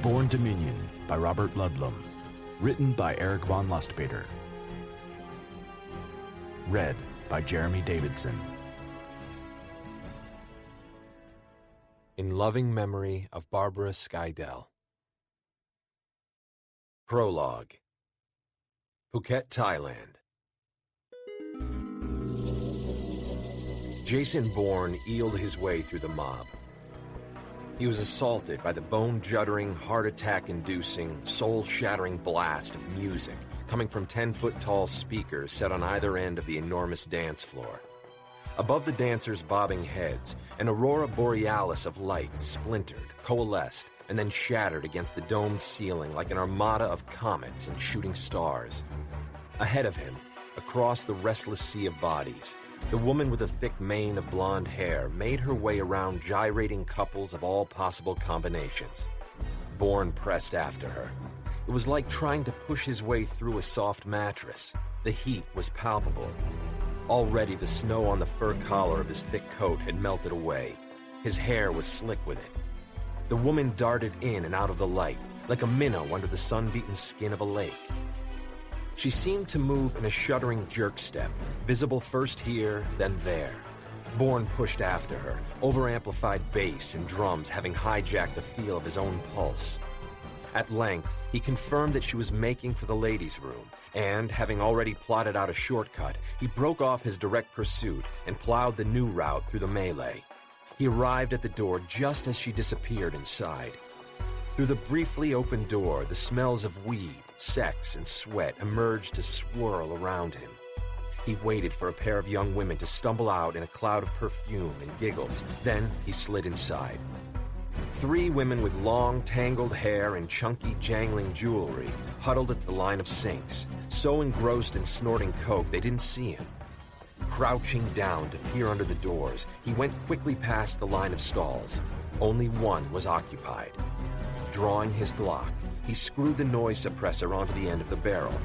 Bourne Dominion by Robert Ludlum. Written by Eric von Lustbader. Read by Jeremy Davidson. In loving memory of Barbara Skydell. Prologue. Phuket, Thailand. Jason Bourne eeled his way through the mob. He was assaulted by the bone-juddering, heart-attack-inducing, soul-shattering blast of music coming from 10-foot-tall speakers set on either end of the enormous dance floor. Above the dancers' bobbing heads, an aurora borealis of light splintered, coalesced, and then shattered against the domed ceiling like an armada of comets and shooting stars. Ahead of him, across the restless sea of bodies, the woman with a thick mane of blonde hair made her way around gyrating couples of all possible combinations. Bourne pressed after her. It was like trying to push his way through a soft mattress. The heat was palpable. Already the snow on the fur collar of his thick coat had melted away. His hair was slick with it. The woman darted in and out of the light, like a minnow under the sun-beaten skin of a lake. She seemed to move in a shuddering jerk step, visible first here, then there. Bourne pushed after her, over-amplified bass and drums having hijacked the feel of his own pulse. At length, he confirmed that she was making for the ladies' room, and, having already plotted out a shortcut, he broke off his direct pursuit and plowed the new route through the melee. He arrived at the door just as she disappeared inside. Through the briefly opened door, the smells of weed, sex, and sweat emerged to swirl around him. He waited for a pair of young women to stumble out in a cloud of perfume and giggles. Then he slid inside. 3 women with long, tangled hair and chunky, jangling jewelry huddled at the line of sinks, so engrossed in snorting coke they didn't see him. Crouching down to peer under the doors, he went quickly past the line of stalls. Only one was occupied. Drawing his Glock, he screwed the noise suppressor onto the end of the barrel.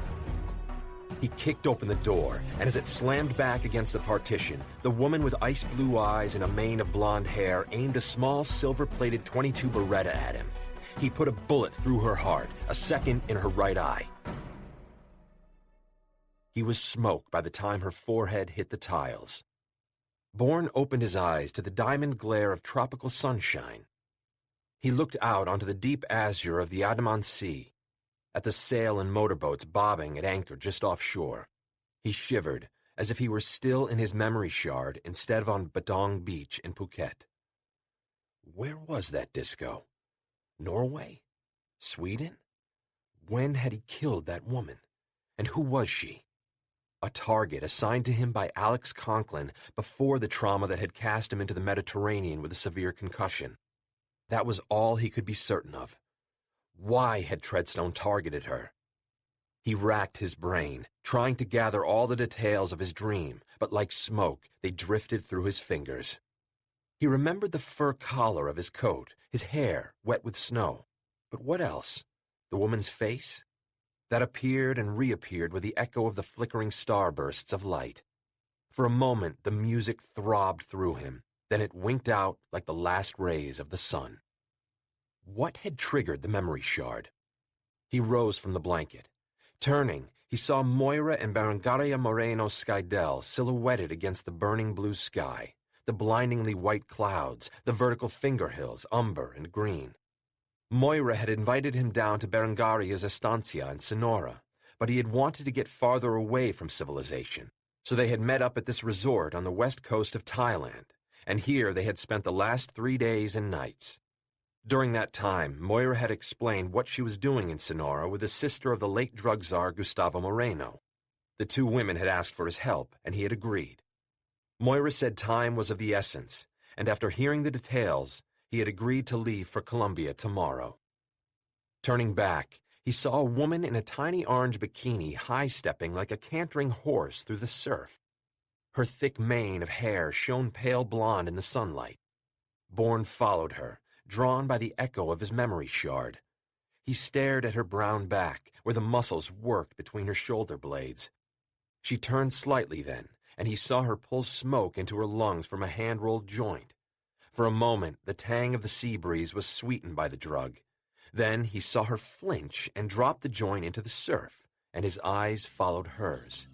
He kicked open the door, and as it slammed back against the partition, the woman with ice-blue eyes and a mane of blonde hair aimed a small silver-plated .22 Beretta at him. He put a bullet through her heart, a second in her right eye. He was smoke by the time her forehead hit the tiles. Bourne opened his eyes to the diamond glare of tropical sunshine. He looked out onto the deep azure of the Andaman Sea, at the sail and motorboats bobbing at anchor just offshore. He shivered, as if he were still in his memory shard instead of on Badong Beach in Phuket. Where was that disco? Norway? Sweden? When had he killed that woman? And who was she? A target assigned to him by Alex Conklin before the trauma that had cast him into the Mediterranean with a severe concussion. That was all he could be certain of. Why had Treadstone targeted her? He racked his brain, trying to gather all the details of his dream, but like smoke, they drifted through his fingers. He remembered the fur collar of his coat, his hair wet with snow. But what else? The woman's face? That appeared and reappeared with the echo of the flickering starbursts of light. For a moment, the music throbbed through him. Then it winked out like the last rays of the sun. What had triggered the memory shard? He rose from the blanket. Turning, he saw Moira and Berengaria Moreno Skydell silhouetted against the burning blue sky, the blindingly white clouds, the vertical finger hills, umber and green. Moira had invited him down to Berengaria's estancia in Sonora, but he had wanted to get farther away from civilization, so they had met up at this resort on the west coast of Thailand. And here they had spent the last 3 days and nights. During that time, Moira had explained what she was doing in Sonora with the sister of the late drug czar Gustavo Moreno. The 2 women had asked for his help, and he had agreed. Moira said time was of the essence, and after hearing the details, he had agreed to leave for Colombia tomorrow. Turning back, he saw a woman in a tiny orange bikini high-stepping like a cantering horse through the surf. Her thick mane of hair shone pale blonde in the sunlight. Bourne followed her, drawn by the echo of his memory shard. He stared at her brown back, where the muscles worked between her shoulder blades. She turned slightly then, and he saw her pull smoke into her lungs from a hand-rolled joint. For a moment, the tang of the sea breeze was sweetened by the drug. Then he saw her flinch and drop the joint into the surf, and his eyes followed hers.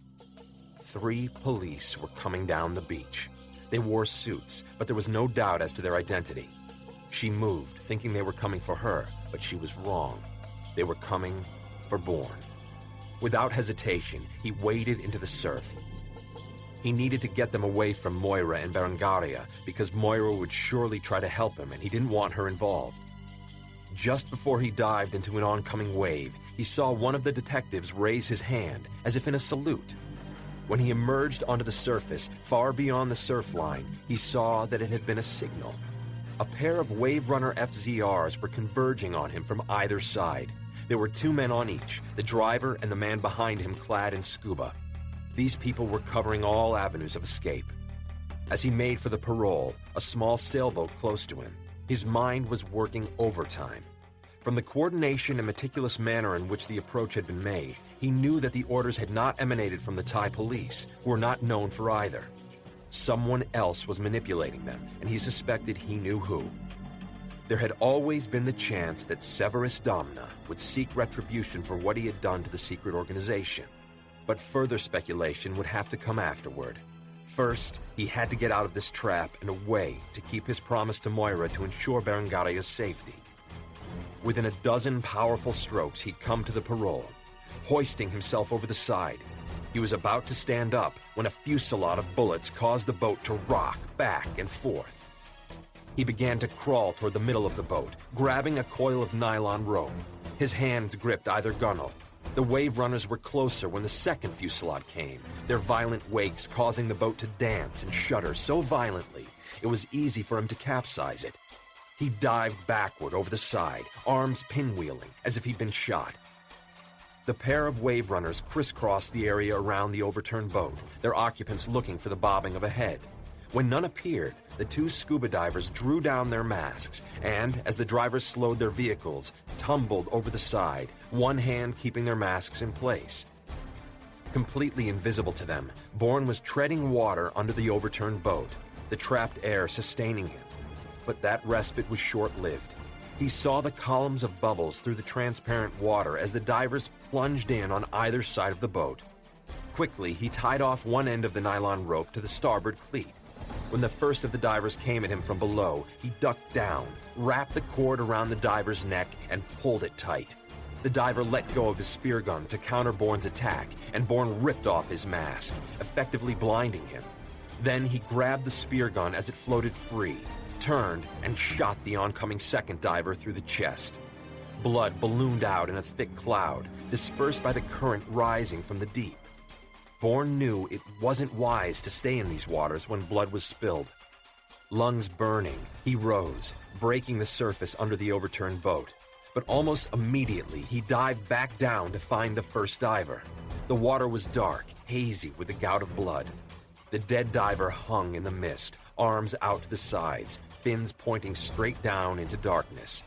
3 police were coming down the beach. They wore suits, but there was no doubt as to their identity. She moved, thinking they were coming for her, but she was wrong. They were coming for Bourne. Without hesitation, he waded into the surf. He needed to get them away from Moira and Berengaria because Moira would surely try to help him and he didn't want her involved. Just before he dived into an oncoming wave, he saw one of the detectives raise his hand as if in a salute. When he emerged onto the surface, far beyond the surf line, he saw that it had been a signal. A pair of Wave Runner FZRs were converging on him from either side. There were 2 men on each, the driver and the man behind him clad in scuba. These people were covering all avenues of escape. As he made for the Parole, a small sailboat close to him, his mind was working overtime. From the coordination and meticulous manner in which the approach had been made, he knew that the orders had not emanated from the Thai police, who were not known for either. Someone else was manipulating them, and he suspected he knew who. There had always been the chance that Severus Domna would seek retribution for what he had done to the secret organization. But further speculation would have to come afterward. First, he had to get out of this trap and away to keep his promise to Moira to ensure Berengaria's safety. Within a dozen powerful strokes, he'd come to the Parole, hoisting himself over the side. He was about to stand up when a fusillade of bullets caused the boat to rock back and forth. He began to crawl toward the middle of the boat, grabbing a coil of nylon rope. His hands gripped either gunwale. The Wave Runners were closer when the second fusillade came, their violent wakes causing the boat to dance and shudder so violently it was easy for him to capsize it. He dived backward over the side, arms pinwheeling, as if he'd been shot. The pair of Wave Runners crisscrossed the area around the overturned boat, their occupants looking for the bobbing of a head. When none appeared, the 2 scuba divers drew down their masks and, as the drivers slowed their vehicles, tumbled over the side, one hand keeping their masks in place. Completely invisible to them, Bourne was treading water under the overturned boat, the trapped air sustaining him. But that respite was short-lived. He saw the columns of bubbles through the transparent water as the divers plunged in on either side of the boat. Quickly, he tied off one end of the nylon rope to the starboard cleat. When the first of the divers came at him from below, he ducked down, wrapped the cord around the diver's neck, and pulled it tight. The diver let go of his spear gun to counter Bourne's attack, and Bourne ripped off his mask, effectively blinding him. Then he grabbed the spear gun as it floated free, turned, and shot the oncoming second diver through the chest. Blood ballooned out in a thick cloud, dispersed by the current rising from the deep. Bourne knew it wasn't wise to stay in these waters when blood was spilled. Lungs burning, he rose, breaking the surface under the overturned boat. But almost immediately, he dived back down to find the first diver. The water was dark, hazy with a gout of blood. The dead diver hung in the mist, arms out to the sides, fins pointing straight down into darkness.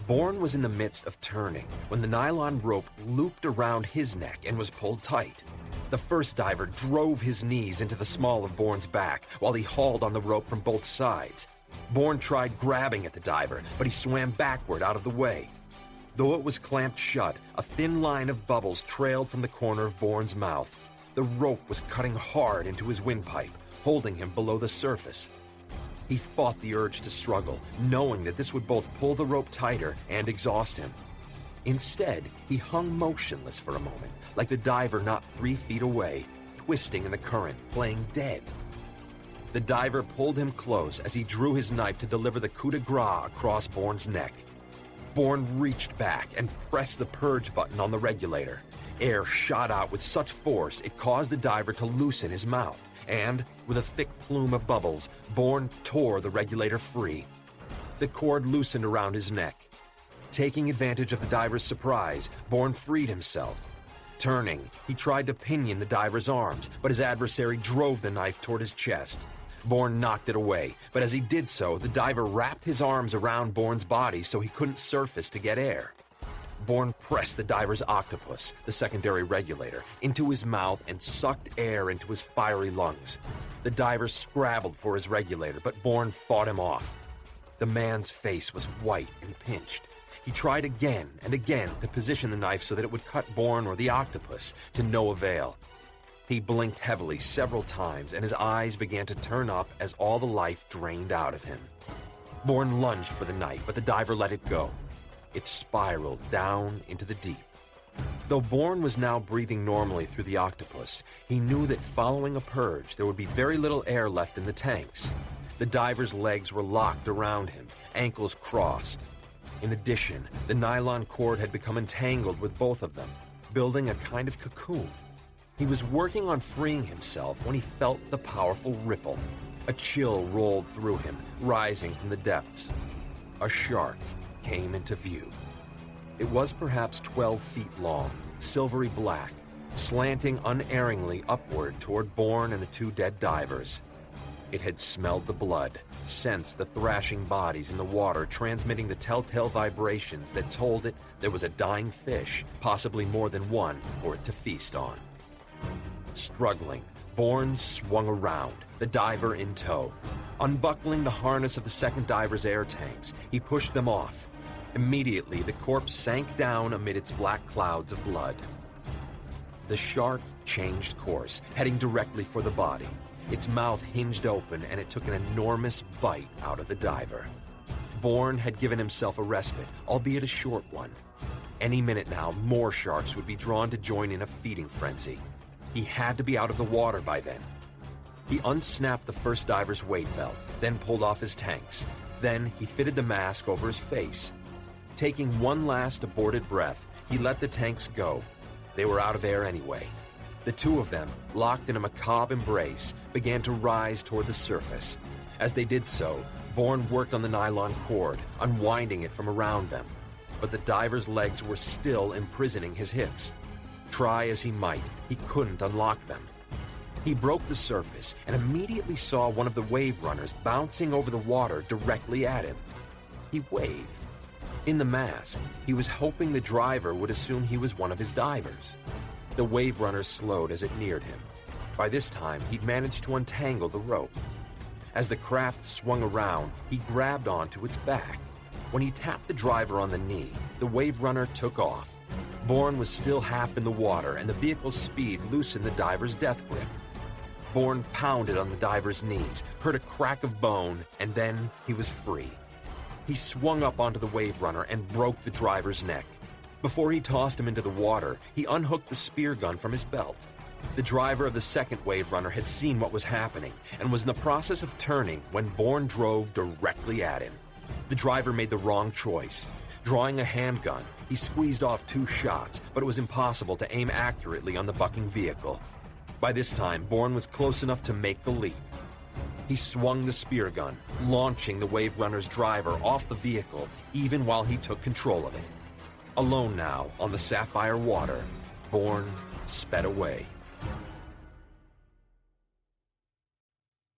Bourne was in the midst of turning when the nylon rope looped around his neck and was pulled tight. The first diver drove his knees into the small of Bourne's back while he hauled on the rope from both sides. Bourne tried grabbing at the diver, but he swam backward out of the way. Though it was clamped shut, a thin line of bubbles trailed from the corner of Bourne's mouth. The rope was cutting hard into his windpipe, holding him below the surface. He fought the urge to struggle, knowing that this would both pull the rope tighter and exhaust him. Instead, he hung motionless for a moment, like the diver not 3 feet away, twisting in the current, playing dead. The diver pulled him close as he drew his knife to deliver the coup de grace across Bourne's neck. Bourne reached back and pressed the purge button on the regulator. Air shot out with such force it caused the diver to loosen his mouth, and, with a thick plume of bubbles, Bourne tore the regulator free. The cord loosened around his neck. Taking advantage of the diver's surprise, Bourne freed himself. Turning, he tried to pinion the diver's arms, but his adversary drove the knife toward his chest. Bourne knocked it away, but as he did so, the diver wrapped his arms around Bourne's body so he couldn't surface to get air. Bourne pressed the diver's octopus, the secondary regulator, into his mouth and sucked air into his fiery lungs. The diver scrabbled for his regulator, but Bourne fought him off. The man's face was white and pinched. He tried again and again to position the knife so that it would cut Bourne or the octopus, to no avail. He blinked heavily several times, and his eyes began to turn up as all the life drained out of him. Bourne lunged for the knife, but the diver let it go. It spiraled down into the deep. Though Bourne was now breathing normally through the octopus, he knew that following a purge, there would be very little air left in the tanks. The diver's legs were locked around him, ankles crossed. In addition, the nylon cord had become entangled with both of them, building a kind of cocoon. He was working on freeing himself when he felt the powerful ripple. A chill rolled through him, rising from the depths. A shark came into view. It was perhaps 12 feet long, silvery black, slanting unerringly upward toward Bourne and the two dead divers. It had smelled the blood, sensed the thrashing bodies in the water, transmitting the telltale vibrations that told it there was a dying fish, possibly more than one, for it to feast on. Struggling, Bourne swung around, the diver in tow. Unbuckling the harness of the second diver's air tanks, he pushed them off. Immediately, the corpse sank down amid its black clouds of blood. The shark changed course, heading directly for the body. Its mouth hinged open, and it took an enormous bite out of the diver. Bourne had given himself a respite, albeit a short one. Any minute now, more sharks would be drawn to join in a feeding frenzy. He had to be out of the water by then. He unsnapped the first diver's weight belt, then pulled off his tanks. Then he fitted the mask over his face. Taking one last aborted breath, he let the tanks go. They were out of air anyway. The two of them, locked in a macabre embrace, began to rise toward the surface. As they did so, Bourne worked on the nylon cord, unwinding it from around them. But the diver's legs were still imprisoning his hips. Try as he might, he couldn't unlock them. He broke the surface and immediately saw one of the wave runners bouncing over the water directly at him. He waved. In the mask, he was hoping the driver would assume he was one of his divers. The wave runner slowed as it neared him. By this time, he'd managed to untangle the rope. As the craft swung around, he grabbed onto its back. When he tapped the driver on the knee, the wave runner took off. Bourne was still half in the water, and the vehicle's speed loosened the diver's death grip. Bourne pounded on the diver's knees, heard a crack of bone, and then he was free. He swung up onto the wave runner and broke the driver's neck. Before he tossed him into the water, he unhooked the spear gun from his belt. The driver of the second wave runner had seen what was happening and was in the process of turning when Bourne drove directly at him. The driver made the wrong choice. Drawing a handgun, he squeezed off 2 shots, but it was impossible to aim accurately on the bucking vehicle. By this time, Bourne was close enough to make the leap. He swung the spear gun, launching the wave runner's driver off the vehicle, even while he took control of it. Alone now, on the sapphire water, Bourne sped away.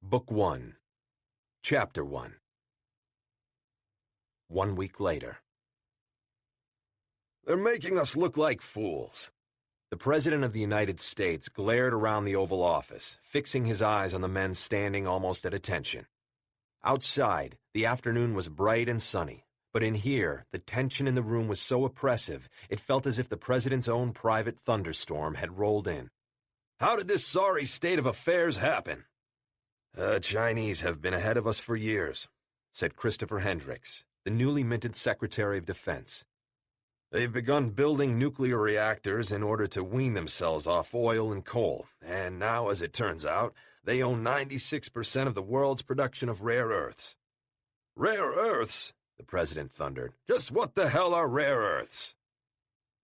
Book 1, Chapter 1. 1 week later. They're making us look like fools. The President of the United States glared around the Oval Office, fixing his eyes on the men standing almost at attention. Outside, the afternoon was bright and sunny, but in here, the tension in the room was so oppressive, it felt as if the President's own private thunderstorm had rolled in. How did this sorry state of affairs happen? Chinese have been ahead of us for years, said Christopher Hendricks, the newly minted Secretary of Defense. They've begun building nuclear reactors in order to wean themselves off oil and coal, and now, as it turns out, they own 96% of the world's production of rare earths. Rare earths? The President thundered. Just what the hell are rare earths?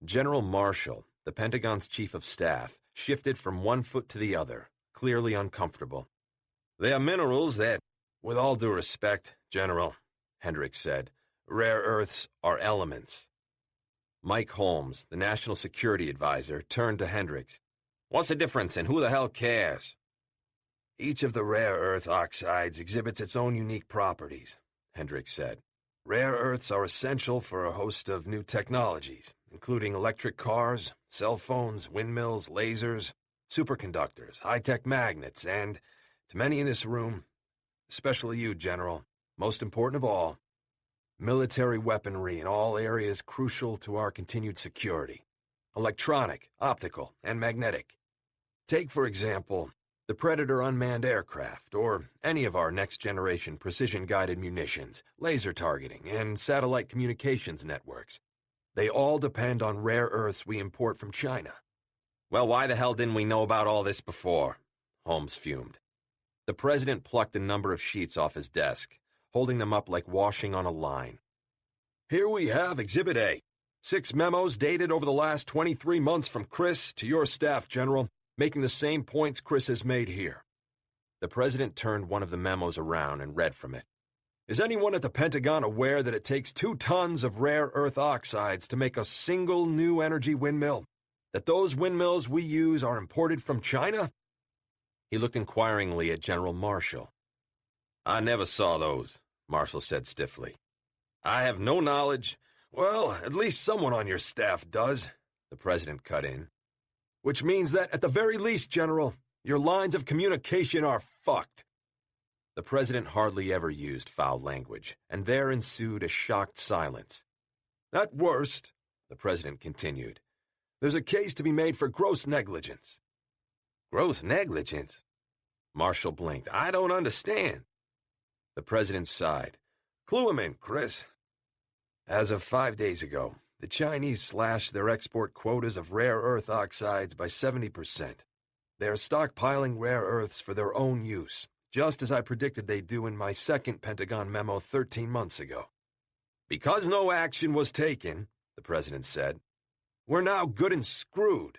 General Marshall, the Pentagon's chief of staff, shifted from one foot to the other, clearly uncomfortable. They are minerals that, with all due respect, General, Hendricks said, rare earths are elements. Mike Holmes, the National Security Advisor, turned to Hendricks. What's the difference, and who the hell cares? Each of the rare earth oxides exhibits its own unique properties, Hendricks said. Rare earths are essential for a host of new technologies, including electric cars, cell phones, windmills, lasers, superconductors, high-tech magnets, and, to many in this room, especially you, General, most important of all, Military weaponry in all areas crucial to our continued security. Electronic, optical, and magnetic. Take, for example, the Predator unmanned aircraft, or any of our next-generation precision-guided munitions, laser targeting, and satellite communications networks. They all depend on rare earths we import from China. Well, why the hell didn't we know about all this before? Holmes fumed. The president plucked a number of sheets off his desk, holding them up like washing on a line. Here we have Exhibit A. 6 memos dated over the last 23 months from Chris to your staff, General, making the same points Chris has made here. The president turned one of the memos around and read from it. Is anyone at the Pentagon aware that it takes 2 tons of rare earth oxides to make a single new energy windmill? That those windmills we use are imported from China? He looked inquiringly at General Marshall. I never saw those, Marshall said stiffly. I have no knowledge. Well, at least someone on your staff does, the president cut in. Which means that, at the very least, General, your lines of communication are fucked. The president hardly ever used foul language, and there ensued a shocked silence. At worst, the president continued, there's a case to be made for gross negligence. Gross negligence? Marshall blinked. I don't understand. The president sighed. Clue him in, Chris. As of 5 days ago, the Chinese slashed their export quotas of rare earth oxides by 70%. They are stockpiling rare earths for their own use, just as I predicted they'd do in my second Pentagon memo 13 months ago. Because no action was taken, the president said, we're now good and screwed.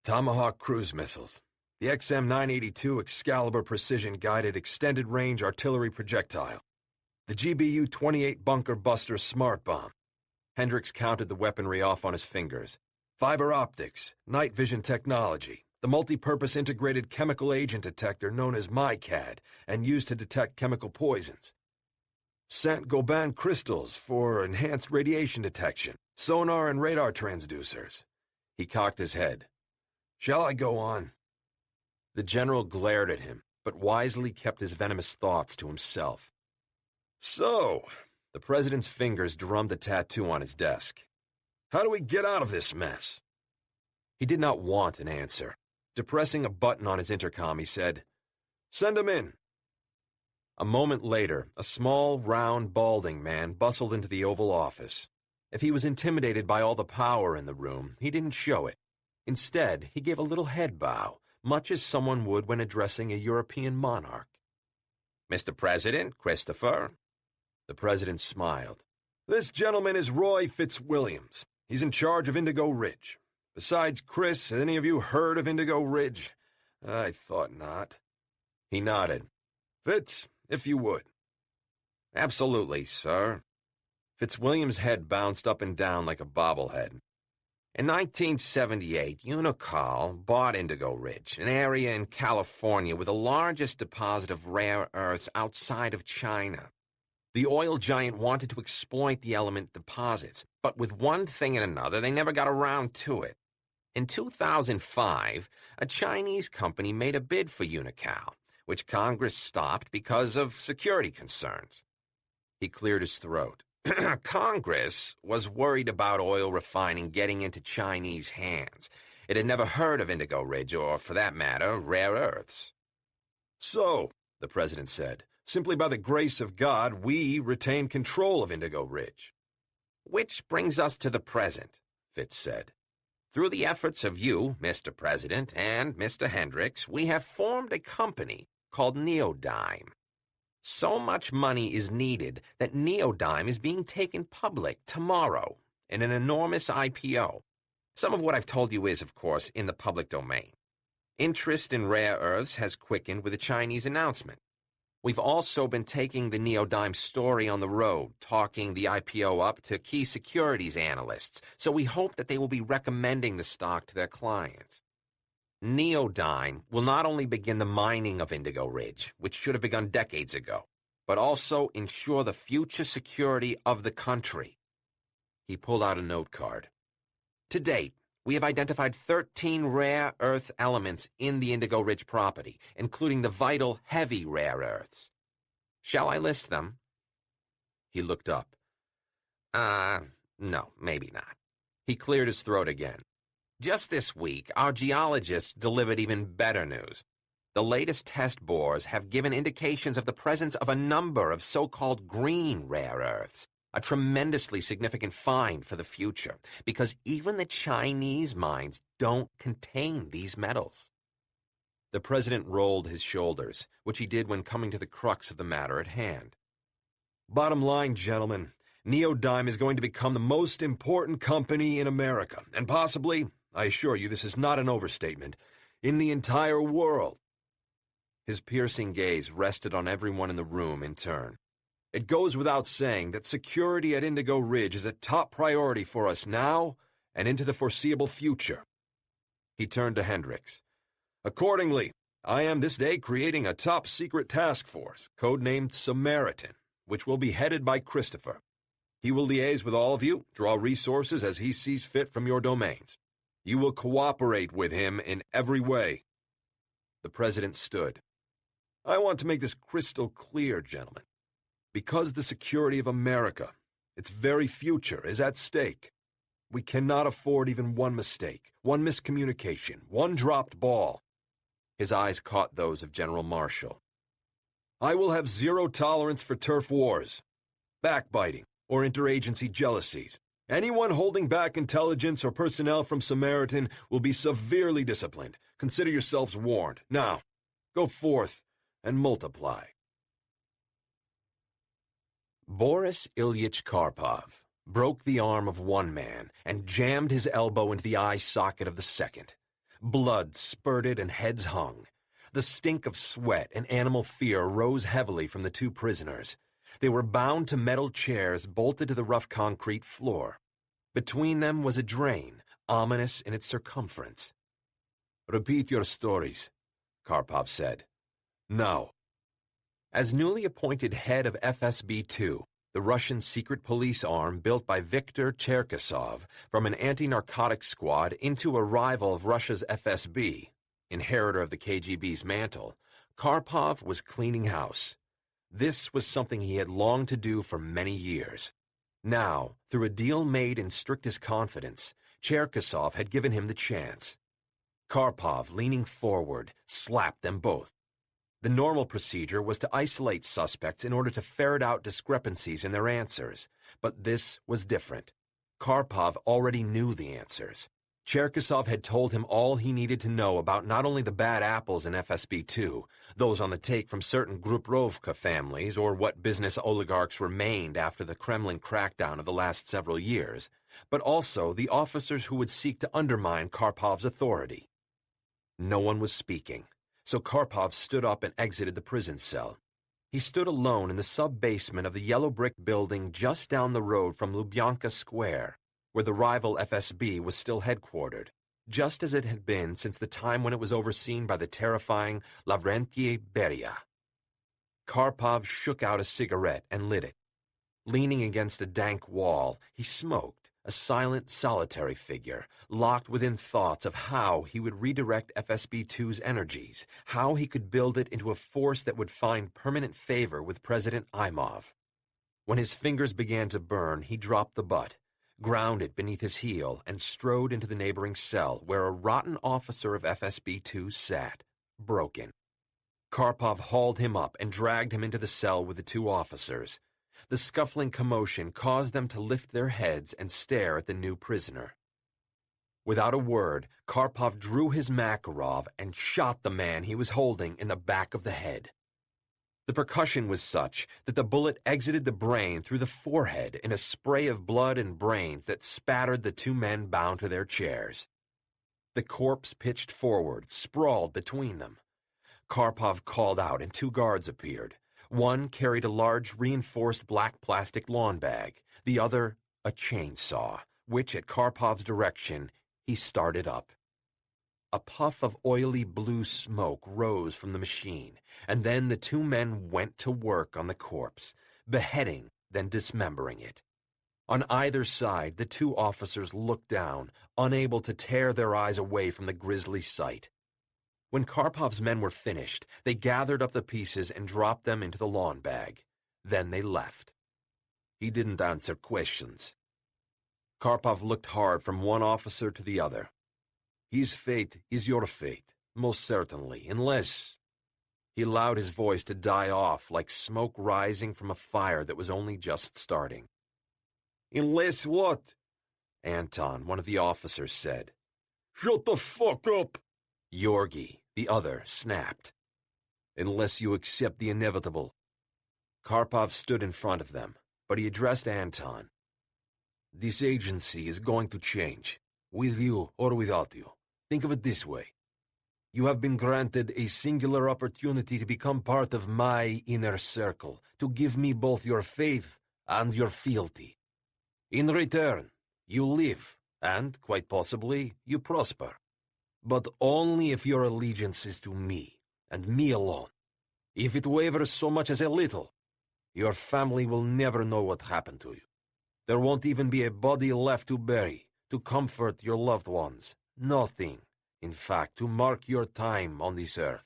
Tomahawk cruise missiles, the XM-982 Excalibur precision-guided extended-range artillery projectile, the GBU-28 bunker buster smart bomb. Hendricks counted the weaponry off on his fingers. Fiber optics, night vision technology, the multi-purpose integrated chemical agent detector known as MICAD and used to detect chemical poisons. Saint-Gobain crystals for enhanced radiation detection, sonar and radar transducers. He cocked his head. Shall I go on? The general glared at him, but wisely kept his venomous thoughts to himself. So, the president's fingers drummed the tattoo on his desk. How do we get out of this mess? He did not want an answer. Depressing a button on his intercom, he said, Send him in. A moment later, a small, round, balding man bustled into the Oval Office. If he was intimidated by all the power in the room, he didn't show it. Instead, he gave a little head bow, much as someone would when addressing a European monarch. Mr. President, Christopher. The president smiled. This gentleman is Roy Fitzwilliams. He's in charge of Indigo Ridge. Besides Chris, has any of you heard of Indigo Ridge? I thought not. He nodded. Fitz, if you would. Absolutely, sir. Fitzwilliams' head bounced up and down like a bobblehead. In 1978, Unocal bought Indigo Ridge, an area in California with the largest deposit of rare earths outside of China. The oil giant wanted to exploit the element deposits, but with one thing and another, they never got around to it. In 2005, a Chinese company made a bid for Unocal, which Congress stopped because of security concerns. He cleared his throat. Congress was worried about oil refining getting into Chinese hands. It had never heard of Indigo Ridge or, for that matter, rare earths. So, the president said, simply by the grace of God, we retain control of Indigo Ridge. Which brings us to the present, Fitz said. Through the efforts of you, Mr. President, and Mr. Hendricks, we have formed a company called Neodyme. So much money is needed that Neodyme is being taken public tomorrow in an enormous IPO. Some of what I've told you is, of course, in the public domain. Interest in rare earths has quickened with the Chinese announcement. We've also been taking the Neodyme story on the road, talking the IPO up to key securities analysts, so we hope that they will be recommending the stock to their clients. Neodyme will not only begin the mining of Indigo Ridge, which should have begun decades ago, but also ensure the future security of the country. He pulled out a note card. To date, we have identified 13 rare earth elements in the Indigo Ridge property, including the vital heavy rare earths. Shall I list them? He looked up. No, maybe not. He cleared his throat again. Just this week, our geologists delivered even better news. The latest test bores have given indications of the presence of a number of so-called green rare earths, a tremendously significant find for the future, because even the Chinese mines don't contain these metals. The president rolled his shoulders, which he did when coming to the crux of the matter at hand. Bottom line, gentlemen, Neodyme is going to become the most important company in America, and possibly, I assure you this is not an overstatement, in the entire world. His piercing gaze rested on everyone in the room in turn. It goes without saying that security at Indigo Ridge is a top priority for us now and into the foreseeable future. He turned to Hendricks. Accordingly, I am this day creating a top-secret task force, codenamed Samaritan, which will be headed by Christopher. He will liaise with all of you, draw resources as he sees fit from your domains. You will cooperate with him in every way. The president stood. I want to make this crystal clear, gentlemen. Because the security of America, its very future, is at stake, we cannot afford even one mistake, one miscommunication, one dropped ball. His eyes caught those of General Marshall. I will have zero tolerance for turf wars, backbiting, or interagency jealousies. Anyone holding back intelligence or personnel from Samaritan will be severely disciplined. Consider yourselves warned. Now, go forth and multiply. Boris Ilyich Karpov broke the arm of one man and jammed his elbow into the eye socket of the second. Blood spurted and heads hung. The stink of sweat and animal fear rose heavily from the two prisoners. They were bound to metal chairs bolted to the rough concrete floor. Between them was a drain, ominous in its circumference. Repeat your stories, Karpov said. Now. As newly appointed head of FSB-2, the Russian secret police arm built by Viktor Cherkasov from an anti-narcotics squad into a rival of Russia's FSB, inheritor of the KGB's mantle, Karpov was cleaning house. This was something he had longed to do for many years. Now, through a deal made in strictest confidence, Cherkasov had given him the chance. Karpov, leaning forward, slapped them both. The normal procedure was to isolate suspects in order to ferret out discrepancies in their answers, but this was different. Karpov already knew the answers. Cherkasov had told him all he needed to know about not only the bad apples in FSB-2, those on the take from certain Gruprovka families or what business oligarchs remained after the Kremlin crackdown of the last several years, but also the officers who would seek to undermine Karpov's authority. No one was speaking, so Karpov stood up and exited the prison cell. He stood alone in the sub-basement of the yellow brick building just down the road from Lubyanka Square, where the rival FSB was still headquartered, just as it had been since the time when it was overseen by the terrifying Lavrentiy Beria. Karpov shook out a cigarette and lit it. Leaning against a dank wall, he smoked, a silent, solitary figure, locked within thoughts of how he would redirect FSB-2's energies, how he could build it into a force that would find permanent favor with President Imov. When his fingers began to burn, he dropped the butt, ground it beneath his heel, and strode into the neighboring cell where a rotten officer of FSB-2 sat, broken. Karpov hauled him up and dragged him into the cell with the two officers. The scuffling commotion caused them to lift their heads and stare at the new prisoner. Without a word, Karpov drew his Makarov and shot the man he was holding in the back of the head. The percussion was such that the bullet exited the brain through the forehead in a spray of blood and brains that spattered the two men bound to their chairs. The corpse pitched forward, sprawled between them. Karpov called out and two guards appeared. One carried a large reinforced black plastic lawn bag, the other a chainsaw, which at Karpov's direction he started up. A puff of oily blue smoke rose from the machine, and then the two men went to work on the corpse, beheading, then dismembering it. On either side, the two officers looked down, unable to tear their eyes away from the grisly sight. When Karpov's men were finished, they gathered up the pieces and dropped them into the lawn bag. Then they left. He didn't answer questions. Karpov looked hard from one officer to the other. His fate is your fate, most certainly, unless... He allowed his voice to die off like smoke rising from a fire that was only just starting. Unless what? Anton, one of the officers, said. Shut the fuck up! Yorgi, the other, snapped. Unless you accept the inevitable. Karpov stood in front of them, but he addressed Anton. This agency is going to change, with you or without you. Think of it this way. You have been granted a singular opportunity to become part of my inner circle, to give me both your faith and your fealty. In return, you live, and, quite possibly, you prosper. But only if your allegiance is to me, and me alone. If it wavers so much as a little, your family will never know what happened to you. There won't even be a body left to bury, to comfort your loved ones. Nothing, in fact, to mark your time on this earth.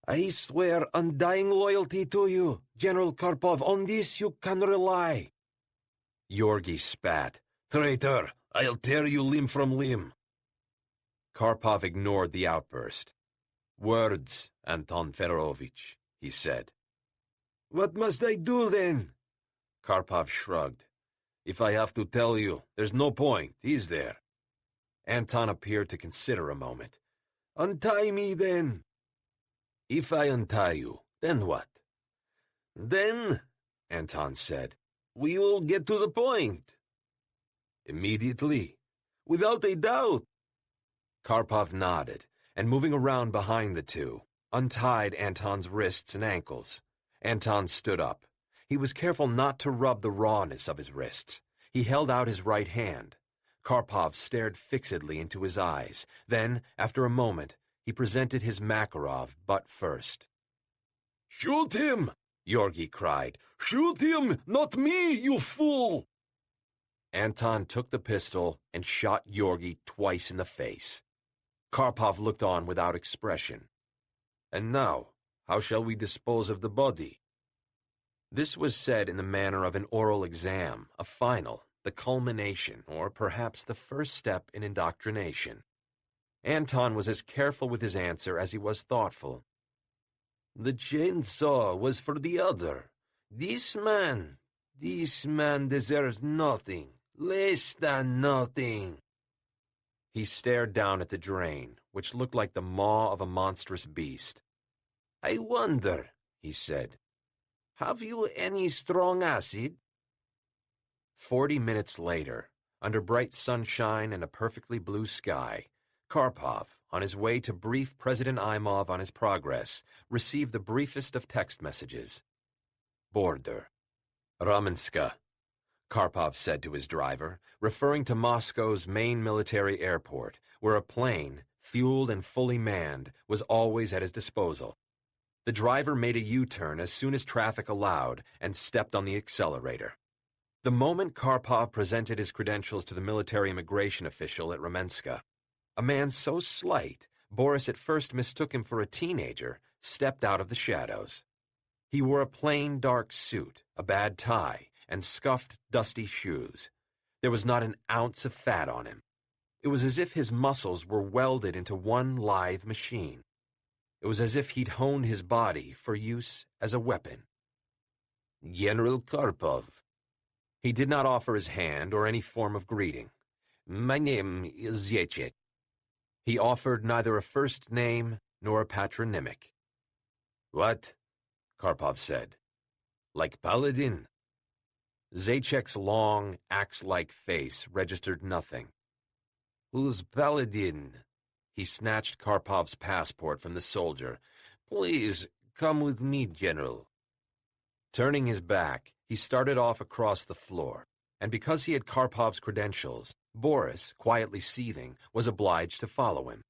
I swear undying loyalty to you, General Karpov. On this you can rely. Yorgi spat. Traitor, I'll tear you limb from limb. Karpov ignored the outburst. Words, Anton Fedorovich, he said. What must I do then? Karpov shrugged. If I have to tell you, there's no point, is there? Anton appeared to consider a moment. Untie me, then. If I untie you, then what? Then, Anton said, we will get to the point. Immediately, without a doubt. Karpov nodded, and moving around behind the two, untied Anton's wrists and ankles. Anton stood up. He was careful not to rub the rawness of his wrists. He held out his right hand. Karpov stared fixedly into his eyes. Then, after a moment, he presented his Makarov butt first. "Shoot him!" Yorgi cried. "Shoot him, not me, you fool!" Anton took the pistol and shot Yorgi twice in the face. Karpov looked on without expression. "And now, how shall we dispose of the body?" This was said in the manner of an oral exam, a final, the culmination, or perhaps the first step in indoctrination. Anton was as careful with his answer as he was thoughtful. "The chainsaw was for the other. This man deserves nothing, less than nothing." He stared down at the drain, which looked like the maw of a monstrous beast. "I wonder," he said, "have you any strong acid?" 40 minutes later, under bright sunshine and a perfectly blue sky, Karpov, on his way to brief President Imov on his progress, received the briefest of text messages. Border. Ramenska, Karpov said to his driver, referring to Moscow's main military airport, where a plane, fueled and fully manned, was always at his disposal. The driver made a U-turn as soon as traffic allowed and stepped on the accelerator. The moment Karpov presented his credentials to the military immigration official at Ramenska, a man so slight, Boris at first mistook him for a teenager, stepped out of the shadows. He wore a plain dark suit, a bad tie, and scuffed, dusty shoes. There was not an ounce of fat on him. It was as if his muscles were welded into one lithe machine. It was as if he'd honed his body for use as a weapon. "General Karpov." He did not offer his hand or any form of greeting. "My name is Zechek." He offered neither a first name nor a patronymic. "What?" Karpov said. "Like Paladin?" Zachek's long, axe-like face registered nothing. "Who's Paladin?" He snatched Karpov's passport from the soldier. "Please, come with me, General." Turning his back, he started off across the floor, and because he had Karpov's credentials, Boris, quietly seething, was obliged to follow him.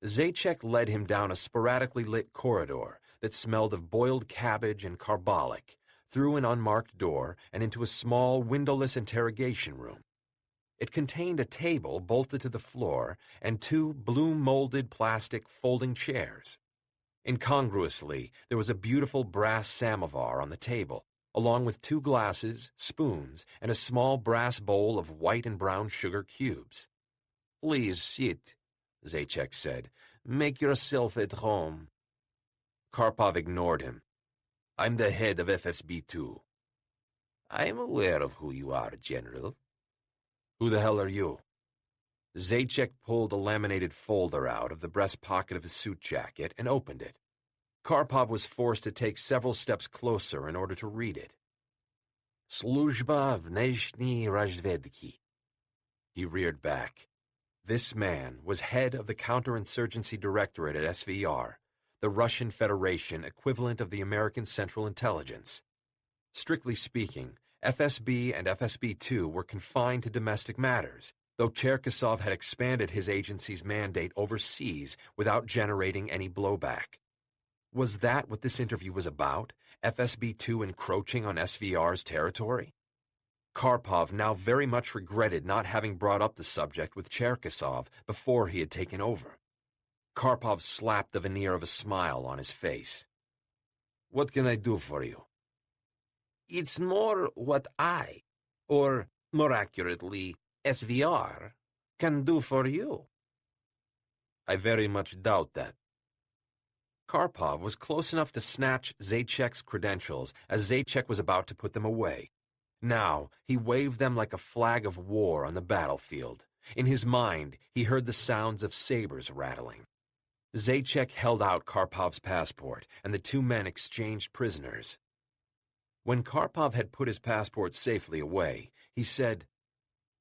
Zachek led him down a sporadically lit corridor that smelled of boiled cabbage and carbolic, through an unmarked door and into a small, windowless interrogation room. It contained a table bolted to the floor and two blue-molded plastic folding chairs. Incongruously, there was a beautiful brass samovar on the table. along with 2 glasses, spoons, and a small brass bowl of white and brown sugar cubes. "Please sit," Zajac said. "Make yourself at home." Karpov ignored him. "I'm the head of FSB-2. "I'm aware of who you are, General." "Who the hell are you?" Zajac pulled a laminated folder out of the breast pocket of his suit jacket and opened it. Karpov was forced to take several steps closer in order to read it. "Sluzhba Vneshny Razvedki." He reared back. This man was head of the Counterinsurgency Directorate at SVR, the Russian Federation equivalent of the American Central Intelligence. Strictly speaking, FSB and FSB-2 were confined to domestic matters, though Cherkasov had expanded his agency's mandate overseas without generating any blowback. Was that what this interview was about, FSB-2 encroaching on SVR's territory? Karpov now very much regretted not having brought up the subject with Cherkasov before he had taken over. Karpov slapped the veneer of a smile on his face. "What can I do for you?" "It's more what I, or more accurately, SVR, can do for you." "I very much doubt that." Karpov was close enough to snatch Zajac's credentials as Zajac was about to put them away. Now, he waved them like a flag of war on the battlefield. In his mind, he heard the sounds of sabers rattling. Zajac held out Karpov's passport, and the 2 men exchanged prisoners. When Karpov had put his passport safely away, he said,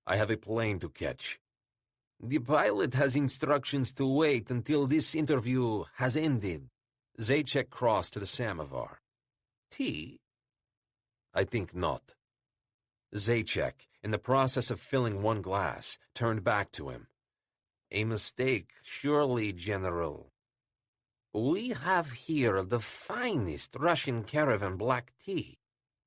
"I have a plane to catch." "The pilot has instructions to wait until this interview has ended." Zajac crossed to the samovar. "Tea?" "I think not." Zajac, in the process of filling 1 glass, turned back to him. "A mistake, surely, General. We have here the finest Russian caravan black tea.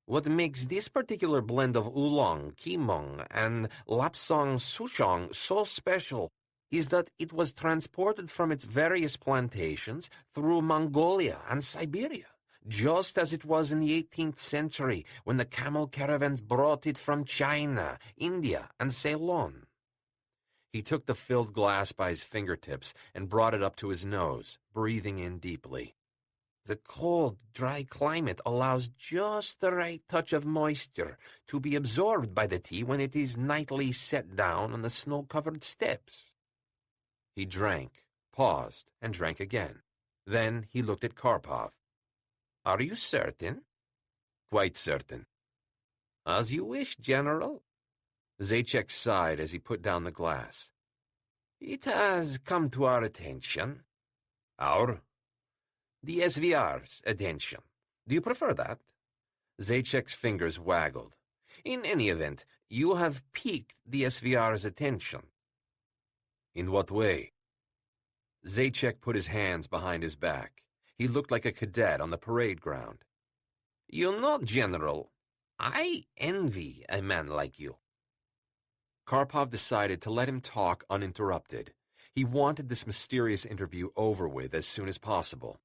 What makes this particular blend of oolong, kimong, and lapsang souchong so special is that it was transported from its various plantations through Mongolia and Siberia, just as it was in the 18th century when the camel caravans brought it from China, India, and Ceylon." He took the filled glass by his fingertips and brought it up to his nose, breathing in deeply. "The cold, dry climate allows just the right touch of moisture to be absorbed by the tea when it is nightly set down on the snow-covered steppes." He drank, paused, and drank again. Then he looked at Karpov. "Are you certain?" "Quite certain." "As you wish, General." Zajac sighed as he put down the glass. "It has come to our attention." "Our?" "The SVR's attention. Do you prefer that?" Zajac's fingers waggled. "In any event, you have piqued the SVR's attention." "In what way?" Zajac put his hands behind his back. He looked like a cadet on the parade ground. "You know, General, I envy a man like you." Karpov decided to let him talk uninterrupted. He wanted this mysterious interview over with as soon as possible.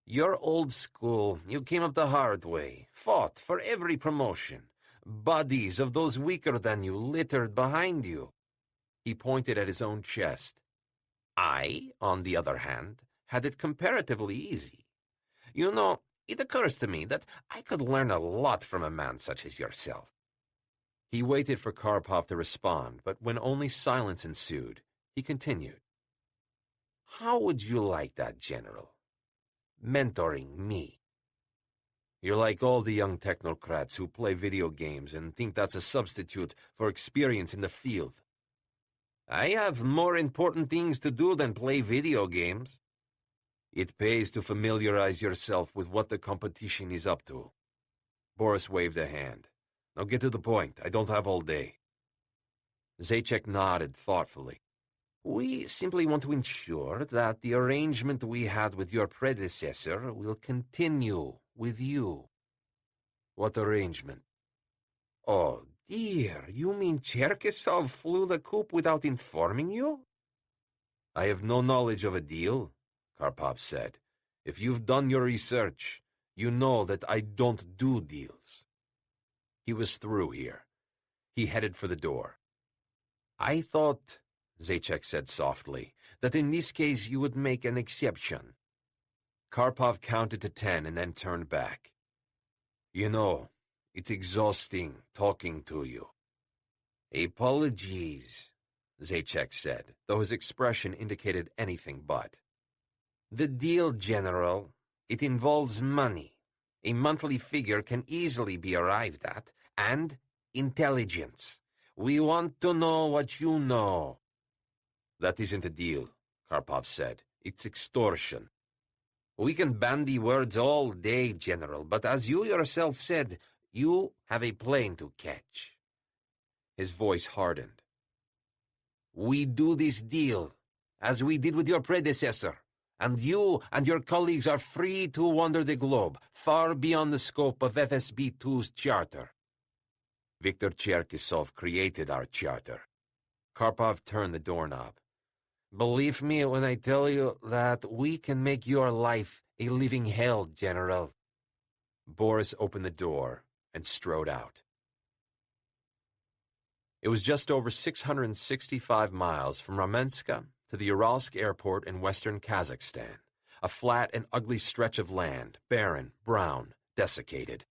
"You're old school. You came up the hard way, fought for every promotion. Bodies of those weaker than you littered behind you." He pointed at his own chest. "I, on the other hand, had it comparatively easy. You know, it occurs to me that I could learn a lot from a man such as yourself." He waited for Karpov to respond, but when only silence ensued, he continued. "How would you like that, General? Mentoring me?" "You're like all the young technocrats who play video games and think that's a substitute for experience in the field." "I have more important things to do than play video games." "It pays to familiarize yourself with what the competition is up to." Boris waved a hand. "Now get to the point. I don't have all day." Zajac nodded thoughtfully. "We simply want to ensure that the arrangement we had with your predecessor will continue with you." "What arrangement?" "Oh, dear, you mean Cherkasov flew the coop without informing you?" "I have no knowledge of a deal," Karpov said. "If you've done your research, You know that I don't do deals." He was through here. He headed for the door. "I thought," Zajac said softly, "that in this case you would make an exception." Karpov counted to 10 and then turned back. "You know, it's exhausting talking to you." "Apologies," Zajac said, though his expression indicated anything but. "The deal, General, it involves money. A monthly figure can easily be arrived at, and intelligence. We want to know what you know." "That isn't a deal," Karpov said. "It's extortion." "We can bandy words all day, General, but as you yourself said, you have a plane to catch." His voice hardened. "We do this deal, as we did with your predecessor, and you and your colleagues are free to wander the globe, far beyond the scope of FSB-2's charter." "Viktor Cherkasov created our charter." Karpov turned the doorknob. "Believe me when I tell you that we can make your life a living hell, General." Boris opened the door and strode out. It was just over 665 miles from Ramenska to the Uralsk airport in western Kazakhstan, a flat and ugly stretch of land, barren, brown, desiccated.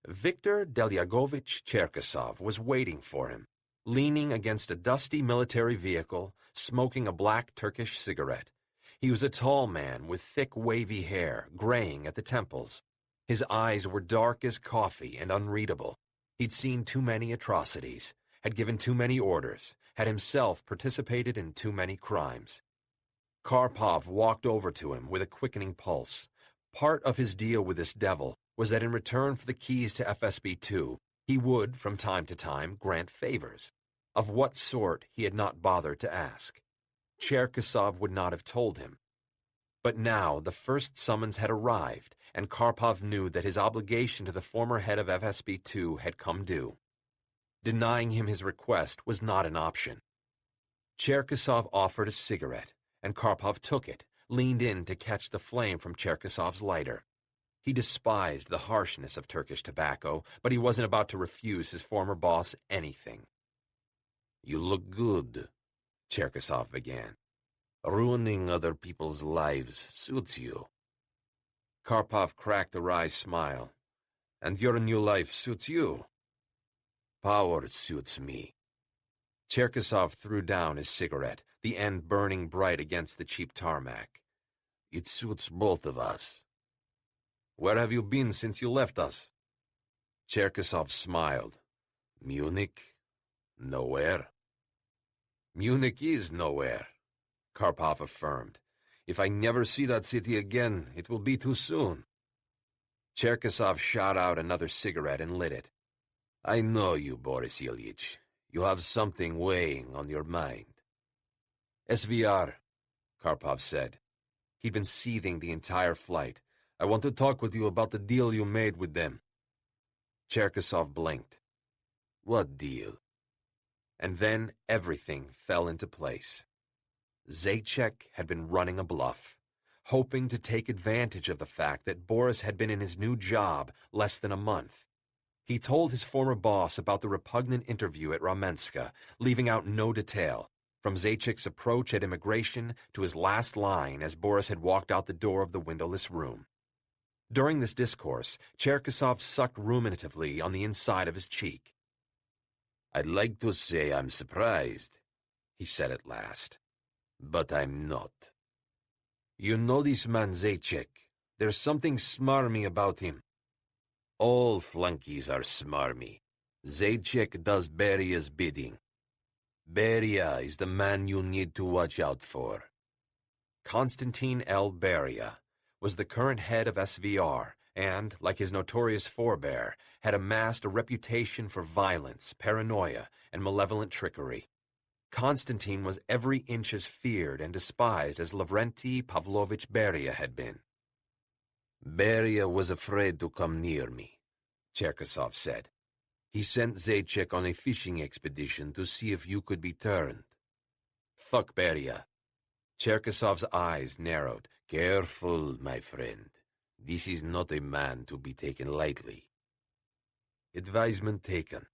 Viktor Delyagovich Cherkasov was waiting for him, leaning against a dusty military vehicle, smoking a black Turkish cigarette. He was a tall man with thick, wavy hair, graying at the temples. His eyes were dark as coffee and unreadable. He'd seen too many atrocities, had given too many orders, had himself participated in too many crimes. Karpov walked over to him with a quickening pulse. Part of his deal with this devil was that in return for the keys to FSB-2, he would, from time to time, grant favors. Of what sort he had not bothered to ask. Cherkasov would not have told him. But now the first summons had arrived, and Karpov knew that his obligation to the former head of FSB-2 had come due. Denying him his request was not an option. Cherkasov offered a cigarette, and Karpov took it, leaned in to catch the flame from Cherkasov's lighter. He despised the harshness of Turkish tobacco, but he wasn't about to refuse his former boss anything. "You look good," Cherkasov began. "Ruining other people's lives suits you." Karpov cracked a wry smile. "And your new life suits you?" "Power suits me." Cherkasov threw down his cigarette, the end burning bright against the cheap tarmac. "It suits both of us." "Where have you been since you left us?" Cherkasov smiled. "Munich? Nowhere." "Munich is nowhere," Karpov affirmed. "If I never see that city again, it will be too soon." Cherkasov shot out another cigarette and lit it. "I know you, Boris Ilyich. You have something weighing on your mind." "SVR," Karpov said. He'd been seething the entire flight. "I want to talk with you about the deal you made with them." Cherkasov blinked. "What deal?" And then everything fell into place. Zajac had been running a bluff, hoping to take advantage of the fact that Boris had been in his new job less than a month. He told his former boss about the repugnant interview at Ramenska, leaving out no detail, from Zajac's approach at immigration to his last line as Boris had walked out the door of the windowless room. During this discourse, Cherkasov sucked ruminatively on the inside of his cheek. "I'd like to say I'm surprised," he said at last, "but I'm not. You know this man Zajac. There's something smarmy about him. All flunkies are smarmy. Zajac does Beria's bidding. Beria is the man you need to watch out for." Konstantin L. Beria was the current head of SVR and, like his notorious forebear, had amassed a reputation for violence, paranoia, and malevolent trickery. Konstantin was every inch as feared and despised as Lavrenti Pavlovich Beria had been. "Beria was afraid to come near me," Cherkasov said. "He sent Zajac on a fishing expedition to see if you could be turned." "Fuck Beria." Cherkasov's eyes narrowed. "Careful, my friend. This is not a man to be taken lightly. Advisement taken.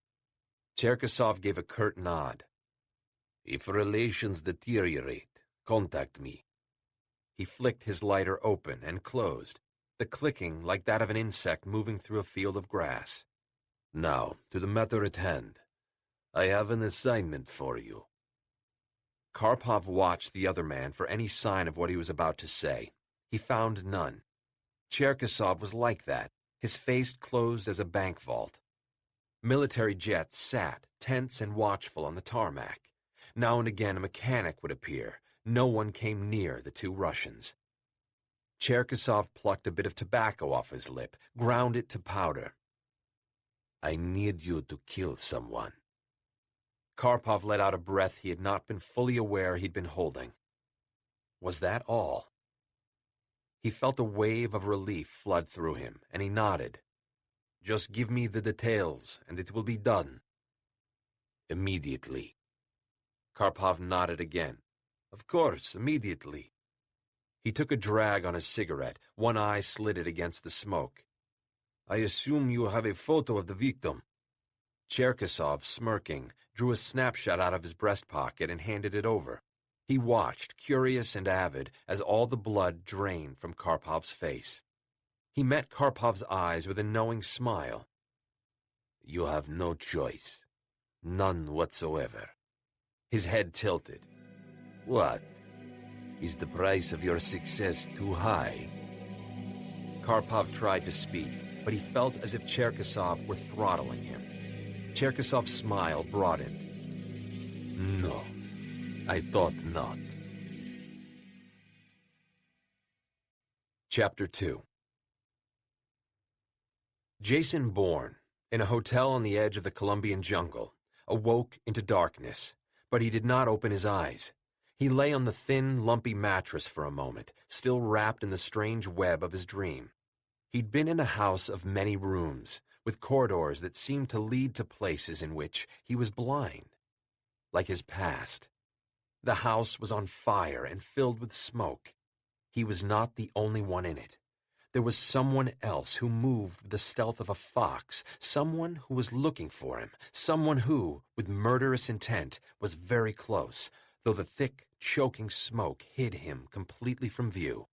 Cherkasov gave a curt nod. If relations deteriorate, contact me. He flicked his lighter open and closed, the clicking like that of an insect moving through a field of grass. Now, to the matter at hand. I have an assignment for you. Karpov watched the other man for any sign of what he was about to say. He found none. Cherkasov was like that, his face closed as a bank vault. Military jets sat, tense and watchful on the tarmac. Now and again a mechanic would appear. No one came near the two Russians. Cherkasov plucked a bit of tobacco off his lip, ground it to powder. I need you to kill someone. Karpov let out a breath he had not been fully aware he'd been holding. Was that all? He felt a wave of relief flood through him, and he nodded. Just give me the details, and it will be done. Immediately. Karpov nodded again. Of course, immediately. He took a drag on his cigarette, one eye slitted against the smoke. I assume you have a photo of the victim. Cherkasov, smirking, drew a snapshot out of his breast pocket and handed it over. He watched, curious and avid, as all the blood drained from Karpov's face. He met Karpov's eyes with a knowing smile. You have no choice. None whatsoever. His head tilted. What? Is the price of your success too high? Karpov tried to speak, but he felt as if Cherkasov were throttling him. Cherkasov's smile broadened. No, I thought not. Chapter 2. Jason Bourne, in a hotel on the edge of the Colombian jungle, awoke into darkness, but he did not open his eyes. He lay on the thin, lumpy mattress for a moment, still wrapped in the strange web of his dream. He'd been in a house of many rooms, with corridors that seemed to lead to places in which he was blind. Like his past. The house was on fire and filled with smoke. He was not the only one in it. There was someone else who moved with the stealth of a fox, someone who was looking for him, someone who, with murderous intent, was very close, though the thick, choking smoke hid him completely from view.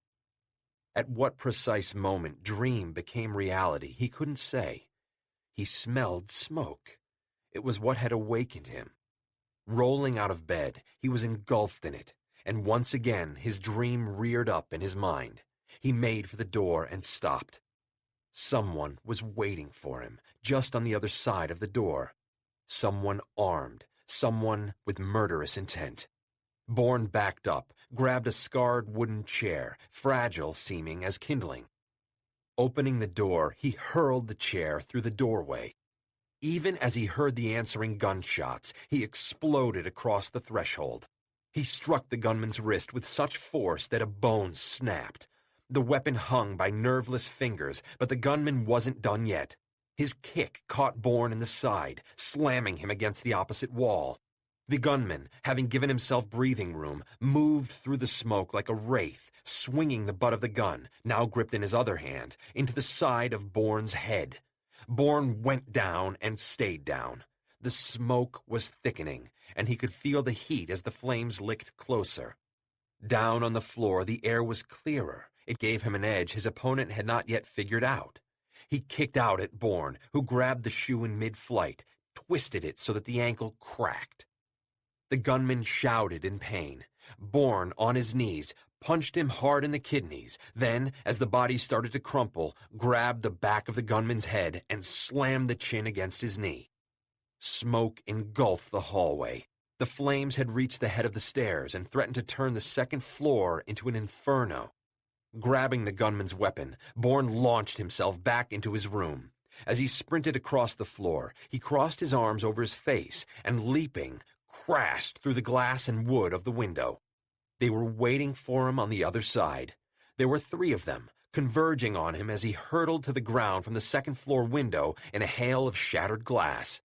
At what precise moment dream became reality, he couldn't say. He smelled smoke. It was what had awakened him. Rolling out of bed, he was engulfed in it, and once again his dream reared up in his mind. He made for the door and stopped. Someone was waiting for him, just on the other side of the door. Someone armed, someone with murderous intent. Bourne backed up, grabbed a scarred wooden chair, fragile seeming as kindling. Opening the door, he hurled the chair through the doorway. Even as he heard the answering gunshots, he exploded across the threshold. He struck the gunman's wrist with such force that a bone snapped. The weapon hung by nerveless fingers, but the gunman wasn't done yet. His kick caught Bourne in the side, slamming him against the opposite wall. The gunman, having given himself breathing room, moved through the smoke like a wraith, swinging the butt of the gun, now gripped in his other hand, into the side of Bourne's head. Bourne went down and stayed down. The smoke was thickening, and he could feel the heat as the flames licked closer. Down on the floor, the air was clearer. It gave him an edge his opponent had not yet figured out. He kicked out at Bourne, who grabbed the shoe in mid-flight, twisted it so that the ankle cracked. The gunman shouted in pain. Bourne, on his knees, punched him hard in the kidneys, then, as the body started to crumple, grabbed the back of the gunman's head and slammed the chin against his knee. Smoke engulfed the hallway. The flames had reached the head of the stairs and threatened to turn the second floor into an inferno. Grabbing the gunman's weapon, Bourne launched himself back into his room. As he sprinted across the floor, he crossed his arms over his face and, leaping, crashed through the glass and wood of the window. They were waiting for him on the other side. There were 3 of them, converging on him as he hurtled to the ground from the second-floor window in a hail of shattered glass.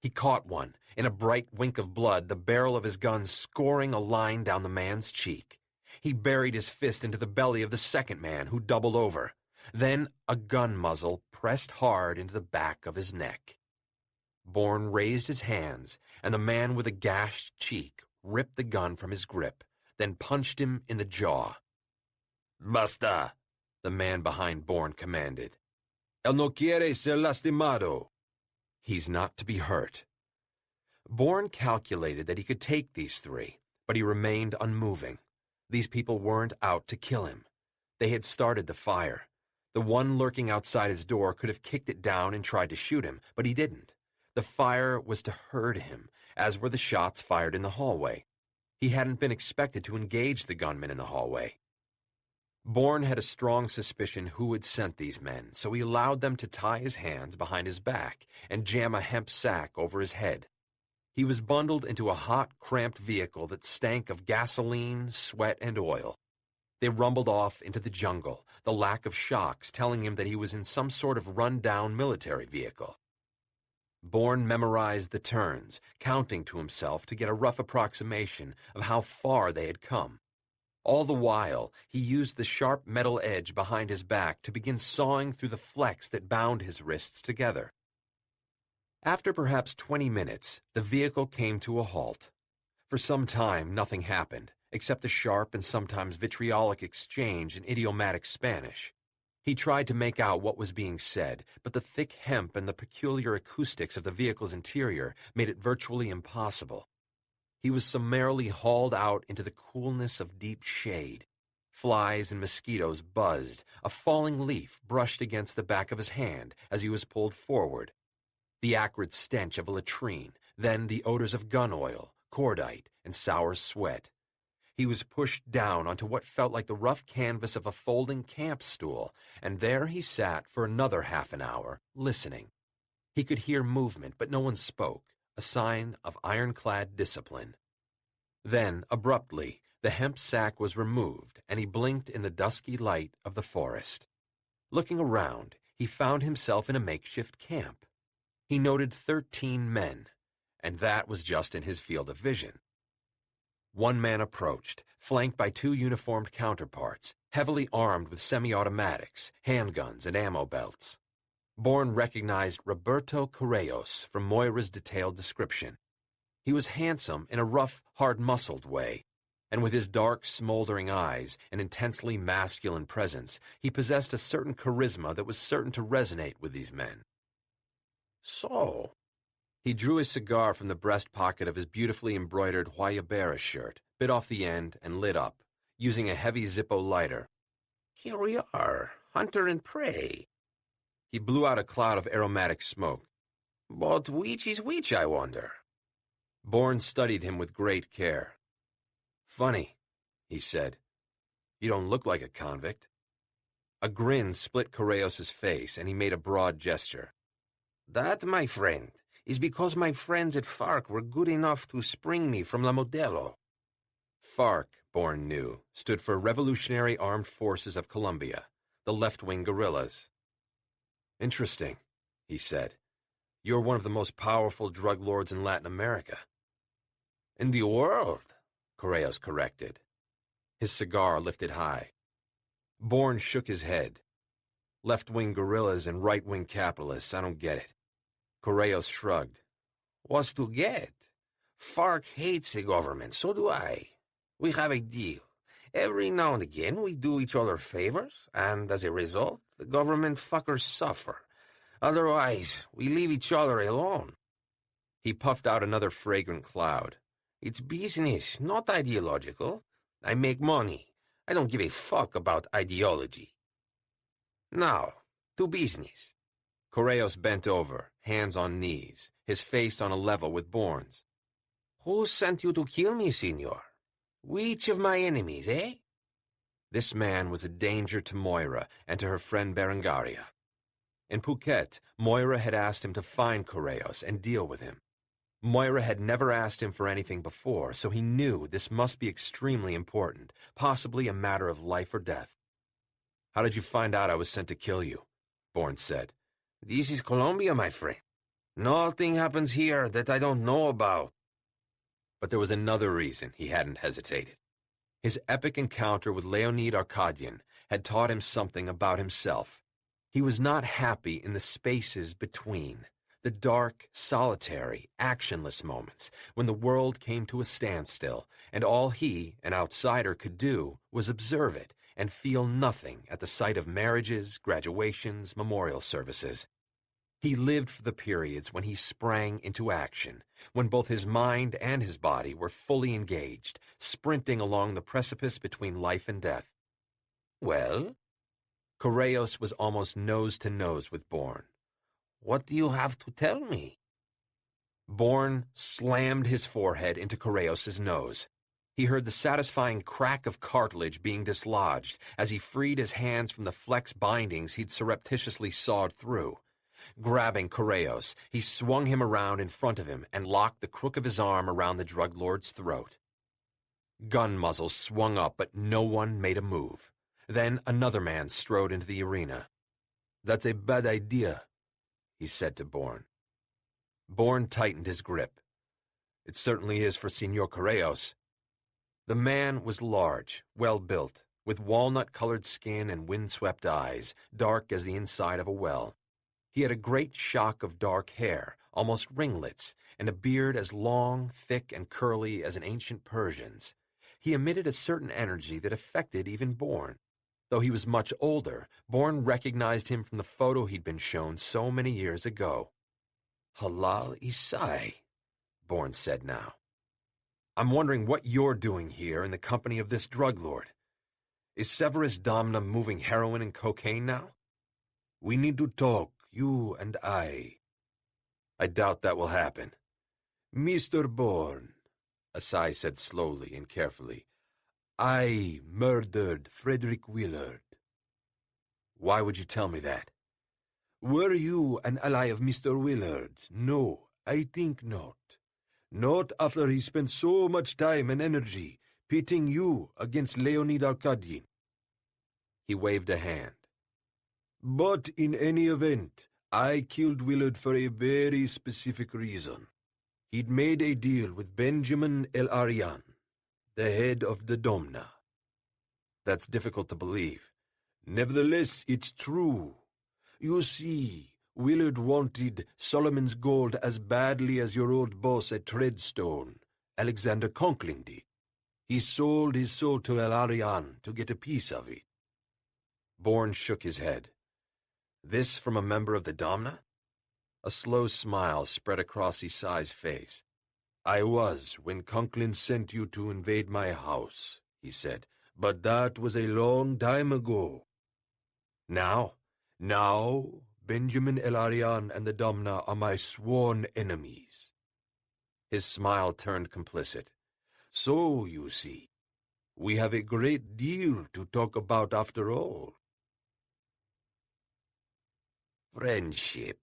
He caught one, in a bright wink of blood, the barrel of his gun scoring a line down the man's cheek. He buried his fist into the belly of the second man, who doubled over. Then a gun muzzle pressed hard into the back of his neck. Bourne raised his hands, and the man with a gashed cheek ripped the gun from his grip, then punched him in the jaw. "Basta," the man behind Bourne commanded. "Él no quiere ser lastimado." He's not to be hurt. Bourne calculated that he could take these three, but he remained unmoving. These people weren't out to kill him. They had started the fire. The one lurking outside his door could have kicked it down and tried to shoot him, but he didn't. The fire was to hurt him, as were the shots fired in the hallway. He hadn't been expected to engage the gunmen in the hallway. Bourne had a strong suspicion who had sent these men, so he allowed them to tie his hands behind his back and jam a hemp sack over his head. He was bundled into a hot, cramped vehicle that stank of gasoline, sweat, and oil. They rumbled off into the jungle, the lack of shocks telling him that he was in some sort of run-down military vehicle. Bourne memorized the turns, counting to himself to get a rough approximation of how far they had come. All the while, he used the sharp metal edge behind his back to begin sawing through the flex that bound his wrists together. After perhaps 20 minutes, the vehicle came to a halt. For some time, nothing happened, except the sharp and sometimes vitriolic exchange in idiomatic Spanish. He tried to make out what was being said, but the thick hemp and the peculiar acoustics of the vehicle's interior made it virtually impossible. He was summarily hauled out into the coolness of deep shade. Flies and mosquitoes buzzed. A falling leaf brushed against the back of his hand as he was pulled forward. The acrid stench of a latrine, then the odors of gun oil, cordite, and sour sweat. He was pushed down onto what felt like the rough canvas of a folding camp stool, and there he sat for another half an hour, listening. He could hear movement, but no one spoke, a sign of ironclad discipline. Then, abruptly, the hemp sack was removed, and he blinked in the dusky light of the forest. Looking around, he found himself in a makeshift camp. He noted 13 men, and that was just in his field of vision. One man approached, flanked by two uniformed counterparts, heavily armed with semi-automatics, handguns, and ammo belts. Bourne recognized Roberto Correos from Moira's detailed description. He was handsome in a rough, hard-muscled way, and with his dark, smoldering eyes and intensely masculine presence, he possessed a certain charisma that was certain to resonate with these men. "So," he drew his cigar from the breast pocket of his beautifully embroidered Guayabera shirt, bit off the end, and lit up, using a heavy Zippo lighter. "Here we are, hunter and prey." He blew out a cloud of aromatic smoke. "But which is which, I wonder?" Bourne studied him with great care. "Funny," he said. "You don't look like a convict." A grin split Correos' face, and he made a broad gesture. "That, my friend, is because my friends at FARC were good enough to spring me from La Modelo." FARC, Bourne knew, stood for Revolutionary Armed Forces of Colombia, the left-wing guerrillas. "Interesting," he said. "You're one of the most powerful drug lords in Latin America." "In the world," Correos corrected. His cigar lifted high. Bourne shook his head. "Left-wing guerrillas and right-wing capitalists, I don't get it." Correos shrugged. "What's to get? FARC hates the government, so do I. We have a deal. Every now and again we do each other favors, and as a result, the government fuckers suffer. Otherwise, we leave each other alone." He puffed out another fragrant cloud. "It's business, not ideological. I make money. I don't give a fuck about ideology. Now, to business." Correos bent over, hands on knees, his face on a level with Bourne's. "Who sent you to kill me, senor? Which of my enemies, eh?" This man was a danger to Moira and to her friend Berengaria. In Phuket, Moira had asked him to find Correos and deal with him. Moira had never asked him for anything before, so he knew this must be extremely important, possibly a matter of life or death. "How did you find out I was sent to kill you?" Bourne said. "This is Colombia, my friend. Nothing happens here that I don't know about." But there was another reason he hadn't hesitated. His epic encounter with Leonid Arkadyan had taught him something about himself. He was not happy in the spaces between, the dark, solitary, actionless moments when the world came to a standstill, and all he, an outsider, could do was observe it and feel nothing at the sight of marriages, graduations, memorial services. He lived for the periods when he sprang into action, when both his mind and his body were fully engaged, sprinting along the precipice between life and death. Well? Correios was almost nose to nose with Bourne. What do you have to tell me? Bourne slammed his forehead into Correios' nose. He heard the satisfying crack of cartilage being dislodged as he freed his hands from the flex bindings he'd surreptitiously sawed through. Grabbing Correios, he swung him around in front of him and locked the crook of his arm around the drug lord's throat. Gun muzzles swung up, but no one made a move. Then another man strode into the arena. "That's a bad idea," he said to Bourne. Bourne tightened his grip. "It certainly is for Senor Correios." The man was large, well-built, with walnut-colored skin and windswept eyes, dark as the inside of a well. He had a great shock of dark hair, almost ringlets, and a beard as long, thick, and curly as an ancient Persian's. He emitted a certain energy that affected even Bourne. Though he was much older, Bourne recognized him from the photo he'd been shown so many years ago. "Halal Isai," Bourne said now. "I'm wondering what you're doing here in the company of this drug lord. Is Severus Damna moving heroin and cocaine now? We need to talk, you and I." "I doubt that will happen." "Mr. Bourne," Asai said slowly and carefully, "I murdered Frederick Willard." "Why would you tell me that?" "Were you an ally of Mr. Willard's? No, I think not. Not after he spent so much time and energy pitting you against Leonid Arkadyin." He waved a hand. "But in any event, I killed Willard for a very specific reason. He'd made a deal with Benjamin El-Arian, the head of the Domna." "That's difficult to believe." "Nevertheless, it's true. You see, Willard wanted Solomon's gold as badly as your old boss at Treadstone, Alexander Conklin, did. He sold his soul to El-Arian to get a piece of it." Bourne shook his head. "This from a member of the Domna?" A slow smile spread across Isai's face. "I was when Conklin sent you to invade my house," he said, "but that was a long time ago. Now, Benjamin El-Arian and the Domna are my sworn enemies." His smile turned complicit. "So, you see, we have a great deal to talk about after all." "Friendship,"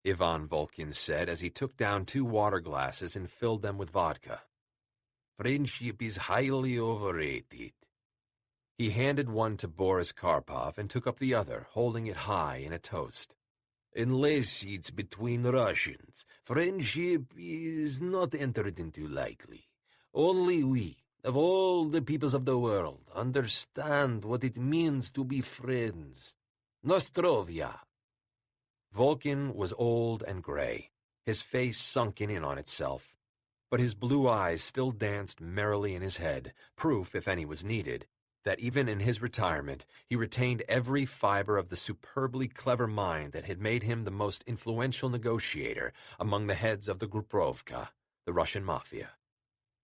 Ivan Volkin said as he took down 2 water glasses and filled them with vodka. "Friendship is highly overrated." He handed one to Boris Karpov and took up the other, holding it high in a toast. "Unless it's between Russians, friendship is not entered into lightly. Only we, of all the peoples of the world, understand what it means to be friends. Nostrovia." Volkin was old and gray, his face sunken in on itself, but his blue eyes still danced merrily in his head, proof, if any was needed, that even in his retirement he retained every fiber of the superbly clever mind that had made him the most influential negotiator among the heads of the Gruprovka, the Russian mafia.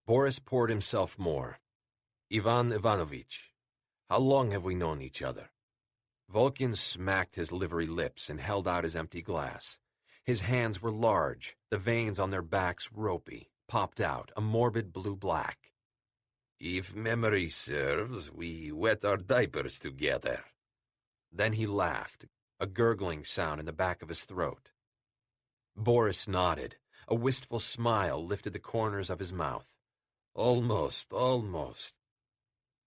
Boris poured himself more. "Ivan Ivanovich, how long have we known each other?" Volkin smacked his livery lips and held out his empty glass. His hands were large, the veins on their backs ropey, popped out, a morbid blue-black. "If memory serves, we wet our diapers together." Then he laughed, a gurgling sound in the back of his throat. Boris nodded. A wistful smile lifted the corners of his mouth. Almost.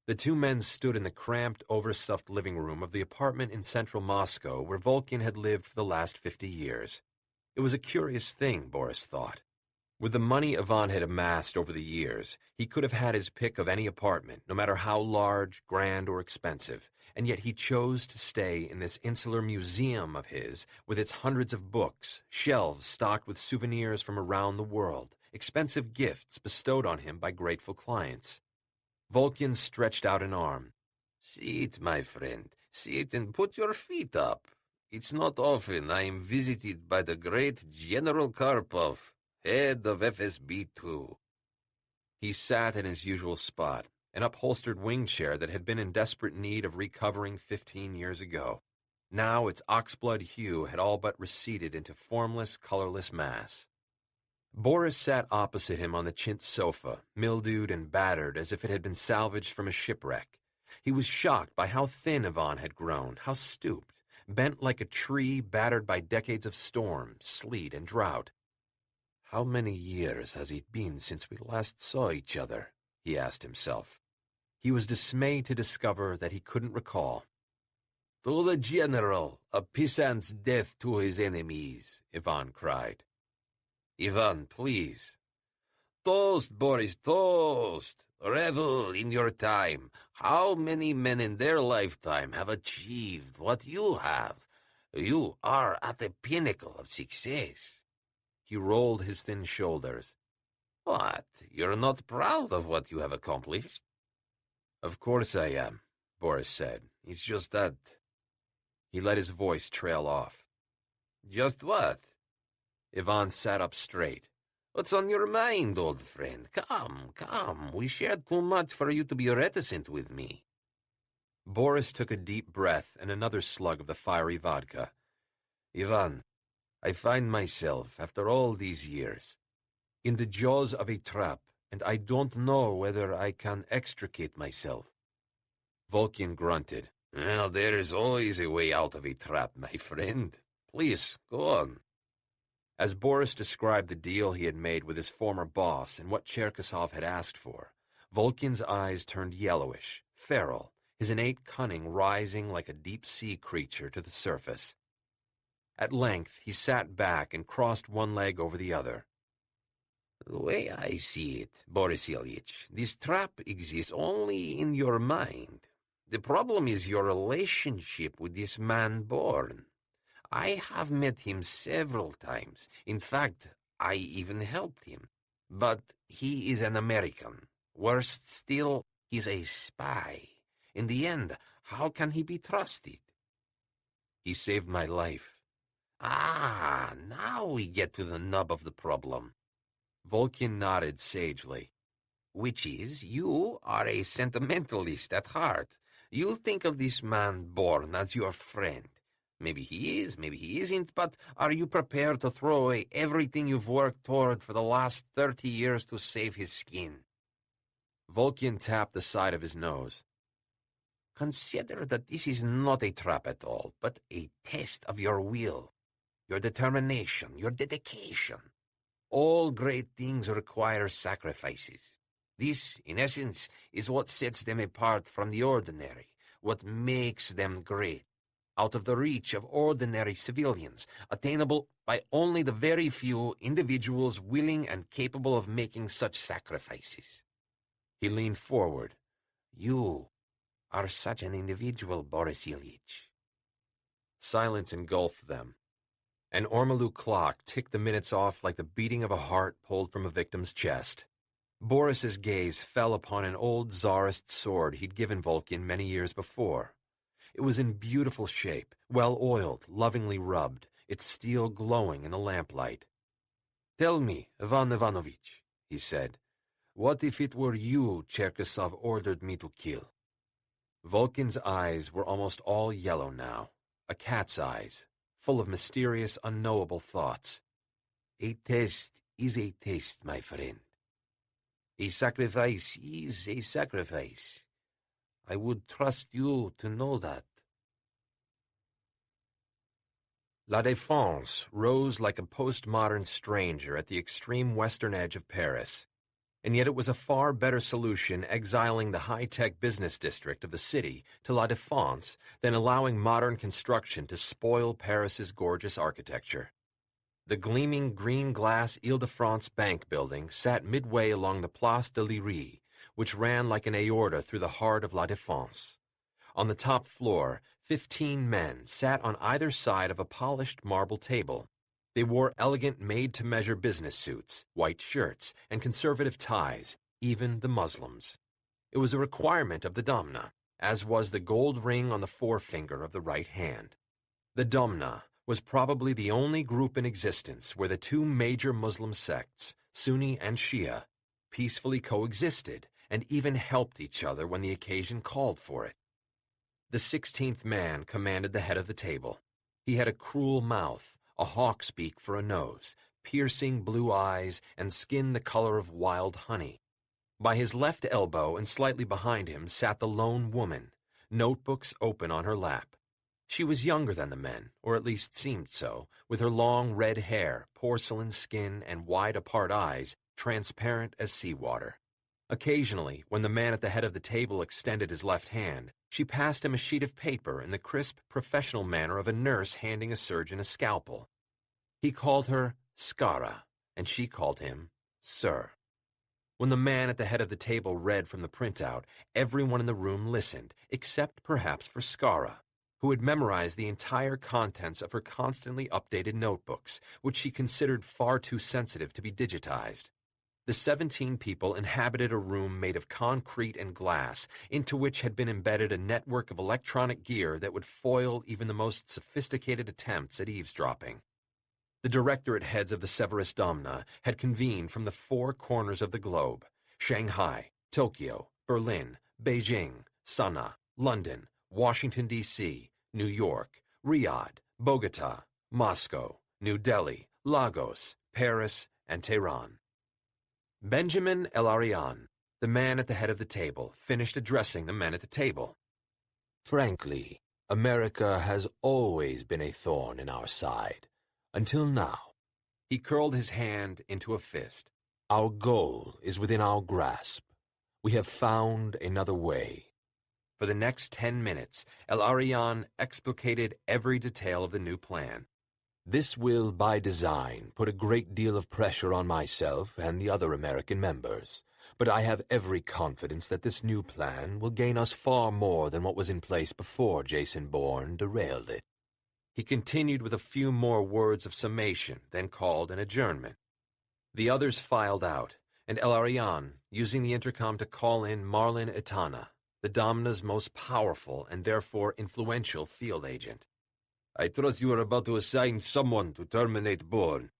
The 2 men stood in the cramped, overstuffed living room of the apartment in central Moscow where Volkin had lived for the last 50 years. It was a curious thing, Boris thought. With the money Yvonne had amassed over the years, he could have had his pick of any apartment, no matter how large, grand, or expensive, and yet he chose to stay in this insular museum of his with its hundreds of books, shelves stocked with souvenirs from around the world, expensive gifts bestowed on him by grateful clients. Vulcan stretched out an arm. "Sit, my friend, sit and put your feet up. It's not often I am visited by the great General Karpov, head of FSB-2. He sat in his usual spot, an upholstered wing chair that had been in desperate need of recovering 15 years ago. Now its oxblood hue had all but receded into formless, colorless mass. Boris sat opposite him on the chintz sofa, mildewed and battered as if it had been salvaged from a shipwreck. He was shocked by how thin Yvonne had grown, how stooped, bent like a tree battered by decades of storm, sleet, and drought. "How many years has it been since we last saw each other?" he asked himself. He was dismayed to discover that he couldn't recall. "To the general, a peasant's death to his enemies," Yvonne cried. "Yvonne, please." "Toast, Boris, toast! Revel in your time. How many men in their lifetime have achieved what you have? You are at the pinnacle of success." He rolled his thin shoulders. "What, you're not proud of what you have accomplished?" "Of course I am," Boris said. "It's just that—" He let his voice trail off. "Just what?" Yvonne sat up straight. "What's on your mind, old friend? Come. We shared too much for you to be reticent with me." Boris took a deep breath and another slug of the fiery vodka. "Yvonne, I find myself, after all these years, in the jaws of a trap, and I don't know whether I can extricate myself." Vulcan grunted. "Well, there is always a way out of a trap, my friend. Please, go on." As Boris described the deal he had made with his former boss and what Cherkasov had asked for, Vulcan's eyes turned yellowish, feral, his innate cunning rising like a deep-sea creature to the surface. At length, he sat back and crossed one leg over the other. "The way I see it, Boris Ilyich, this trap exists only in your mind. The problem is your relationship with this man Bourne. I have met him several times. In fact, I even helped him. But he is an American. Worse still, he's a spy. In the end, how can he be trusted?" "He saved my life." "Ah, now we get to the nub of the problem." Vulcan nodded sagely. "Which is, you are a sentimentalist at heart. You think of this man Bourne as your friend. Maybe he is, maybe he isn't, but are you prepared to throw away everything you've worked toward for the last 30 years to save his skin?" Vulcan tapped the side of his nose. "Consider that this is not a trap at all, but a test of your will, your determination, your dedication. All great things require sacrifices. This, in essence, is what sets them apart from the ordinary, what makes them great, out of the reach of ordinary civilians, attainable by only the very few individuals willing and capable of making such sacrifices." He leaned forward. "You are such an individual, Boris Ilyich." Silence engulfed them. An ormolu clock ticked the minutes off like the beating of a heart pulled from a victim's chest. Boris's gaze fell upon an old Tsarist sword he'd given Vulcan many years before. It was in beautiful shape, well-oiled, lovingly rubbed, its steel glowing in the lamplight. "Tell me, Ivan Ivanovich," he said, "what if it were you Cherkasov ordered me to kill?" Vulcan's eyes were almost all yellow now, a cat's eyes, full of mysterious, unknowable thoughts. "A test is a test, my friend. A sacrifice is a sacrifice. I would trust you to know that." La Défense rose like a postmodern stranger at the extreme western edge of Paris, and yet it was a far better solution exiling the high-tech business district of the city to La Défense than allowing modern construction to spoil Paris's gorgeous architecture. The gleaming green glass Ile-de-France Bank building sat midway along the Place de l'Irie, which ran like an aorta through the heart of La Défense. On the top floor, 15 men sat on either side of a polished marble table. They wore elegant made-to-measure business suits, white shirts, and conservative ties, even the Muslims. It was a requirement of the Domna, as was the gold ring on the forefinger of the right hand. The Domna was probably the only group in existence where the two major Muslim sects, Sunni and Shia, peacefully coexisted and even helped each other when the occasion called for it. The 16th man commanded the head of the table. He had a cruel mouth, a hawk's beak for a nose, piercing blue eyes, and skin the color of wild honey. By his left elbow and slightly behind him sat the lone woman, notebooks open on her lap. She was younger than the men, or at least seemed so, with her long red hair, porcelain skin, and wide-apart eyes, transparent as seawater. Occasionally, when the man at the head of the table extended his left hand, she passed him a sheet of paper in the crisp, professional manner of a nurse handing a surgeon a scalpel. He called her Skara, and she called him Sir. When the man at the head of the table read from the printout, everyone in the room listened, except perhaps for Skara, who had memorized the entire contents of her constantly updated notebooks, which she considered far too sensitive to be digitized. The 17 people inhabited a room made of concrete and glass, into which had been embedded a network of electronic gear that would foil even the most sophisticated attempts at eavesdropping. The directorate heads of the Severus Domna had convened from the 4 corners of the globe: Shanghai, Tokyo, Berlin, Beijing, Sana'a, London, Washington, D.C., New York, Riyadh, Bogota, Moscow, New Delhi, Lagos, Paris, and Tehran. Benjamin El-Arian, the man at the head of the table, finished addressing the men at the table. Frankly, America has always been a thorn in our side, until now. He curled his hand into a fist. Our goal is within our grasp. We have found another way. For the next 10 minutes, El-Arian explicated every detail of the new plan. This will, by design, put a great deal of pressure on myself and the other American members, but I have every confidence that this new plan will gain us far more than what was in place before Jason Bourne derailed it. He continued with a few more words of summation, then called an adjournment. The others filed out, and El-Arian, using the intercom to call in Marlin Etana, the Domna's most powerful and therefore influential field agent. "I trust you are about to assign someone to terminate Bourne,"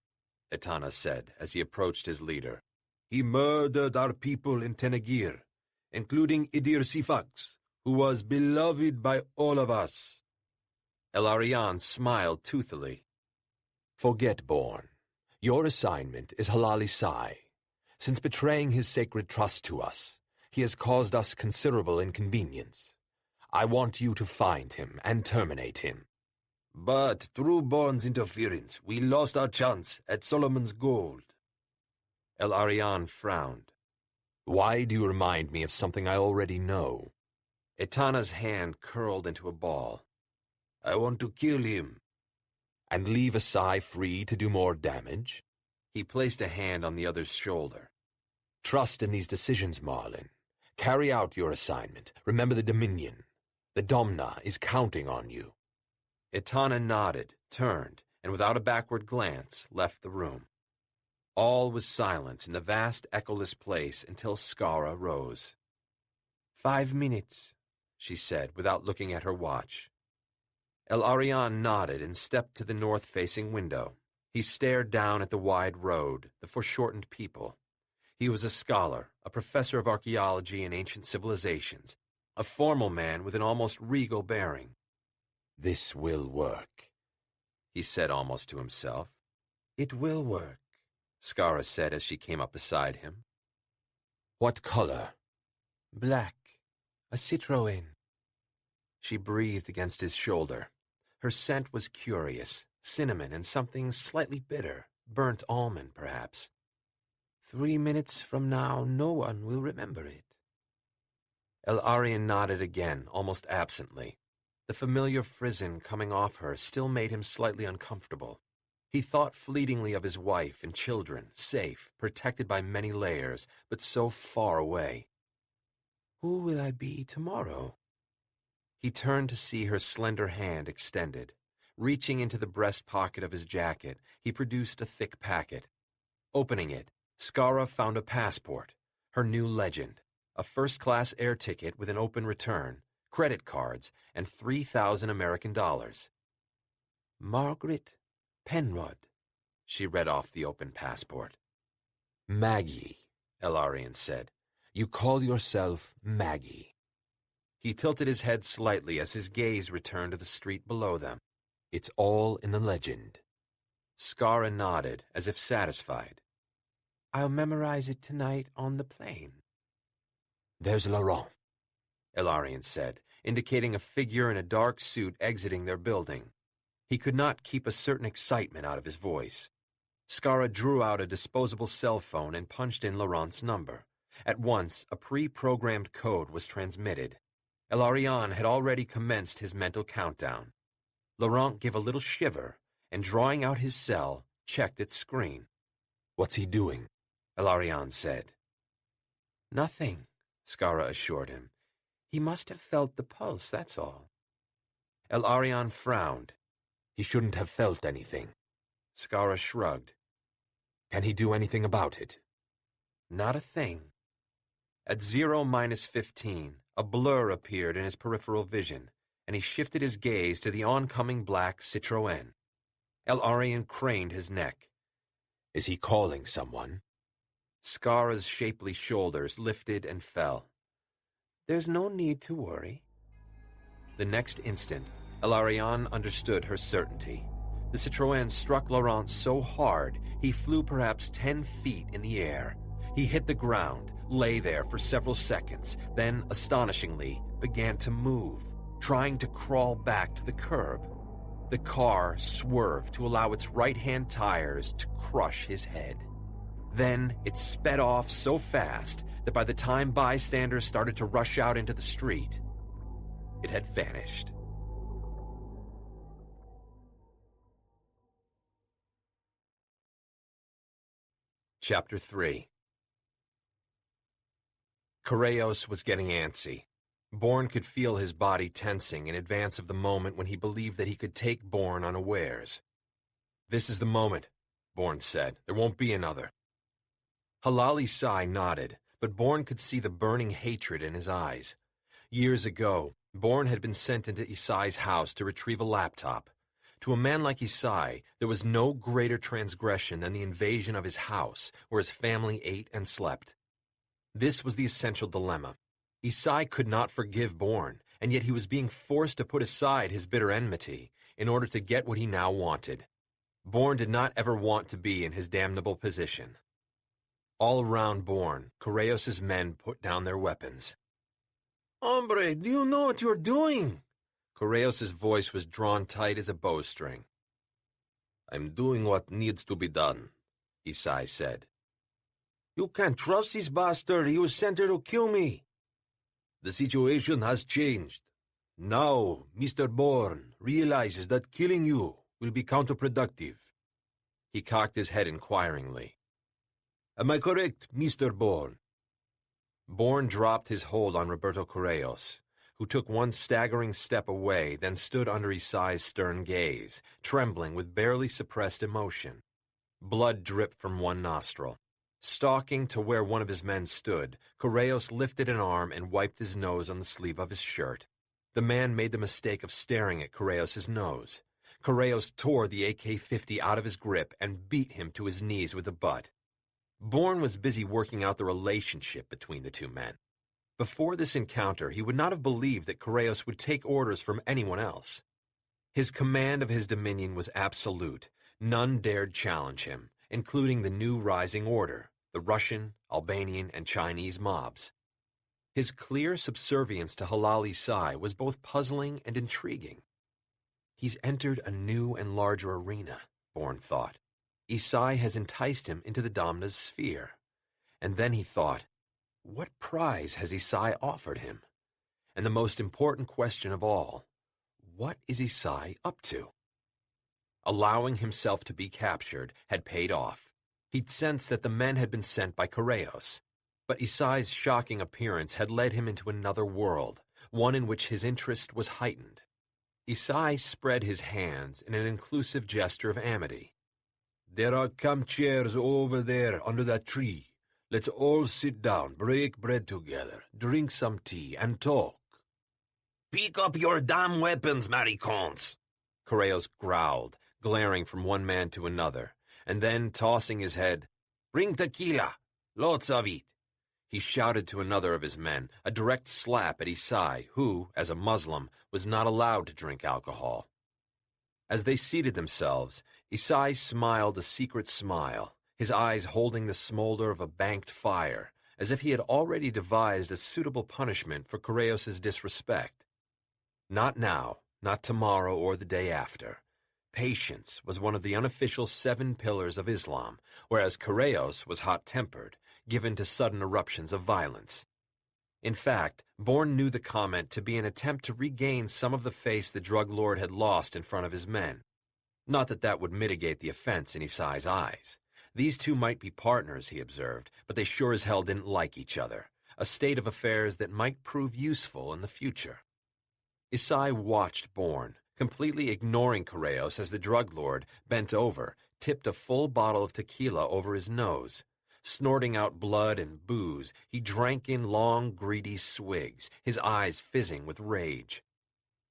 Etana said as he approached his leader. "He murdered our people in Tenagir, including Idir Sifax, who was beloved by all of us." El-Arian smiled toothily. Forget Bourne. Your assignment is Halali Sai. Since betraying his sacred trust to us, he has caused us considerable inconvenience. I want you to find him and terminate him. But through Bourne's interference, we lost our chance at Solomon's gold. El-Arian frowned. Why do you remind me of something I already know? Etana's hand curled into a ball. I want to kill him. And leave Asai free to do more damage? He placed a hand on the other's shoulder. Trust in these decisions, Marlin. Carry out your assignment. Remember the Dominion. The Domna is counting on you. Etana nodded, turned, and without a backward glance, left the room. All was silence in the vast echoless place until Skara rose. 5 minutes, she said, without looking at her watch. El-Arian nodded and stepped to the north-facing window. He stared down at the wide road, the foreshortened people. He was a scholar, a professor of archaeology and ancient civilizations, a formal man with an almost regal bearing. This will work, he said almost to himself. It will work, Skara said as she came up beside him. What color? Black. A Citroën. She breathed against his shoulder. Her scent was curious, cinnamon and something slightly bitter, burnt almond perhaps. 3 minutes from now, no one will remember it. El-Arian nodded again, almost absently. The familiar frisson coming off her still made him slightly uncomfortable. He thought fleetingly of his wife and children, safe, protected by many layers, but so far away. Who will I be tomorrow? He turned to see her slender hand extended. Reaching into the breast pocket of his jacket, he produced a thick packet. Opening it, Skara found a passport, her new legend, a first-class air ticket with an open return, credit cards, and 3,000 American dollars. Margaret Penrod, she read off the open passport. Maggie, Elarian said. you call yourself Maggie. He tilted his head slightly as his gaze returned to the street below them. It's all in the legend. Skara nodded, as if satisfied. I'll memorize it tonight on the plane. There's Laurent, Elarian said, indicating a figure in a dark suit exiting their building. He could not keep a certain excitement out of his voice. Skara drew out a disposable cell phone and punched in Laurent's number. At once, a pre-programmed code was transmitted. Elarian had already commenced his mental countdown. Laurent gave a little shiver, and drawing out his cell, checked its screen. What's he doing? Elarian said. Nothing, Skara assured him. He must have felt the pulse, that's all. Elarian frowned. He shouldn't have felt anything. Skara shrugged. Can he do anything about it? Not a thing. At 0-15, a blur appeared in his peripheral vision, and he shifted his gaze to the oncoming black Citroën. Elarian craned his neck. Is he calling someone? Skara's shapely shoulders lifted and fell. There's no need to worry. The next instant, Elarian understood her certainty. The Citroën struck Laurent so hard, he flew perhaps 10 feet in the air. He hit the ground, lay there for several seconds, then, astonishingly, began to move, trying to crawl back to the curb. The car swerved to allow its right-hand tires to crush his head. Then it sped off so fast that by the time bystanders started to rush out into the street, it had vanished. Chapter 3. Correios was getting antsy. Bourne could feel his body tensing in advance of the moment when he believed that he could take Bourne unawares. This is the moment, Bourne said. There won't be another. Halal Isai nodded, but Bourne could see the burning hatred in his eyes. Years ago, Bourne had been sent into Isai's house to retrieve a laptop. To a man like Isai, there was no greater transgression than the invasion of his house, where his family ate and slept. This was the essential dilemma. Isai could not forgive Bourne, and yet he was being forced to put aside his bitter enmity in order to get what he now wanted. Bourne did not ever want to be in his damnable position. All around Bourne, Correios' men put down their weapons. Hombre, do you know what you're doing? Correios' voice was drawn tight as a bowstring. I'm doing what needs to be done, Isai said. You can't trust this bastard. He was sent here to kill me. The situation has changed. Now, Mr. Bourne realizes that killing you will be counterproductive. He cocked his head inquiringly. Am I correct, Mr. Bourne? Bourne dropped his hold on Roberto Correios, who took one staggering step away, then stood under Isai's stern gaze, trembling with barely suppressed emotion. Blood dripped from one nostril. Stalking to where one of his men stood, Correios lifted an arm and wiped his nose on the sleeve of his shirt. The man made the mistake of staring at Correios' nose. Correios tore the AK-50 out of his grip and beat him to his knees with the butt. Bourne was busy working out the relationship between the two men. Before this encounter, he would not have believed that Correios would take orders from anyone else. His command of his dominion was absolute. None dared challenge him, including the new rising order, the Russian, Albanian, and Chinese mobs. His clear subservience to Halal Isai was both puzzling and intriguing. He's entered a new and larger arena, Bourne thought. Isai has enticed him into the Domna's sphere. And then he thought, what prize has Isai offered him? And the most important question of all, what is Isai up to? Allowing himself to be captured had paid off. He'd sensed that the men had been sent by Correos. But Isai's shocking appearance had led him into another world, one in which his interest was heightened. Isai spread his hands in an inclusive gesture of amity. There are camp chairs over there under that tree. Let's all sit down, break bread together, drink some tea, and talk. Pick up your damn weapons, maricons! Correos growled, glaring from one man to another, and then, tossing his head, Bring tequila, lots of it. He shouted to another of his men, a direct slap at Isai, who, as a Muslim, was not allowed to drink alcohol. As they seated themselves, Isai smiled a secret smile, his eyes holding the smolder of a banked fire, as if he had already devised a suitable punishment for Correos' disrespect. Not now, not tomorrow or the day after. Patience was one of the unofficial 7 pillars of Islam, whereas Correos was hot-tempered, given to sudden eruptions of violence. In fact, Bourne knew the comment to be an attempt to regain some of the face the drug lord had lost in front of his men. Not that that would mitigate the offense in Isai's eyes. These two might be partners, he observed, but they sure as hell didn't like each other, a state of affairs that might prove useful in the future. Isai watched Bourne, completely ignoring Correos as the drug lord, bent over, tipped a full bottle of tequila over his nose. Snorting out blood and booze, he drank in long, greedy swigs, his eyes fizzing with rage.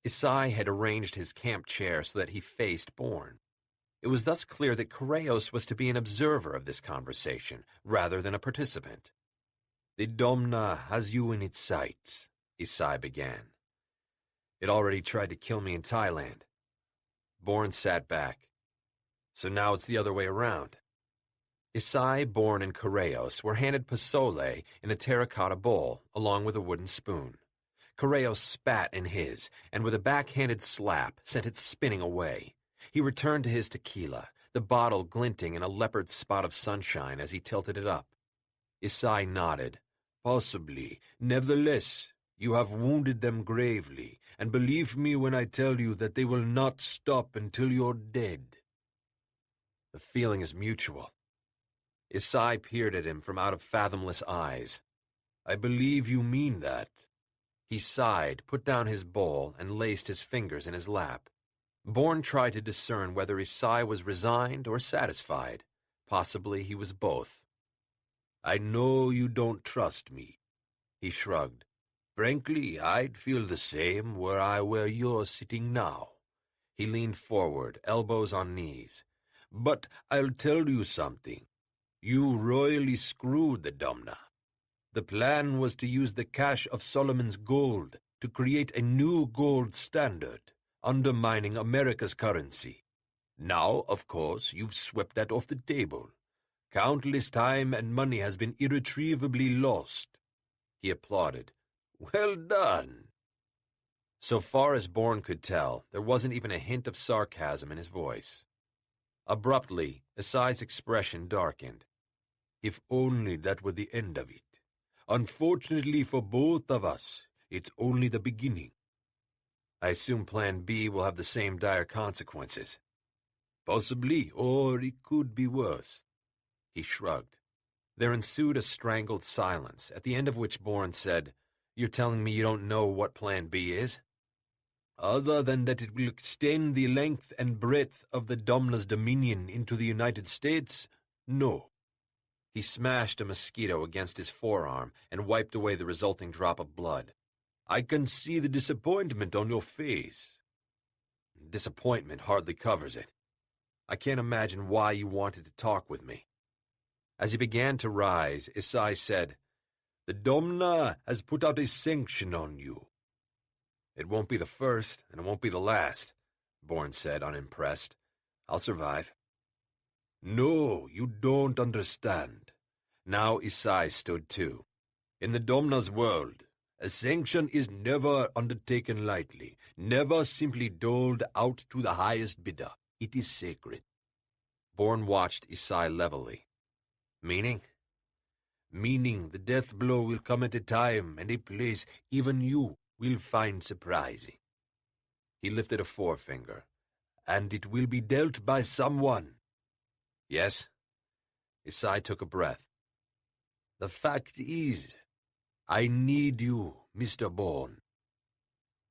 Isai had arranged his camp chair so that he faced Bourne. It was thus clear that Correos was to be an observer of this conversation, rather than a participant. The Domna has you in its sights, Isai began. It already tried to kill me in Thailand. Bourne sat back. So now it's the other way around. Isai, Bourne, and Correos were handed pozole in a terracotta bowl, along with a wooden spoon. Correos spat in his, and with a backhanded slap sent it spinning away. He returned to his tequila, the bottle glinting in a leopard spot of sunshine as he tilted it up. Isai nodded. Possibly. Nevertheless, you have wounded them gravely, and believe me when I tell you that they will not stop until you're dead. The feeling is mutual. Isai peered at him from out of fathomless eyes. I believe you mean that. He sighed, put down his bowl, and laced his fingers in his lap. Bourne tried to discern whether Isai was resigned or satisfied. Possibly he was both. I know you don't trust me. He shrugged. Frankly, I'd feel the same were I where you're sitting now. He leaned forward, elbows on knees. But I'll tell you something. You royally screwed the Domna. The plan was to use the cache of Solomon's gold to create a new gold standard, undermining America's currency. Now, of course, you've swept that off the table. Countless time and money has been irretrievably lost. He applauded. Well done. So far as Bourne could tell, there wasn't even a hint of sarcasm in his voice. Abruptly, Isai's expression darkened. If only that were the end of it. Unfortunately for both of us, it's only the beginning. I assume Plan B will have the same dire consequences. Possibly, or it could be worse. He shrugged. There ensued a strangled silence, at the end of which Bourne said, You're telling me you don't know what Plan B is? Other than that it will extend the length and breadth of the Domna's dominion into the United States, no. He smashed a mosquito against his forearm and wiped away the resulting drop of blood. I can see the disappointment on your face. Disappointment hardly covers it. I can't imagine why you wanted to talk with me. As he began to rise, Isai said, The Domna has put out a sanction on you. It won't be the first, and it won't be the last, Bourne said, unimpressed. I'll survive. No, you don't understand. Now Isai stood too. In the Domna's world, a sanction is never undertaken lightly, never simply doled out to the highest bidder. It is sacred. Bourne watched Isai levelly. Meaning? Meaning the death blow will come at a time and a place even you will find surprising. He lifted a forefinger. and it will be dealt by someone. Yes? Isai took a breath. The fact is, I need you, Mr. Bourne.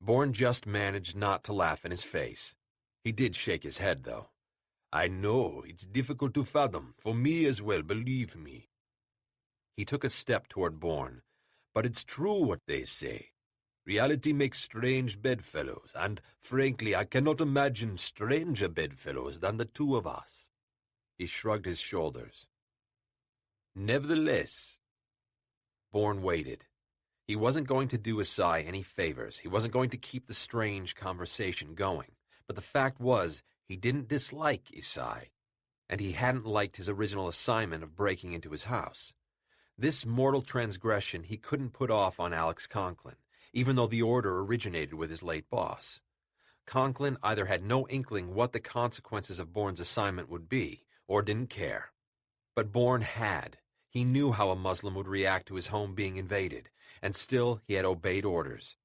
Bourne just managed not to laugh in his face. He did shake his head, though. I know it's difficult to fathom, for me as well, believe me. He took a step toward Bourne. But it's true what they say. Reality makes strange bedfellows, and frankly, I cannot imagine stranger bedfellows than the two of us. He shrugged his shoulders. Nevertheless, Bourne waited. He wasn't going to do Isai any favors. He wasn't going to keep the strange conversation going. But the fact was, he didn't dislike Isai, and he hadn't liked his original assignment of breaking into his house. This mortal transgression he couldn't put off on Alex Conklin, even though the order originated with his late boss. Conklin either had no inkling what the consequences of Bourne's assignment would be, or didn't care. But Bourne had. He knew how a Muslim would react to his home being invaded, and still he had obeyed orders.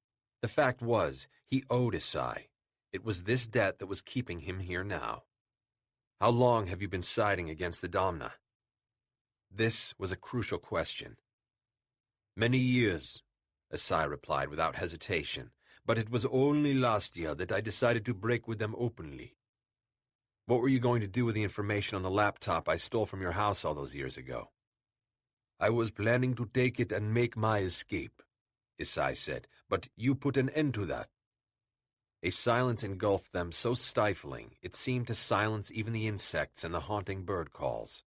The fact was, he owed Isai. It was this debt that was keeping him here now. How long have you been siding against the Domna? This was a crucial question. Many years, Isai replied without hesitation. but it was only last year that I decided to break with them openly. What were you going to do with the information on the laptop I stole from your house all those years ago? I was planning to take it and make my escape, Isai said, but you put an end to that. A silence engulfed them so stifling it seemed to silence even the insects and the haunting bird calls.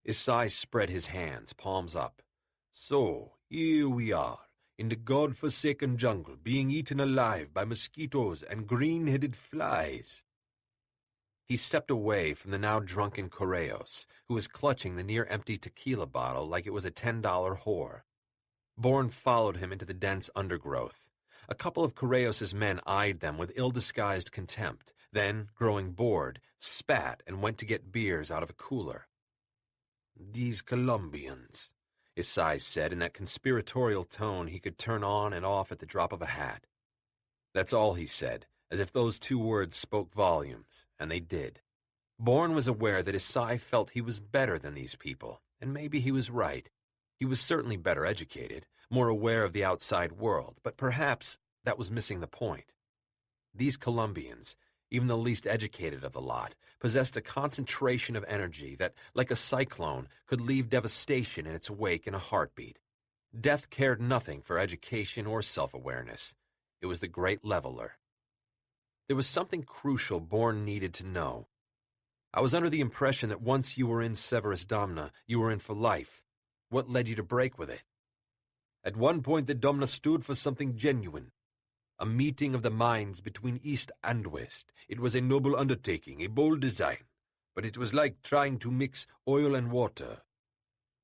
Isai spread his hands, palms up. So, here we are, in the god-forsaken jungle, being eaten alive by mosquitoes and green-headed flies. He stepped away from the now drunken Correos, who was clutching the near-empty tequila bottle like it was a $10 whore. Bourne followed him into the dense undergrowth. A couple of Correos' men eyed them with ill-disguised contempt, then, growing bored, spat and went to get beers out of a cooler. These Colombians, Isai said in that conspiratorial tone he could turn on and off at the drop of a hat. That's all he said, as if those two words spoke volumes, and they did. Bourne was aware that Isai felt he was better than these people, and maybe he was right. He was certainly better educated, more aware of the outside world, but perhaps that was missing the point. These Colombians, even the least educated of the lot, possessed a concentration of energy that, like a cyclone, could leave devastation in its wake in a heartbeat. Death cared nothing for education or self-awareness. It was the great leveler. There was something crucial Bourne needed to know. I was under the impression that once you were in Severus Domna, you were in for life. What led you to break with it? At one point the Domna stood for something genuine. A meeting of the minds between East and West. It was a noble undertaking, a bold design, but it was like trying to mix oil and water.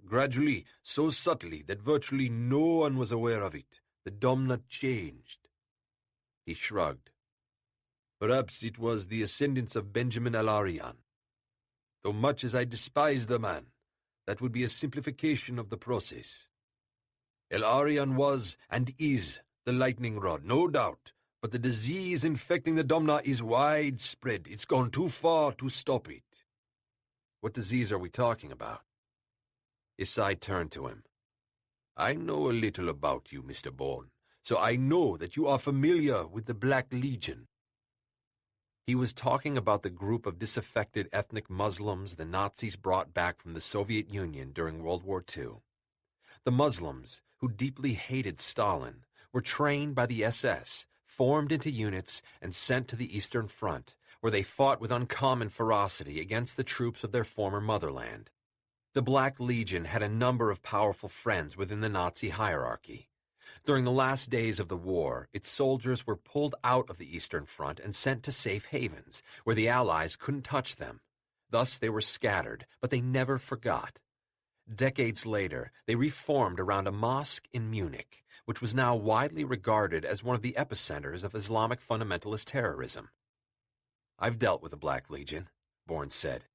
Gradually, so subtly that virtually no one was aware of it, the Domna changed. He shrugged. Perhaps it was the ascendance of Benjamin Alarian. Though much as I despise the man, that would be a simplification of the process. Alarian was and is the lightning rod, no doubt, but the disease infecting the Domna is widespread. It's gone too far to stop it. What disease are we talking about? Isai turned to him. I know a little about you, Mr. Bourne, so I know that you are familiar with the Black Legion. He was talking about the group of disaffected ethnic Muslims the Nazis brought back from the Soviet Union during World War II. The Muslims, who deeply hated Stalin, were trained by the SS, formed into units, and sent to the Eastern Front, where they fought with uncommon ferocity against the troops of their former motherland. The Black Legion had a number of powerful friends within the Nazi hierarchy. During the last days of the war, its soldiers were pulled out of the Eastern Front and sent to safe havens, where the Allies couldn't touch them. Thus they were scattered, but they never forgot. Decades later, they reformed around a mosque in Munich, which was now widely regarded as one of the epicenters of Islamic fundamentalist terrorism. I've dealt with the Black Legion, Bourne said,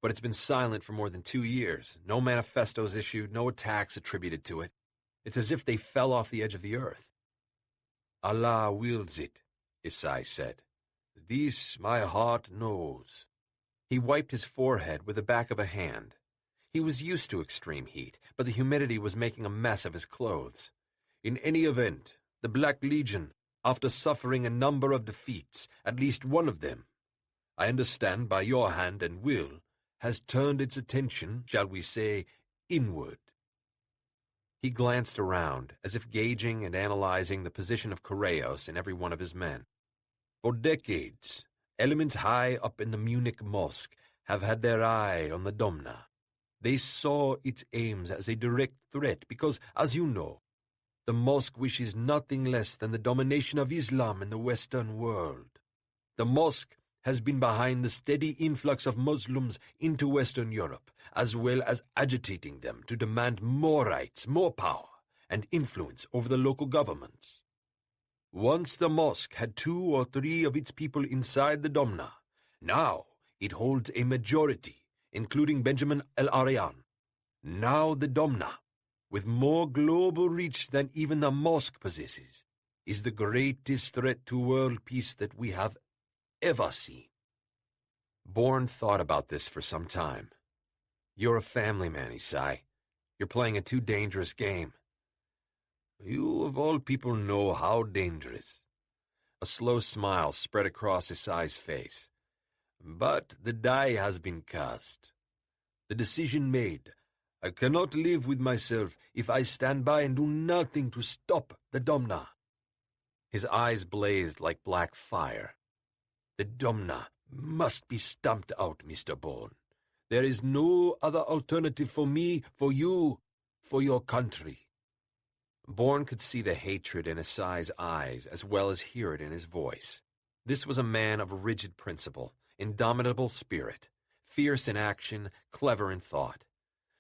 but it's been silent for more than 2 years. No manifestos issued, no attacks attributed to it. It's as if they fell off the edge of the earth. Allah wills it, Isai said. This my heart knows. He wiped his forehead with the back of a hand. He was used to extreme heat, but the humidity was making a mess of his clothes. In any event, the Black Legion, after suffering a number of defeats, at least one of them, I understand by your hand and will, has turned its attention, shall we say, inward. He glanced around, as if gauging and analyzing the position of Correios and every one of his men. For decades, elements high up in the Munich Mosque have had their eye on the Domna. They saw its aims as a direct threat because, as you know, the mosque wishes nothing less than the domination of Islam in the Western world. The mosque has been behind the steady influx of Muslims into Western Europe, as well as agitating them to demand more rights, more power, and influence over the local governments. Once the mosque had 2 or 3 of its people inside the Domna. Now it holds a majority, including Benjamin El-Arian. Now the Domna, with more global reach than even the mosque possesses, is the greatest threat to world peace that we have ever seen. Bourne thought about this for some time. You're a family man, Isai. You're playing a too dangerous game. You of all people know how dangerous. A slow smile spread across Isai's face. But the die has been cast. The decision made. I cannot live with myself if I stand by and do nothing to stop the Domna. His eyes blazed like black fire. The Domna must be stamped out, Mr. Bourne. There is no other alternative for me, for you, for your country. Bourne could see the hatred in Isai's eyes as well as hear it in his voice. This was a man of rigid principle, indomitable spirit, fierce in action, clever in thought.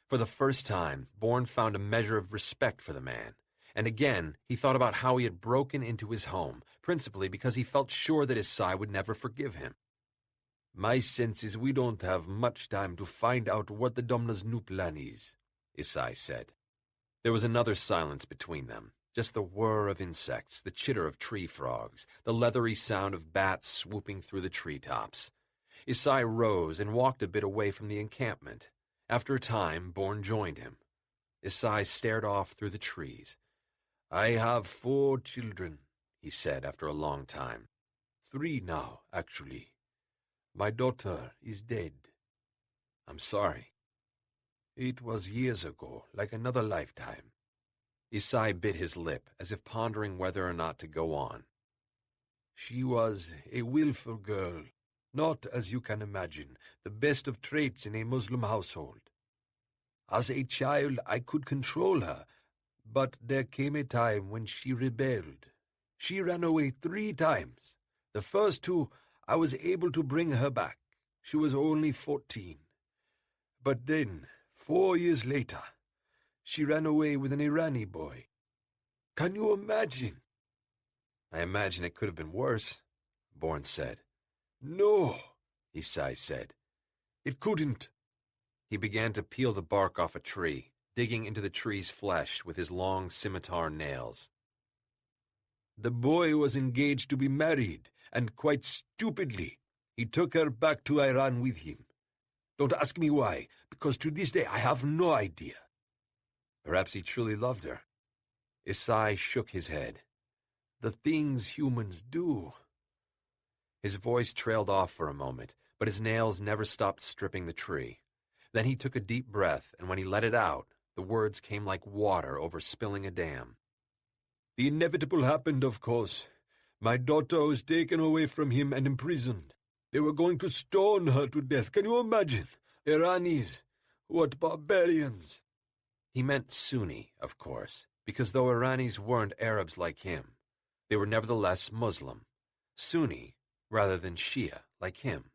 For the first time, Bourne found a measure of respect for the man, and again he thought about how he had broken into his home, principally because he felt sure that Isai would never forgive him. My sense is we don't have much time to find out what the Domna's new plan is, Isai said. There was another silence between them, just the whir of insects, the chitter of tree frogs, the leathery sound of bats swooping through the treetops. Isai rose and walked a bit away from the encampment. After a time, Bourne joined him. Isai stared off through the trees. I have 4 children, he said after a long time. 3 now, actually. My daughter is dead. I'm sorry. It was years ago, like another lifetime. Isai bit his lip, as if pondering whether or not to go on. She was a willful girl, not, as you can imagine, the best of traits in a Muslim household. As a child, I could control her, but there came a time when she rebelled. She ran away 3 times. The first 2, I was able to bring her back. She was only 14. But then, 4 years later, she ran away with an Irani boy. Can you imagine? I imagine it could have been worse, Bourne said. No, Isai said. It couldn't. He began to peel the bark off a tree, digging into the tree's flesh with his long scimitar nails. The boy was engaged to be married, and quite stupidly, he took her back to Iran with him. Don't ask me why, because to this day I have no idea. Perhaps he truly loved her. Isai shook his head. The things humans do. His voice trailed off for a moment, but his nails never stopped stripping the tree. Then he took a deep breath, and when he let it out, the words came like water over spilling a dam. The inevitable happened, of course. My daughter was taken away from him and imprisoned. They were going to stone her to death. Can you imagine? Iranis, what barbarians. He meant Sunni, of course, because though Iranis weren't Arabs like him, they were nevertheless Muslim. Sunni, rather than Shia, like him.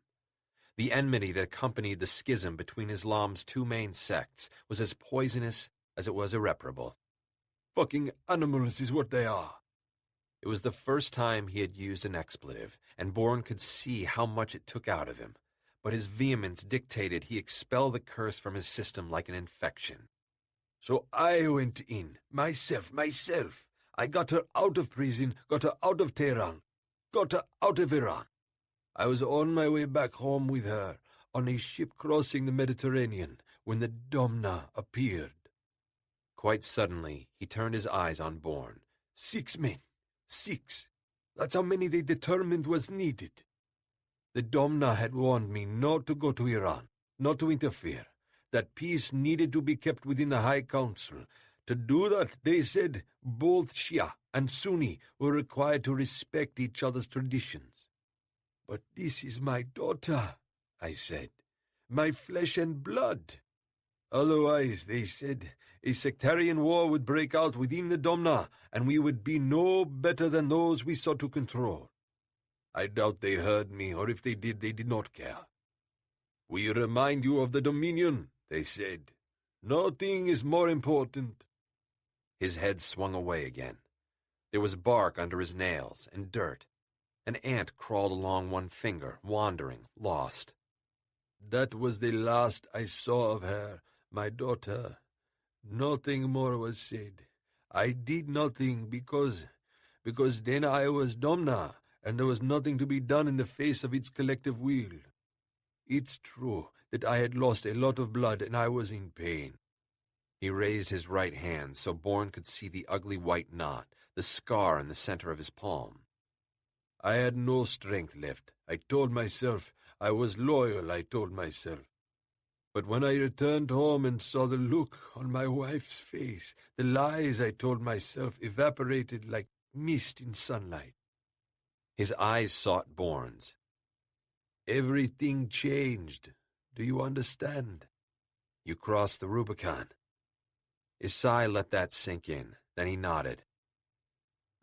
The enmity that accompanied the schism between Islam's 2 main sects was as poisonous as it was irreparable. Fucking animals is what they are. It was the first time he had used an expletive, and Bourne could see how much it took out of him, but his vehemence dictated he expel the curse from his system like an infection. So I went in, myself. I got her out of prison, got her out of Tehran, got her out of Iran. I was on my way back home with her, on a ship crossing the Mediterranean, when the Domna appeared. Quite suddenly, he turned his eyes on Bourne. 6 men. 6. That's how many they determined was needed. The Domna had warned me not to go to Iran, not to interfere, that peace needed to be kept within the High Council. To do that, they said, both Shia and Sunni were required to respect each other's traditions. But this is my daughter, I said, my flesh and blood. Otherwise, they said, a sectarian war would break out within the Domna, and we would be no better than those we sought to control. I doubt they heard me, or if they did not care. We remind you of the Dominion, they said. Nothing is more important. His head swung away again. There was bark under his nails, and dirt. An ant crawled along one finger, wandering, lost. That was the last I saw of her, my daughter. Nothing more was said. I did nothing because then I was Domna, and there was nothing to be done in the face of its collective will. It's true that I had lost a lot of blood and I was in pain. He raised his right hand so Bourne could see the ugly white knot, the scar in the center of his palm. I had no strength left. I told myself I was loyal, I told myself. But when I returned home and saw the look on my wife's face, the lies I told myself evaporated like mist in sunlight. His eyes sought Bourne's. Everything changed. Do you understand? You crossed the Rubicon. Isai let that sink in. Then he nodded.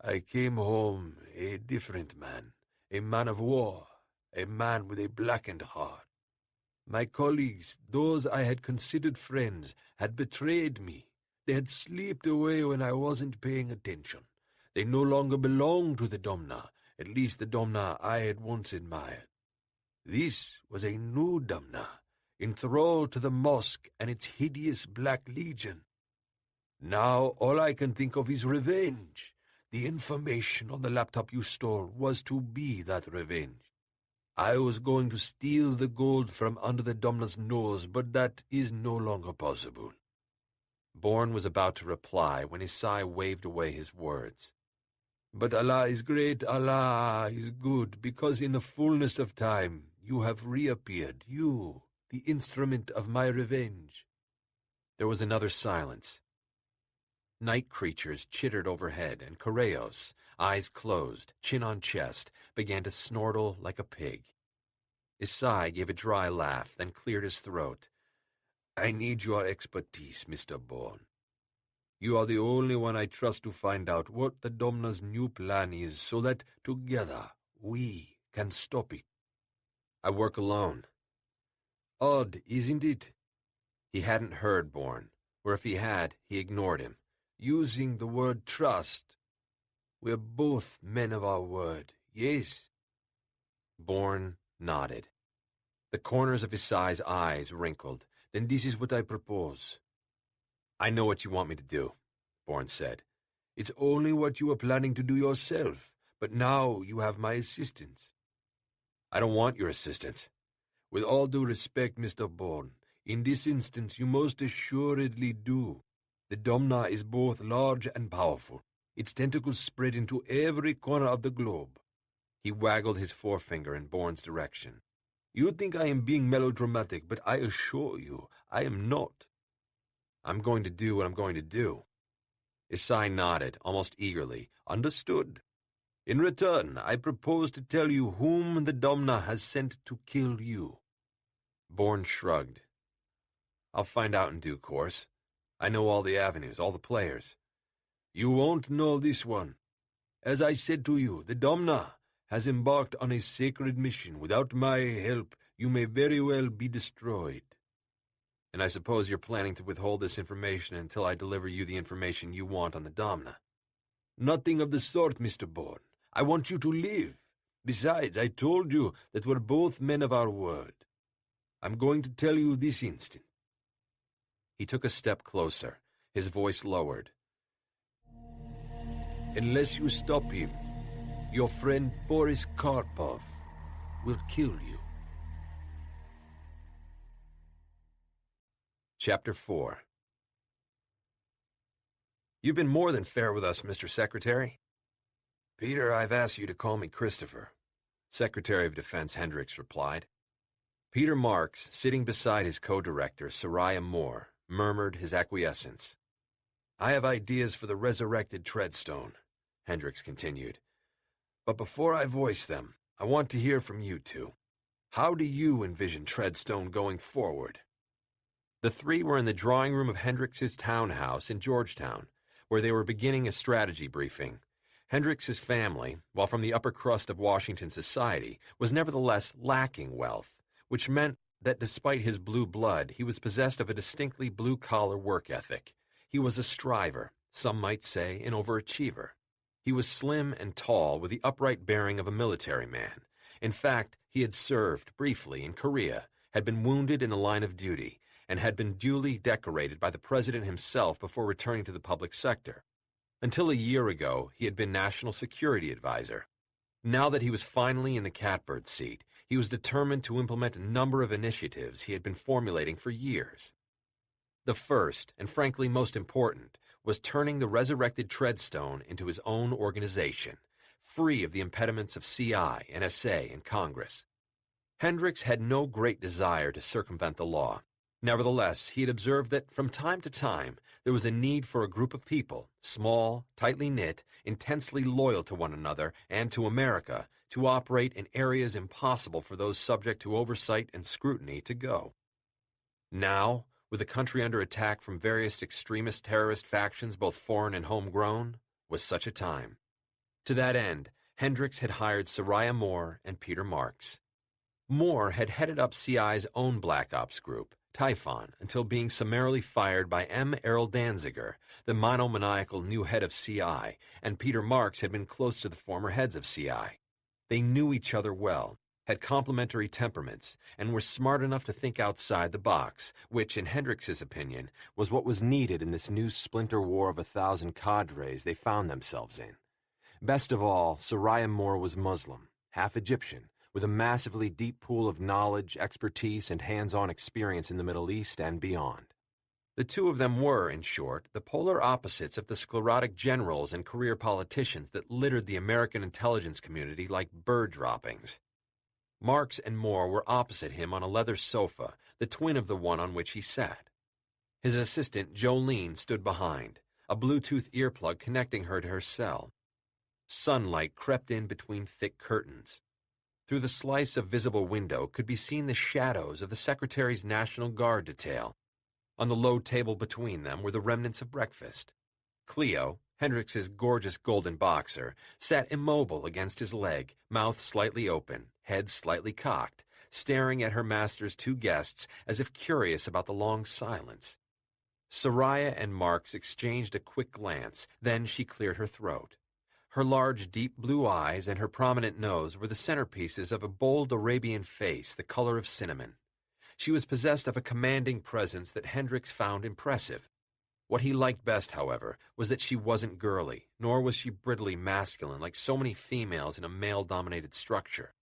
I came home a different man, a man of war, a man with a blackened heart. My colleagues, those I had considered friends, had betrayed me. They had slipped away when I wasn't paying attention. They no longer belonged to the Domna, at least the Domna I had once admired. This was a new Domna, enthralled to the mosque and its hideous Black Legion. Now all I can think of is revenge. The information on the laptop you stole was to be that revenge. I was going to steal the gold from under the Domna's nose, but that is no longer possible. Bourne was about to reply when Isai waved away his words. But Allah is great, Allah is good, because in the fullness of time you have reappeared, you, the instrument of my revenge. There was another silence. Night creatures chittered overhead, and Correos, eyes closed, chin on chest, began to snortle like a pig. Isai gave a dry laugh, then cleared his throat. I need your expertise, Mr. Bourne. You are the only one I trust to find out what the Domna's new plan is, so that together we can stop it. I work alone. Odd, isn't it? He hadn't heard Bourne, or if he had, he ignored him. Using the word trust. We're both men of our word, yes? Bourne nodded. The corners of Isai's eyes wrinkled. Then this is what I propose. I know what you want me to do, Bourne said. It's only what you were planning to do yourself, but now you have my assistance. I don't want your assistance. With all due respect, Mr. Bourne, in this instance you most assuredly do. The Domna is both large and powerful. Its tentacles spread into every corner of the globe. He waggled his forefinger in Bourne's direction. You think I am being melodramatic, but I assure you, I am not. I'm going to do what I'm going to do. Isai nodded, almost eagerly. Understood. In return, I propose to tell you whom the Domna has sent to kill you. Bourne shrugged. I'll find out in due course. I know all the avenues, all the players. You won't know this one. As I said to you, the Domna has embarked on a sacred mission. Without my help, you may very well be destroyed. And I suppose you're planning to withhold this information until I deliver you the information you want on the Domna. Nothing of the sort, Mr. Bourne. I want you to live. Besides, I told you that we're both men of our word. I'm going to tell you this instant. He took a step closer, his voice lowered. Unless you stop him, your friend Boris Karpov will kill you. Chapter 4. You've been more than fair with us, Mr. Secretary. Peter, I've asked you to call me Christopher, Secretary of Defense Hendricks replied. Peter Marks, sitting beside his co-director, Soraya Moore, murmured his acquiescence. I have ideas for the resurrected Treadstone, Hendricks continued. But before I voice them, I want to hear from you two. How do you envision Treadstone going forward? The three were in the drawing room of Hendricks's townhouse in Georgetown, where they were beginning a strategy briefing. Hendricks's family, while from the upper crust of Washington society, was nevertheless lacking wealth, which meant that despite his blue blood, he was possessed of a distinctly blue-collar work ethic. He was a striver, some might say an overachiever. He was slim and tall, with the upright bearing of a military man. In fact, he had served briefly in Korea, had been wounded in the line of duty, and had been duly decorated by the president himself before returning to the public sector. Until a year ago, he had been National Security Advisor. Now that he was finally in the catbird seat, he was determined to implement a number of initiatives he had been formulating for years. The first, and frankly most important, was turning the resurrected Treadstone into his own organization, free of the impediments of CI, NSA, and Congress. Hendricks had no great desire to circumvent the law. Nevertheless, he had observed that from time to time there was a need for a group of people, small, tightly knit, intensely loyal to one another and to America, to operate in areas impossible for those subject to oversight and scrutiny to go. Now, with the country under attack from various extremist terrorist factions, both foreign and homegrown, was such a time. To that end, Hendricks had hired Soraya Moore and Peter Marks. Moore had headed up CI's own Black Ops group, Typhon, until being summarily fired by M. Errol Danziger, the monomaniacal new head of CI, and Peter Marks had been close to the former heads of CI. They knew each other well, had complementary temperaments, and were smart enough to think outside the box, which, in Hendricks's opinion, was what was needed in this new splinter war of 1,000 cadres they found themselves in. Best of all, Soraya Moore was Muslim, half Egyptian, with a massively deep pool of knowledge, expertise, and hands-on experience in the Middle East and beyond. The two of them were, in short, the polar opposites of the sclerotic generals and career politicians that littered the American intelligence community like bird droppings. Marks and Moore were opposite him on a leather sofa, the twin of the one on which he sat. His assistant, Jolene, stood behind, a Bluetooth earplug connecting her to her cell. Sunlight crept in between thick curtains. Through the slice of visible window could be seen the shadows of the Secretary's National Guard detail. On the low table between them were the remnants of breakfast. Cleo, Hendricks's gorgeous golden boxer, sat immobile against his leg, mouth slightly open, head slightly cocked, staring at her master's two guests as if curious about the long silence. Soraya and Marks exchanged a quick glance, then she cleared her throat. Her large, deep blue eyes and her prominent nose were the centerpieces of a bold Arabian face the color of cinnamon. She was possessed of a commanding presence that Hendricks found impressive. What he liked best, however, was that she wasn't girly, nor was she brittlely masculine like so many females in a male-dominated structure.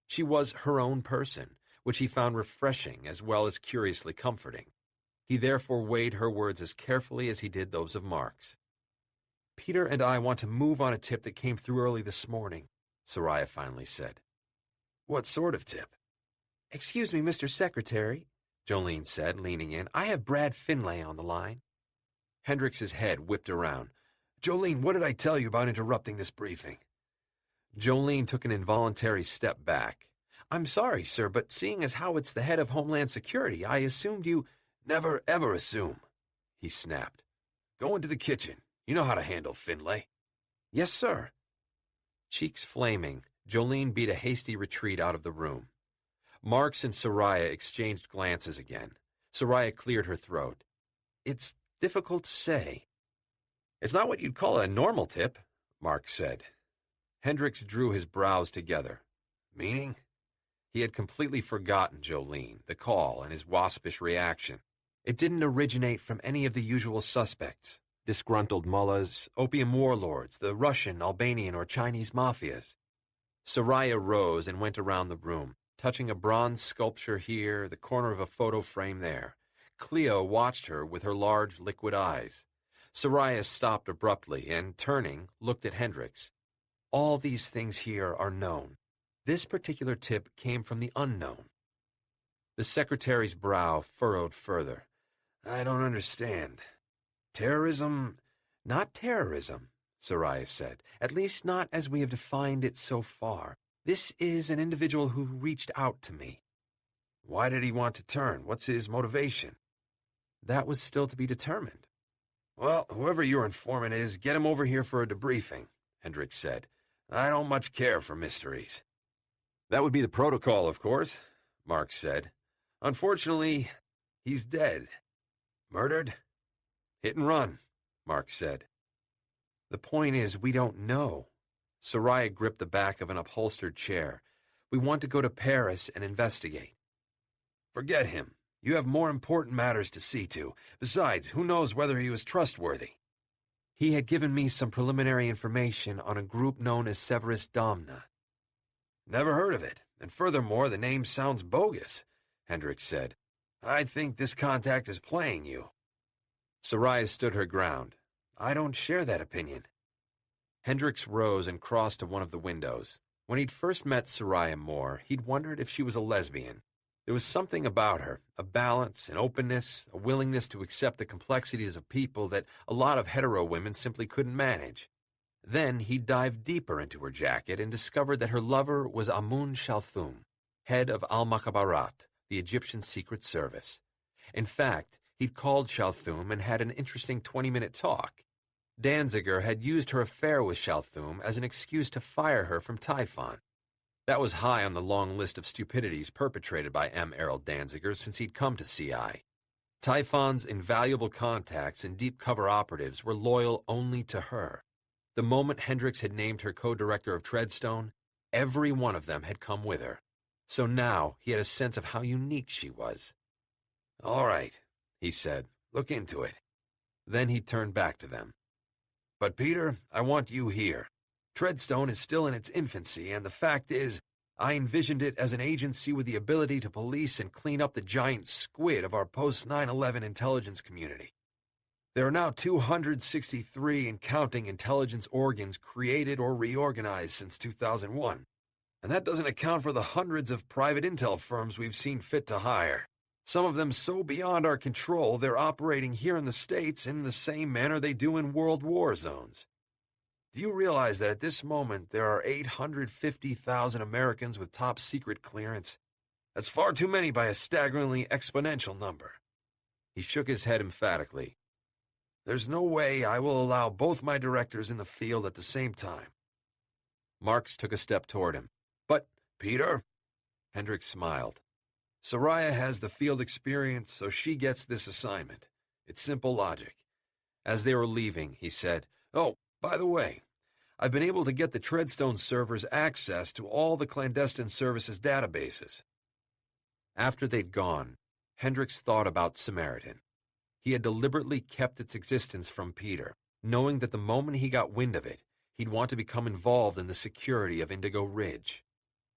She was her own person, which he found refreshing as well as curiously comforting. He therefore weighed her words as carefully as he did those of Marks. "Peter and I want to move on a tip that came through early this morning," Soraya finally said. "What sort of tip?" "Excuse me, Mr. Secretary," Jolene said, leaning in. "I have Brad Finlay on the line." Hendricks's head whipped around. "Jolene, what did I tell you about interrupting this briefing?" Jolene took an involuntary step back. "I'm sorry, sir, but seeing as how it's the head of Homeland Security, I assumed you—" "Never, ever assume," he snapped. "Go into the kitchen. You know how to handle Finlay." "Yes, sir." Cheeks flaming, Jolene beat a hasty retreat out of the room. Marks and Soraya exchanged glances again. Soraya cleared her throat. "It's difficult to say." "It's not what you'd call a normal tip," Marks said. Hendricks drew his brows together. "Meaning?" He had completely forgotten Jolene, the call, and his waspish reaction. It didn't originate from any of the usual suspects. Disgruntled mullahs, opium warlords, the Russian, Albanian, or Chinese mafias. Soraya rose and went around the room, touching a bronze sculpture here, the corner of a photo frame there. Cleo watched her with her large, liquid eyes. Soraya stopped abruptly and, turning, looked at Hendricks. All these things here are known. This particular tip came from the unknown. The secretary's brow furrowed further. I don't understand. Terrorism? Not terrorism, Soraya said. At least not as we have defined it so far. This is an individual who reached out to me. Why did he want to turn? What's his motivation? That was still to be determined. Well, whoever your informant is, get him over here for a debriefing, Hendricks said. I don't much care for mysteries. That would be the protocol, of course, Mark said. Unfortunately, he's dead. Murdered? Hit and run, Mark said. The point is, we don't know. Soraya gripped the back of an upholstered chair. We want to go to Paris and investigate. Forget him. You have more important matters to see to. Besides, who knows whether he was trustworthy? He had given me some preliminary information on a group known as Severus Domna. Never heard of it, and furthermore, the name sounds bogus, Hendricks said. I think this contact is playing you. Soraya stood her ground. I don't share that opinion. Hendricks rose and crossed to one of the windows. When he'd first met Soraya Moore, he'd wondered if she was a lesbian. There was something about her, a balance, an openness, a willingness to accept the complexities of people that a lot of hetero women simply couldn't manage. Then he dived deeper into her jacket and discovered that her lover was Amun Shalthum, head of Al-Makhabarat, the Egyptian Secret Service. In fact, he'd called Shalthum and had an interesting 20-minute talk. Danziger had used her affair with Shalthum as an excuse to fire her from Typhon. That was high on the long list of stupidities perpetrated by M. Errol Danziger since he'd come to CI. Typhon's invaluable contacts and deep cover operatives were loyal only to her. The moment Hendricks had named her co-director of Treadstone, every one of them had come with her. So now he had a sense of how unique she was. All right, he said, look into it. Then he turned back to them. But Peter, I want you here. Treadstone is still in its infancy, and the fact is, I envisioned it as an agency with the ability to police and clean up the giant squid of our post-9/11 intelligence community. There are now 263 and counting intelligence organs created or reorganized since 2001, and that doesn't account for the hundreds of private intel firms we've seen fit to hire. Some of them so beyond our control they're operating here in the States in the same manner they do in World War zones. Do you realize that at this moment there are 850,000 Americans with top-secret clearance? That's far too many by a staggeringly exponential number. He shook his head emphatically. There's no way I will allow both my directors in the field at the same time. Marks took a step toward him. But, Peter? Hendricks smiled. Soraya has the field experience, so she gets this assignment. It's simple logic. As they were leaving, he said, Oh, by the way, I've been able to get the Treadstone servers access to all the clandestine services databases. After they'd gone, Hendricks thought about Samaritan. He had deliberately kept its existence from Peter, knowing that the moment he got wind of it, he'd want to become involved in the security of Indigo Ridge.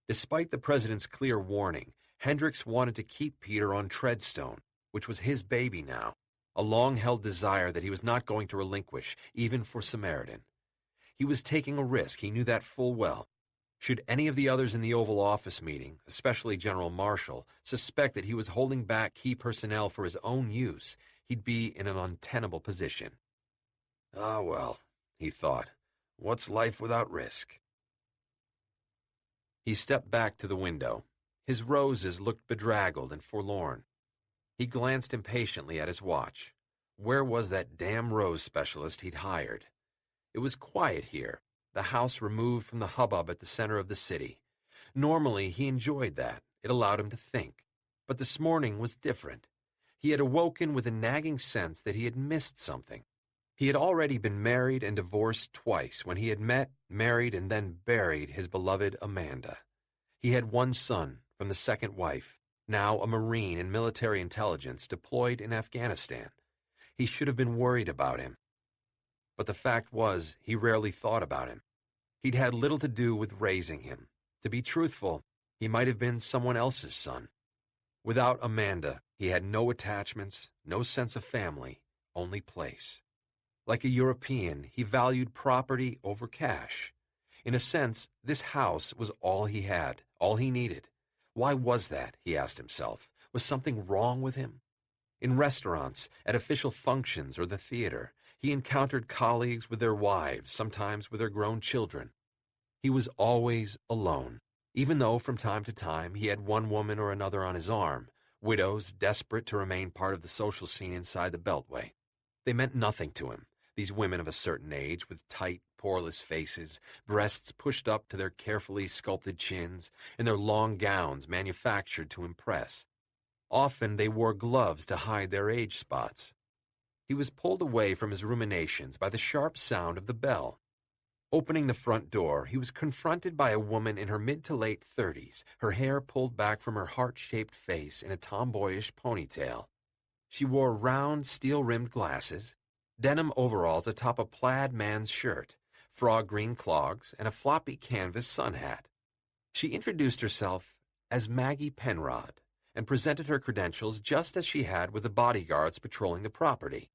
Despite the president's clear warning, Hendricks wanted to keep Peter on Treadstone, which was his baby now, a long-held desire that he was not going to relinquish, even for Samaritan. He was taking a risk, he knew that full well. Should any of the others in the Oval Office meeting, especially General Marshall, suspect that he was holding back key personnel for his own use, he'd be in an untenable position. Ah, well, he thought, what's life without risk? He stepped back to the window. His roses looked bedraggled and forlorn. He glanced impatiently at his watch. Where was that damn rose specialist he'd hired? It was quiet here, the house removed from the hubbub at the center of the city. Normally, he enjoyed that. It allowed him to think. But this morning was different. He had awoken with a nagging sense that he had missed something. He had already been married and divorced twice when he had met, married, and then buried his beloved Amanda. He had one son from the second wife, now a Marine in military intelligence deployed in Afghanistan. He should have been worried about him. But the fact was, he rarely thought about him. He'd had little to do with raising him. To be truthful, He might have been someone else's son. Without Amanda, he had no attachments, no sense of family, only place. Like a European, he valued property over cash. In a sense, this house was all he had, all he needed. Why was that, he asked himself? Was something wrong with him? In restaurants, at official functions or the theater, he encountered colleagues with their wives, sometimes with their grown children. He was always alone, even though from time to time he had one woman or another on his arm, widows desperate to remain part of the social scene inside the Beltway. They meant nothing to him, these women of a certain age with tight, poreless faces, breasts pushed up to their carefully sculpted chins, and their long gowns manufactured to impress. Often they wore gloves to hide their age spots. He was pulled away from his ruminations by the sharp sound of the bell. Opening the front door, he was confronted by a woman in her mid to late 30s, her hair pulled back from her heart-shaped face in a tomboyish ponytail. She wore round, steel-rimmed glasses, denim overalls atop a plaid man's shirt, frog green clogs, and a floppy canvas sun hat. She introduced herself as Maggie Penrod and presented her credentials just as she had with the bodyguards patrolling the property.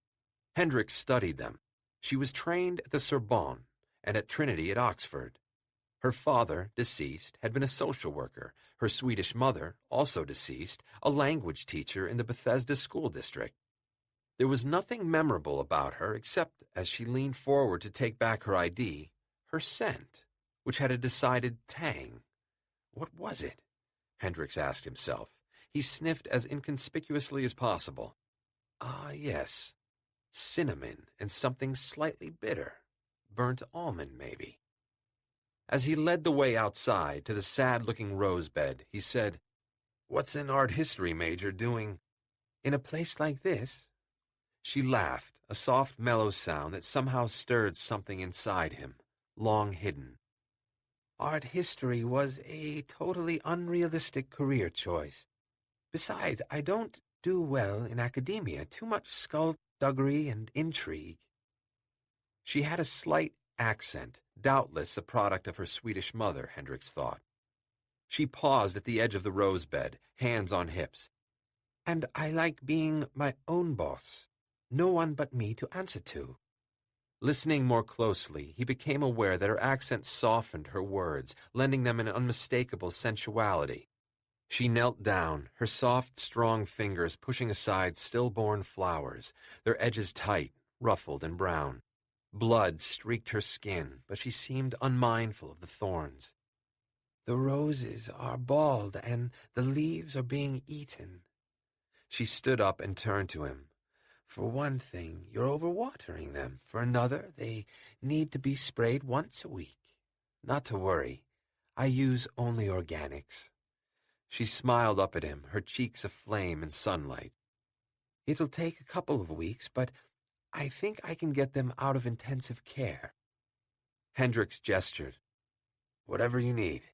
Hendricks studied them. She was trained at the Sorbonne and at Trinity at Oxford. Her father, deceased, had been a social worker. Her Swedish mother, also deceased, a language teacher in the Bethesda school district. There was nothing memorable about her except, as she leaned forward to take back her ID, her scent, which had a decided tang. What was it? Hendricks asked himself. He sniffed as inconspicuously as possible. Ah, yes. Cinnamon and something slightly bitter. Burnt almond, maybe. As he led the way outside to the sad-looking rose bed, he said, "What's an art history major doing in a place like this?" She laughed, a soft, mellow sound that somehow stirred something inside him, long hidden. "Art history was a totally unrealistic career choice. Besides, I don't do well in academia, too much skullduggery and intrigue." She had a slight accent, doubtless a product of her Swedish mother, Hendricks thought. She paused at the edge of the rose bed, hands on hips. "And I like being my own boss. No one but me to answer to." Listening more closely, he became aware that her accent softened her words, lending them an unmistakable sensuality. She knelt down, her soft, strong fingers pushing aside stillborn flowers, their edges tight, ruffled and brown. Blood streaked her skin, but she seemed unmindful of the thorns. "The roses are bald, and the leaves are being eaten." She stood up and turned to him. "For one thing, you're overwatering them. For another, they need to be sprayed once a week. Not to worry. I use only organics." She smiled up at him, her cheeks aflame in sunlight. "It'll take a couple of weeks, but I think I can get them out of intensive care." Hendricks gestured. "Whatever you need."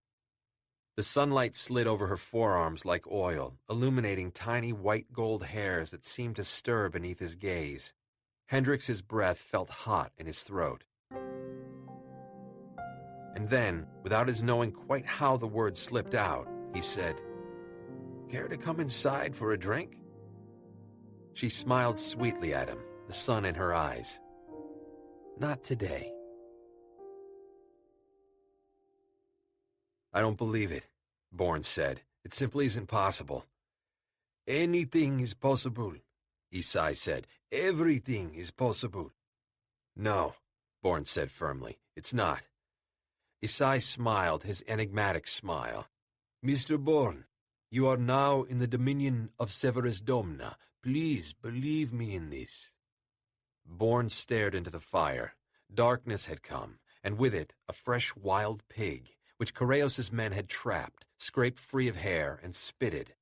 The sunlight slid over her forearms like oil, illuminating tiny white gold hairs that seemed to stir beneath his gaze. Hendricks's breath felt hot in his throat. And then, without his knowing quite how the words slipped out, he said, "Care to come inside for a drink?" She smiled sweetly at him, the sun in her eyes. "Not today." "I don't believe it," Bourne said. "It simply isn't possible." "Anything is possible," Isai said. "Everything is possible." "No," Bourne said firmly. "It's not." Isai smiled, his enigmatic smile. "Mr. Bourne, you are now in the dominion of Severus Domna. Please believe me in this." Bourne stared into the fire. Darkness had come, and with it a fresh wild pig, which Correos' men had trapped, scraped free of hair, and spitted.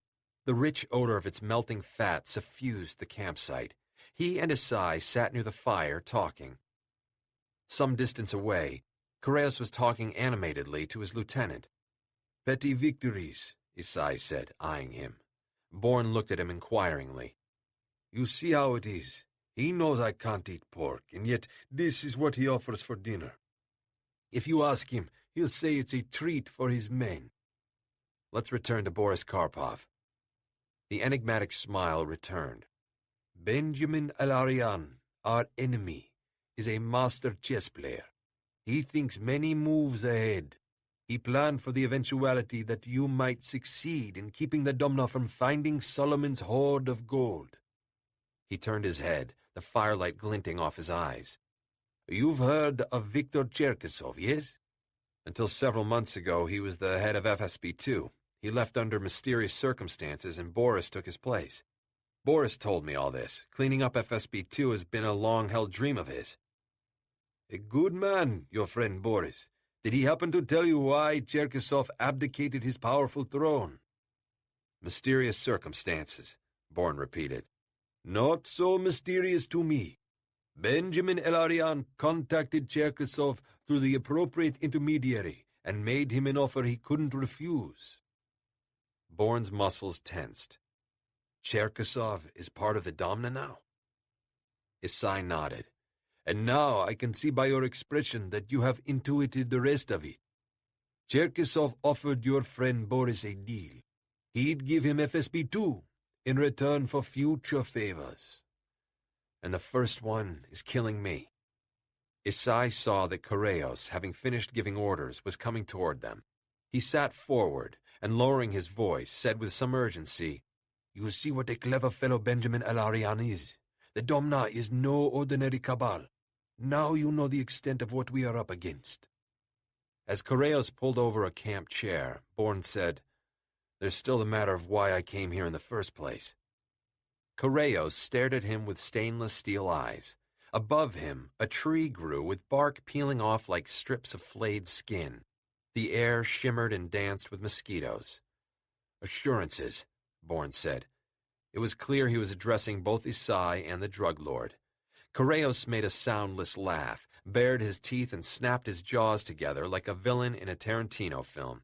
The rich odor of its melting fat suffused the campsite. He and Isai sat near the fire, talking. Some distance away, Correos was talking animatedly to his lieutenant. "Petty victories," Isai said, eyeing him. Bourne looked at him inquiringly. "You see how it is. He knows I can't eat pork, and yet this is what he offers for dinner. If you ask him, he'll say it's a treat for his men." Let's return to Boris Karpov. The enigmatic smile returned. Benjamin Alarian, our enemy, is a master chess player. He thinks many moves ahead. He planned for the eventuality that you might succeed in keeping the Domna from finding Solomon's hoard of gold. He turned his head, the firelight glinting off his eyes. You've heard of Viktor Cherkasov, yes? Until several months ago, he was the head of FSB-2. He left under mysterious circumstances, and Boris took his place. Boris told me all this. Cleaning up FSB-2 has been a long-held dream of his. A good man, your friend Boris. Did he happen to tell you why Cherkasov abdicated his powerful throne? Mysterious circumstances, Bourne repeated. Not so mysterious to me. Benjamin Elarian contacted Cherkasov through the appropriate intermediary and made him an offer he couldn't refuse. Bourne's muscles tensed. Cherkasov is part of the Domna now? Isai nodded. And now I can see by your expression that you have intuited the rest of it. Cherkasov offered your friend Boris a deal. He'd give him FSB-2 in return for future favors. And the first one is killing me. Isai saw that Correos, having finished giving orders, was coming toward them. He sat forward, and lowering his voice, said with some urgency, You see what a clever fellow Benjamin Alarian is. The Domna is no ordinary cabal. Now you know the extent of what we are up against. As Correos pulled over a camp chair, Bourne said, There's still the matter of why I came here in the first place. Correos stared at him with stainless steel eyes. Above him, a tree grew with bark peeling off like strips of flayed skin. The air shimmered and danced with mosquitoes. Assurances, Bourne said. It was clear he was addressing both Isai and the drug lord. Correos made a soundless laugh, bared his teeth, and snapped his jaws together like a villain in a Tarantino film.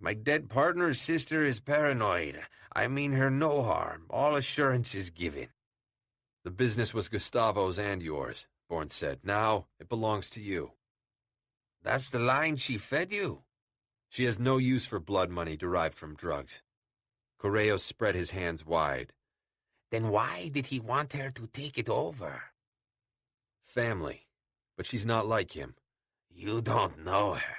My dead partner's sister is paranoid. I mean her no harm. All assurances given. The business was Gustavo's and yours, Bourne said. Now it belongs to you. That's the line she fed you? She has no use for blood money derived from drugs. Correos spread his hands wide. Then why did he want her to take it over? Family, but she's not like him. You don't know her.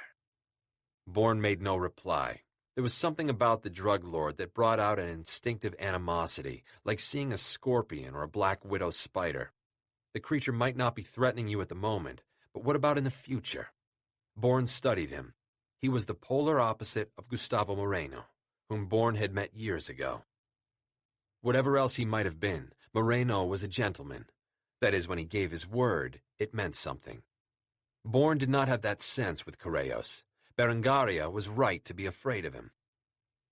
Bourne made no reply. There was something about the drug lord that brought out an instinctive animosity, like seeing a scorpion or a black widow spider. The creature might not be threatening you at the moment, but what about in the future? Bourne studied him. He was the polar opposite of Gustavo Moreno, whom Bourne had met years ago. Whatever else he might have been, Moreno was a gentleman. That is, when he gave his word, it meant something. Bourne did not have that sense with Correos. Berengaria was right to be afraid of him.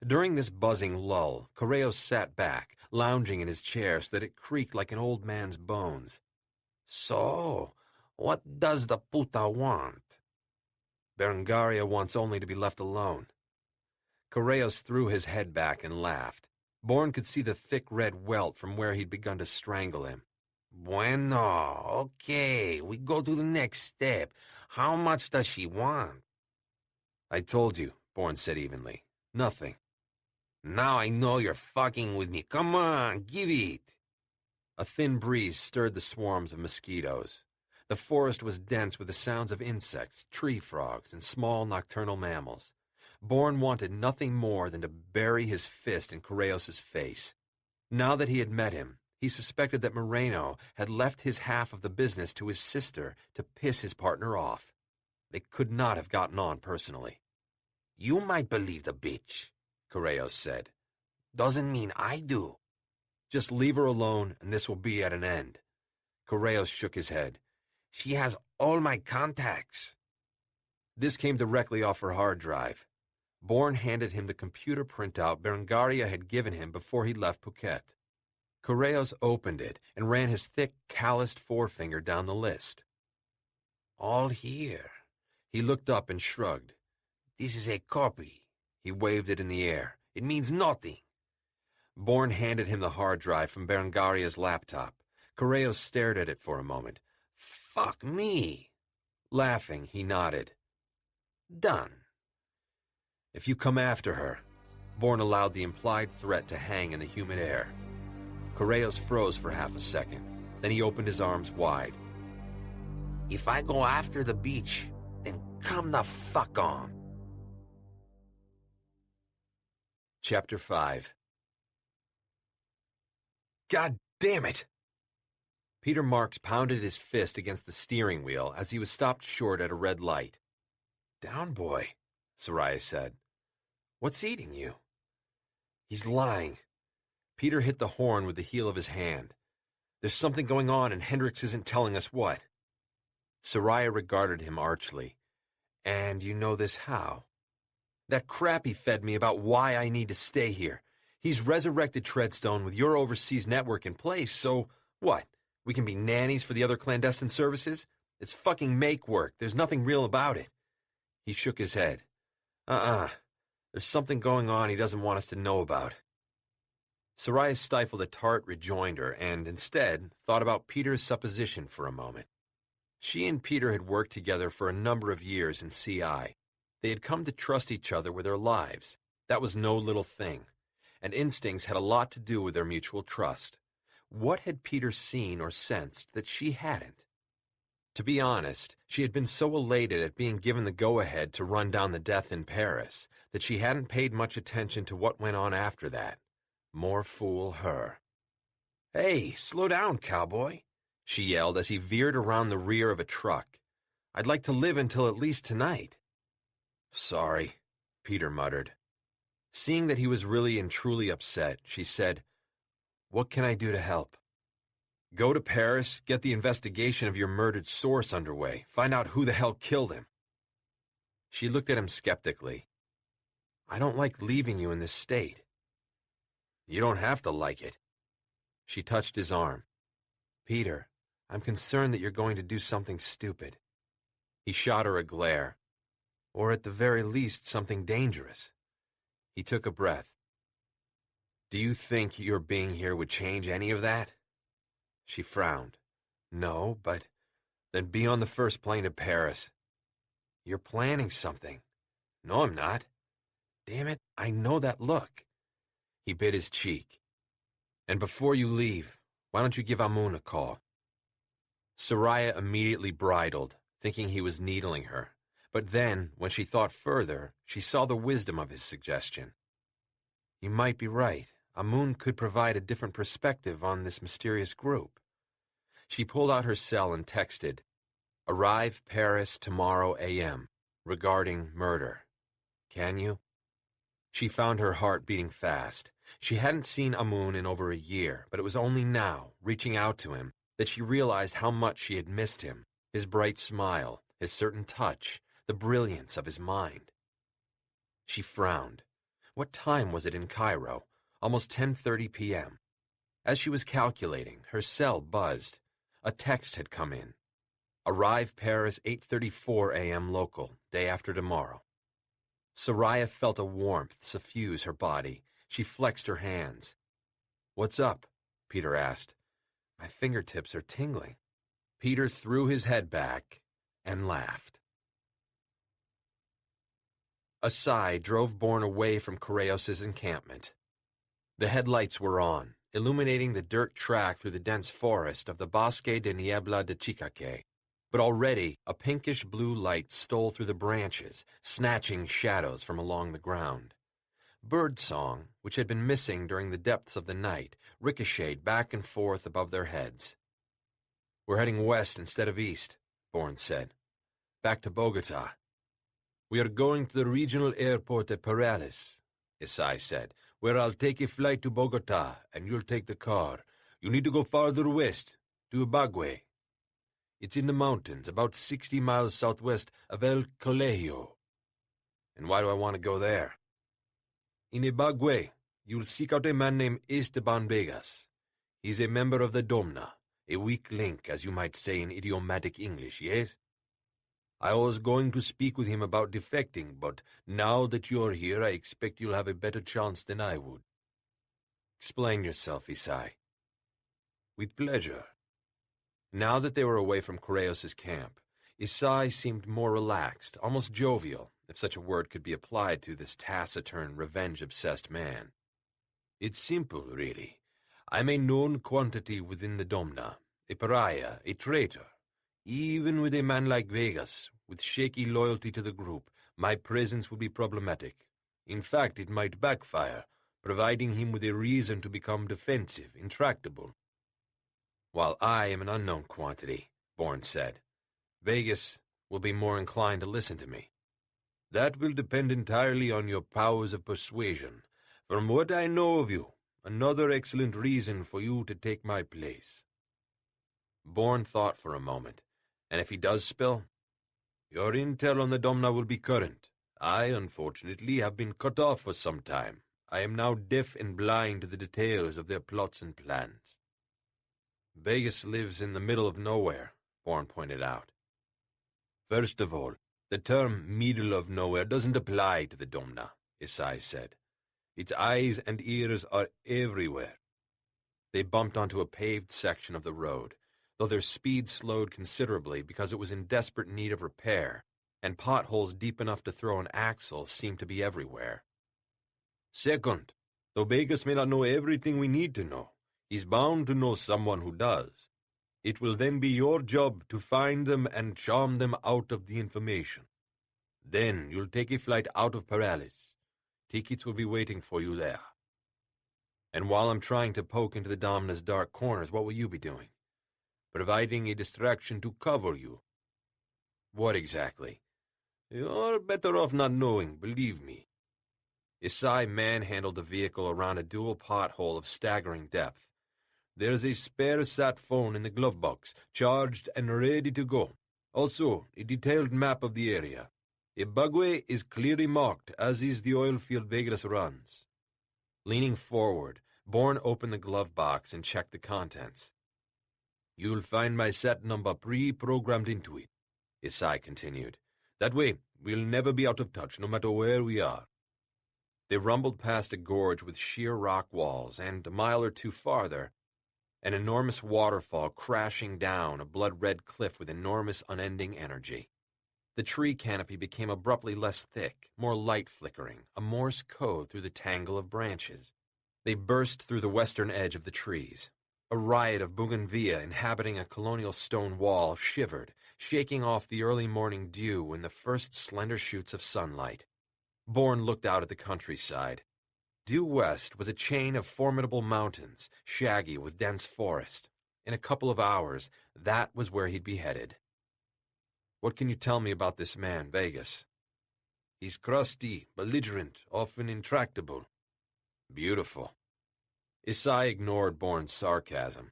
During this buzzing lull, Correos sat back, lounging in his chair so that it creaked like an old man's bones. So, what does the puta want? Berengaria wants only to be left alone. Correos threw his head back and laughed. Bourne could see the thick red welt from where he'd begun to strangle him. Bueno, okay, we go to the next step. How much does she want? I told you, Bourne said evenly. Nothing. Now I know you're fucking with me. Come on, give it. A thin breeze stirred the swarms of mosquitoes. The forest was dense with the sounds of insects, tree frogs, and small nocturnal mammals. Bourne wanted nothing more than to bury his fist in Correos' face. Now that he had met him, he suspected that Moreno had left his half of the business to his sister to piss his partner off. They could not have gotten on personally. You might believe the bitch, Correos said. Doesn't mean I do. Just leave her alone and this will be at an end. Correos shook his head. She has all my contacts. This came directly off her hard drive. Bourne handed him the computer printout Berengaria had given him before he left Phuket. Correos opened it and ran his thick, calloused forefinger down the list. All here. He looked up and shrugged. This is a copy. He waved it in the air. It means nothing. Bourne handed him the hard drive from Berengaria's laptop. Correos stared at it for a moment. Fuck me. Laughing, he nodded. Done. If you come after her, Bourne allowed the implied threat to hang in the humid air. Correos froze for half a second. Then he opened his arms wide. If I go after the beach, then come the fuck on. Chapter 5. God damn it! Peter Marks pounded his fist against the steering wheel as he was stopped short at a red light. Down, boy, Soraya said. What's eating you? He's lying. Peter hit the horn with the heel of his hand. There's something going on and Hendricks isn't telling us what. Soraya regarded him archly. And you know this how? That crap he fed me about why I need to stay here. He's resurrected Treadstone with your overseas network in place, so what? We can be nannies for the other clandestine services? It's fucking make work. There's nothing real about it. He shook his head. There's something going on he doesn't want us to know about. Soraya stifled a tart rejoinder and, instead, thought about Peter's supposition for a moment. She and Peter had worked together for a number of years in CI. They had come to trust each other with their lives. That was no little thing. And instincts had a lot to do with their mutual trust. What had Peter seen or sensed that she hadn't? To be honest, she had been so elated at being given the go-ahead to run down the death in Paris that she hadn't paid much attention to what went on after that. More fool her. Hey, slow down, cowboy, she yelled as he veered around the rear of a truck. I'd like to live until at least tonight. Sorry, Peter muttered. Seeing that he was really and truly upset, she said, What can I do to help? Go to Paris, get the investigation of your murdered source underway, find out who the hell killed him. She looked at him skeptically. I don't like leaving you in this state. You don't have to like it. She touched his arm. Peter, I'm concerned that you're going to do something stupid. He shot her a glare. Or at the very least, something dangerous. He took a breath. Do you think your being here would change any of that? She frowned. No, but then be on the first plane to Paris. You're planning something. No, I'm not. Damn it, I know that look. He bit his cheek. And before you leave, why don't you give Amun a call? Soraya immediately bridled, thinking he was needling her. But then, when she thought further, she saw the wisdom of his suggestion. You might be right. Amun could provide a different perspective on this mysterious group. She pulled out her cell and texted, Arrive Paris tomorrow a.m. regarding murder. Can you? She found her heart beating fast. She hadn't seen Amun in over a year, but it was only now, reaching out to him, that she realized how much she had missed him, his bright smile, his certain touch, the brilliance of his mind. She frowned. What time was it in Cairo? Almost 10:30 p.m. As she was calculating, her cell buzzed. A text had come in. Arrive Paris 8:34 a.m. local, day after tomorrow. Soraya felt a warmth suffuse her body. She flexed her hands. What's up? Peter asked. My fingertips are tingling. Peter threw his head back and laughed. A sigh drove Bourne away from Correos' encampment. The headlights were on, illuminating the dirt track through the dense forest of the Bosque de Niebla de Chicaque. But already a pinkish-blue light stole through the branches, snatching shadows from along the ground. Birdsong, which had been missing during the depths of the night, ricocheted back and forth above their heads. We're heading west instead of east, Bourne said. Back to Bogota. We are going to the regional airport at Perales, Isai said, where I'll take a flight to Bogota, and you'll take the car. You need to go farther west, to Ibagué. It's in the mountains, about 60 miles southwest of El Colegio. And why do I want to go there? In Ibagué, you'll seek out a man named Esteban Vegas. He's a member of the Domna, a weak link, as you might say in idiomatic English, yes? I was going to speak with him about defecting, but now that you're here, I expect you'll have a better chance than I would. Explain yourself, Isai. With pleasure. Now that they were away from Correos' camp, Isai seemed more relaxed, almost jovial, if such a word could be applied to this taciturn, revenge-obsessed man. It's simple, really. I'm a known quantity within the Domna, a pariah, a traitor. Even with a man like Vegas, with shaky loyalty to the group, my presence will be problematic. In fact, it might backfire, providing him with a reason to become defensive, intractable. While I am an unknown quantity, Bourne said, Vegas will be more inclined to listen to me. That will depend entirely on your powers of persuasion. From what I know of you, another excellent reason for you to take my place. Bourne thought for a moment. And if he does spill? Your intel on the Domna will be current. I, unfortunately, have been cut off for some time. I am now deaf and blind to the details of their plots and plans. Vegas lives in the middle of nowhere, Bourne pointed out. First of all, the term middle of nowhere doesn't apply to the Domna, Isai said. Its eyes and ears are everywhere. They bumped onto a paved section of the road, though their speed slowed considerably because it was in desperate need of repair, and potholes deep enough to throw an axle seemed to be everywhere. Second, though Vegas may not know everything we need to know, he's bound to know someone who does. It will then be your job to find them and charm them out of the information. Then you'll take a flight out of Paralis. Tickets will be waiting for you there. And while I'm trying to poke into the Domna's dark corners, what will you be doing? Providing a distraction to cover you. What exactly? You're better off not knowing, believe me. Isai manhandled the vehicle around a dual pothole of staggering depth. There's a spare sat phone in the glove box, charged and ready to go. Also, a detailed map of the area. A bugway is clearly marked, as is the oil field Vegas runs. Leaning forward, Bourne opened the glove box and checked the contents. You'll find my sat number pre-programmed into it, Isai continued. That way, we'll never be out of touch, no matter where we are. They rumbled past a gorge with sheer rock walls, and a mile or two farther, an enormous waterfall crashing down a blood-red cliff with enormous unending energy. The tree canopy became abruptly less thick, more light flickering, a Morse code through the tangle of branches. They burst through the western edge of the trees. A riot of bougainvillea inhabiting a colonial stone wall shivered, shaking off the early morning dew and the first slender shoots of sunlight. Bourne looked out at the countryside. Due west was a chain of formidable mountains, shaggy with dense forest. In a couple of hours, that was where he'd be headed. What can you tell me about this man, Vegas? He's crusty, belligerent, often intractable. Beautiful. Isai ignored Bourne's sarcasm.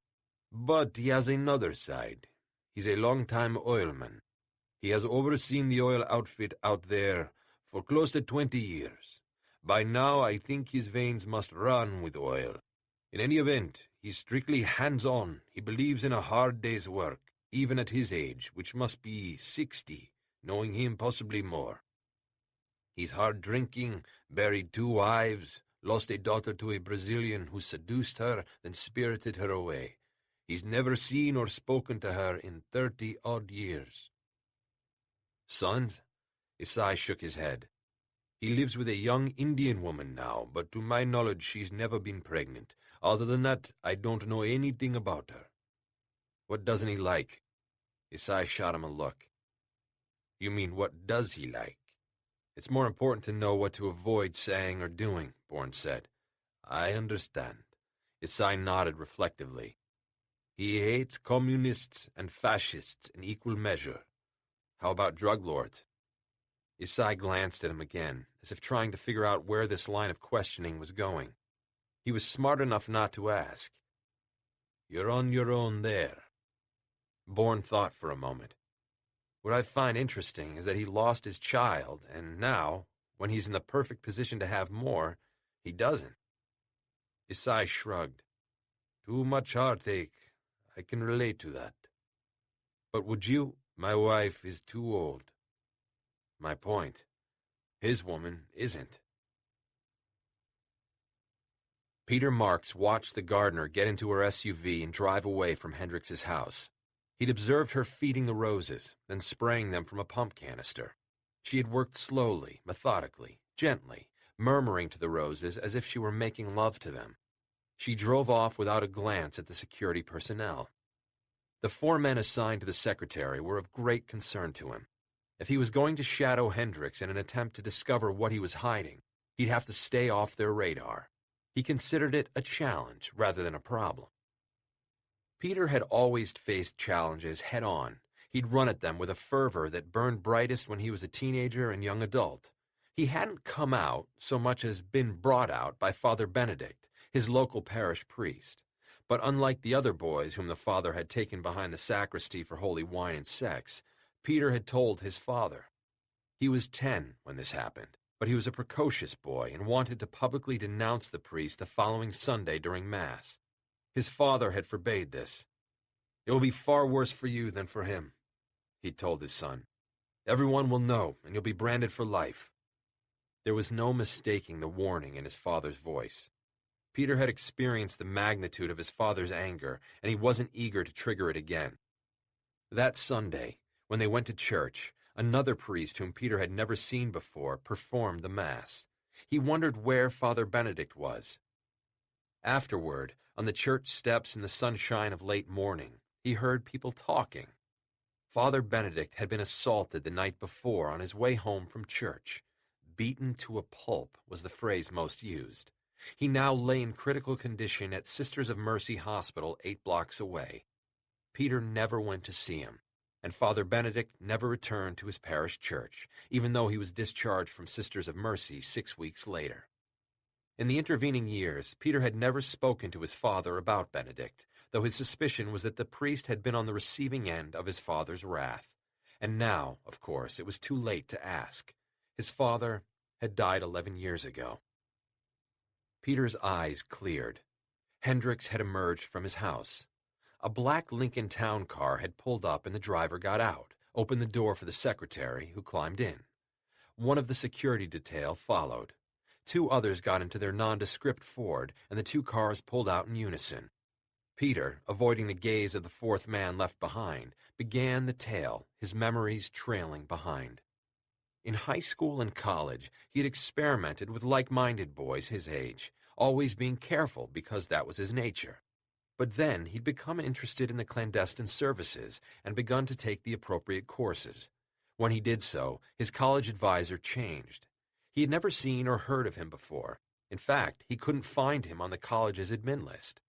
But he has another side. He's a long-time oilman. He has overseen the oil outfit out there for close to 20 years. By now, I think his veins must run with oil. In any event, he's strictly hands-on. He believes in a hard day's work, even at his age, which must be 60, knowing him possibly more. He's hard-drinking, buried 2 wives, lost a daughter to a Brazilian who seduced her, then spirited her away. He's never seen or spoken to her in 30-odd years. Sons? Isai shook his head. He lives with a young Indian woman now, but to my knowledge she's never been pregnant. Other than that, I don't know anything about her. What doesn't he like? Isai shot him a look. You mean, what does he like? It's more important to know what to avoid saying or doing, Bourne said. I understand. Isai nodded reflectively. He hates communists and fascists in equal measure. How about drug lords? Isai glanced at him again, as if trying to figure out where this line of questioning was going. He was smart enough not to ask. You're on your own there. Bourne thought for a moment. What I find interesting is that he lost his child, and now, when he's in the perfect position to have more, he doesn't. Isai shrugged. Too much heartache. I can relate to that. But would you? My wife is too old. My point. His woman isn't. Peter Marks watched the gardener get into her SUV and drive away from Hendrix's house. He'd observed her feeding the roses, then spraying them from a pump canister. She had worked slowly, methodically, gently, murmuring to the roses as if she were making love to them. She drove off without a glance at the security personnel. The 4 men assigned to the secretary were of great concern to him. If he was going to shadow Hendricks in an attempt to discover what he was hiding, he'd have to stay off their radar. He considered it a challenge rather than a problem. Peter had always faced challenges head-on. He'd run at them with a fervor that burned brightest when he was a teenager and young adult. He hadn't come out so much as been brought out by Father Benedict, his local parish priest. But unlike the other boys whom the father had taken behind the sacristy for holy wine and sex, Peter had told his father. He was 10 when this happened, but he was a precocious boy and wanted to publicly denounce the priest the following Sunday during Mass. His father had forbade this. "It will be far worse for you than for him," he'd told his son. "Everyone will know, and you'll be branded for life." There was no mistaking the warning in his father's voice. Peter had experienced the magnitude of his father's anger, and he wasn't eager to trigger it again. That Sunday, when they went to church, another priest whom Peter had never seen before performed the Mass. He wondered where Father Benedict was. Afterward, on the church steps in the sunshine of late morning, he heard people talking. Father Benedict had been assaulted the night before on his way home from church. Beaten to a pulp was the phrase most used. He now lay in critical condition at Sisters of Mercy Hospital 8 blocks away. Peter never went to see him, and Father Benedict never returned to his parish church, even though he was discharged from Sisters of Mercy 6 weeks later. In the intervening years, Peter had never spoken to his father about Benedict, though his suspicion was that the priest had been on the receiving end of his father's wrath. And now, of course, it was too late to ask. His father had died 11 years ago. Peter's eyes cleared. Hendricks had emerged from his house. A black Lincoln Town car had pulled up and the driver got out, opened the door for the secretary, who climbed in. One of the security detail followed. 2 others got into their nondescript Ford, and the 2 cars pulled out in unison. Peter, avoiding the gaze of the 4th man left behind, began the tale, his memories trailing behind. In high school and college, he had experimented with like-minded boys his age, always being careful because that was his nature. But then he'd become interested in the clandestine services and begun to take the appropriate courses. When he did so, his college advisor changed. He had never seen or heard of him before. In fact, he couldn't find him on the college's admin list.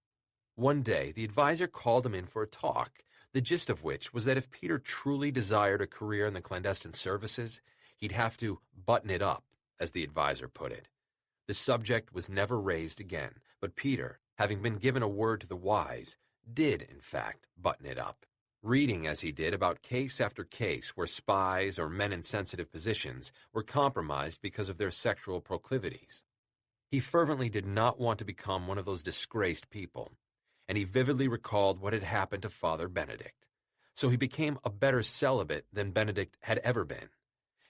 One day, the advisor called him in for a talk, the gist of which was that if Peter truly desired a career in the clandestine services, he'd have to button it up, as the advisor put it. The subject was never raised again, but Peter, having been given a word to the wise, did, in fact, button it up, reading as he did about case after case where spies or men in sensitive positions were compromised because of their sexual proclivities. He fervently did not want to become one of those disgraced people, and he vividly recalled what had happened to Father Benedict. So he became a better celibate than Benedict had ever been.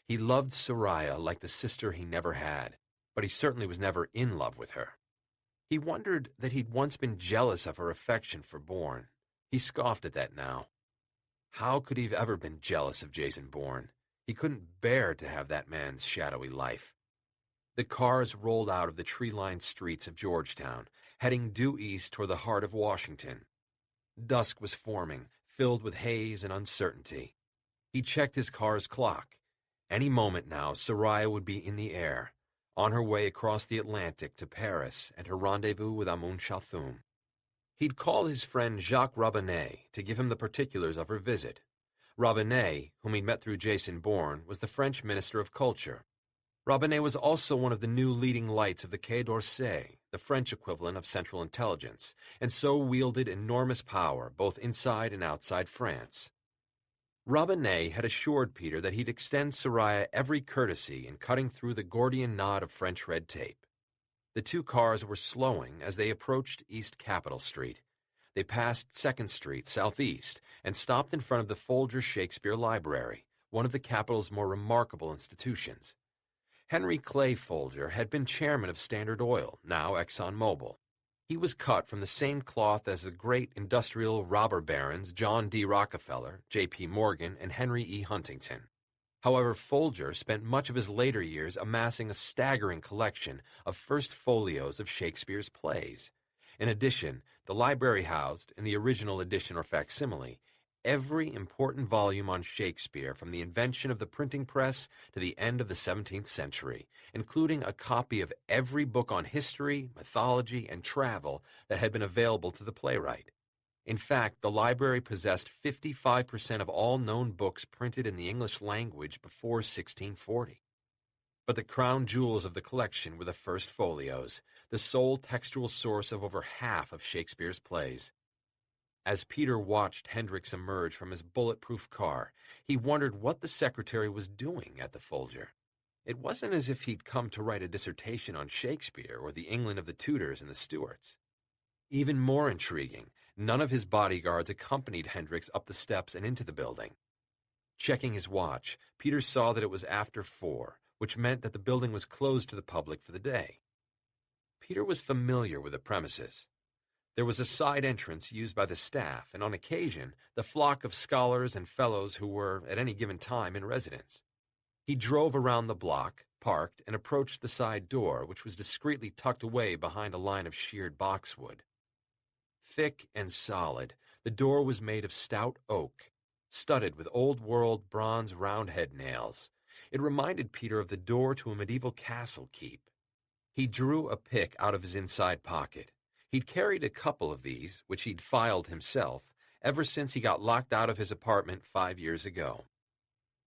He loved Soraya like the sister he never had, but he certainly was never in love with her. He wondered that he'd once been jealous of her affection for Bourne. He scoffed at that now. How could he have ever been jealous of Jason Bourne? He couldn't bear to have that man's shadowy life. The cars rolled out of the tree-lined streets of Georgetown, heading due east toward the heart of Washington. Dusk was forming, filled with haze and uncertainty. He checked his car's clock. Any moment now, Soraya would be in the air, on her way across the Atlantic to Paris and her rendezvous with Amun Chalthum. He'd call his friend Jacques Robinet to give him the particulars of her visit. Robinet, whom he'd met through Jason Bourne, was the French Minister of Culture. Robinet was also one of the new leading lights of the Quai d'Orsay, the French equivalent of Central Intelligence, and so wielded enormous power both inside and outside France. Robinet had assured Peter that he'd extend Soraya every courtesy in cutting through the Gordian knot of French red tape. The 2 cars were slowing as they approached East Capitol Street. They passed 2nd Street southeast and stopped in front of the Folger Shakespeare Library, one of the capital's more remarkable institutions. Henry Clay Folger had been chairman of Standard Oil, now ExxonMobil. He was cut from the same cloth as the great industrial robber barons John D. Rockefeller, J.P. Morgan, and Henry E. Huntington. However, Folger spent much of his later years amassing a staggering collection of first folios of Shakespeare's plays. In addition, the library housed, in the original edition or facsimile, every important volume on Shakespeare from the invention of the printing press to the end of the 17th century, including a copy of every book on history, mythology, and travel that had been available to the playwright. In fact, the library possessed 55% of all known books printed in the English language before 1640. But the crown jewels of the collection were the first folios, the sole textual source of over half of Shakespeare's plays. As Peter watched Hendricks emerge from his bulletproof car, he wondered what the secretary was doing at the Folger. It wasn't as if he'd come to write a dissertation on Shakespeare or the England of the Tudors and the Stuarts. Even more intriguing, none of his bodyguards accompanied Hendricks up the steps and into the building. Checking his watch, Peter saw that it was after 4, which meant that the building was closed to the public for the day. Peter was familiar with the premises. There was a side entrance used by the staff, and on occasion, the flock of scholars and fellows who were, at any given time, in residence. He drove around the block, parked, and approached the side door, which was discreetly tucked away behind a line of sheared boxwood. Thick and solid, the door was made of stout oak, studded with old-world bronze roundhead nails. It reminded Peter of the door to a medieval castle keep. He drew a pick out of his inside pocket. He'd carried a couple of these, which he'd filed himself, ever since he got locked out of his apartment 5 years ago.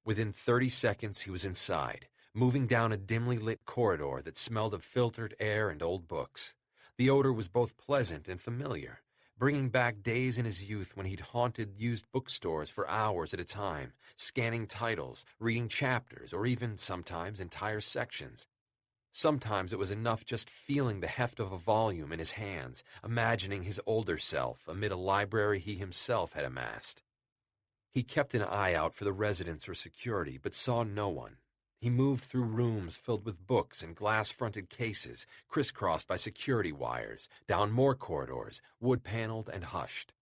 Within 30 seconds, he was inside, moving down a dimly lit corridor that smelled of filtered air and old books. The odor was both pleasant and familiar, bringing back days in his youth when he'd haunted used bookstores for hours at a time, scanning titles, reading chapters, or even, sometimes, entire sections. Sometimes it was enough just feeling the heft of a volume in his hands, imagining his older self amid a library he himself had amassed. He kept an eye out for the residents or security, but saw no one. He moved through rooms filled with books and glass-fronted cases, crisscrossed by security wires, down more corridors, wood-paneled and hushed.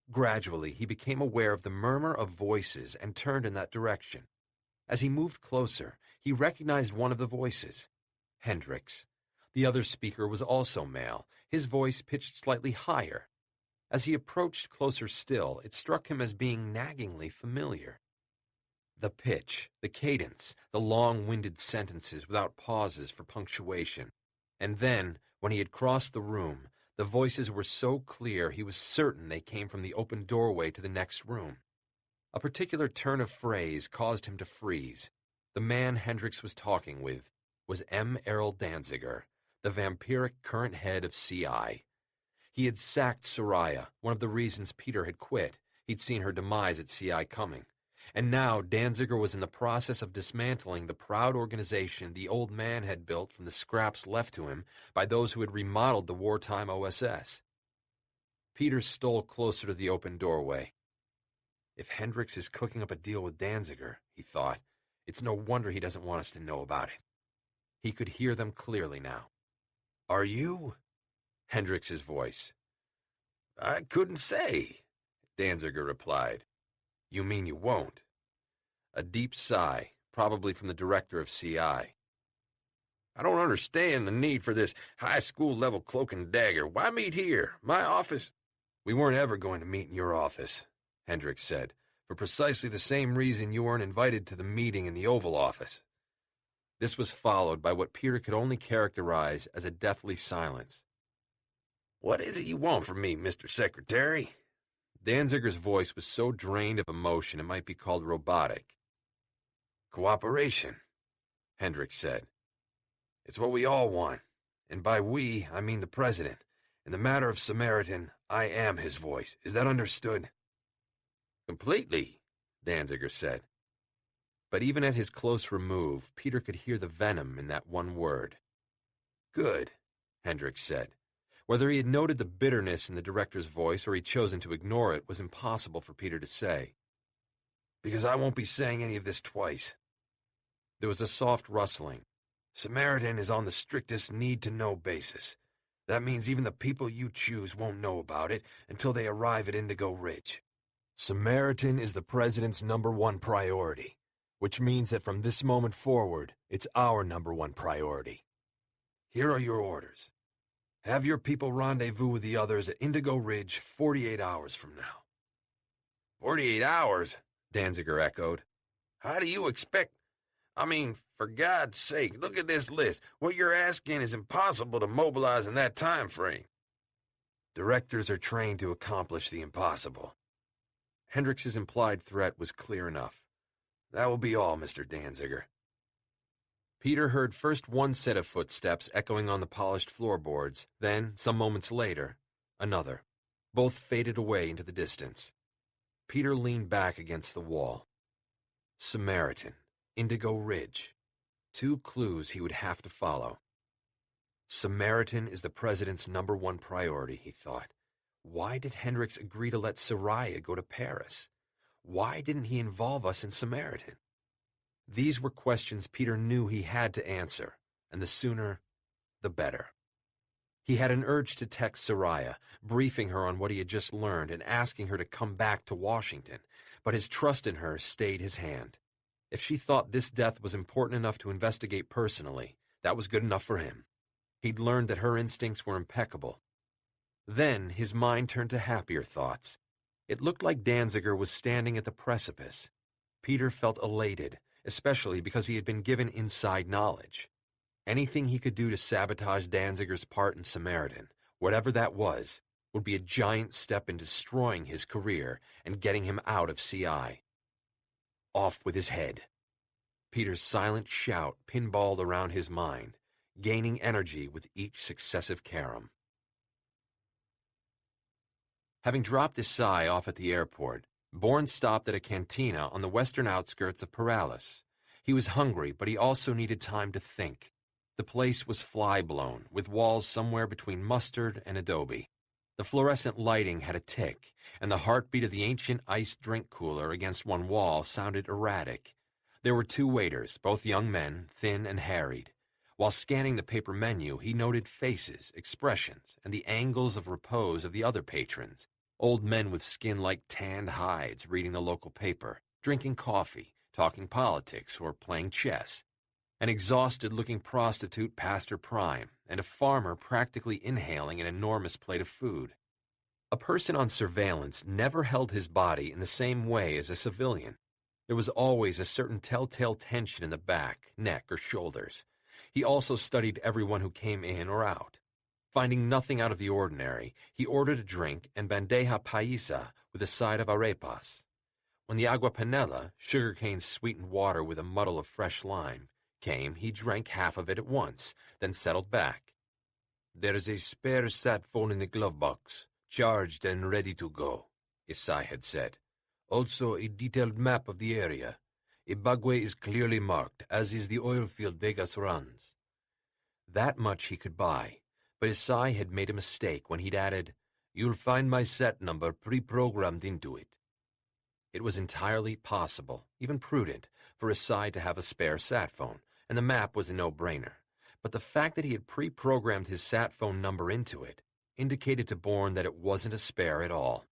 Gradually, he became aware of the murmur of voices and turned in that direction. As he moved closer, he recognized one of the voices, Hendricks. The other speaker was also male, his voice pitched slightly higher. As he approached closer still, it struck him as being naggingly familiar. The pitch, the cadence, the long-winded sentences without pauses for punctuation. And then, when he had crossed the room, the voices were so clear he was certain they came from the open doorway to the next room. A particular turn of phrase caused him to freeze. The man Hendricks was talking with was M. Errol Danziger, the vampiric current head of CI. He had sacked Soraya, one of the reasons Peter had quit. He'd seen her demise at CI coming. And now Danziger was in the process of dismantling the proud organization the old man had built from the scraps left to him by those who had remodeled the wartime OSS. Peter stole closer to the open doorway. If Hendricks is cooking up a deal with Danziger, he thought, it's no wonder he doesn't want us to know about it. He could hear them clearly now. "Are you?" Hendricks's voice. "I couldn't say," Danziger replied. "You mean you won't?" A deep sigh, probably from the director of CI. "I don't understand the need for this high school level cloak and dagger. Why meet here? My office?" "We weren't ever going to meet in your office," Hendricks said, "for precisely the same reason you weren't invited to the meeting in the Oval Office." This was followed by what Peter could only characterize as a deathly silence. "What is it you want from me, Mr. Secretary?" Danziger's voice was so drained of emotion it might be called robotic. "Cooperation," Hendricks said. "It's what we all want, and by we, I mean the President. In the matter of Samaritan, I am his voice. Is that understood?" "Completely," Danziger said. But even at his close remove, Peter could hear the venom in that one word. "Good," Hendricks said. Whether he had noted the bitterness in the director's voice or he'd chosen to ignore it was impossible for Peter to say. "Because I won't be saying any of this twice." There was a soft rustling. "Samaritan is on the strictest need-to-know basis. That means even the people you choose won't know about it until they arrive at Indigo Ridge. Samaritan is the President's #1 priority. which means that from this moment forward, it's our #1 priority. Here are your orders. Have your people rendezvous with the others at Indigo Ridge 48 hours from now. 48 hours? Danziger echoed. How do you expect? I mean, for God's sake, look at this list. What you're asking is impossible to mobilize in that time frame. Directors are trained to accomplish the impossible. Hendrix's implied threat was clear enough. That will be all, Mr. Danziger. Peter heard first one set of footsteps echoing on the polished floorboards, then, some moments later, another. Both faded away into the distance. Peter leaned back against the wall. Samaritan, Indigo Ridge. 2 clues he would have to follow. Samaritan is the president's #1 priority, he thought. Why did Hendrix agree to let Soraya go to Paris? Why didn't he involve us in Samaritan? These were questions Peter knew he had to answer, and the sooner, the better. He had an urge to text Soraya, briefing her on what he had just learned and asking her to come back to Washington, but his trust in her stayed his hand. If she thought this death was important enough to investigate personally, that was good enough for him. He'd learned that her instincts were impeccable. Then his mind turned to happier thoughts. It looked like Danziger was standing at the precipice. Peter felt elated, especially because he had been given inside knowledge. Anything he could do to sabotage Danziger's part in Samaritan, whatever that was, would be a giant step in destroying his career and getting him out of CI. Off with his head. Peter's silent shout pinballed around his mind, gaining energy with each successive carom. Having dropped Isai off at the airport, Bourne stopped at a cantina on the western outskirts of Paralis. He was hungry, but he also needed time to think. The place was fly-blown, with walls somewhere between mustard and adobe. The fluorescent lighting had a tick, and the heartbeat of the ancient iced drink cooler against one wall sounded erratic. There were 2 waiters, both young men, thin and harried. While scanning the paper menu, he noted faces, expressions, and the angles of repose of the other patrons. Old men with skin like tanned hides reading the local paper, drinking coffee, talking politics, or playing chess. An exhausted-looking prostitute past her prime, and a farmer practically inhaling an enormous plate of food. A person on surveillance never held his body in the same way as a civilian. There was always a certain telltale tension in the back, neck, or shoulders. He also studied everyone who came in or out. Finding nothing out of the ordinary, he ordered a drink and bandeja paisa with a side of arepas. When the agua panela, sugarcane sweetened water with a muddle of fresh lime, came, he drank half of it at once, then settled back. There is a spare sat phone in the glove box, charged and ready to go, Isai had said. Also a detailed map of the area. Ibagwe is clearly marked, as is the oil field Vegas runs. That much he could buy, but Isai had made a mistake when he'd added, "You'll find my sat number pre-programmed into it." It was entirely possible, even prudent, for Isai to have a spare sat phone, and the map was a no-brainer. But the fact that he had pre-programmed his sat phone number into it indicated to Bourne that it wasn't a spare at all.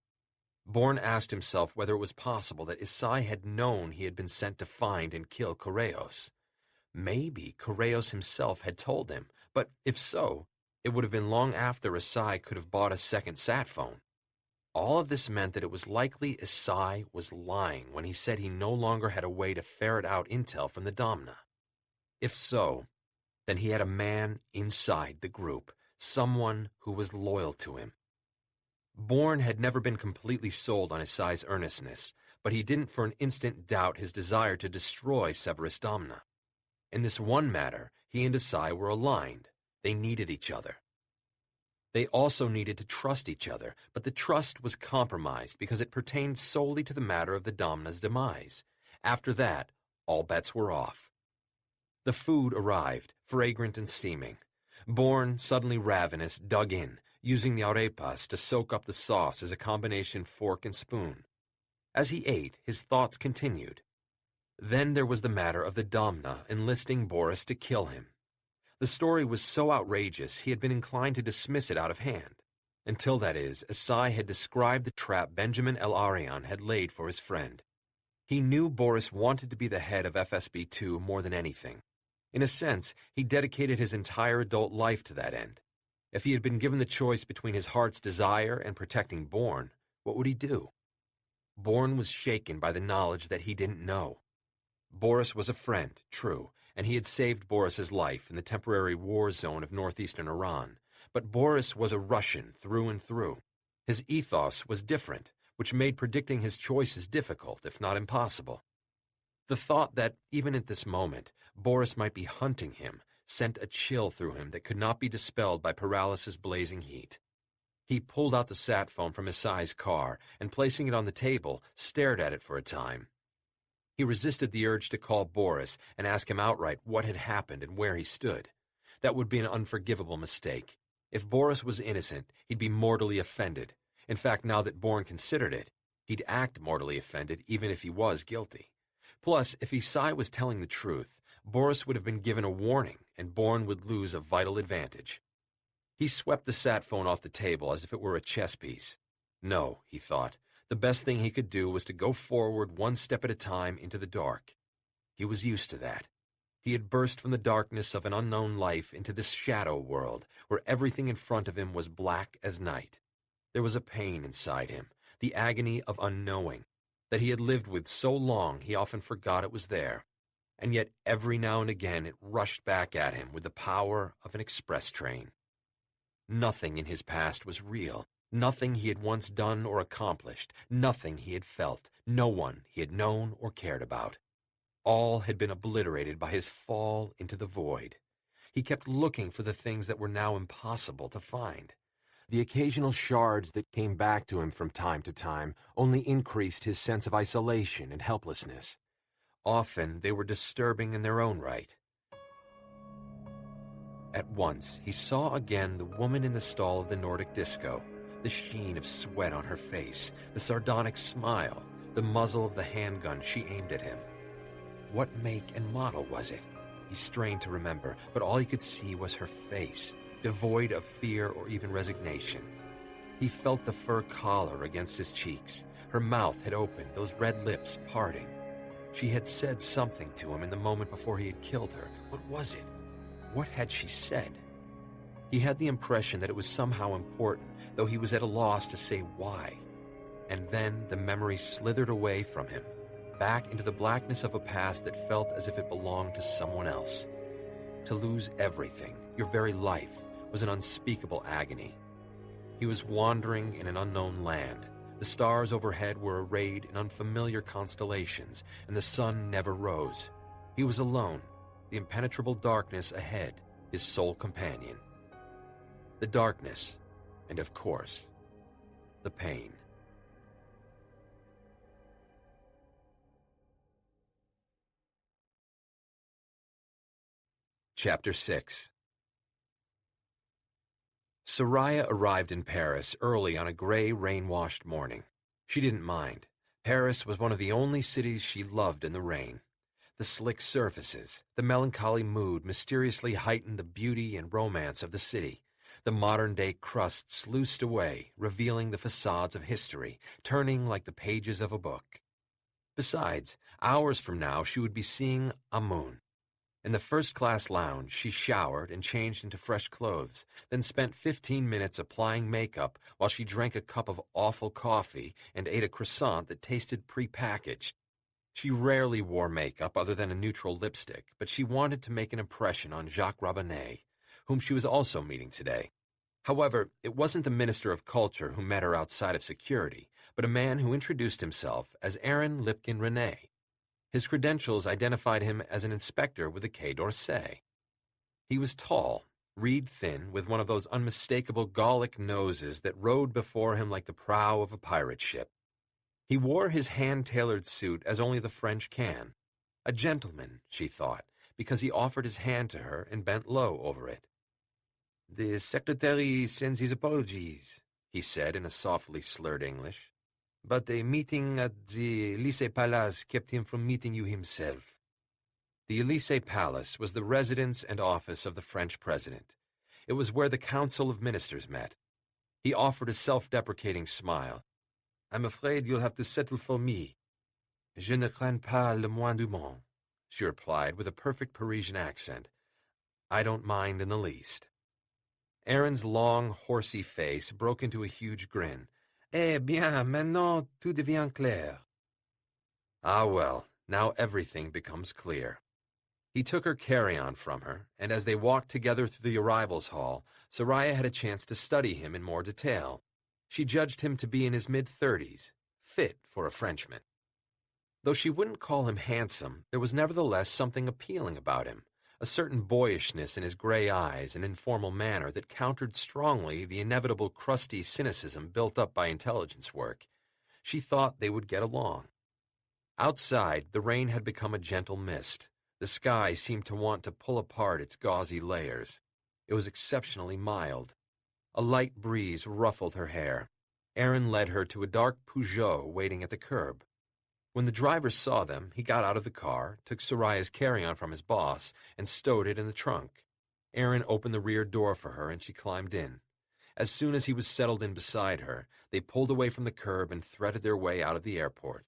Bourne asked himself whether it was possible that Isai had known he had been sent to find and kill Correos. Maybe Correos himself had told him, but if so, it would have been long after Isai could have bought a second sat phone. All of this meant that it was likely Isai was lying when he said he no longer had a way to ferret out intel from the Domna. If so, then he had a man inside the group, someone who was loyal to him. Bourne had never been completely sold on Isai's earnestness, but he didn't for an instant doubt his desire to destroy Severus Domna. In this one matter, he and Isai were aligned. They needed each other. They also needed to trust each other, but the trust was compromised because it pertained solely to the matter of the Domna's demise. After that, all bets were off. The food arrived, fragrant and steaming. Bourne, suddenly ravenous, dug in, using the arepas to soak up the sauce as a combination fork and spoon. As he ate, his thoughts continued. Then there was the matter of the Domna enlisting Boris to kill him. The story was so outrageous he had been inclined to dismiss it out of hand, until, that is, Isai had described the trap Benjamin El Arian had laid for his friend. He knew Boris wanted to be the head of FSB-2 more than anything. In a sense, he dedicated his entire adult life to that end. If he had been given the choice between his heart's desire and protecting Bourne, what would he do? Bourne was shaken by the knowledge that he didn't know. Boris was a friend, true, and he had saved Boris's life in the temporary war zone of northeastern Iran. But Boris was a Russian through and through. His ethos was different, which made predicting his choices difficult, if not impossible. The thought that, even at this moment, Boris might be hunting him sent a chill through him that could not be dispelled by paralysis' blazing heat. He pulled out the sat phone from his size car and, placing it on the table, stared at it for a time. He resisted the urge to call Boris and ask him outright what had happened and where he stood. That would be an unforgivable mistake. If Boris was innocent, he'd be mortally offended. In fact, now that Bourne considered it, he'd act mortally offended even if he was guilty. Plus, if Isai was telling the truth, Boris would have been given a warning, and Bourne would lose a vital advantage. He swept the sat phone off the table as if it were a chess piece. No, he thought, the best thing he could do was to go forward one step at a time into the dark. He was used to that. He had burst from the darkness of an unknown life into this shadow world, where everything in front of him was black as night. There was a pain inside him, the agony of unknowing, that he had lived with so long he often forgot it was there. And yet every now and again it rushed back at him with the power of an express train. Nothing in his past was real, nothing he had once done or accomplished, nothing he had felt, no one he had known or cared about. All had been obliterated by his fall into the void. He kept looking for the things that were now impossible to find. The occasional shards that came back to him from time to time only increased his sense of isolation and helplessness. Often they were disturbing in their own right. At once, he saw again the woman in the stall of the Nordic disco, the sheen of sweat on her face, the sardonic smile, the muzzle of the handgun she aimed at him. What make and model was it? He strained to remember, but all he could see was her face, devoid of fear or even resignation. He felt the fur collar against his cheeks. Her mouth had opened, those red lips parting. She had said something to him in the moment before he had killed her. What was it? What had she said? He had the impression that it was somehow important, though he was at a loss to say why. And then the memory slithered away from him, back into the blackness of a past that felt as if it belonged to someone else. To lose everything, your very life, was an unspeakable agony. He was wandering in an unknown land. The stars overhead were arrayed in unfamiliar constellations, and the sun never rose. He was alone, the impenetrable darkness ahead, his sole companion. The darkness, and of course, the pain. Chapter 6. Soraya arrived in Paris early on a gray, rain-washed morning. She didn't mind. Paris was one of the only cities she loved in the rain. The slick surfaces, the melancholy mood mysteriously heightened the beauty and romance of the city. The modern-day crust sluiced away, revealing the facades of history, turning like the pages of a book. Besides, hours from now she would be seeing Amun. In the first-class lounge, she showered and changed into fresh clothes, then spent 15 minutes applying makeup while she drank a cup of awful coffee and ate a croissant that tasted prepackaged. She rarely wore makeup other than a neutral lipstick, but she wanted to make an impression on Jacques Rabinet, whom she was also meeting today. However, it wasn't the Minister of Culture who met her outside of security, but a man who introduced himself as Aaron Lipkin-René. His credentials identified him as an inspector with the Quai d'Orsay. He was tall, reed-thin, with one of those unmistakable Gallic noses that rode before him like the prow of a pirate ship. He wore his hand-tailored suit as only the French can. A gentleman, she thought, because he offered his hand to her and bent low over it. "The secretary sends his apologies," he said in a softly slurred English. "But a meeting at the Élysée Palace kept him from meeting you himself." The Élysée Palace was the residence and office of the French president. It was where the Council of Ministers met. He offered a self-deprecating smile. "I'm afraid you'll have to settle for me." Je ne crains pas le moins du monde, she replied with a perfect Parisian accent. I don't mind in the least. Aaron's long, horsey face broke into a huge grin. Eh bien, maintenant tout devient clair. Ah well, now everything becomes clear. He took her carry-on from her, and as they walked together through the arrivals hall, Soraya had a chance to study him in more detail. She judged him to be in his mid-30s, fit for a Frenchman. Though she wouldn't call him handsome, there was nevertheless something appealing about him, a certain boyishness in his gray eyes and informal manner that countered strongly the inevitable crusty cynicism built up by intelligence work. She thought they would get along. Outside, the rain had become a gentle mist. The sky seemed to want to pull apart its gauzy layers. It was exceptionally mild. A light breeze ruffled her hair. Aaron led her to a dark Peugeot waiting at the curb. When the driver saw them, he got out of the car, took Soraya's carry-on from his boss, and stowed it in the trunk. Aaron opened the rear door for her, and she climbed in. As soon as he was settled in beside her, they pulled away from the curb and threaded their way out of the airport.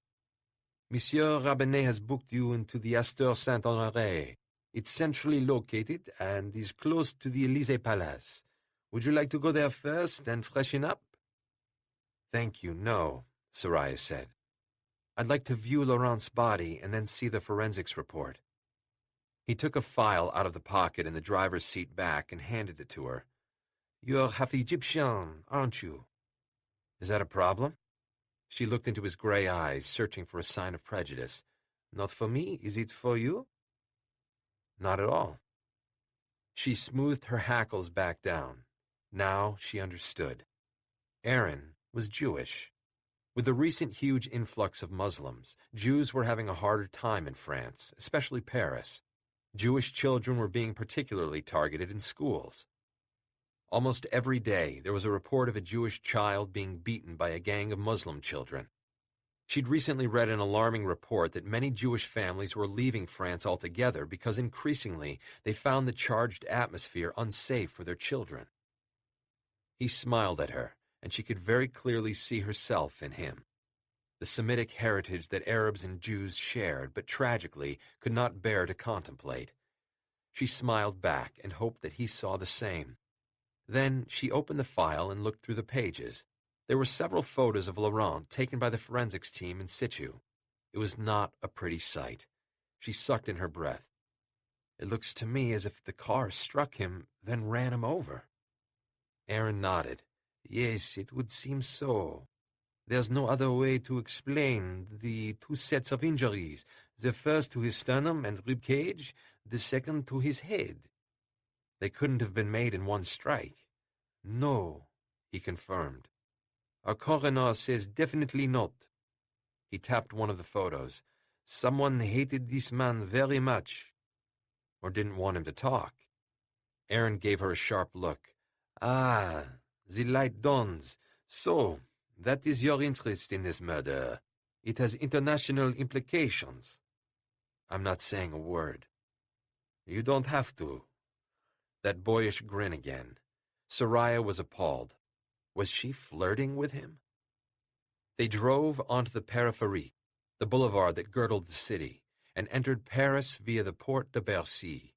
Monsieur Rabinet has booked you into the Astor Saint-Honoré. It's centrally located and is close to the Élysée Palace. Would you like to go there first and freshen up? Thank you, no, Soraya said. I'd like to view Laurent's body and then see the forensics report. He took a file out of the pocket in the driver's seat back and handed it to her. You're half Egyptian, aren't you? Is that a problem? She looked into his gray eyes, searching for a sign of prejudice. Not for me, is it for you? Not at all. She smoothed her hackles back down. Now she understood. Aaron was Jewish. With the recent huge influx of Muslims, Jews were having a harder time in France, especially Paris. Jewish children were being particularly targeted in schools. Almost every day, there was a report of a Jewish child being beaten by a gang of Muslim children. She'd recently read an alarming report that many Jewish families were leaving France altogether because increasingly they found the charged atmosphere unsafe for their children. He smiled at her, and she could very clearly see herself in him. The Semitic heritage that Arabs and Jews shared, but tragically could not bear to contemplate. She smiled back and hoped that he saw the same. Then she opened the file and looked through the pages. There were several photos of Laurent taken by the forensics team in situ. It was not a pretty sight. She sucked in her breath. It looks to me as if the car struck him, then ran him over. Aaron nodded. Yes, it would seem so. There's no other way to explain the two sets of injuries, the first to his sternum and rib cage, the second to his head. They couldn't have been made in one strike. No, he confirmed. Our coroner says definitely not. He tapped one of the photos. Someone hated this man very much. Or didn't want him to talk. Aaron gave her a sharp look. Ah, the light dawns. So, that is your interest in this murder. It has international implications. I'm not saying a word. You don't have to. That boyish grin again. Soraya was appalled. Was she flirting with him? They drove onto the Périphérique, the boulevard that girdled the city, and entered Paris via the Porte de Bercy.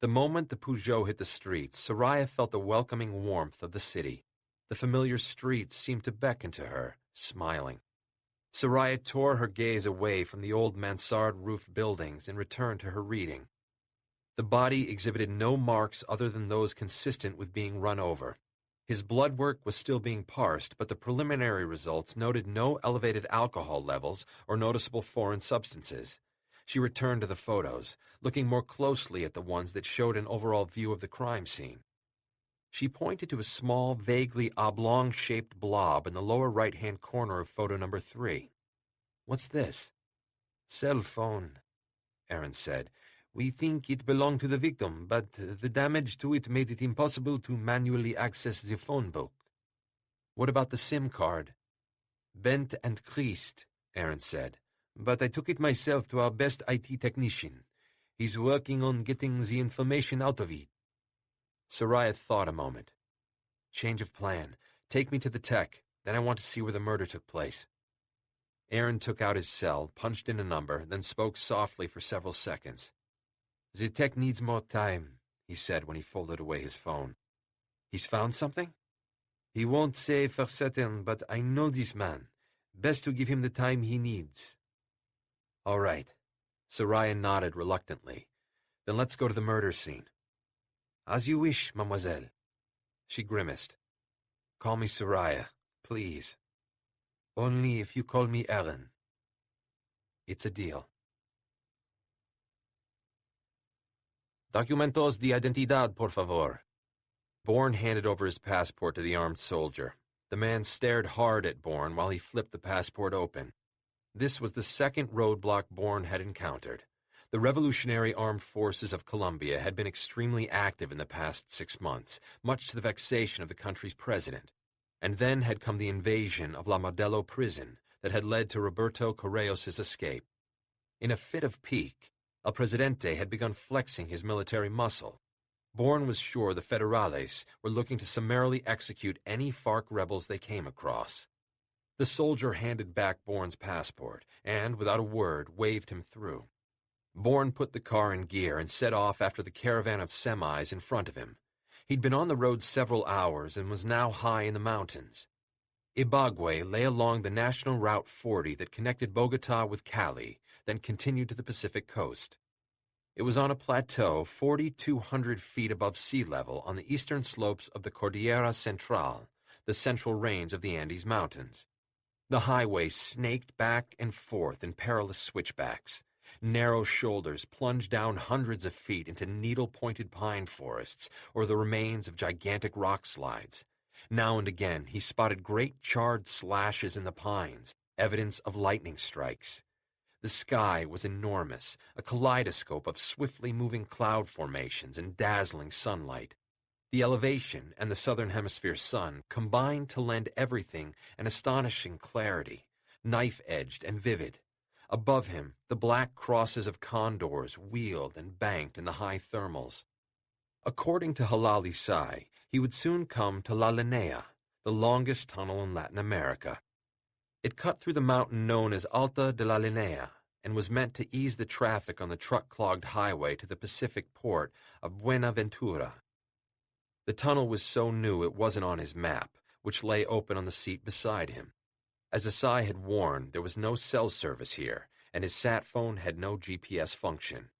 The moment the Peugeot hit the streets, Soraya felt the welcoming warmth of the city. The familiar streets seemed to beckon to her, smiling. Soraya tore her gaze away from the old mansard-roofed buildings and returned to her reading. The body exhibited no marks other than those consistent with being run over. His blood work was still being parsed, but the preliminary results noted no elevated alcohol levels or noticeable foreign substances. She returned to the photos, looking more closely at the ones that showed an overall view of the crime scene. She pointed to a small, vaguely oblong-shaped blob in the lower right-hand corner of photo number 3. "What's this?" "Cell phone," Aaron said. "We think it belonged to the victim, but the damage to it made it impossible to manually access the phone book." "What about the SIM card?" "Bent and creased," Aaron said. "But I took it myself to our best IT technician. He's working on getting the information out of it." Soraya thought a moment. "Change of plan. Take me to the tech. Then I want to see where the murder took place." Aaron took out his cell, punched in a number, then spoke softly for several seconds. "The tech needs more time," he said when he folded away his phone. "He's found something?" "He won't say for certain, but I know this man. Best to give him the time he needs." "All right." Soraya nodded reluctantly. "Then let's go to the murder scene." "As you wish, mademoiselle." She grimaced. "Call me Soraya, please." "Only if you call me Aaron." "It's a deal." "Documentos de identidad, por favor." Bourne handed over his passport to the armed soldier. The man stared hard at Bourne while he flipped the passport open. This was the second roadblock Bourne had encountered. The Revolutionary Armed Forces of Colombia had been extremely active in the past 6 months, much to the vexation of the country's president. And then had come the invasion of La Modelo prison that had led to Roberto Correos' escape. In a fit of pique, El Presidente had begun flexing his military muscle. Bourne was sure the Federales were looking to summarily execute any FARC rebels they came across. The soldier handed back Bourne's passport and, without a word, waved him through. Bourne put the car in gear and set off after the caravan of semis in front of him. He'd been on the road several hours and was now high in the mountains. Ibagué lay along the National Route 40 that connected Bogotá with Cali, then continued to the Pacific coast. It was on a plateau 4,200 feet above sea level on the eastern slopes of the Cordillera Central, the central range of the Andes Mountains. The highway snaked back and forth in perilous switchbacks. Narrow shoulders plunged down hundreds of feet into needle-pointed pine forests or the remains of gigantic rock slides. Now and again he spotted great charred slashes in the pines, evidence of lightning strikes. The sky was enormous, a kaleidoscope of swiftly moving cloud formations and dazzling sunlight. The elevation and the southern hemisphere sun combined to lend everything an astonishing clarity, knife-edged and vivid. Above him, the black crosses of condors wheeled and banked in the high thermals. According to Halali Sai, he would soon come to La Linea, the longest tunnel in Latin America. It cut through the mountain known as Alta de la Linea and was meant to ease the traffic on the truck-clogged highway to the Pacific port of Buenaventura. The tunnel was so new it wasn't on his map, which lay open on the seat beside him. As Asai had warned, there was no cell service here, and his sat phone had no GPS function.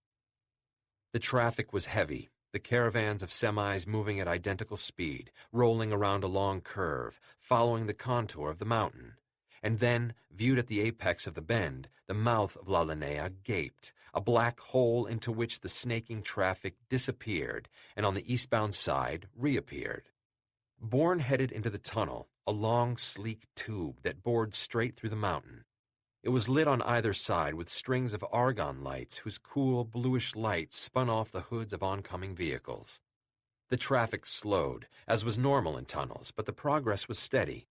The traffic was heavy, the caravans of semis moving at identical speed, rolling around a long curve, following the contour of the mountain. And then, viewed at the apex of the bend, the mouth of La Linea gaped, a black hole into which the snaking traffic disappeared and on the eastbound side reappeared. Bourne headed into the tunnel, a long, sleek tube that bored straight through the mountain. It was lit on either side with strings of argon lights whose cool, bluish light spun off the hoods of oncoming vehicles. The traffic slowed, as was normal in tunnels, but the progress was steady.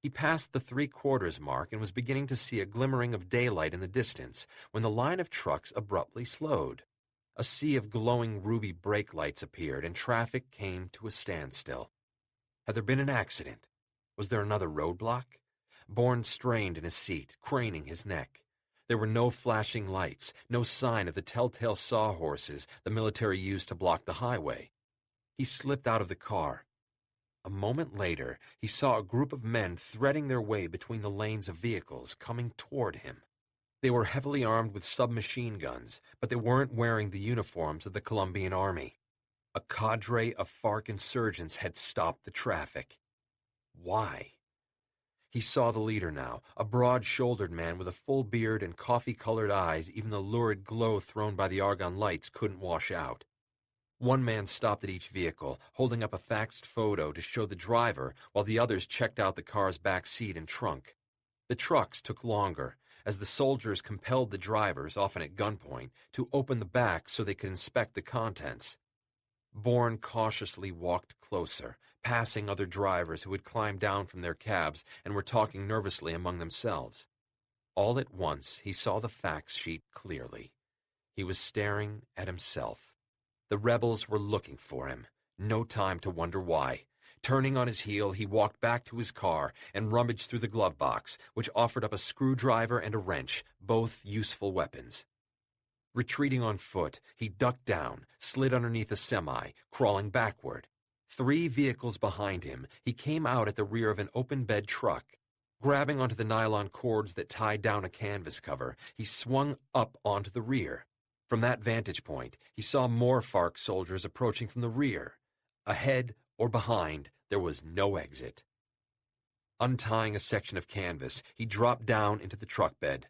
He passed the 3/4 mark and was beginning to see a glimmering of daylight in the distance when the line of trucks abruptly slowed. A sea of glowing ruby brake lights appeared and traffic came to a standstill. Had there been an accident? Was there another roadblock? Bourne strained in his seat, craning his neck. There were no flashing lights, no sign of the telltale sawhorses the military used to block the highway. He slipped out of the car. A moment later, he saw a group of men threading their way between the lanes of vehicles coming toward him. They were heavily armed with submachine guns, but they weren't wearing the uniforms of the Colombian army. A cadre of FARC insurgents had stopped the traffic. Why? He saw the leader now, a broad-shouldered man with a full beard and coffee-colored eyes even the lurid glow thrown by the argon lights couldn't wash out. One man stopped at each vehicle, holding up a faxed photo to show the driver, while the others checked out the car's back seat and trunk. The trucks took longer, as the soldiers compelled the drivers, often at gunpoint, to open the back so they could inspect the contents. Bourne cautiously walked closer, passing other drivers who had climbed down from their cabs and were talking nervously among themselves. All at once, he saw the fax sheet clearly. He was staring at himself. The rebels were looking for him. No time to wonder why. Turning on his heel, he walked back to his car and rummaged through the glove box, which offered up a screwdriver and a wrench, both useful weapons. Retreating on foot, he ducked down, slid underneath a semi, crawling backward. 3 vehicles behind him, he came out at the rear of an open-bed truck. Grabbing onto the nylon cords that tied down a canvas cover, he swung up onto the rear. From that vantage point, he saw more FARC soldiers approaching from the rear. Ahead or behind, there was no exit. Untying a section of canvas, he dropped down into the truck bed.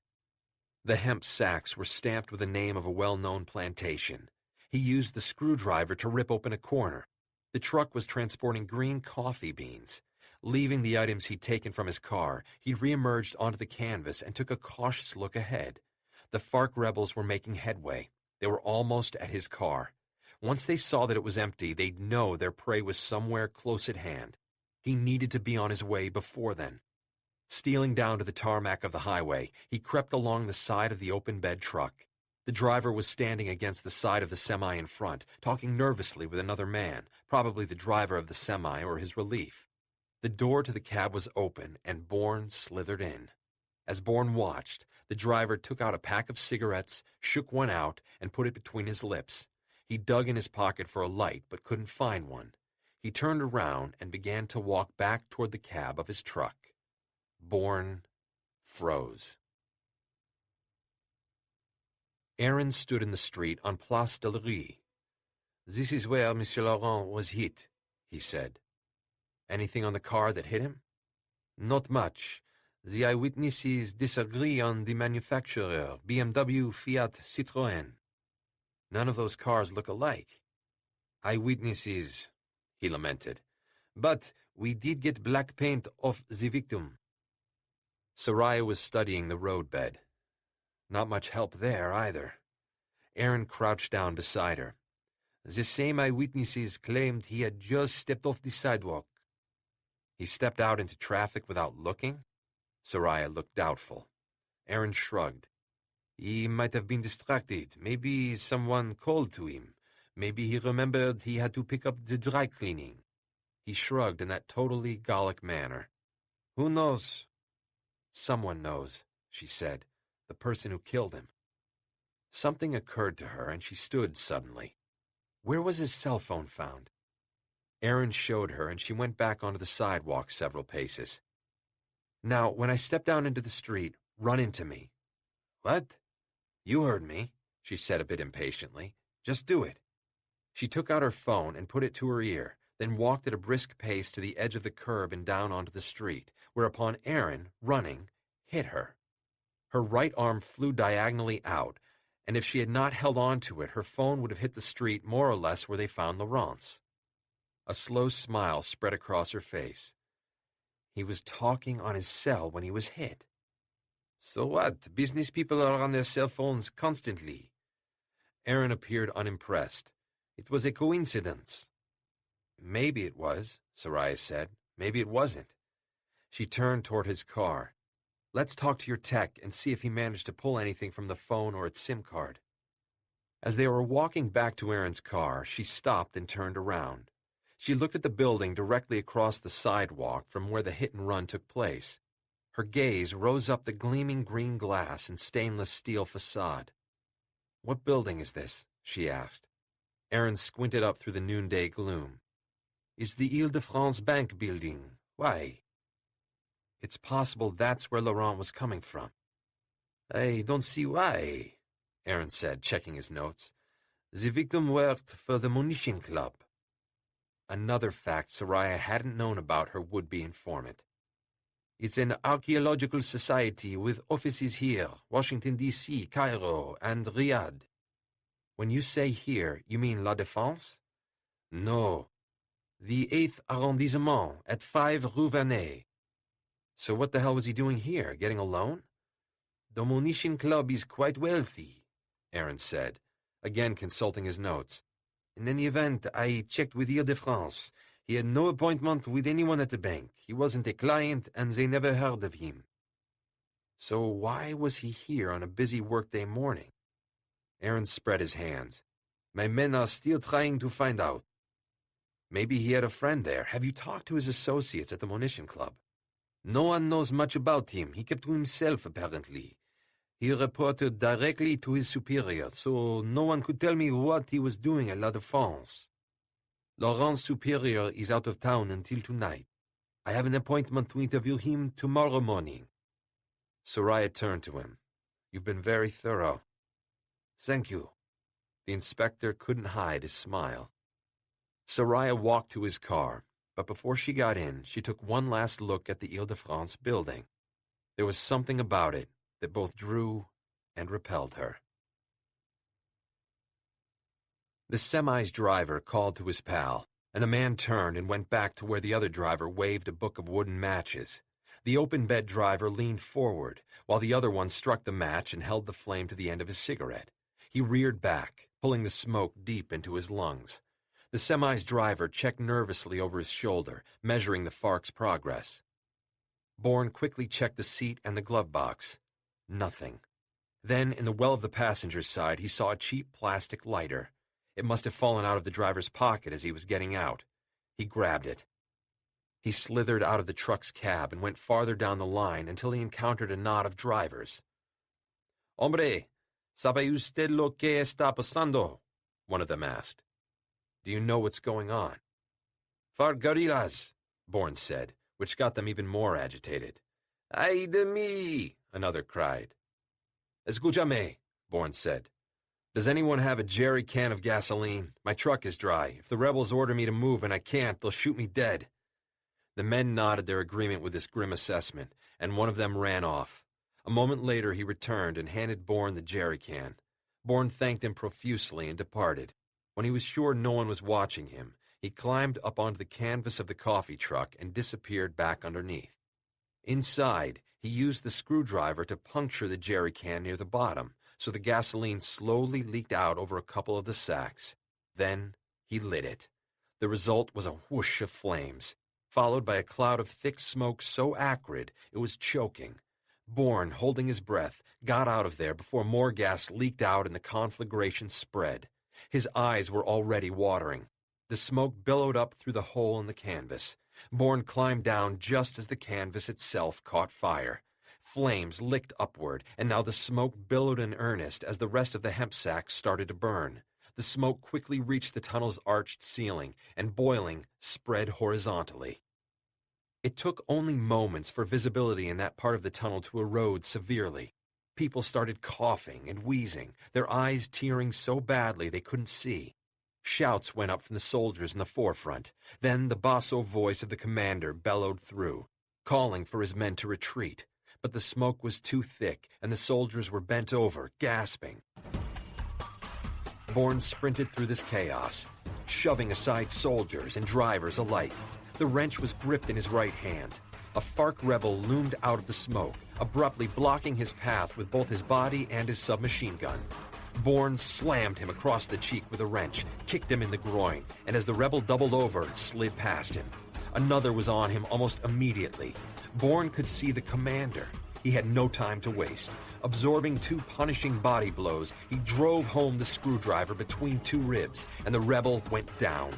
The hemp sacks were stamped with the name of a well-known plantation. He used the screwdriver to rip open a corner. The truck was transporting green coffee beans. Leaving the items he'd taken from his car, he reemerged onto the canvas and took a cautious look ahead. The FARC rebels were making headway. They were almost at his car. Once they saw that it was empty, they'd know their prey was somewhere close at hand. He needed to be on his way before then. Stealing down to the tarmac of the highway, he crept along the side of the open-bed truck. The driver was standing against the side of the semi in front, talking nervously with another man, probably the driver of the semi or his relief. The door to the cab was open, and Bourne slithered in. As Bourne watched, the driver took out a pack of cigarettes, shook one out, and put it between his lips. He dug in his pocket for a light, but couldn't find one. He turned around and began to walk back toward the cab of his truck. Bourne froze. Aaron stood in the street on Place de la Rue. "This is where Monsieur Laurent was hit," he said. "Anything on the car that hit him?" "Not much. The eyewitnesses disagree on the manufacturer, BMW, Fiat, Citroën. None of those cars look alike." "Eyewitnesses," he lamented. "But we did get black paint off the victim." Soraya was studying the roadbed. Not much help there, either. Aaron crouched down beside her. "The same eyewitnesses claimed he had just stepped off the sidewalk." "He stepped out into traffic without looking?" Soraya looked doubtful. Aaron shrugged. "He might have been distracted. Maybe someone called to him. Maybe he remembered he had to pick up the dry cleaning." He shrugged in that totally Gallic manner. "Who knows?" "Someone knows," she said. "The person who killed him." Something occurred to her, and she stood suddenly. Where was his cell phone found? Aaron showed her, and she went back onto the sidewalk several paces. "Now, when I step down into the street, run into me." "What?" "You heard me," she said a bit impatiently. "Just do it." She took out her phone and put it to her ear, then walked at a brisk pace to the edge of the curb and down onto the street, whereupon Aaron, running, hit her. Her right arm flew diagonally out, and if she had not held on to it, her phone would have hit the street more or less where they found Laurent's. A slow smile spread across her face. He was talking on his cell when he was hit. "So what? Business people are on their cell phones constantly." Aaron appeared unimpressed. "It was a coincidence." "Maybe it was," Soraya said. "Maybe it wasn't." She turned toward his car. "Let's talk to your tech and see if he managed to pull anything from the phone or its SIM card." As they were walking back to Aaron's car, she stopped and turned around. She looked at the building directly across the sidewalk from where the hit-and-run took place. Her gaze rose up the gleaming green glass and stainless steel facade. "What building is this?" she asked. Aaron squinted up through the noonday gloom. "It's the Ile-de-France Bank building. Why?" "It's possible that's where Laurent was coming from." "I don't see why," Aaron said, checking his notes. "The victim worked for the munition club." Another fact Soraya hadn't known about her would-be informant. "It's an archaeological society with offices here, Washington, D.C., Cairo, and Riyadh." "When you say here, you mean La Défense?" "No. The 8th arrondissement at 5 Rue Vernet." "So what the hell was he doing here, getting a loan?" "The munition club is quite wealthy," Aaron said, again consulting his notes. "In any event, I checked with Ile-de-France. He had no appointment with anyone at the bank. He wasn't a client, and they never heard of him." "So why was he here on a busy workday morning?" Aaron spread his hands. "My men are still trying to find out." Maybe he had a friend there. Have you talked to his associates at the munition club? No one knows much about him. He kept to himself, apparently. He reported directly to his superior, so no one could tell me what he was doing at La Défense. Laurent's superior is out of town until tonight. I have an appointment to interview him tomorrow morning. Soraya turned to him. You've been very thorough. Thank you. The inspector couldn't hide his smile. Soraya walked to his car, but before she got in, she took one last look at the Ile-de-France building. There was something about it that both drew and repelled her. The semi's driver called to his pal, and the man turned and went back to where the other driver waved a book of wooden matches. The open-bed driver leaned forward, while the other one struck the match and held the flame to the end of his cigarette. He reared back, pulling the smoke deep into his lungs. The semi's driver checked nervously over his shoulder, measuring the FARC's progress. Bourne quickly checked the seat and the glove box. Nothing. Then, in the well of the passenger's side, he saw a cheap plastic lighter. It must have fallen out of the driver's pocket as he was getting out. He grabbed it. He slithered out of the truck's cab and went farther down the line until he encountered a knot of drivers. "Hombre, ¿sabe usted lo que está pasando?" one of them asked. "Do you know what's going on?" "FARC guerrillas," Bourne said, which got them even more agitated. "Ay de mí," another cried. "Escúchame," Bourne said. "Does anyone have a jerry can of gasoline? My truck is dry. If the rebels order me to move and I can't, they'll shoot me dead." The men nodded their agreement with this grim assessment, and one of them ran off. A moment later he returned and handed Bourne the jerry can. Bourne thanked him profusely and departed. When he was sure no one was watching him, he climbed up onto the canvas of the coffee truck and disappeared back underneath. Inside, he used the screwdriver to puncture the jerry can near the bottom, so the gasoline slowly leaked out over a couple of the sacks. Then he lit it. The result was a whoosh of flames, followed by a cloud of thick smoke so acrid it was choking. Bourne, holding his breath, got out of there before more gas leaked out and the conflagration spread. His eyes were already watering. The smoke billowed up through the hole in the canvas. Bourne climbed down just as the canvas itself caught fire. Flames licked upward, and now the smoke billowed in earnest as the rest of the hemp sacks started to burn. The smoke quickly reached the tunnel's arched ceiling, and boiling, spread horizontally. It took only moments for visibility in that part of the tunnel to erode severely. People started coughing and wheezing, their eyes tearing so badly they couldn't see. Shouts went up from the soldiers in the forefront. Then the basso voice of the commander bellowed through, calling for his men to retreat. But the smoke was too thick, and the soldiers were bent over, gasping. Bourne sprinted through this chaos, shoving aside soldiers and drivers alike. The wrench was gripped in his right hand. A FARC rebel loomed out of the smoke, abruptly blocking his path with both his body and his submachine gun. Bourne slammed him across the cheek with a wrench, kicked him in the groin, and as the rebel doubled over, slid past him. Another was on him almost immediately. Bourne could see the commander. He had no time to waste. Absorbing two punishing body blows, he drove home the screwdriver between two ribs, and the rebel went down.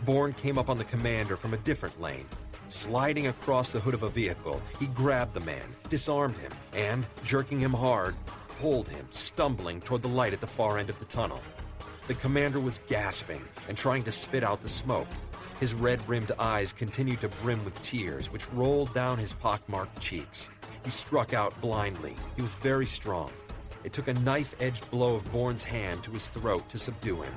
Bourne came up on the commander from a different lane. Sliding across the hood of a vehicle, he grabbed the man, disarmed him, and, jerking him hard, pulled him, stumbling toward the light at the far end of the tunnel. The commander was gasping and trying to spit out the smoke. His red-rimmed eyes continued to brim with tears, which rolled down his pockmarked cheeks. He struck out blindly. He was very strong. It took a knife-edged blow of Bourne's hand to his throat to subdue him.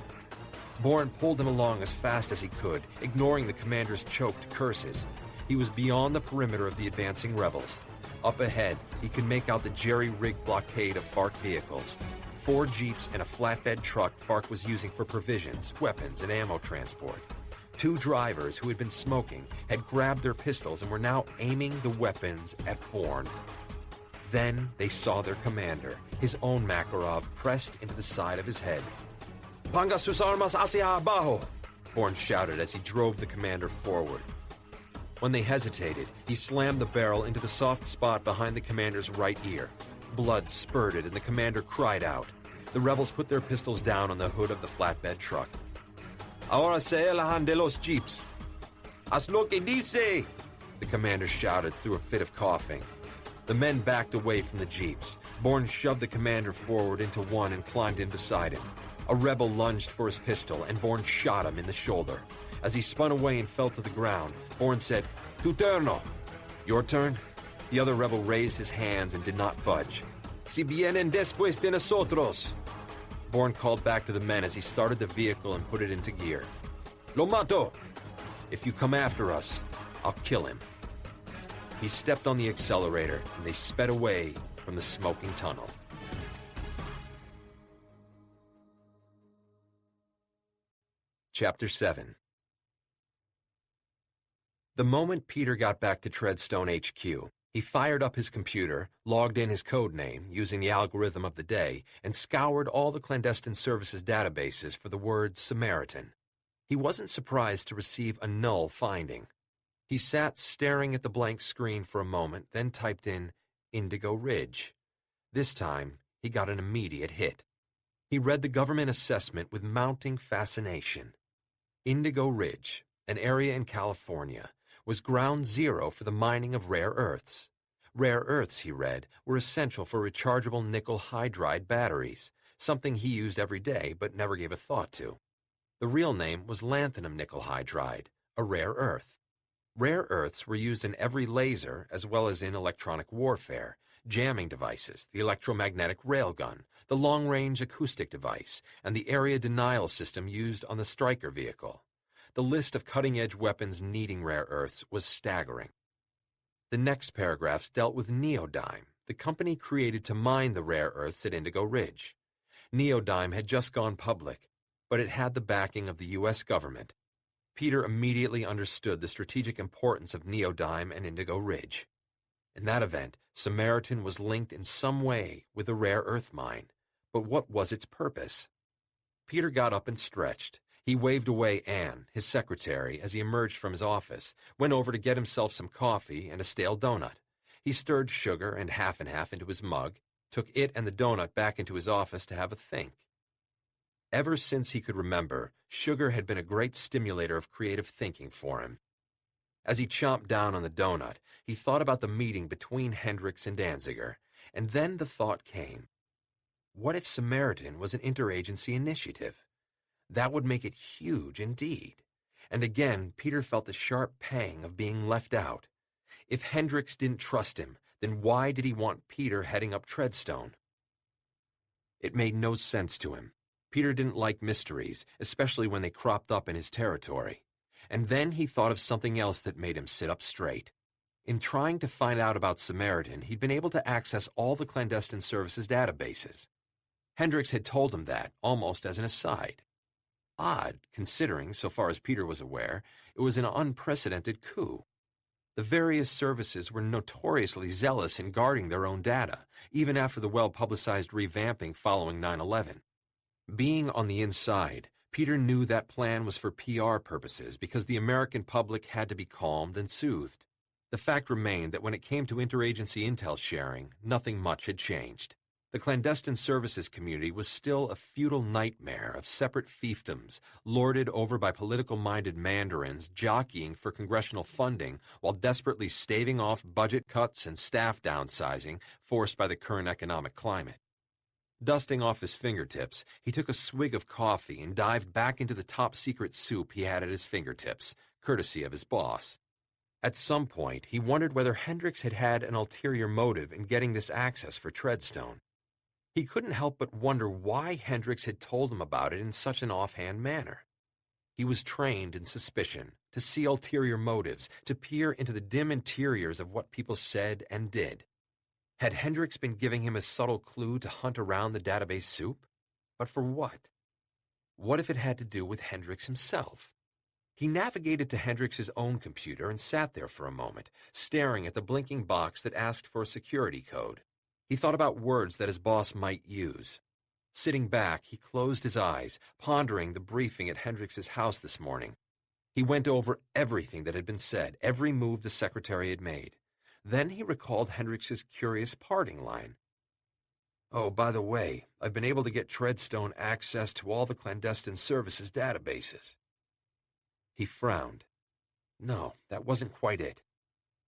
Bourne pulled him along as fast as he could, ignoring the commander's choked curses. He was beyond the perimeter of the advancing rebels. Up ahead, he could make out the jerry-rigged blockade of FARC vehicles. 4 jeeps and a flatbed truck FARC was using for provisions, weapons, and ammo transport. 2 drivers who had been smoking had grabbed their pistols and were now aiming the weapons at Bourne. Then they saw their commander, his own Makarov, pressed into the side of his head. "Ponga sus armas hacia abajo," Bourne shouted as he drove the commander forward. When they hesitated, he slammed the barrel into the soft spot behind the commander's right ear. Blood spurted and the commander cried out. The rebels put their pistols down on the hood of the flatbed truck. Ahora se alejan de los jeeps. Haz lo que dice, the commander shouted through a fit of coughing. The men backed away from the jeeps. Bourne shoved the commander forward into one and climbed in beside him. A rebel lunged for his pistol, and Bourne shot him in the shoulder. As he spun away and fell to the ground, Bourne said, "Tu turno." Your turn? The other rebel raised his hands and did not budge. "Si vienen después de nosotros." Bourne called back to the men as he started the vehicle and put it into gear. "Lo mato. If you come after us, I'll kill him." He stepped on the accelerator, and they sped away from the smoking tunnel. Chapter 7. The moment Peter got back to Treadstone HQ, he fired up his computer, logged in his code name using the algorithm of the day, and scoured all the clandestine services databases for the word Samaritan. He wasn't surprised to receive a null finding. He sat staring at the blank screen for a moment, then typed in Indigo Ridge. This time, he got an immediate hit. He read the government assessment with mounting fascination. Indigo Ridge, an area in California, was ground zero for the mining of rare earths. Rare earths, he read, were essential for rechargeable nickel hydride batteries, something he used every day but never gave a thought to. The real name was lanthanum nickel hydride, a rare earth. Rare earths were used in every laser as well as in electronic warfare, jamming devices, the electromagnetic railgun, the long-range acoustic device, and the area denial system used on the Stryker vehicle. The list of cutting-edge weapons needing rare earths was staggering. The next paragraphs dealt with Neodyme, the company created to mine the rare earths at Indigo Ridge. Neodyme had just gone public, but it had the backing of the U.S. government. Peter immediately understood the strategic importance of Neodyme and Indigo Ridge. In that event, Samaritan was linked in some way with the rare earth mine, but what was its purpose? Peter got up and stretched. He waved away Anne, his secretary, as he emerged from his office, went over to get himself some coffee and a stale donut. He stirred sugar and half into his mug, took it and the donut back into his office to have a think. Ever since he could remember, sugar had been a great stimulator of creative thinking for him. As he chomped down on the donut, he thought about the meeting between Hendricks and Danziger, and then the thought came. What if Samaritan was an interagency initiative? That would make it huge indeed. And again, Peter felt the sharp pang of being left out. If Hendricks didn't trust him, then why did he want Peter heading up Treadstone? It made no sense to him. Peter didn't like mysteries, especially when they cropped up in his territory. And then he thought of something else that made him sit up straight. In trying to find out about Samaritan, he'd been able to access all the clandestine services databases. Hendricks had told him that, almost as an aside. Odd, considering, so far as Peter was aware, it was an unprecedented coup. The various services were notoriously zealous in guarding their own data, even after the well-publicized revamping following 9/11. Being on the inside, Peter knew that plan was for PR purposes because the American public had to be calmed and soothed. The fact remained that when it came to interagency intel sharing, nothing much had changed. The clandestine services community was still a feudal nightmare of separate fiefdoms, lorded over by political-minded mandarins jockeying for congressional funding while desperately staving off budget cuts and staff downsizing forced by the current economic climate. Dusting off his fingertips, he took a swig of coffee and dived back into the top-secret soup he had at his fingertips, courtesy of his boss. At some point, he wondered whether Hendricks had had an ulterior motive in getting this access for Treadstone. He couldn't help but wonder why Hendricks had told him about it in such an offhand manner. He was trained in suspicion, to see ulterior motives, to peer into the dim interiors of what people said and did. Had Hendricks been giving him a subtle clue to hunt around the database soup? But for what? What if it had to do with Hendricks himself? He navigated to Hendricks' own computer and sat there for a moment, staring at the blinking box that asked for a security code. He thought about words that his boss might use. Sitting back, he closed his eyes, pondering the briefing at Hendricks' house this morning. He went over everything that had been said, every move the secretary had made. Then he recalled Hendricks' curious parting line. "Oh, by the way, I've been able to get Treadstone access to all the clandestine services databases." He frowned. No, that wasn't quite it.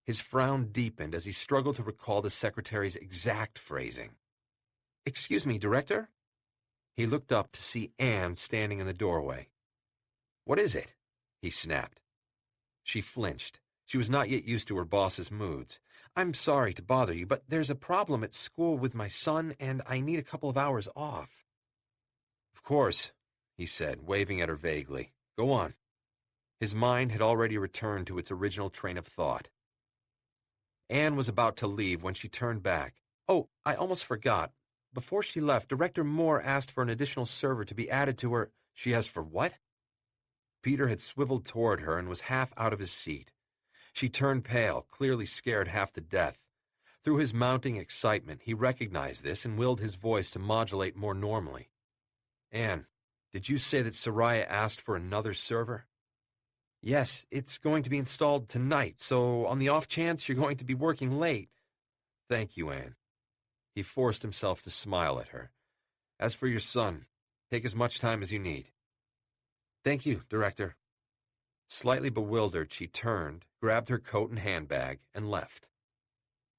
His frown deepened as he struggled to recall the secretary's exact phrasing. "Excuse me, Director?" He looked up to see Anne standing in the doorway. "What is it?" he snapped. She flinched. She was not yet used to her boss's moods. "I'm sorry to bother you, but there's a problem at school with my son, and I need a couple of hours off." "Of course," he said, waving at her vaguely. "Go on." His mind had already returned to its original train of thought. Anne was about to leave when she turned back. "Oh, I almost forgot. Before she left, Director Moore asked for an additional server to be added to her—" "She asked for what?" Peter had swiveled toward her and was half out of his seat. She turned pale, clearly scared half to death. Through his mounting excitement, he recognized this and willed his voice to modulate more normally. "Anne, did you say that Soraya asked for another server?" "Yes, it's going to be installed tonight, so on the off chance you're going to be working late." "Thank you, Anne." He forced himself to smile at her. "As for your son, take as much time as you need." "Thank you, Director." Slightly bewildered, she turned, grabbed her coat and handbag, and left.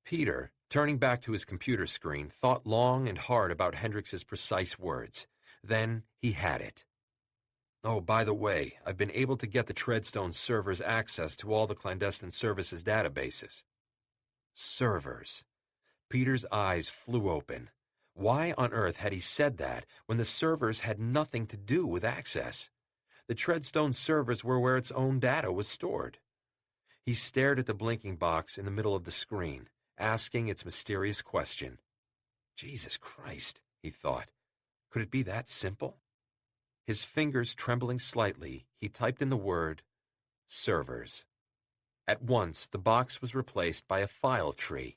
Peter, turning back to his computer screen, thought long and hard about Hendrix's precise words. Then he had it. "Oh, by the way, I've been able to get the Treadstone servers access to all the clandestine services databases." Servers. Peter's eyes flew open. Why on earth had he said that when the servers had nothing to do with access? The Treadstone servers were where its own data was stored. He stared at the blinking box in the middle of the screen, asking its mysterious question. Jesus Christ, he thought. Could it be that simple? His fingers trembling slightly, he typed in the word, servers. At once, the box was replaced by a file tree.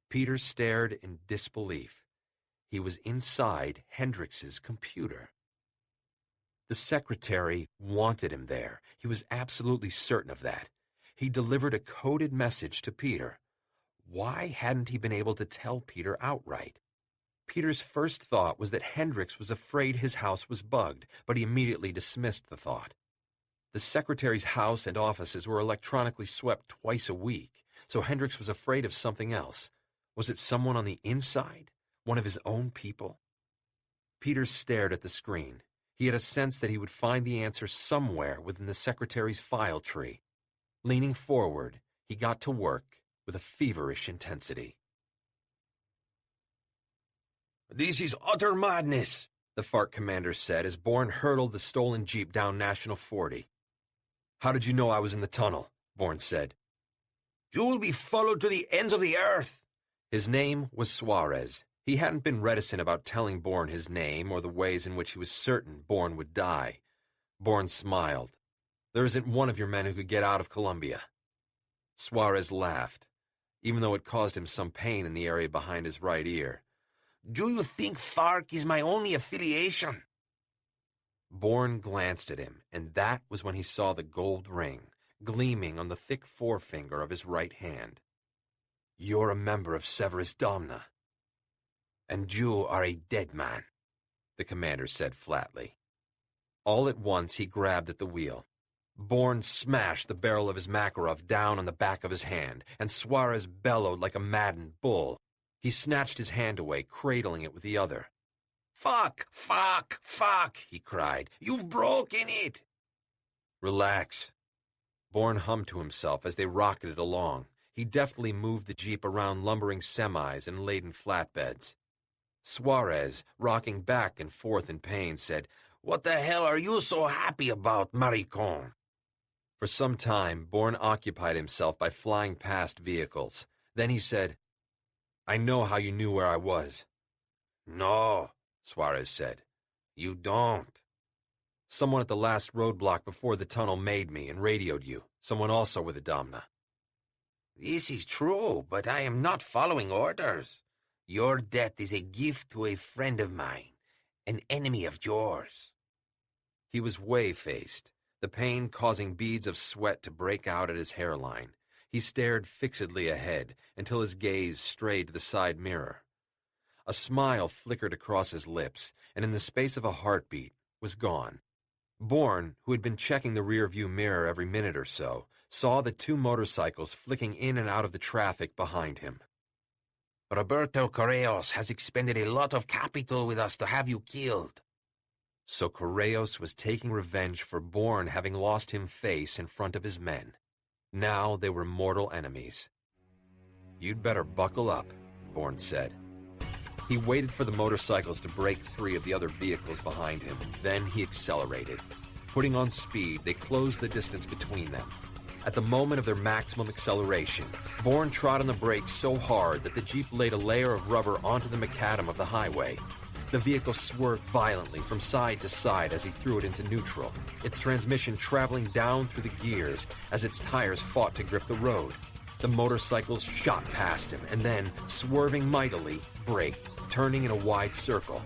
Peter stared in disbelief. He was inside Hendrix's computer. The secretary wanted him there. He was absolutely certain of that. He delivered a coded message to Peter. Why hadn't he been able to tell Peter outright? Peter's first thought was that Hendrix was afraid his house was bugged, but he immediately dismissed the thought. The secretary's house and offices were electronically swept twice a week, so Hendrix was afraid of something else. Was it someone on the inside? One of his own people? Peter stared at the screen. He had a sense that he would find the answer somewhere within the secretary's file tree. Leaning forward, he got to work with a feverish intensity. "This is utter madness," the FARC commander said as Bourne hurtled the stolen jeep down National 40. "How did you know I was in the tunnel?" Bourne said. "You will be followed to the ends of the earth." His name was Suarez. He hadn't been reticent about telling Bourne his name or the ways in which he was certain Bourne would die. Bourne smiled. "There isn't one of your men who could get out of Colombia." Suarez laughed, even though it caused him some pain in the area behind his right ear. "Do you think FARC is my only affiliation?" Bourne glanced at him, and that was when he saw the gold ring gleaming on the thick forefinger of his right hand. "You're a member of Severus Domna." "And you are a dead man," the commander said flatly. All at once he grabbed at the wheel. Bourne smashed the barrel of his Makarov down on the back of his hand, and Suarez bellowed like a maddened bull. He snatched his hand away, cradling it with the other. Fuck, fuck, fuck, he cried. "You've broken it." "Relax." Bourne hummed to himself as they rocketed along. He deftly moved the jeep around lumbering semis and laden flatbeds. Suarez, rocking back and forth in pain, said, "What the hell are you so happy about, maricon?" For some time, Bourne occupied himself by flying past vehicles. Then he said, "I know how you knew where I was." "No," Suarez said. "You don't." "Someone at the last roadblock before the tunnel made me and radioed you. Someone also with a Domna." "This is true, but I am not following orders. Your death is a gift to a friend of mine, an enemy of yours." He was whey-faced, the pain causing beads of sweat to break out at his hairline. He stared fixedly ahead until his gaze strayed to the side mirror. A smile flickered across his lips, and in the space of a heartbeat was gone. Bourne, who had been checking the rear-view mirror every minute or so, saw the two motorcycles flicking in and out of the traffic behind him. Roberto Correos has expended a lot of capital with us to have you killed. So Correos was taking revenge for Bourne having lost him face in front of his men. Now they were mortal enemies. "You'd better buckle up," Bourne said. He waited for the motorcycles to break free of the other vehicles behind him. Then he accelerated. Putting on speed, they closed the distance between them. At the moment of their maximum acceleration, Bourne trod on the brakes so hard that the Jeep laid a layer of rubber onto the macadam of the highway. The vehicle swerved violently from side to side as he threw it into neutral, its transmission traveling down through the gears as its tires fought to grip the road. The motorcycles shot past him and then, swerving mightily, braked, turning in a wide circle.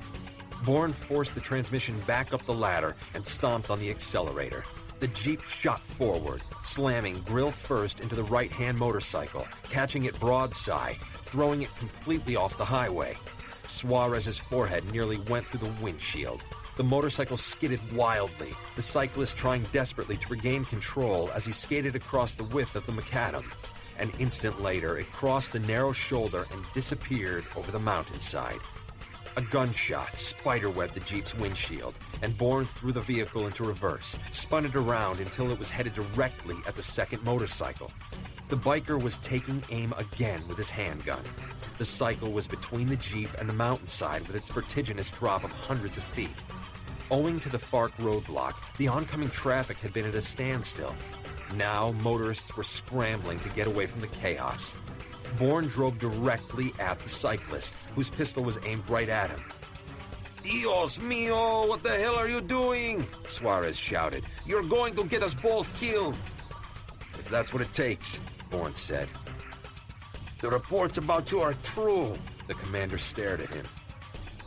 Bourne forced the transmission back up the ladder and stomped on the accelerator. The Jeep shot forward, slamming grill first into the right-hand motorcycle, catching it broadside, throwing it completely off the highway. Suarez's forehead nearly went through the windshield. The motorcycle skidded wildly, the cyclist trying desperately to regain control as he skated across the width of the macadam. An instant later, it crossed the narrow shoulder and disappeared over the mountainside. A gunshot spiderwebbed the Jeep's windshield, and Bourne threw the vehicle into reverse, spun it around until it was headed directly at the second motorcycle. The biker was taking aim again with his handgun. The cycle was between the Jeep and the mountainside with its vertiginous drop of hundreds of feet. Owing to the FARC roadblock, the oncoming traffic had been at a standstill. Now, motorists were scrambling to get away from the chaos. Bourne drove directly at the cyclist, whose pistol was aimed right at him. Dios mío, what the hell are you doing? Suarez shouted. You're going to get us both killed. "If that's what it takes," Bourne said. The reports about you are true. The commander stared at him.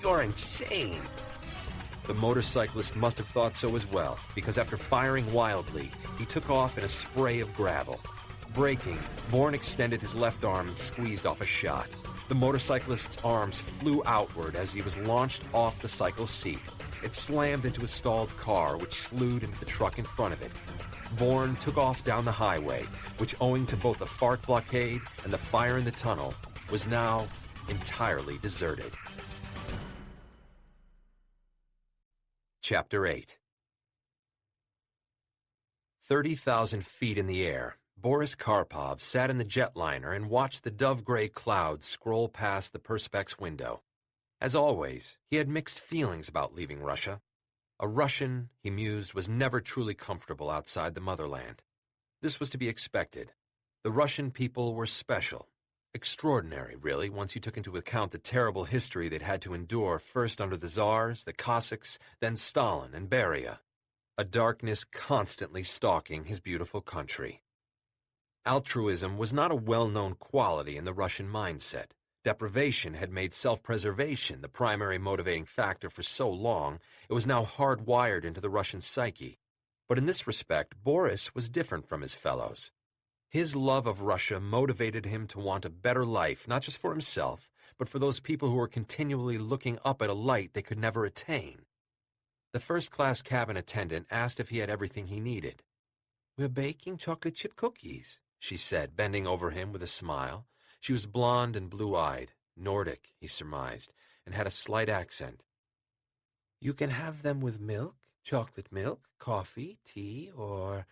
You're insane. The motorcyclist must have thought so as well, because after firing wildly, he took off in a spray of gravel. Braking, Bourne extended his left arm and squeezed off a shot. The motorcyclist's arms flew outward as he was launched off the cycle's seat. It slammed into a stalled car, which slewed into the truck in front of it. Bourne took off down the highway, which, owing to both the FARC blockade and the fire in the tunnel, was now entirely deserted. Chapter 8. 30,000 feet in the air, Boris Karpov sat in the jetliner and watched the dove-gray clouds scroll past the Perspex window. As always, he had mixed feelings about leaving Russia. A Russian, he mused, was never truly comfortable outside the motherland. This was to be expected. The Russian people were special. Extraordinary, really, once you took into account the terrible history they'd had to endure first under the Tsars, the Cossacks, then Stalin and Beria. A darkness constantly stalking his beautiful country. Altruism was not a well-known quality in the Russian mindset. Deprivation had made self-preservation the primary motivating factor for so long, it was now hardwired into the Russian psyche. But in this respect, Boris was different from his fellows. His love of Russia motivated him to want a better life, not just for himself, but for those people who were continually looking up at a light they could never attain. The first-class cabin attendant asked if he had everything he needed. "We're baking chocolate chip cookies," she said, bending over him with a smile. She was blonde and blue-eyed, Nordic, he surmised, and had a slight accent. "You can have them with milk, chocolate milk, coffee, tea, or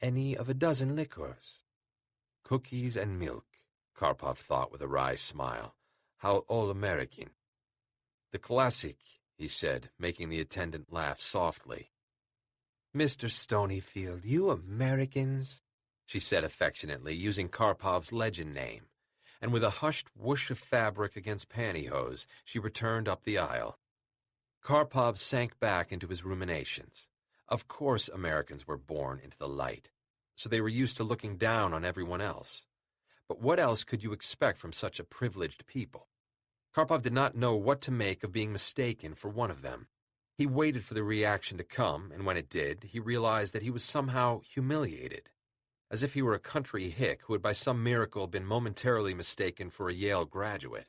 any of a dozen liquors." Cookies and milk, Karpov thought with a wry smile. How all-American. "The classic," he said, making the attendant laugh softly. "Mr. Stonyfield, you Americans," she said affectionately, using Karpov's legend name. And with a hushed whoosh of fabric against pantyhose, she returned up the aisle. Karpov sank back into his ruminations. Of course Americans were born into the light, so they were used to looking down on everyone else. But what else could you expect from such a privileged people? Karpov did not know what to make of being mistaken for one of them. He waited for the reaction to come, and when it did, he realized that he was somehow humiliated, as if he were a country hick who had by some miracle been momentarily mistaken for a Yale graduate.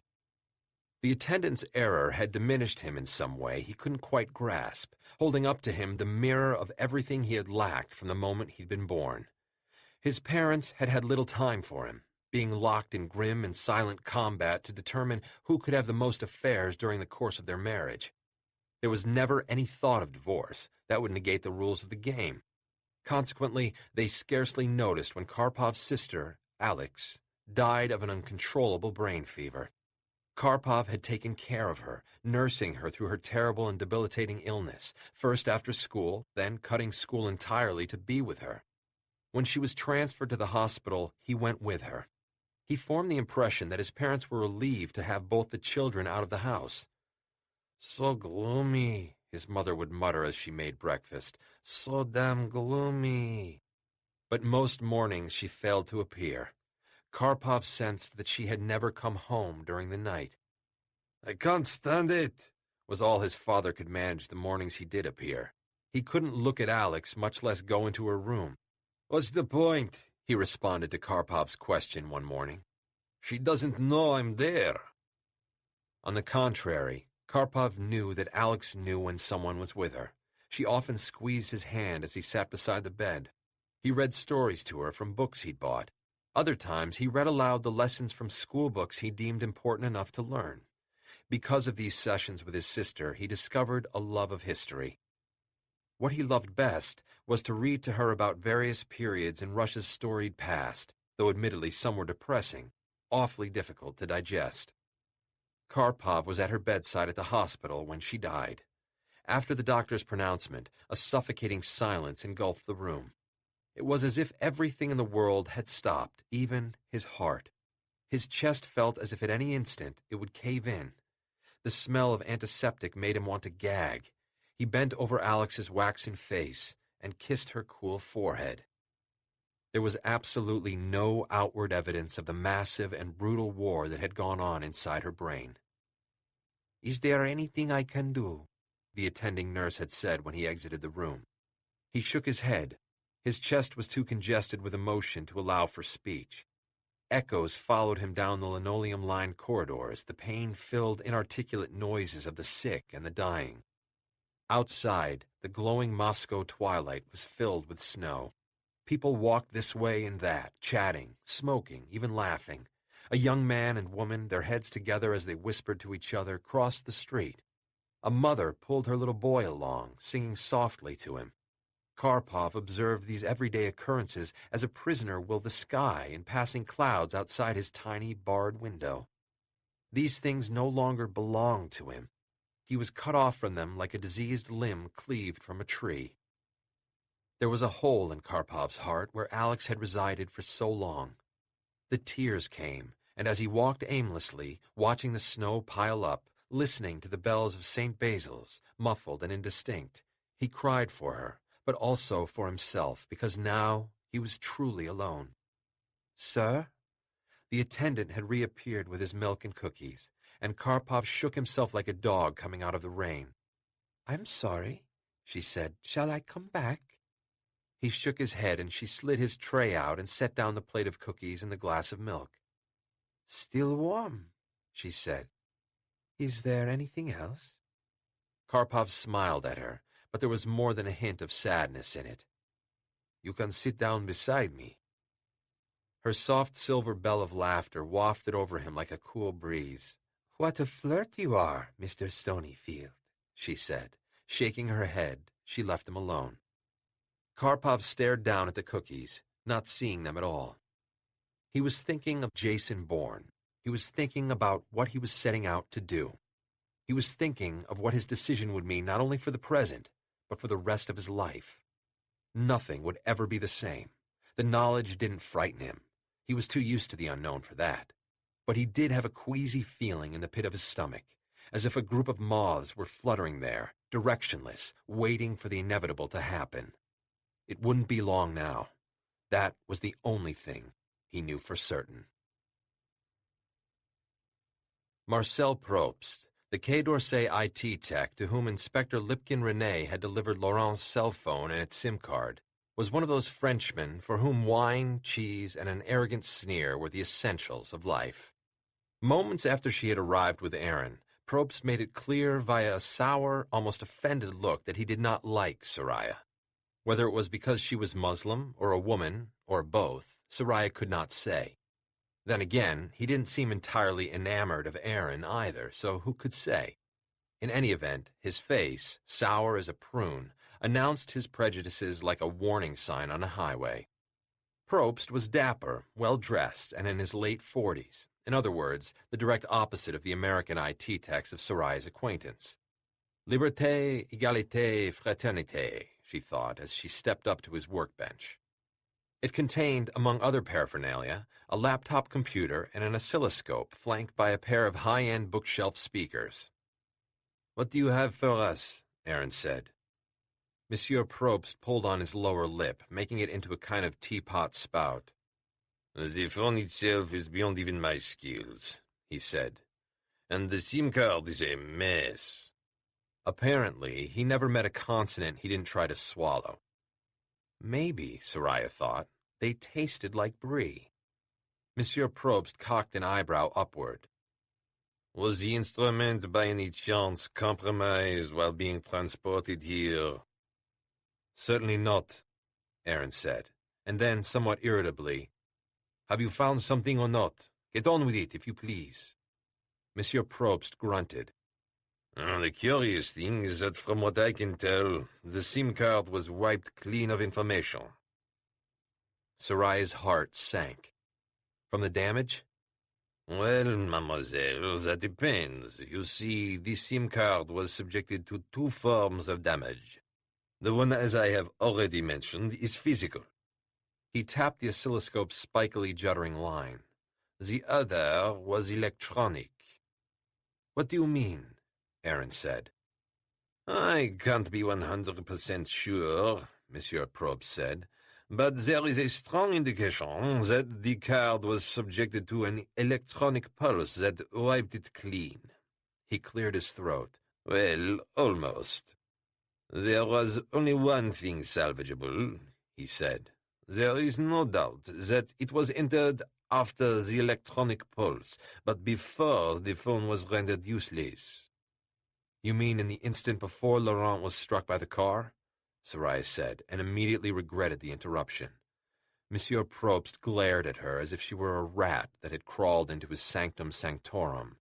The attendant's error had diminished him in some way he couldn't quite grasp, holding up to him the mirror of everything he had lacked from the moment he'd been born. His parents had had little time for him, being locked in grim and silent combat to determine who could have the most affairs during the course of their marriage. There was never any thought of divorce. That would negate the rules of the game. Consequently, they scarcely noticed when Karpov's sister, Alex, died of an uncontrollable brain fever. Karpov had taken care of her, nursing her through her terrible and debilitating illness, first after school, then cutting school entirely to be with her. When she was transferred to the hospital, he went with her. He formed the impression that his parents were relieved to have both the children out of the house. "So gloomy," his mother would mutter as she made breakfast. "So damn gloomy." But most mornings she failed to appear. Karpov sensed that she had never come home during the night. "I can't stand it," was all his father could manage the mornings he did appear. He couldn't look at Alex, much less go into her room. "What's the point?" he responded to Karpov's question one morning. "She doesn't know I'm there." On the contrary, Karpov knew that Alex knew when someone was with her. She often squeezed his hand as he sat beside the bed. He read stories to her from books he'd bought. Other times he read aloud the lessons from school books he deemed important enough to learn. Because of these sessions with his sister, he discovered a love of history. What he loved best was to read to her about various periods in Russia's storied past, though admittedly some were depressing, awfully difficult to digest. Karpov was at her bedside at the hospital when she died. After the doctor's pronouncement, a suffocating silence engulfed the room. It was as if everything in the world had stopped, even his heart. His chest felt as if at any instant it would cave in. The smell of antiseptic made him want to gag. He bent over Alex's waxen face and kissed her cool forehead. There was absolutely no outward evidence of the massive and brutal war that had gone on inside her brain. "Is there anything I can do?" the attending nurse had said when he exited the room. He shook his head. His chest was too congested with emotion to allow for speech. Echoes followed him down the linoleum-lined corridors, the pain-filled, inarticulate noises of the sick and the dying. Outside, the glowing Moscow twilight was filled with snow. People walked this way and that, chatting, smoking, even laughing. A young man and woman, their heads together as they whispered to each other, crossed the street. A mother pulled her little boy along, singing softly to him. Karpov observed these everyday occurrences as a prisoner will the sky in passing clouds outside his tiny barred window. These things no longer belonged to him. He was cut off from them like a diseased limb cleaved from a tree. There was a hole in Karpov's heart where Alex had resided for so long. The tears came, and as he walked aimlessly, watching the snow pile up, listening to the bells of St. Basil's, muffled and indistinct, he cried for her, but also for himself, because now he was truly alone. "Sir?" The attendant had reappeared with his milk and cookies, and Karpov shook himself like a dog coming out of the rain. "I'm sorry," she said. "Shall I come back?" He shook his head, and she slid his tray out and set down the plate of cookies and the glass of milk. "Still warm," she said. "Is there anything else?" Karpov smiled at her, but there was more than a hint of sadness in it. "You can sit down beside me." Her soft silver bell of laughter wafted over him like a cool breeze. "What a flirt you are, Mr. Stonyfield," she said. Shaking her head, she left him alone. Karpov stared down at the cookies, not seeing them at all. He was thinking of Jason Bourne. He was thinking about what he was setting out to do. He was thinking of what his decision would mean not only for the present, but for the rest of his life. Nothing would ever be the same. The knowledge didn't frighten him. He was too used to the unknown for that. But he did have a queasy feeling in the pit of his stomach, as if a group of moths were fluttering there, directionless, waiting for the inevitable to happen. It wouldn't be long now. That was the only thing he knew for certain. Marcel Probst, the Quai d'Orsay IT tech to whom Inspector Lipkin René had delivered Laurent's cell phone and its SIM card, was one of those Frenchmen for whom wine, cheese, and an arrogant sneer were the essentials of life. Moments after she had arrived with Aaron, Probst made it clear via a sour, almost offended look that he did not like Soraya. Whether it was because she was Muslim, or a woman, or both, Soraya could not say. Then again, he didn't seem entirely enamored of Aaron either, so who could say? In any event, his face, sour as a prune, announced his prejudices like a warning sign on a highway. Probst was dapper, well-dressed, and in his late 40s. In other words, the direct opposite of the American IT text of Soraya's acquaintance. Liberté, égalité, fraternité, she thought as she stepped up to his workbench. It contained, among other paraphernalia, a laptop computer and an oscilloscope flanked by a pair of high-end bookshelf speakers. "What do you have for us?" Aaron said. Monsieur Probst pulled on his lower lip, making it into a kind of teapot spout. "The phone itself is beyond even my skills," he said. "And the SIM card is a mess." Apparently, he never met a consonant he didn't try to swallow. Maybe, Soraya thought, they tasted like brie. Monsieur Probst cocked an eyebrow upward. "Was the instrument by any chance compromised while being transported here?" "Certainly not," Aaron said, and then, somewhat irritably, "Have you found something or not? Get on with it, if you please." Monsieur Probst grunted. The curious thing is that from what I can tell, the SIM card was wiped clean of information." Soraya's heart sank. "From the damage?" "Well, mademoiselle, that depends. You see, this SIM card was subjected to 2 forms of damage. The one, as I have already mentioned, is physical." He tapped the oscilloscope's spikily juddering line. "The other was electronic." "What do you mean?" Aaron said. "I can't be 100% sure," Monsieur Probst said, "but there is a strong indication that the card was subjected to an electronic pulse that wiped it clean." He cleared his throat. "Well, almost. There was only one thing salvageable," he said. "There is no doubt that it was entered after the electronic pulse, but before the phone was rendered useless." "You mean in the instant before Laurent was struck by the car?" Soraya said, and immediately regretted the interruption. Monsieur Probst glared at her as if she were a rat that had crawled into his sanctum sanctorum.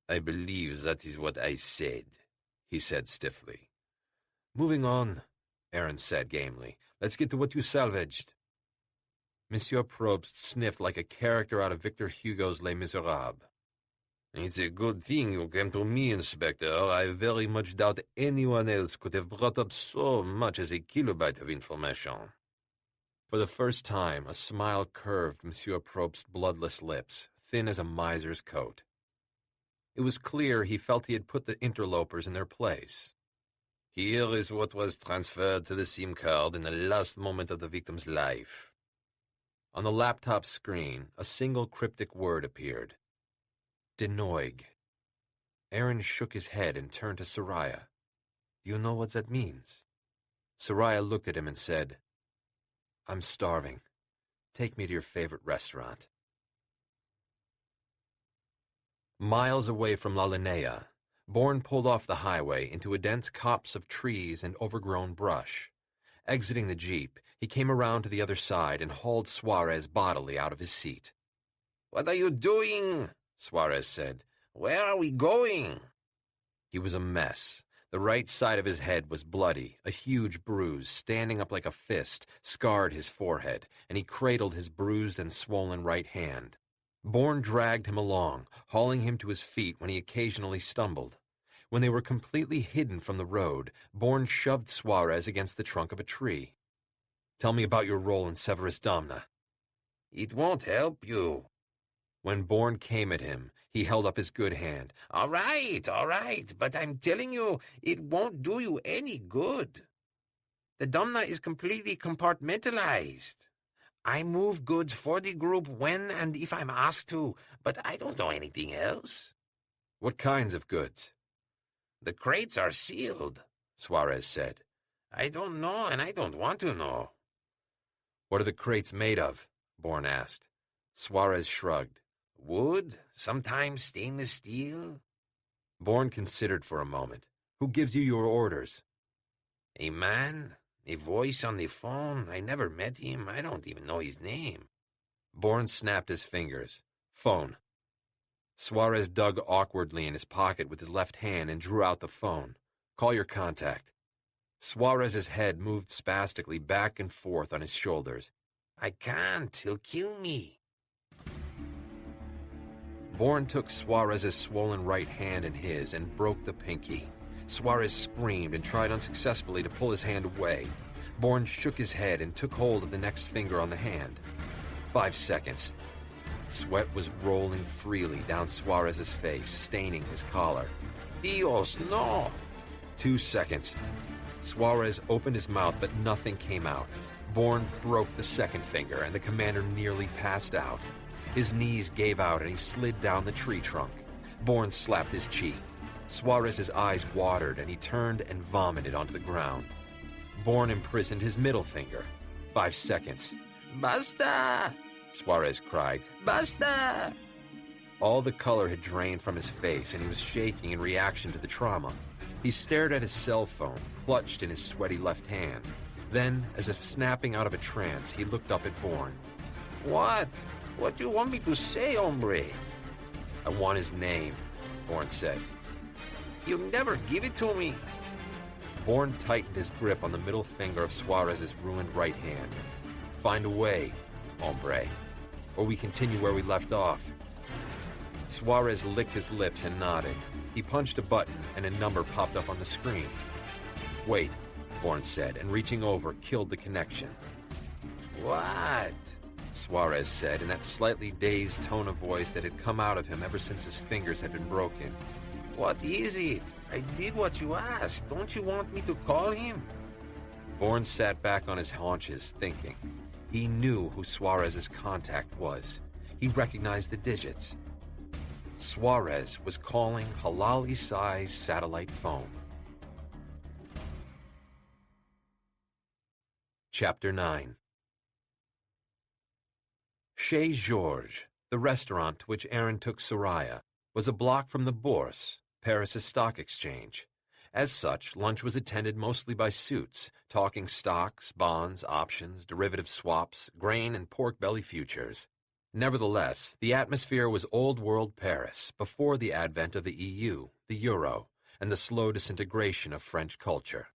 "I believe that is what I said," he said stiffly. "Moving on," Aaron said gamely. "Let's get to what you salvaged." Monsieur Probst sniffed like a character out of Victor Hugo's Les Miserables. "It's a good thing you came to me, Inspector. I very much doubt anyone else could have brought up so much as a kilobyte of information." For the first time, a smile curved Monsieur Probst's bloodless lips, thin as a miser's coat. It was clear he felt he had put the interlopers in their place. "Here is what was transferred to the SIM card in the last moment of the victim's life." On the laptop screen, a single cryptic word appeared. Denoig. Aaron shook his head and turned to Soraya. "Do you know what that means?" Soraya looked at him and said, "I'm starving. Take me to your favorite restaurant." Miles away from La Linea, Bourne pulled off the highway into a dense copse of trees and overgrown brush. Exiting the jeep, he came around to the other side and hauled Suarez bodily out of his seat. "What are you doing?" Suarez said. "Where are we going?" He was a mess. The right side of his head was bloody. A huge bruise, standing up like a fist, scarred his forehead, and he cradled his bruised and swollen right hand. Bourne dragged him along, hauling him to his feet when he occasionally stumbled. When they were completely hidden from the road, Bourne shoved Suarez against the trunk of a tree. "Tell me about your role in Severus Domna." "It won't help you." When Bourne came at him, he held up his good hand. All right, but I'm telling you, it won't do you any good. The Domna is completely compartmentalized. I move goods for the group when and if I'm asked to, but I don't know anything else." "What kinds of goods?" "The crates are sealed," Suarez said. "I don't know, and I don't want to know." "What are the crates made of?" Bourne asked. Suarez shrugged. Wood, sometimes stainless steel. Bourne considered for a moment. Who gives you your orders? A man, a voice on the phone. I never met him. I don't even know his name. Bourne snapped his fingers. Phone. Suarez dug awkwardly in his pocket with his left hand and drew out the phone. Call your contact. Suarez's head moved spastically back and forth on his shoulders. I can't. He'll kill me. Bourne took Suarez's swollen right hand in his and broke the pinky. Suarez screamed and tried unsuccessfully to pull his hand away. Bourne shook his head and took hold of the next finger on the hand. 5 seconds. Sweat was rolling freely down Suarez's face, staining his collar. Dios, no! 2 seconds. Suarez opened his mouth, but nothing came out. Bourne broke the second finger, and the commander nearly passed out. His knees gave out, and he slid down the tree trunk. Bourne slapped his cheek. Suarez's eyes watered, and he turned and vomited onto the ground. Bourne imprisoned his middle finger. 5 seconds. Basta! Suarez cried. Basta! All the color had drained from his face, and he was shaking in reaction to the trauma. He stared at his cell phone, clutched in his sweaty left hand. Then, as if snapping out of a trance, he looked up at Bourne. What? What do you want me to say, hombre? I want his name, Bourne said. You'll never give it to me. Bourne tightened his grip on the middle finger of Suarez's ruined right hand. Find a way, hombre, or we continue where we left off. Suarez licked his lips and nodded. He punched a button, and a number popped up on the screen. Wait, Bourne said, and reaching over, killed the connection. What? Suarez said, in that slightly dazed tone of voice that had come out of him ever since his fingers had been broken. What is it? I did what you asked. Don't you want me to call him? Bourne sat back on his haunches, thinking. He knew who Suarez's contact was. He recognized the digits. Suarez was calling Halali-size satellite phone. Chapter 9. Chez Georges, the restaurant to which Aaron took Soraya, was a block from the Bourse, Paris' stock exchange. As such, lunch was attended mostly by suits, talking stocks, bonds, options, derivative swaps, grain, and pork belly futures. Nevertheless, the atmosphere was old-world Paris before the advent of the EU, the euro, and the slow disintegration of French culture.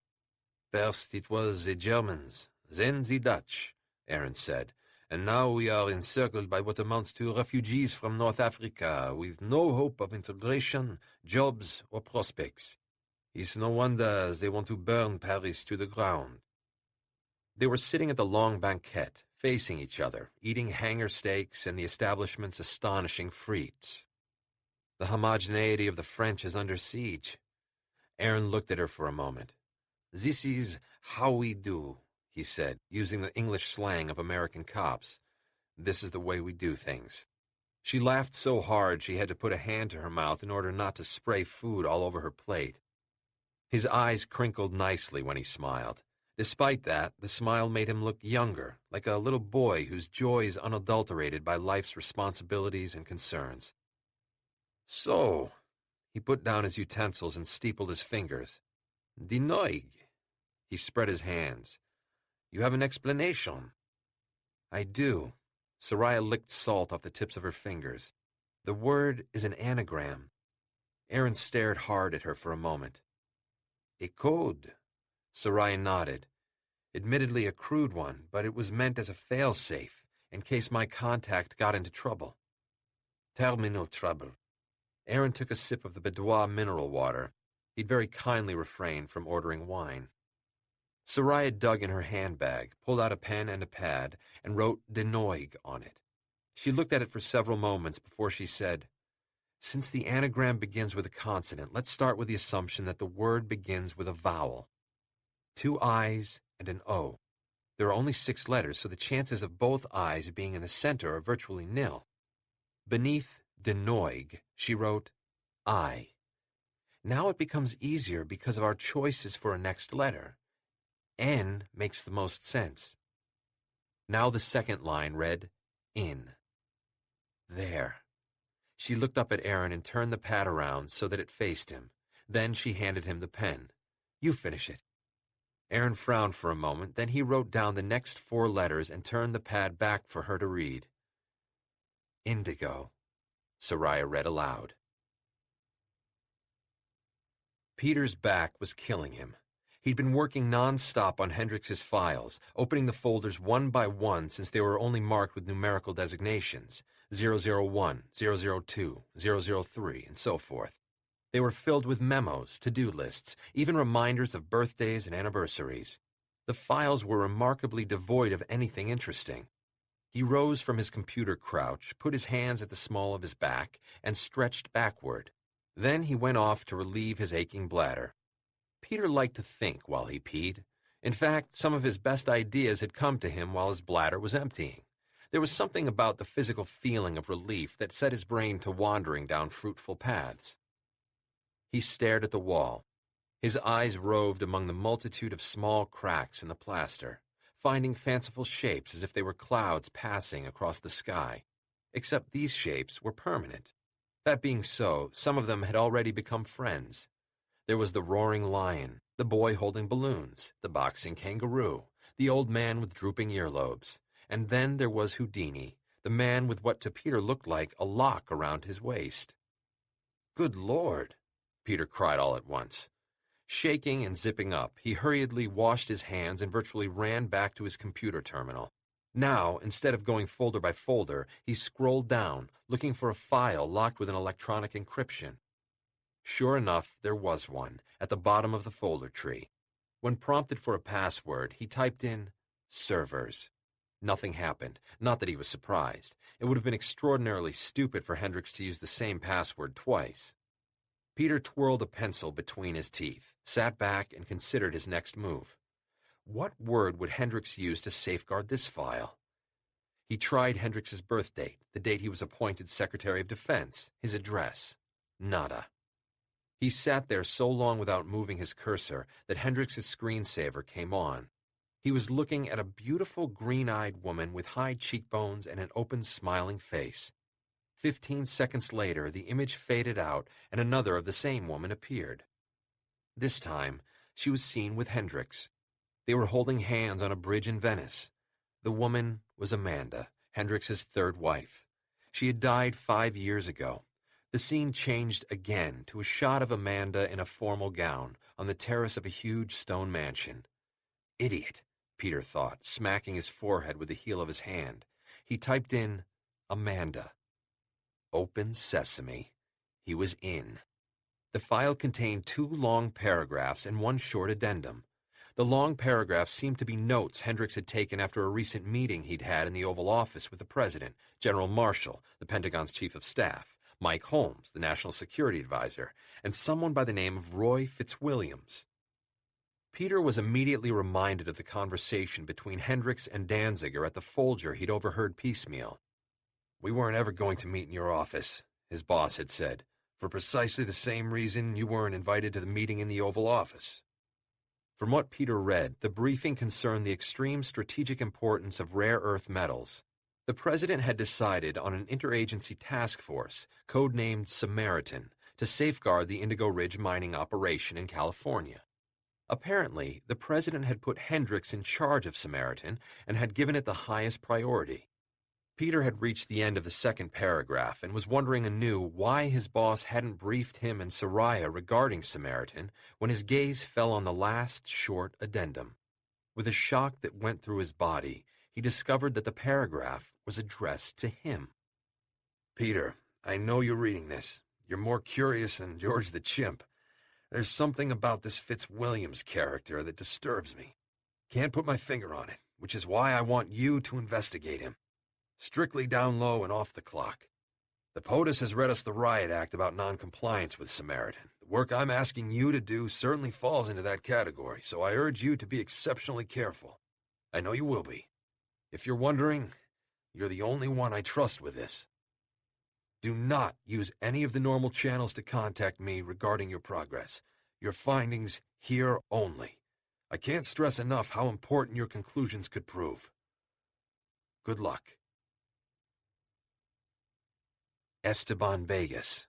First it was the Germans, then the Dutch, Aaron said, and now we are encircled by what amounts to refugees from North Africa with no hope of integration, jobs, or prospects. It's no wonder they want to burn Paris to the ground. They were sitting at the long banquette, facing each other, eating hanger steaks and the establishment's astonishing frites. The homogeneity of the French is under siege. Aaron looked at her for a moment. This is how we do, he said, using the English slang of American cops. This is the way we do things. She laughed so hard she had to put a hand to her mouth in order not to spray food all over her plate. His eyes crinkled nicely when he smiled. Despite that, the smile made him look younger, like a little boy whose joy is unadulterated by life's responsibilities and concerns. So, he put down his utensils and steepled his fingers. Die Neug. He spread his hands. You have an explanation. I do. Soraya licked salt off the tips of her fingers. The word is an anagram. Aaron stared hard at her for a moment. A code. Soraya nodded. Admittedly a crude one, but it was meant as a fail-safe, in case my contact got into trouble. Terminal trouble. Aaron took a sip of the Boudoir mineral water. He'd very kindly refrained from ordering wine. Soraya dug in her handbag, pulled out a pen and a pad, and wrote De Noig on it. She looked at it for several moments before she said, "Since the anagram begins with a consonant, let's start with the assumption that the word begins with a vowel. 2 I's and an O. There are only 6 letters, so the chances of both I's being in the center are virtually nil." Beneath De Noig, she wrote I. Now it becomes easier because of our choices for a next letter. N makes the most sense. Now the second line read in. There. She looked up at Aaron and turned the pad around so that it faced him. Then she handed him the pen. "You finish it." Aaron frowned for a moment, then he wrote down the next 4 letters and turned the pad back for her to read. "Indigo," Soraya read aloud. Peter's back was killing him. He'd been working non-stop on Hendrix's files, opening the folders one by one since they were only marked with numerical designations, 001, 002, 003, and so forth. They were filled with memos, to-do lists, even reminders of birthdays and anniversaries. The files were remarkably devoid of anything interesting. He rose from his computer crouch, put his hands at the small of his back, and stretched backward. Then he went off to relieve his aching bladder. Peter liked to think while he peed. In fact, some of his best ideas had come to him while his bladder was emptying. There was something about the physical feeling of relief that set his brain to wandering down fruitful paths. He stared at the wall. His eyes roved among the multitude of small cracks in the plaster, finding fanciful shapes as if they were clouds passing across the sky. Except these shapes were permanent. That being so, some of them had already become friends. There was the roaring lion, the boy holding balloons, the boxing kangaroo, the old man with drooping earlobes, and then there was Houdini, the man with what to Peter looked like a lock around his waist. "Good Lord!" Peter cried all at once. Shaking and zipping up, he hurriedly washed his hands and virtually ran back to his computer terminal. Now, instead of going folder by folder, he scrolled down, looking for a file locked with an electronic encryption. Sure enough, there was one, at the bottom of the folder tree. When prompted for a password, he typed in servers. Nothing happened. Not that he was surprised. It would have been extraordinarily stupid for Hendrix to use the same password twice. Peter twirled a pencil between his teeth, sat back, and considered his next move. What word would Hendrix use to safeguard this file? He tried Hendrix's birth date, the date he was appointed Secretary of Defense, his address. Nada. He sat there so long without moving his cursor that Hendrix's screensaver came on. He was looking at a beautiful green-eyed woman with high cheekbones and an open, smiling face. 15 seconds later, the image faded out and another of the same woman appeared. This time, she was seen with Hendrix. They were holding hands on a bridge in Venice. The woman was Amanda, Hendrix's 3rd wife. She had died 5 years ago. The scene changed again to a shot of Amanda in a formal gown on the terrace of a huge stone mansion. Idiot, Peter thought, smacking his forehead with the heel of his hand. He typed in Amanda. Open sesame. He was in. The file contained 2 long paragraphs and 1 short addendum. The long paragraphs seemed to be notes Hendrix had taken after a recent meeting he'd had in the Oval Office with the President, General Marshall, the Pentagon's Chief of Staff, Mike Holmes, the National Security Advisor, and someone by the name of Roy Fitzwilliams. Peter was immediately reminded of the conversation between Hendrix and Danziger at the Folger he'd overheard piecemeal. "We weren't ever going to meet in your office," his boss had said, "for precisely the same reason you weren't invited to the meeting in the Oval Office." From what Peter read, the briefing concerned the extreme strategic importance of rare earth metals. The President had decided on an interagency task force, codenamed Samaritan, to safeguard the Indigo Ridge mining operation in California. Apparently, the President had put Hendrix in charge of Samaritan and had given it the highest priority. Peter had reached the end of the 2nd paragraph and was wondering anew why his boss hadn't briefed him and Soraya regarding Samaritan when his gaze fell on the last short addendum. With a shock that went through his body, he discovered that the paragraph was addressed to him. "Peter, I know you're reading this. You're more curious than George the Chimp. There's something about this Fitzwilliams character that disturbs me. Can't put my finger on it, which is why I want you to investigate him. Strictly down low and off the clock. The POTUS has read us the riot act about non-compliance with Samaritan. The work I'm asking you to do certainly falls into that category, so I urge you to be exceptionally careful. I know you will be. If you're wondering, you're the only one I trust with this. Do not use any of the normal channels to contact me regarding your progress. Your findings here only. I can't stress enough how important your conclusions could prove. Good luck." Esteban Vegas.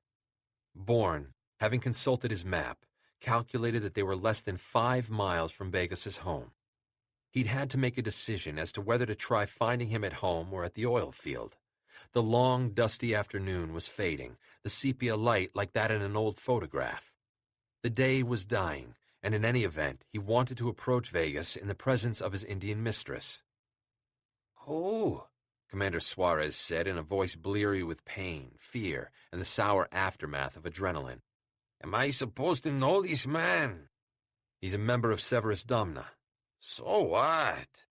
Bourne, having consulted his map, calculated that they were less than 5 miles from Vegas's home. He'd had to make a decision as to whether to try finding him at home or at the oil field. The long, dusty afternoon was fading, the sepia light like that in an old photograph. The day was dying, and in any event, he wanted to approach Vegas in the presence of his Indian mistress. "Oh," Commander Suarez said in a voice bleary with pain, fear, and the sour aftermath of adrenaline. "am I supposed to know this man?" He's a member of Severus Domna. "So what?"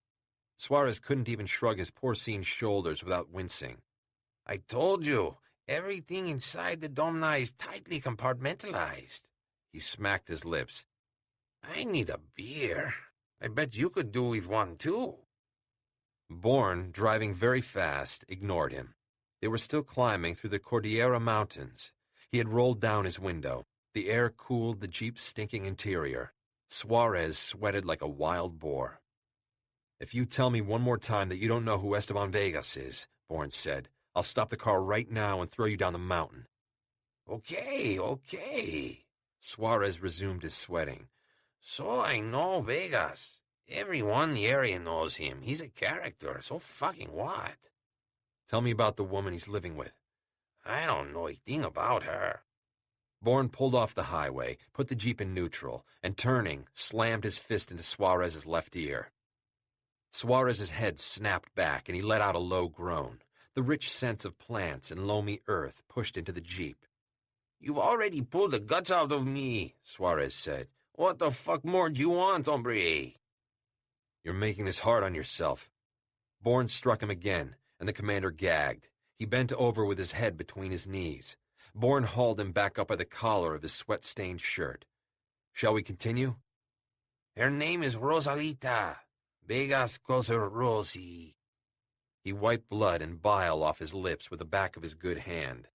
Suarez couldn't even shrug his porcine shoulders without wincing. "I told you, everything inside the Domna is tightly compartmentalized." He smacked his lips. "I need a beer. I bet you could do with one, too." Bourne, driving very fast, ignored him. They were still climbing through the Cordillera Mountains. He had rolled down his window. The air cooled the Jeep's stinking interior. Suarez sweated like a wild boar. "If you tell me one more time that you don't know who Esteban Vegas is," Bourne said, "I'll stop the car right now and throw you down the mountain." Okay. Suarez resumed his sweating. "So I know Vegas. Everyone in the area knows him. He's a character, so fucking what?" "Tell me about the woman he's living with." "I don't know a thing about her." Bourne pulled off the highway, put the Jeep in neutral, and turning, slammed his fist into Suarez's left ear. Suarez's head snapped back, and he let out a low groan. The rich scents of plants and loamy earth pushed into the Jeep. "You've already pulled the guts out of me," Suarez said. "What the fuck more do you want, hombre?" "You're making this hard on yourself." Bourne struck him again, and the commander gagged. He bent over with his head between his knees. Bourne hauled him back up by the collar of his sweat-stained shirt. "Shall we continue?" "Her name is Rosalita. Vegas calls her Rosie." He wiped blood and bile off his lips with the back of his good hand.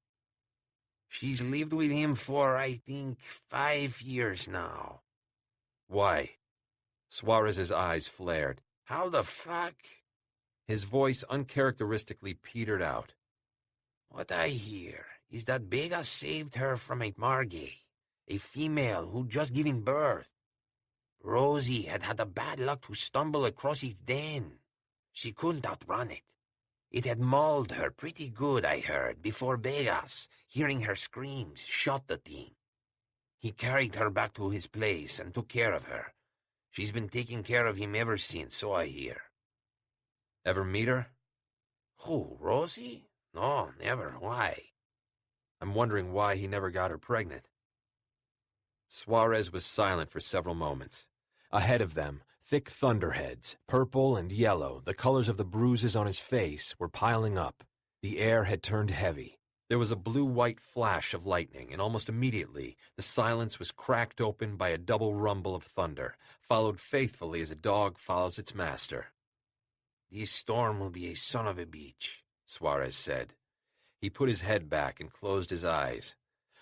"She's lived with him for, I think, 5 years now." "Why?" Suarez's eyes flared. "How the fuck?" His voice uncharacteristically petered out. "What I hear is that Vegas saved her from a Margay, a female who'd just given birth. Rosie had the bad luck to stumble across its den. She couldn't outrun it. It had mauled her pretty good, I heard, before Vegas, hearing her screams, shot the thing. He carried her back to his place and took care of her. She's been taking care of him ever since, so I hear." "Ever meet her?" "Who, Rosie? No, never. Why?" "I'm wondering why he never got her pregnant." Suarez was silent for several moments. Ahead of them, thick thunderheads, purple and yellow, the colors of the bruises on his face, were piling up. The air had turned heavy. There was a blue-white flash of lightning, and almost immediately, the silence was cracked open by a double rumble of thunder, followed faithfully as a dog follows its master. "This storm will be a son of a bitch," Suarez said. He put his head back and closed his eyes.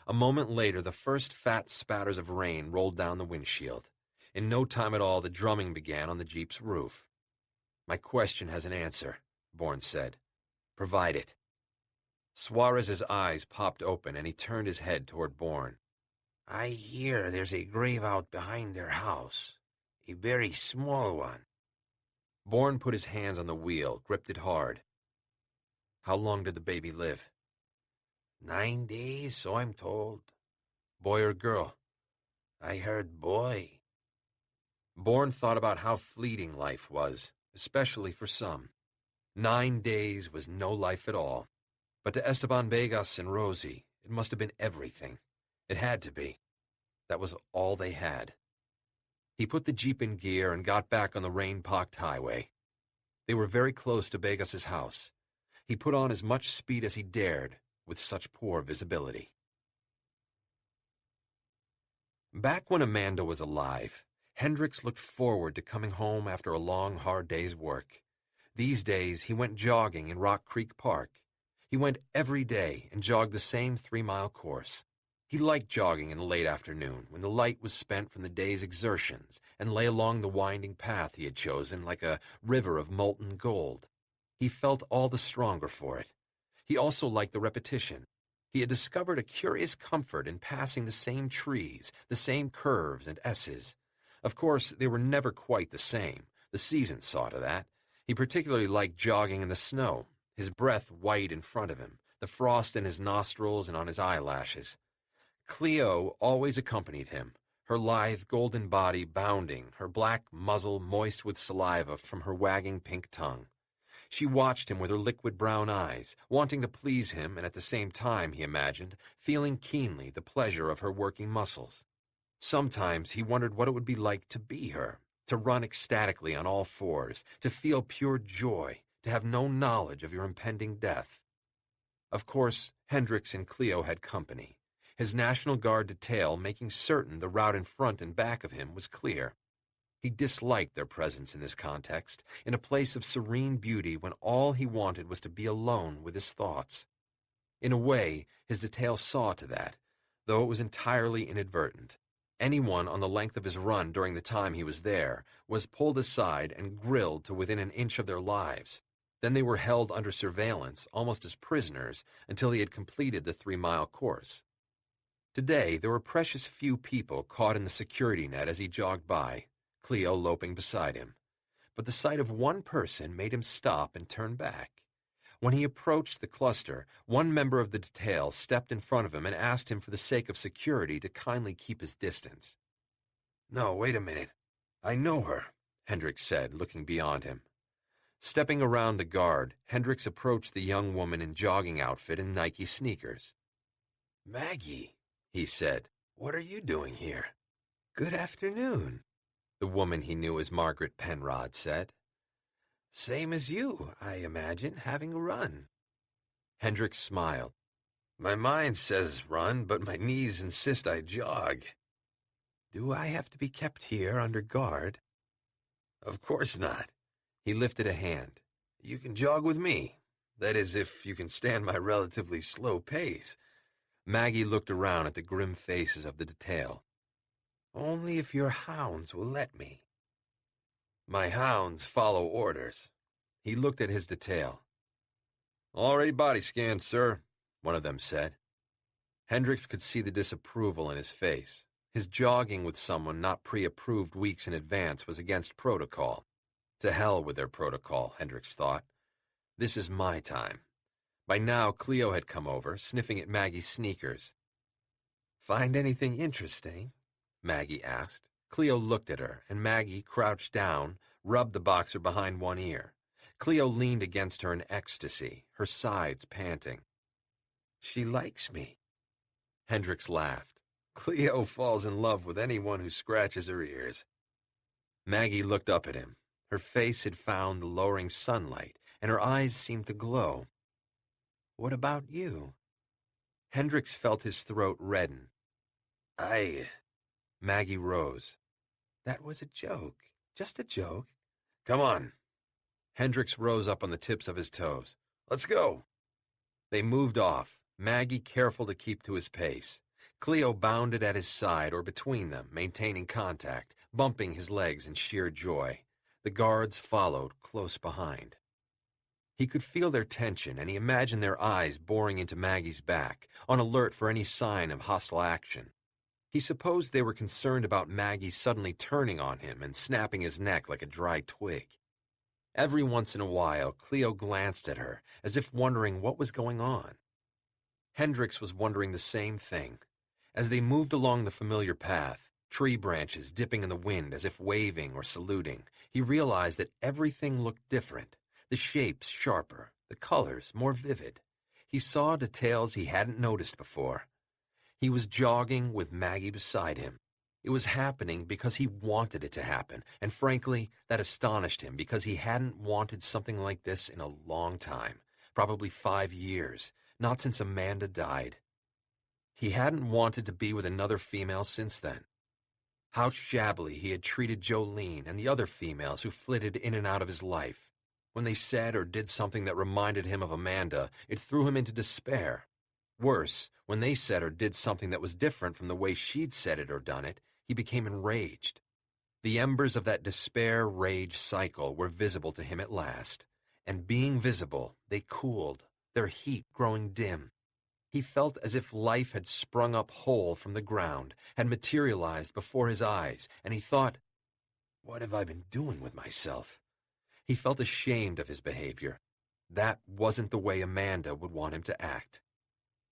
A moment later, the first fat spatters of rain rolled down the windshield. In no time at all, the drumming began on the Jeep's roof. "My question has an answer," Bourne said. "Provide it." Suarez's eyes popped open, and he turned his head toward Bourne. "I hear there's a grave out behind their house. A very small one." Bourne put his hands on the wheel, gripped it hard. "How long did the baby live?" 9 days, so I'm told." "Boy or girl?" "I heard boy." Bourne thought about how fleeting life was, especially for some. 9 days was no life at all. But to Esteban Vegas and Rosie, it must have been everything. It had to be. That was all they had. He put the Jeep in gear and got back on the rain-pocked highway. They were very close to Vegas's house. He put on as much speed as he dared, with such poor visibility. Back when Amanda was alive, Hendricks looked forward to coming home after a long, hard day's work. These days, he went jogging in Rock Creek Park. He went every day and jogged the same 3-mile course. He liked jogging in the late afternoon, when the light was spent from the day's exertions and lay along the winding path he had chosen like a river of molten gold. He felt all the stronger for it. He also liked the repetition. He had discovered a curious comfort in passing the same trees, the same curves and S's. Of course, they were never quite the same. The season saw to that. He particularly liked jogging in the snow, his breath white in front of him, the frost in his nostrils and on his eyelashes. Cleo always accompanied him, her lithe golden body bounding, her black muzzle moist with saliva from her wagging pink tongue. She watched him with her liquid brown eyes, wanting to please him and at the same time, he imagined, feeling keenly the pleasure of her working muscles. Sometimes he wondered what it would be like to be her, to run ecstatically on all fours, to feel pure joy, to have no knowledge of your impending death. Of course, Hendricks and Cleo had company, his National Guard detail making certain the route in front and back of him was clear. He disliked their presence in this context, in a place of serene beauty when all he wanted was to be alone with his thoughts. In a way, his detail saw to that, though it was entirely inadvertent. Anyone on the length of his run during the time he was there was pulled aside and grilled to within an inch of their lives. Then they were held under surveillance, almost as prisoners, until he had completed the 3-mile course. Today, there were precious few people caught in the security net as he jogged by, Cleo loping beside him. But the sight of one person made him stop and turn back. When he approached the cluster, one member of the detail stepped in front of him and asked him for the sake of security to kindly keep his distance. "No, wait a minute. I know her," Hendricks said, looking beyond him. Stepping around the guard, Hendricks approached the young woman in jogging outfit and Nike sneakers. "Maggie," he said, "what are you doing here?" "Good afternoon," the woman he knew as Margaret Penrod said. "Same as you, I imagine, having a run." Hendricks smiled. "My mind says run, but my knees insist I jog." "Do I have to be kept here under guard?" "Of course not." He lifted a hand. "You can jog with me. That is, if you can stand my relatively slow pace." Maggie looked around at the grim faces of the detail. "Only if your hounds will let me." "My hounds follow orders." He looked at his detail. "Already body scanned, sir," one of them said. Hendricks could see the disapproval in his face. His jogging with someone not pre-approved weeks in advance was against protocol. To hell with their protocol, Hendricks thought. This is my time. By now, Cleo had come over, sniffing at Maggie's sneakers. "Find anything interesting?" Maggie asked. Cleo looked at her, and Maggie, crouched down, rubbed the boxer behind one ear. Cleo leaned against her in ecstasy, her sides panting. "She likes me." Hendricks laughed. "Cleo falls in love with anyone who scratches her ears." Maggie looked up at him. Her face had found the lowering sunlight, and her eyes seemed to glow. "What about you?" Hendricks felt his throat redden. Maggie rose. "That was a joke. Just a joke." "Come on." Hendricks rose up on the tips of his toes. "Let's go." They moved off, Maggie careful to keep to his pace. Cleo bounded at his side or between them, maintaining contact, bumping his legs in sheer joy. The guards followed, close behind. He could feel their tension, and he imagined their eyes boring into Maggie's back, on alert for any sign of hostile action. He supposed they were concerned about Maggie suddenly turning on him and snapping his neck like a dry twig. Every once in a while, Cleo glanced at her, as if wondering what was going on. Hendricks was wondering the same thing. As they moved along the familiar path, tree branches dipping in the wind as if waving or saluting, he realized that everything looked different, the shapes sharper, the colors more vivid. He saw details he hadn't noticed before. He was jogging with Maggie beside him. It was happening because he wanted it to happen, and frankly, that astonished him because he hadn't wanted something like this in a long time, probably 5 years, not since Amanda died. He hadn't wanted to be with another female since then. How shabbily he had treated Jolene and the other females who flitted in and out of his life. When they said or did something that reminded him of Amanda, it threw him into despair. Worse, when they said or did something that was different from the way she'd said it or done it, he became enraged. The embers of that despair-rage cycle were visible to him at last, and being visible, they cooled, their heat growing dim. He felt as if life had sprung up whole from the ground, had materialized before his eyes, and he thought, "What have I been doing with myself?" He felt ashamed of his behavior. That wasn't the way Amanda would want him to act.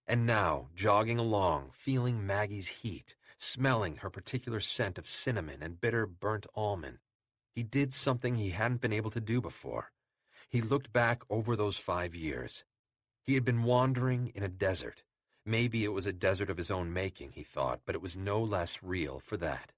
And now, jogging along, feeling Maggie's heat, smelling her particular scent of cinnamon and bitter burnt almond, he did something he hadn't been able to do before. He looked back over those 5 years. He had been wandering in a desert. Maybe it was a desert of his own making, he thought, but it was no less real for that.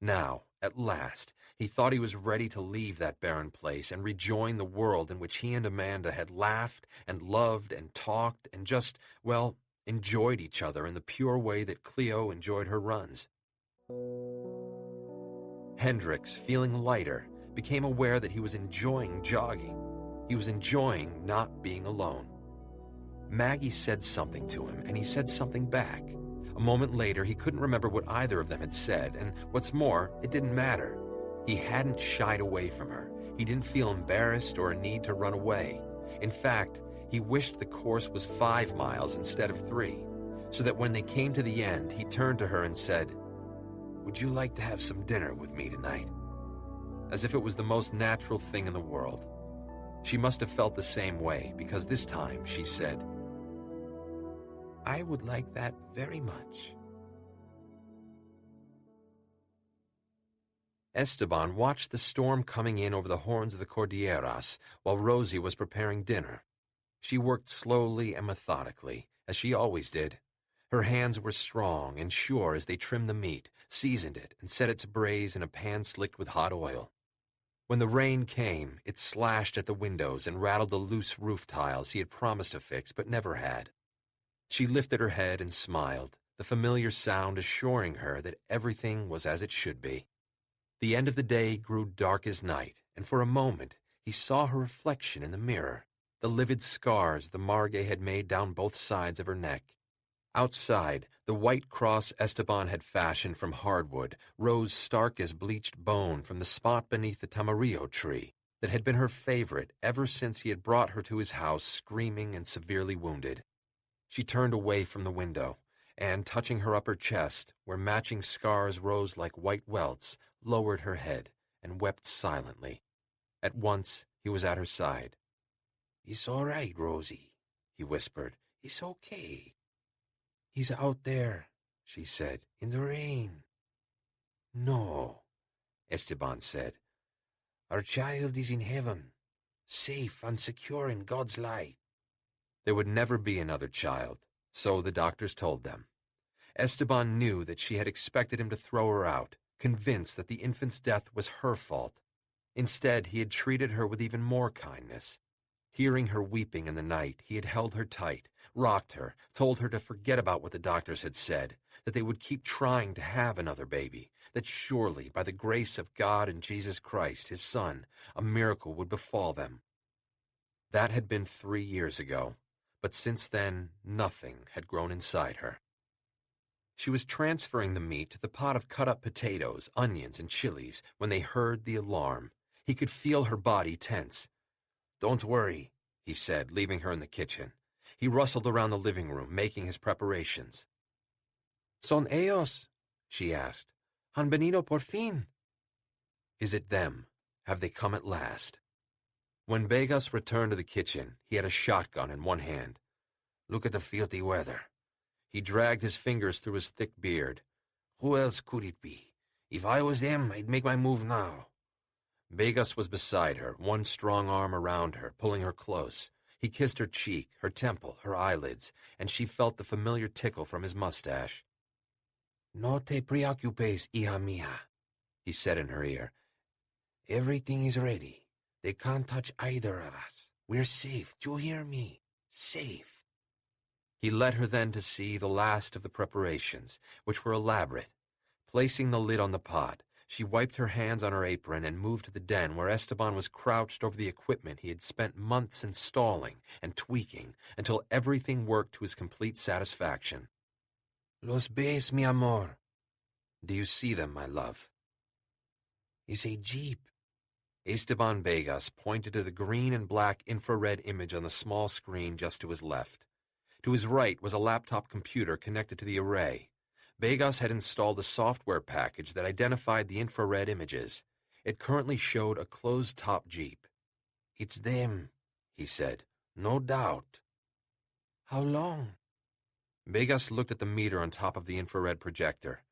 Now, at last, he thought he was ready to leave that barren place and rejoin the world in which he and Amanda had laughed and loved and talked and just, well, enjoyed each other in the pure way that Cleo enjoyed her runs. Hendricks, feeling lighter, became aware that he was enjoying jogging. He was enjoying not being alone. Maggie said something to him, and he said something back. A moment later, he couldn't remember what either of them had said, and what's more, it didn't matter. He hadn't shied away from her. He didn't feel embarrassed or a need to run away. In fact, he wished the course was 5 miles instead of 3, so that when they came to the end, he turned to her and said, "Would you like to have some dinner with me tonight?" As if it was the most natural thing in the world. She must have felt the same way, because this time she said, "I would like that very much." Esteban watched the storm coming in over the horns of the Cordilleras while Rosie was preparing dinner. She worked slowly and methodically, as she always did. Her hands were strong and sure as they trimmed the meat, seasoned it, and set it to braise in a pan slicked with hot oil. When the rain came, it slashed at the windows and rattled the loose roof tiles he had promised to fix but never had. She lifted her head and smiled, the familiar sound assuring her that everything was as it should be. The end of the day grew dark as night, and for a moment he saw her reflection in the mirror, the livid scars the Margay had made down both sides of her neck. Outside, the white cross Esteban had fashioned from hardwood rose stark as bleached bone from the spot beneath the tamarillo tree that had been her favorite ever since he had brought her to his house screaming and severely wounded. She turned away from the window, and, touching her upper chest, where matching scars rose like white welts, lowered her head and wept silently. At once he was at her side. "It's all right, Rosie," he whispered. "It's okay." "He's out there," she said, "in the rain." "No," Esteban said. "Our child is in heaven, safe and secure in God's light." There would never be another child, so the doctors told them. Esteban knew that she had expected him to throw her out, convinced that the infant's death was her fault. Instead, he had treated her with even more kindness. Hearing her weeping in the night, he had held her tight, rocked her, told her to forget about what the doctors had said, that they would keep trying to have another baby, that surely, by the grace of God and Jesus Christ, his Son, a miracle would befall them. That had been 3 years ago, but since then, nothing had grown inside her. She was transferring the meat to the pot of cut-up potatoes, onions, and chilies when they heard the alarm. He could feel her body tense. "Don't worry," he said, leaving her in the kitchen. He rustled around the living room, making his preparations. "Son ellos?" she asked. "Han venido por fin?" Is it them? Have they come at last? When Vegas returned to the kitchen, he had a shotgun in one hand. "Look at the filthy weather." He dragged his fingers through his thick beard. "Who else could it be? If I was them, I'd make my move now." Vegas was beside her, one strong arm around her, pulling her close. He kissed her cheek, her temple, her eyelids, and she felt the familiar tickle from his mustache. "No te preocupes, hija mía," he said in her ear. "Everything is ready. They can't touch either of us. We're safe. Do you hear me? Safe." He led her then to see the last of the preparations, which were elaborate. Placing the lid on the pot, she wiped her hands on her apron and moved to the den where Esteban was crouched over the equipment he had spent months installing and tweaking until everything worked to his complete satisfaction. "Los ves, mi amor?" "Do you see them, my love?" "It's a jeep." Esteban Vegas pointed to the green and black infrared image on the small screen just to his left. To his right was a laptop computer connected to the array. Vegas had installed a software package that identified the infrared images. It currently showed a closed-top Jeep. "It's them," he said. "No doubt." "How long?" Vegas looked at the meter on top of the infrared projector.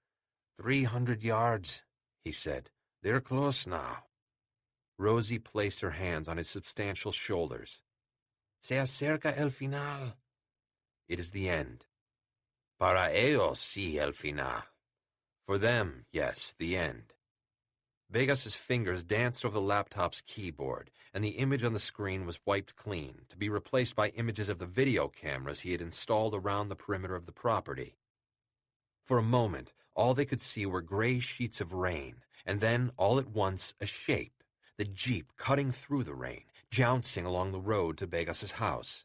300 yards, he said. "They're close now." Rosie placed her hands on his substantial shoulders. "Se acerca el final." It is the end. "Para ellos, sí, el final." For them, yes, the end. Vegas's fingers danced over the laptop's keyboard, and the image on the screen was wiped clean, to be replaced by images of the video cameras he had installed around the perimeter of the property. For a moment, all they could see were gray sheets of rain, and then, all at once, a shape, the Jeep cutting through the rain, jouncing along the road to Vegas's house.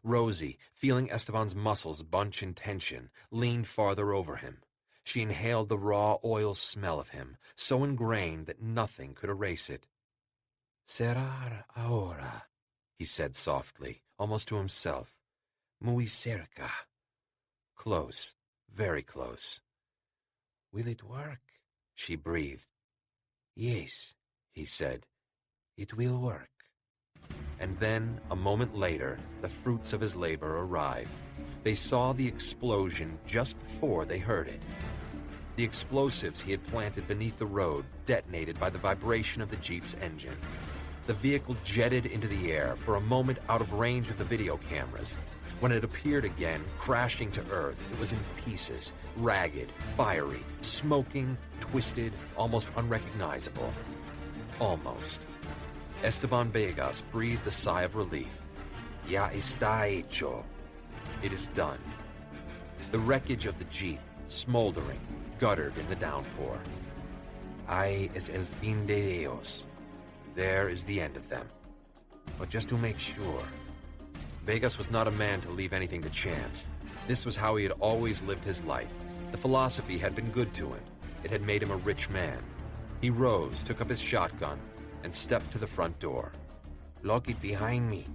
Rosie, feeling Esteban's muscles bunch in tension, leaned farther over him. She inhaled the raw oil smell of him, so ingrained that nothing could erase it. "Cerrar ahora," he said softly, almost to himself. "Muy cerca." Close, very close. "Will it work?" she breathed. "Yes," he said. "It will work." And then, a moment later, the fruits of his labor arrived. They saw the explosion just before they heard it. The explosives he had planted beneath the road detonated by the vibration of the Jeep's engine. The vehicle jetted into the air for a moment out of range of the video cameras. When it appeared again, crashing to earth, it was in pieces, ragged, fiery, smoking, twisted, almost unrecognizable. Almost. Esteban Vegas breathed a sigh of relief. "Ya está hecho." It is done. The wreckage of the Jeep, smoldering, guttered in the downpour. "Ahí es el fin de ellos." There is the end of them. But just to make sure. Vegas was not a man to leave anything to chance. This was how he had always lived his life. The philosophy had been good to him. It had made him a rich man. He rose, took up his shotgun, and stepped to the front door. "Lock it behind me,"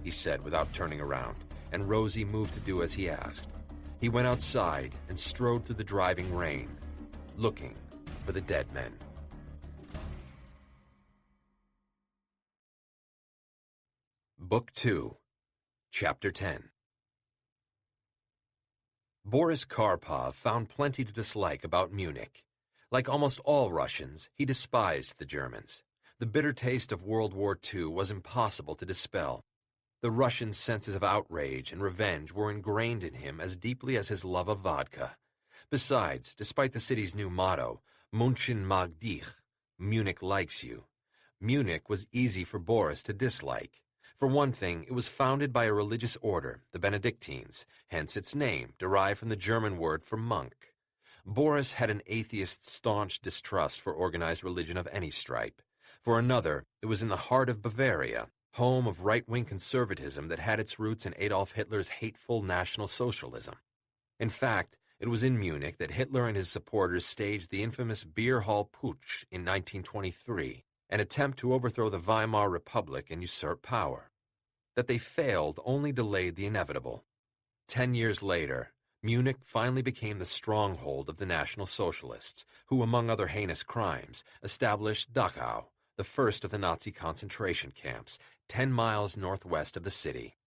he said without turning around, and Rosie moved to do as he asked. He went outside and strode through the driving rain, looking for the dead men. Book 2, Chapter 10. Boris Karpov found plenty to dislike about Munich. Like almost all Russians, he despised the Germans. The bitter taste of World War II was impossible to dispel. The Russian's senses of outrage and revenge were ingrained in him as deeply as his love of vodka. Besides, despite the city's new motto, München mag dich, Munich likes you, Munich was easy for Boris to dislike. For one thing, it was founded by a religious order, the Benedictines, hence its name, derived from the German word for monk. Boris had an atheist's staunch distrust for organized religion of any stripe. For another, it was in the heart of Bavaria, home of right-wing conservatism that had its roots in Adolf Hitler's hateful National Socialism. In fact, it was in Munich that Hitler and his supporters staged the infamous Beer Hall Putsch in 1923, an attempt to overthrow the Weimar Republic and usurp power. That they failed only delayed the inevitable. 10 years later, Munich finally became the stronghold of the National Socialists, who, among other heinous crimes, established Dachau, the first of the Nazi concentration camps, 10 miles northwest of the city.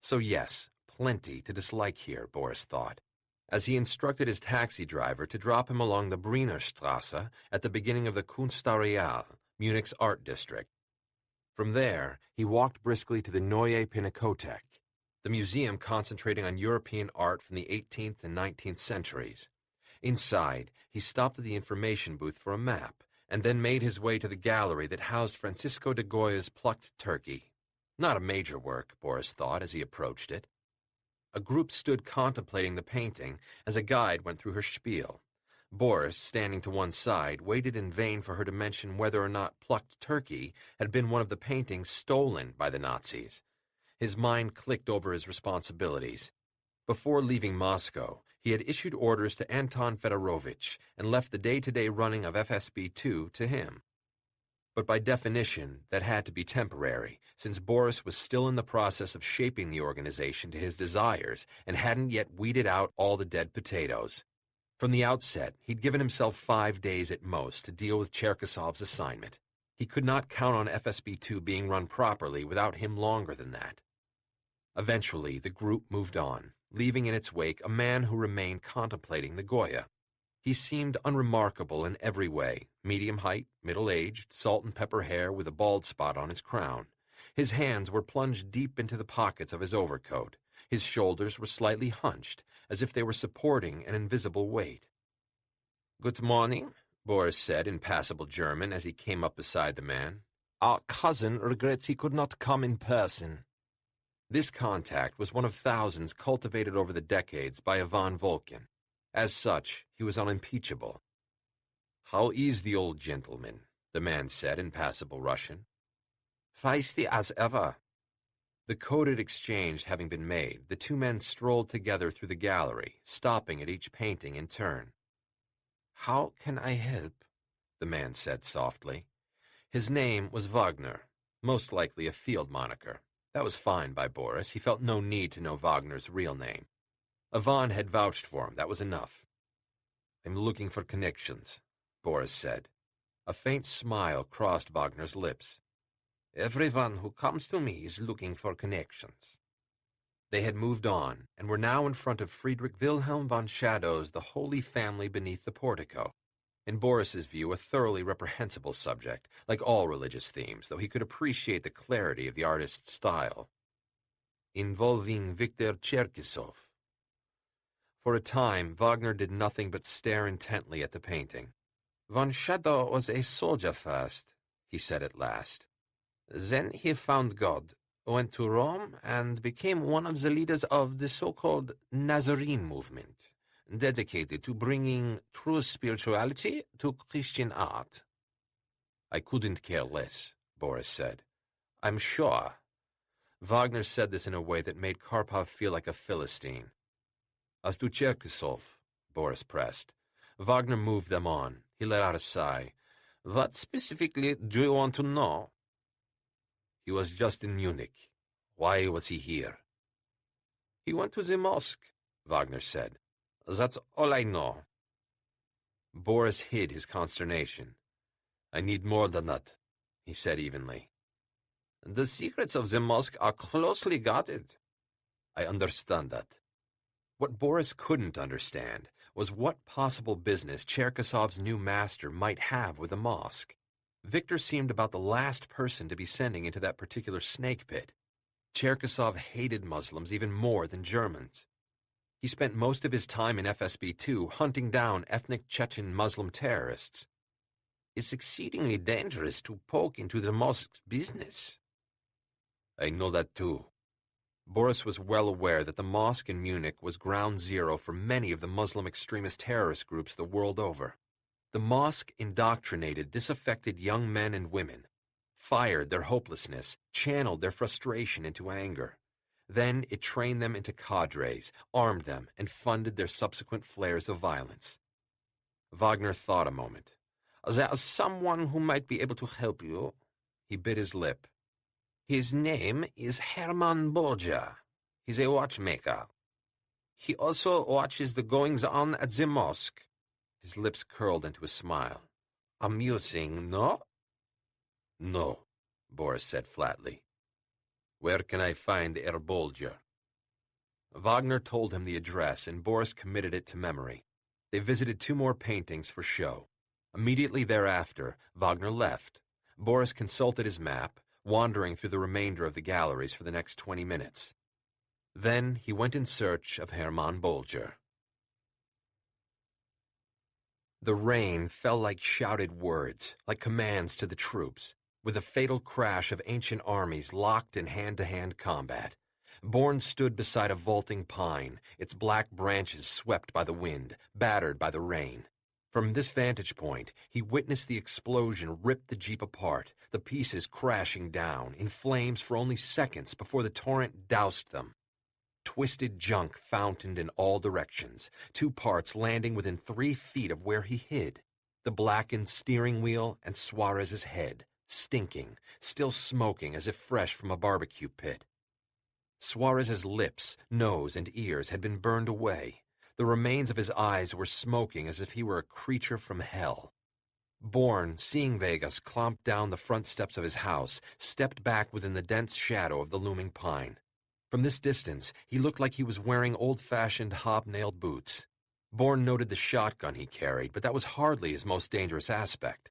So yes, plenty to dislike here, Boris thought, as he instructed his taxi driver to drop him along the Brienerstrasse at the beginning of the Kunstareal, Munich's art district. From there, he walked briskly to the Neue Pinakothek, the museum concentrating on European art from the 18th and 19th centuries. Inside, he stopped at the information booth for a map, and then made his way to the gallery that housed Francisco de Goya's plucked turkey. Not a major work, Boris thought as he approached it. A group stood contemplating the painting as a guide went through her spiel. Boris, standing to one side, waited in vain for her to mention whether or not plucked turkey had been one of the paintings stolen by the Nazis. His mind clicked over his responsibilities. Before leaving Moscow, he had issued orders to Anton Fedorovich and left the day-to-day running of FSB 2 to him. But by definition, that had to be temporary, since Boris was still in the process of shaping the organization to his desires and hadn't yet weeded out all the dead potatoes. From the outset, he'd given himself 5 days at most to deal with Cherkasov's assignment. He could not count on FSB-2 being run properly without him longer than that. Eventually, the group moved on, leaving in its wake a man who remained contemplating the Goya. He seemed unremarkable in every way, medium height, middle-aged, salt-and-pepper hair with a bald spot on his crown. His hands were plunged deep into the pockets of his overcoat. His shoulders were slightly hunched, as if they were supporting an invisible weight. "Good morning," Boris said in passable German as he came up beside the man. "Our cousin regrets he could not come in person." This contact was one of thousands cultivated over the decades by Ivan Volkin. As such, he was unimpeachable. "How is the old gentleman?" the man said in passable Russian. "Feisty as ever." The coded exchange having been made, the two men strolled together through the gallery, stopping at each painting in turn. "How can I help?" the man said softly. His name was Wagner, most likely a field moniker. That was fine by Boris. He felt no need to know Wagner's real name. Ivan had vouched for him. That was enough. "I'm looking for connections," Boris said. A faint smile crossed Wagner's lips. "Everyone who comes to me is looking for connections." They had moved on, and were now in front of Friedrich Wilhelm von Schadow's The Holy Family Beneath the Portico. In Boris's view, a thoroughly reprehensible subject, like all religious themes, though he could appreciate the clarity of the artist's style. "Involving Viktor Cherkasov." For a time, Wagner did nothing but stare intently at the painting. "Von Schadow was a soldier first," he said at last. "Then he found God, went to Rome, and became one of the leaders of the so-called Nazarene movement, dedicated to bringing true spirituality to Christian art." "I couldn't care less," Boris said. "I'm sure." Wagner said this in a way that made Karpov feel like a Philistine. "As to Cherkasov," Boris pressed. Wagner moved them on. He let out a sigh. "What specifically do you want to know?" "He was just in Munich. Why was he here?" "He went to the mosque," Wagner said. "That's all I know." Boris hid his consternation. "I need more than that," he said evenly. "The secrets of the mosque are closely guarded." "I understand that." What Boris couldn't understand was what possible business Cherkasov's new master might have with a mosque. Viktor seemed about the last person to be sending into that particular snake pit. Cherkasov hated Muslims even more than Germans. He spent most of his time in FSB-2 hunting down ethnic Chechen Muslim terrorists. "It's exceedingly dangerous to poke into the mosque's business." "I know that too." Boris was well aware that the mosque in Munich was ground zero for many of the Muslim extremist terrorist groups the world over. The mosque indoctrinated disaffected young men and women, fired their hopelessness, channeled their frustration into anger. Then it trained them into cadres, armed them, and funded their subsequent flares of violence. Wagner thought a moment. "There's someone who might be able to help you." He bit his lip. "His name is Hermann Bolger. He's a watchmaker. He also watches the goings-on at the mosque." His lips curled into a smile. "Amusing, no?" "No," Boris said flatly. "Where can I find Herr Bolger?" Wagner told him the address, and Boris committed it to memory. They visited 2 more paintings for show. Immediately thereafter, Wagner left. Boris consulted his map, wandering through the remainder of the galleries for the next 20 minutes. Then he went in search of Hermann Bolger. The rain fell like shouted words, like commands to the troops, with the fatal crash of ancient armies locked in hand-to-hand combat. Bourne stood beside a vaulting pine, its black branches swept by the wind, battered by the rain. From this vantage point, he witnessed the explosion rip the jeep apart, the pieces crashing down, in flames for only seconds before the torrent doused them. Twisted junk fountained in all directions, 2 parts landing within 3 feet of where he hid, the blackened steering wheel and Suarez's head, stinking, still smoking as if fresh from a barbecue pit. Suarez's lips, nose, and ears had been burned away. The remains of his eyes were smoking as if he were a creature from hell. Bourne, seeing Vegas clomp down the front steps of his house, stepped back within the dense shadow of the looming pine. From this distance, he looked like he was wearing old-fashioned hobnailed boots. Bourne noted the shotgun he carried, but that was hardly his most dangerous aspect.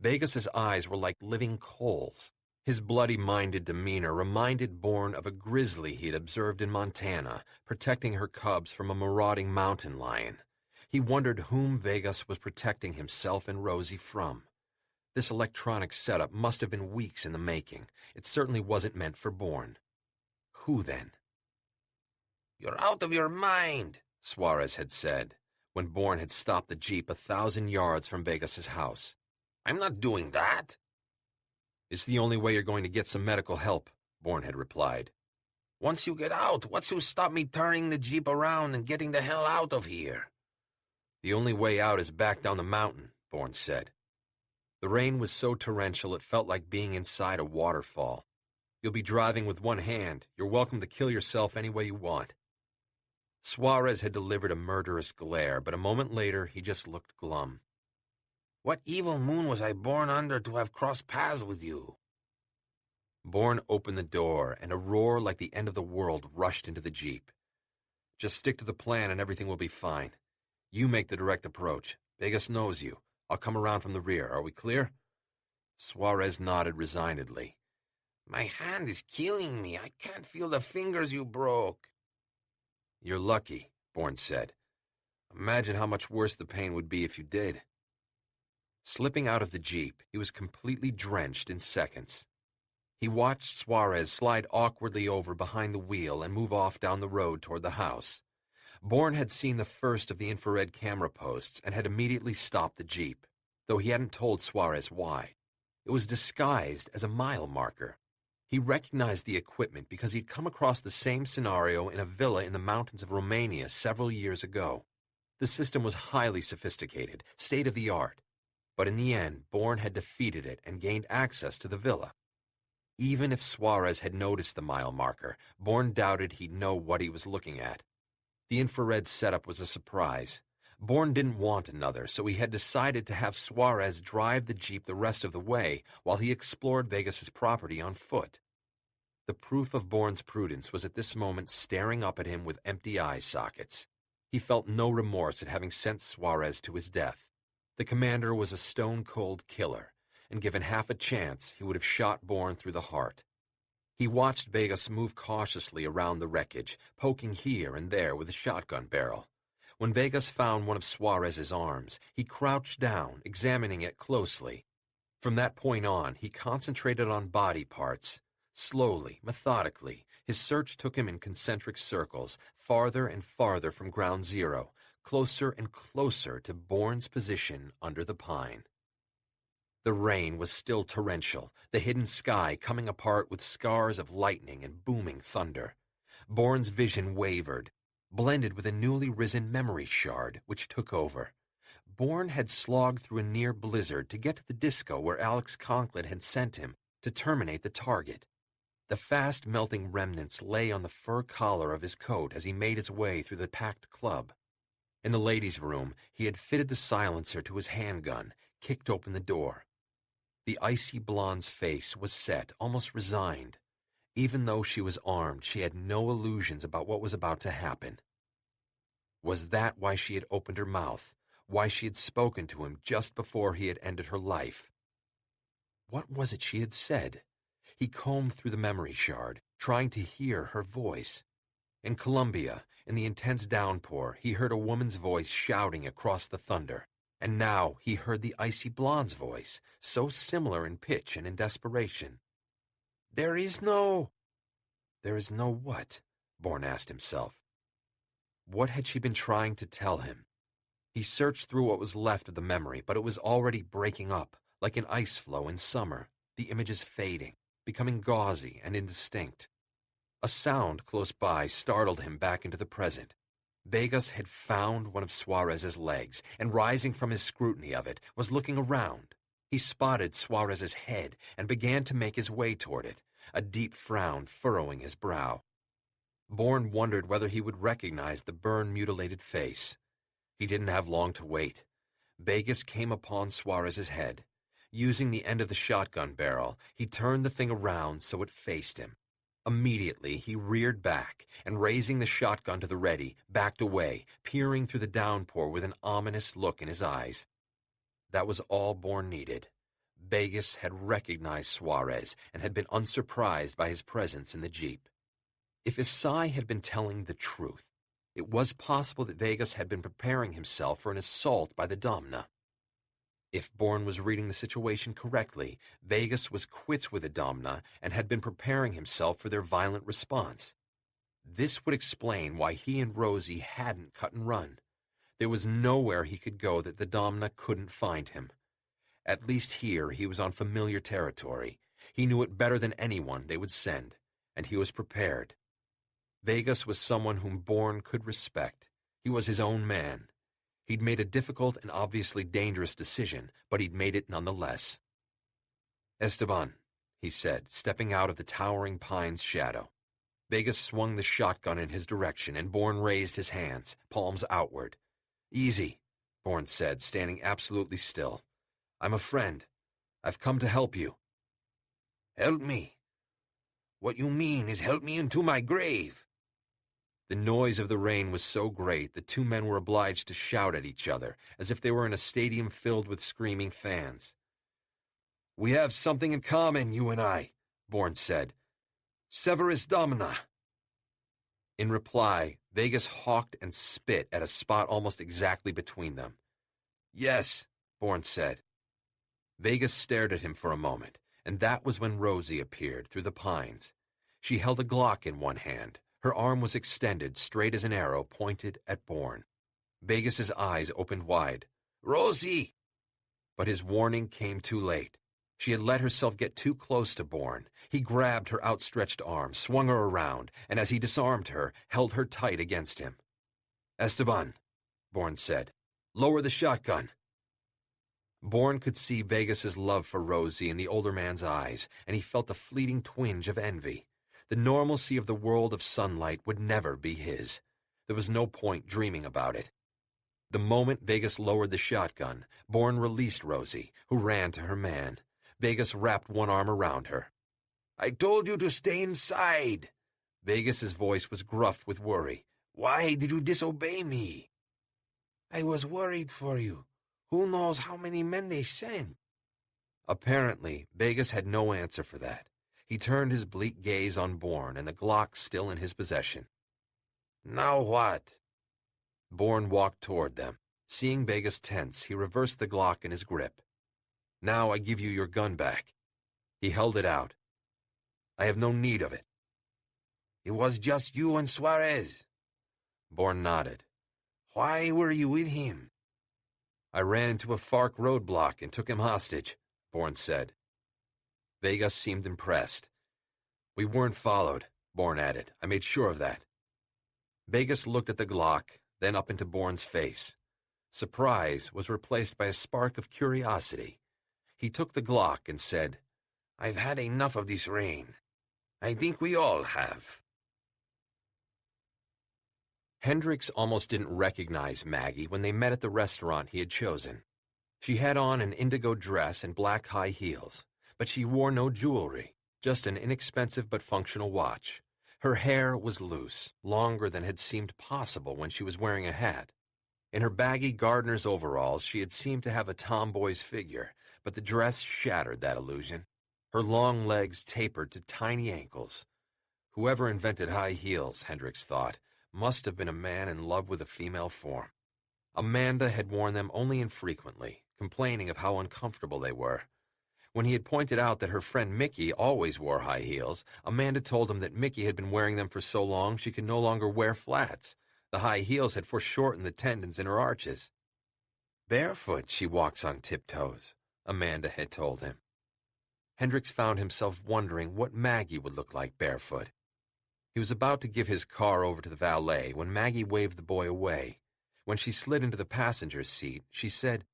Vegas's eyes were like living coals. His bloody-minded demeanor reminded Bourne of a grizzly he had observed in Montana, protecting her cubs from a marauding mountain lion. He wondered whom Vegas was protecting himself and Rosie from. This electronic setup must have been weeks in the making. It certainly wasn't meant for Bourne. Who then? "You're out of your mind," Suarez had said, when Bourne had stopped the jeep 1,000 yards from Vegas's house. "I'm not doing that." "It's the only way you're going to get some medical help," Bourne had replied. "Once you get out, what's to stop me turning the jeep around and getting the hell out of here?" "The only way out is back down the mountain," Bourne said. The rain was so torrential it felt like being inside a waterfall. "You'll be driving with one hand. You're welcome to kill yourself any way you want." Suarez had delivered a murderous glare, but a moment later he just looked glum. "What evil moon was I born under to have crossed paths with you?" Bourne opened the door, and a roar like the end of the world rushed into the jeep. "Just stick to the plan and everything will be fine. You make the direct approach. Vegas knows you. I'll come around from the rear. Are we clear?" Suarez nodded resignedly. "My hand is killing me. I can't feel the fingers you broke." "You're lucky," Bourne said. "Imagine how much worse the pain would be if you did." Slipping out of the jeep, he was completely drenched in seconds. He watched Suarez slide awkwardly over behind the wheel and move off down the road toward the house. Bourne had seen the first of the infrared camera posts and had immediately stopped the jeep, though he hadn't told Suarez why. It was disguised as a mile marker. He recognized the equipment because he'd come across the same scenario in a villa in the mountains of Romania several years ago. The system was highly sophisticated, state-of-the-art, but in the end, Bourne had defeated it and gained access to the villa. Even if Suarez had noticed the mile marker, Bourne doubted he'd know what he was looking at. The infrared setup was a surprise. Bourne didn't want another, so he had decided to have Suarez drive the jeep the rest of the way while he explored Vegas's property on foot. The proof of Bourne's prudence was at this moment staring up at him with empty eye sockets. He felt no remorse at having sent Suarez to his death. The commander was a stone-cold killer, and given half a chance, he would have shot Bourne through the heart. He watched Vegas move cautiously around the wreckage, poking here and there with a shotgun barrel. When Vegas found one of Suarez's arms, he crouched down, examining it closely. From that point on, he concentrated on body parts. Slowly, methodically, his search took him in concentric circles, farther and farther from ground zero, closer and closer to Bourne's position under the pine. The rain was still torrential, the hidden sky coming apart with scars of lightning and booming thunder. Bourne's vision wavered, blended with a newly risen memory shard, which took over. Bourne had slogged through a near blizzard to get to the disco where Alex Conklin had sent him to terminate the target. The fast-melting remnants lay on the fur collar of his coat as he made his way through the packed club. In the ladies' room, he had fitted the silencer to his handgun, kicked open the door. The icy blonde's face was set, almost resigned. Even though she was armed, she had no illusions about what was about to happen. Was that why she had opened her mouth? Why she had spoken to him just before he had ended her life? What was it she had said? He combed through the memory shard, trying to hear her voice. In Colombia, in the intense downpour, he heard a woman's voice shouting across the thunder. And now he heard the icy blonde's voice, so similar in pitch and in desperation. There is no what? Bourne asked himself. What had she been trying to tell him? He searched through what was left of the memory, but it was already breaking up, like an ice floe in summer, the images fading, becoming gauzy and indistinct. A sound close by startled him back into the present. Vegas had found one of Suarez's legs, and rising from his scrutiny of it, was looking around. He spotted Suarez's head and began to make his way toward it, a deep frown furrowing his brow. Bourne wondered whether he would recognize the burn-mutilated face. He didn't have long to wait. Vegas came upon Suarez's head. Using the end of the shotgun barrel, he turned the thing around so it faced him. Immediately, he reared back and, raising the shotgun to the ready, backed away, peering through the downpour with an ominous look in his eyes. That was all Bourne needed. Vegas had recognized Suarez and had been unsurprised by his presence in the jeep. If Isai had been telling the truth, it was possible that Vegas had been preparing himself for an assault by the Domna. If Bourne was reading the situation correctly, Vegas was quits with the Domna and had been preparing himself for their violent response. This would explain why he and Rosie hadn't cut and run. There was nowhere he could go that the Domna couldn't find him. At least here he was on familiar territory. He knew it better than anyone they would send, and he was prepared. Vegas was someone whom Bourne could respect. He was his own man. He'd made a difficult and obviously dangerous decision, but he'd made it nonetheless. "Esteban," he said, stepping out of the towering pine's shadow. Vegas swung the shotgun in his direction, and Bourne raised his hands, palms outward. "Easy," Bourne said, standing absolutely still. "I'm a friend. I've come to help you." "Help me? What you mean is help me into my grave." The noise of the rain was so great the two men were obliged to shout at each other, as if they were in a stadium filled with screaming fans. "We have something in common, you and I," Bourne said. "Severus Domina." In reply, Vegas hawked and spit at a spot almost exactly between them. "Yes," Bourne said. Vegas stared at him for a moment, and that was when Rosie appeared through the pines. She held a Glock in one hand. Her arm was extended, straight as an arrow, pointed at Bourne. Vegas's eyes opened wide. "Rosie!" But his warning came too late. She had let herself get too close to Bourne. He grabbed her outstretched arm, swung her around, and as he disarmed her, held her tight against him. "Esteban," Bourne said, "lower the shotgun." Bourne could see Vegas's love for Rosie in the older man's eyes, and he felt a fleeting twinge of envy. The normalcy of the world of sunlight would never be his. There was no point dreaming about it. The moment Vegas lowered the shotgun, Bourne released Rosie, who ran to her man. Vegas wrapped one arm around her. "I told you to stay inside." Vegas's voice was gruff with worry. "Why did you disobey me?" "I was worried for you. Who knows how many men they sent?" Apparently, Vegas had no answer for that. He turned his bleak gaze on Bourne and the Glock still in his possession. "Now what?" Bourne walked toward them. Seeing Vegas tense, he reversed the Glock in his grip. "Now I give you your gun back." He held it out. "I have no need of it." "It was just you and Suarez." Bourne nodded. "Why were you with him?" "I ran into a FARC roadblock and took him hostage," Bourne said. Vegas seemed impressed. "We weren't followed," Bourne added. "I made sure of that." Vegas looked at the Glock, then up into Bourne's face. Surprise was replaced by a spark of curiosity. He took the Glock and said, "I've had enough of this rain. I think we all have." Hendricks almost didn't recognize Maggie when they met at the restaurant he had chosen. She had on an indigo dress and black high heels, but she wore no jewelry, just an inexpensive but functional watch. Her hair was loose, longer than had seemed possible when she was wearing a hat. In her baggy gardener's overalls, she had seemed to have a tomboy's figure, but the dress shattered that illusion. Her long legs tapered to tiny ankles. Whoever invented high heels, Hendricks thought, must have been a man in love with a female form. Amanda had worn them only infrequently, complaining of how uncomfortable they were. When he had pointed out that her friend Mickey always wore high heels, Amanda told him that Mickey had been wearing them for so long she could no longer wear flats. The high heels had foreshortened the tendons in her arches. "Barefoot, she walks on tiptoes," Amanda had told him. Hendricks found himself wondering what Maggie would look like barefoot. He was about to give his car over to the valet when Maggie waved the boy away. When she slid into the passenger's seat, she said,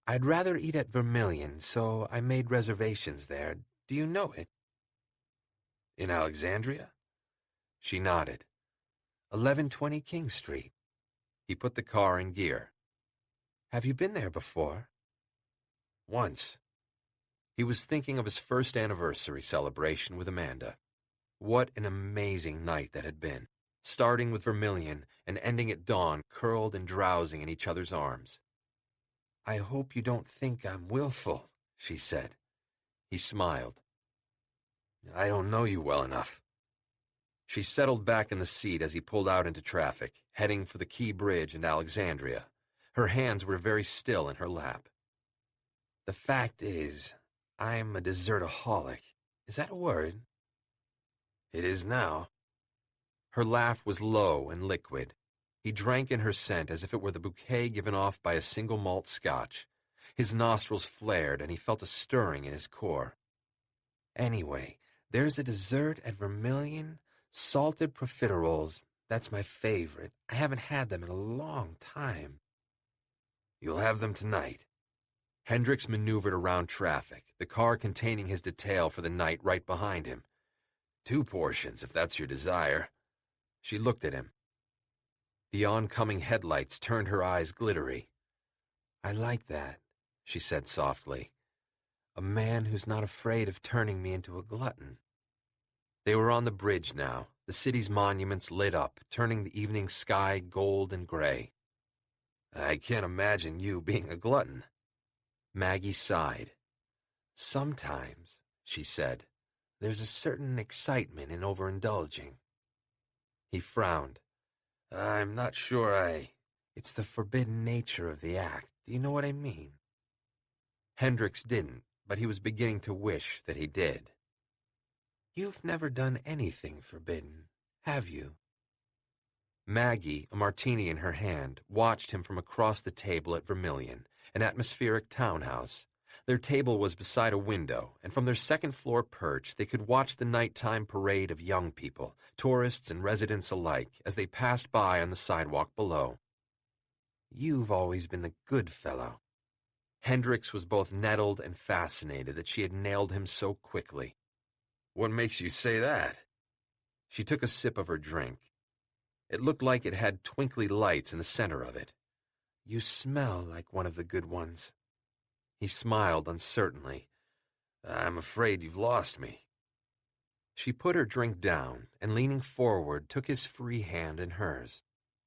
I'd rather eat at Vermilion, so I made reservations there. Do you know it? In Alexandria? She nodded. 1120 King Street. He put the car in gear. Have you been there before? Once. He was thinking of his first anniversary celebration with Amanda. What an amazing night that had been, starting with Vermilion and ending at dawn curled and drowsing in each other's arms. I hope you don't think I'm willful, she said. He smiled. I don't know you well enough. She settled back in the seat as he pulled out into traffic, heading for the Key Bridge and Alexandria. Her hands were very still in her lap. The fact is, I'm a desertaholic. Is that a word? It is now. Her laugh was low and liquid. He drank in her scent as if it were the bouquet given off by a single malt scotch. His nostrils flared and he felt a stirring in his core. Anyway, there's a dessert at Vermilion, salted profiteroles. That's my favorite. I haven't had them in a long time. You'll have them tonight. Hendricks maneuvered around traffic, the car containing his detail for the night right behind him. 2 portions, if that's your desire. She looked at him. The oncoming headlights turned her eyes glittery. I like that, she said softly. A man who's not afraid of turning me into a glutton. They were on the bridge now, the city's monuments lit up, turning the evening sky gold and gray. I can't imagine you being a glutton. Maggie sighed. Sometimes, she said, there's a certain excitement in overindulging. He frowned. I'm not sure It's the forbidden nature of the act. Do you know what I mean? Hendricks didn't, but he was beginning to wish that he did. You've never done anything forbidden, have you? Maggie, a martini in her hand, watched him from across the table at Vermilion, an atmospheric townhouse. Their table was beside a window, and from their second-floor perch they could watch the nighttime parade of young people, tourists and residents alike, as they passed by on the sidewalk below. You've always been the good fellow. Hendricks was both nettled and fascinated that she had nailed him so quickly. What makes you say that? She took a sip of her drink. It looked like it had twinkly lights in the center of it. You smell like one of the good ones. He smiled uncertainly. I'm afraid you've lost me. She put her drink down and, leaning forward, took his free hand in hers.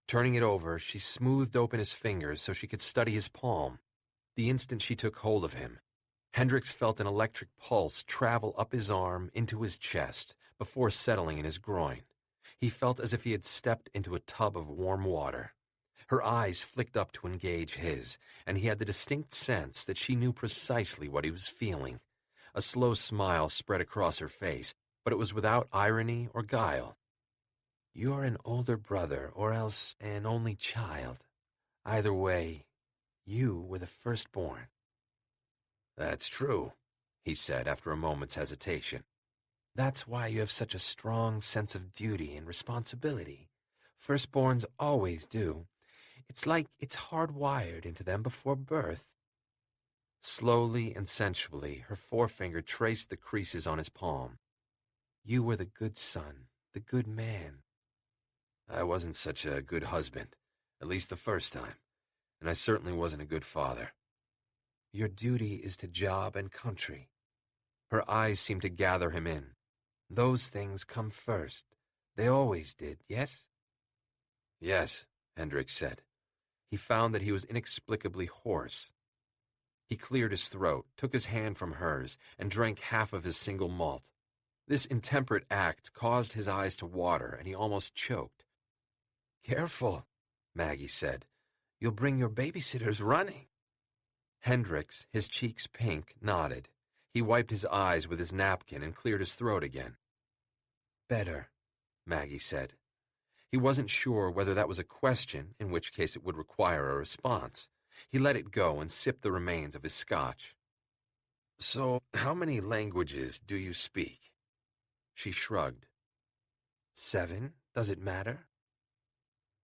Turning it over, she smoothed open his fingers so she could study his palm. The instant she took hold of him, Hendricks felt an electric pulse travel up his arm into his chest before settling in his groin. He felt as if he had stepped into a tub of warm water. Her eyes flicked up to engage his, and he had the distinct sense that she knew precisely what he was feeling. A slow smile spread across her face, but it was without irony or guile. You're an older brother, or else an only child. Either way, you were the firstborn. That's true, he said after a moment's hesitation. That's why you have such a strong sense of duty and responsibility. Firstborns always do. It's like it's hardwired into them before birth. Slowly and sensually, her forefinger traced the creases on his palm. You were the good son, the good man. I wasn't such a good husband, at least the first time, and I certainly wasn't a good father. Your duty is to job and country. Her eyes seemed to gather him in. Those things come first. They always did, yes? Yes, Hendricks said. He found that he was inexplicably hoarse. He cleared his throat, took his hand from hers, and drank half of his single malt. This intemperate act caused his eyes to water, and he almost choked. Careful, Maggie said. You'll bring your babysitters running. Hendricks, his cheeks pink, nodded. He wiped his eyes with his napkin and cleared his throat again. Better, Maggie said. He wasn't sure whether that was a question, in which case it would require a response. He let it go and sipped the remains of his scotch. So, how many languages do you speak? She shrugged. 7? Does it matter?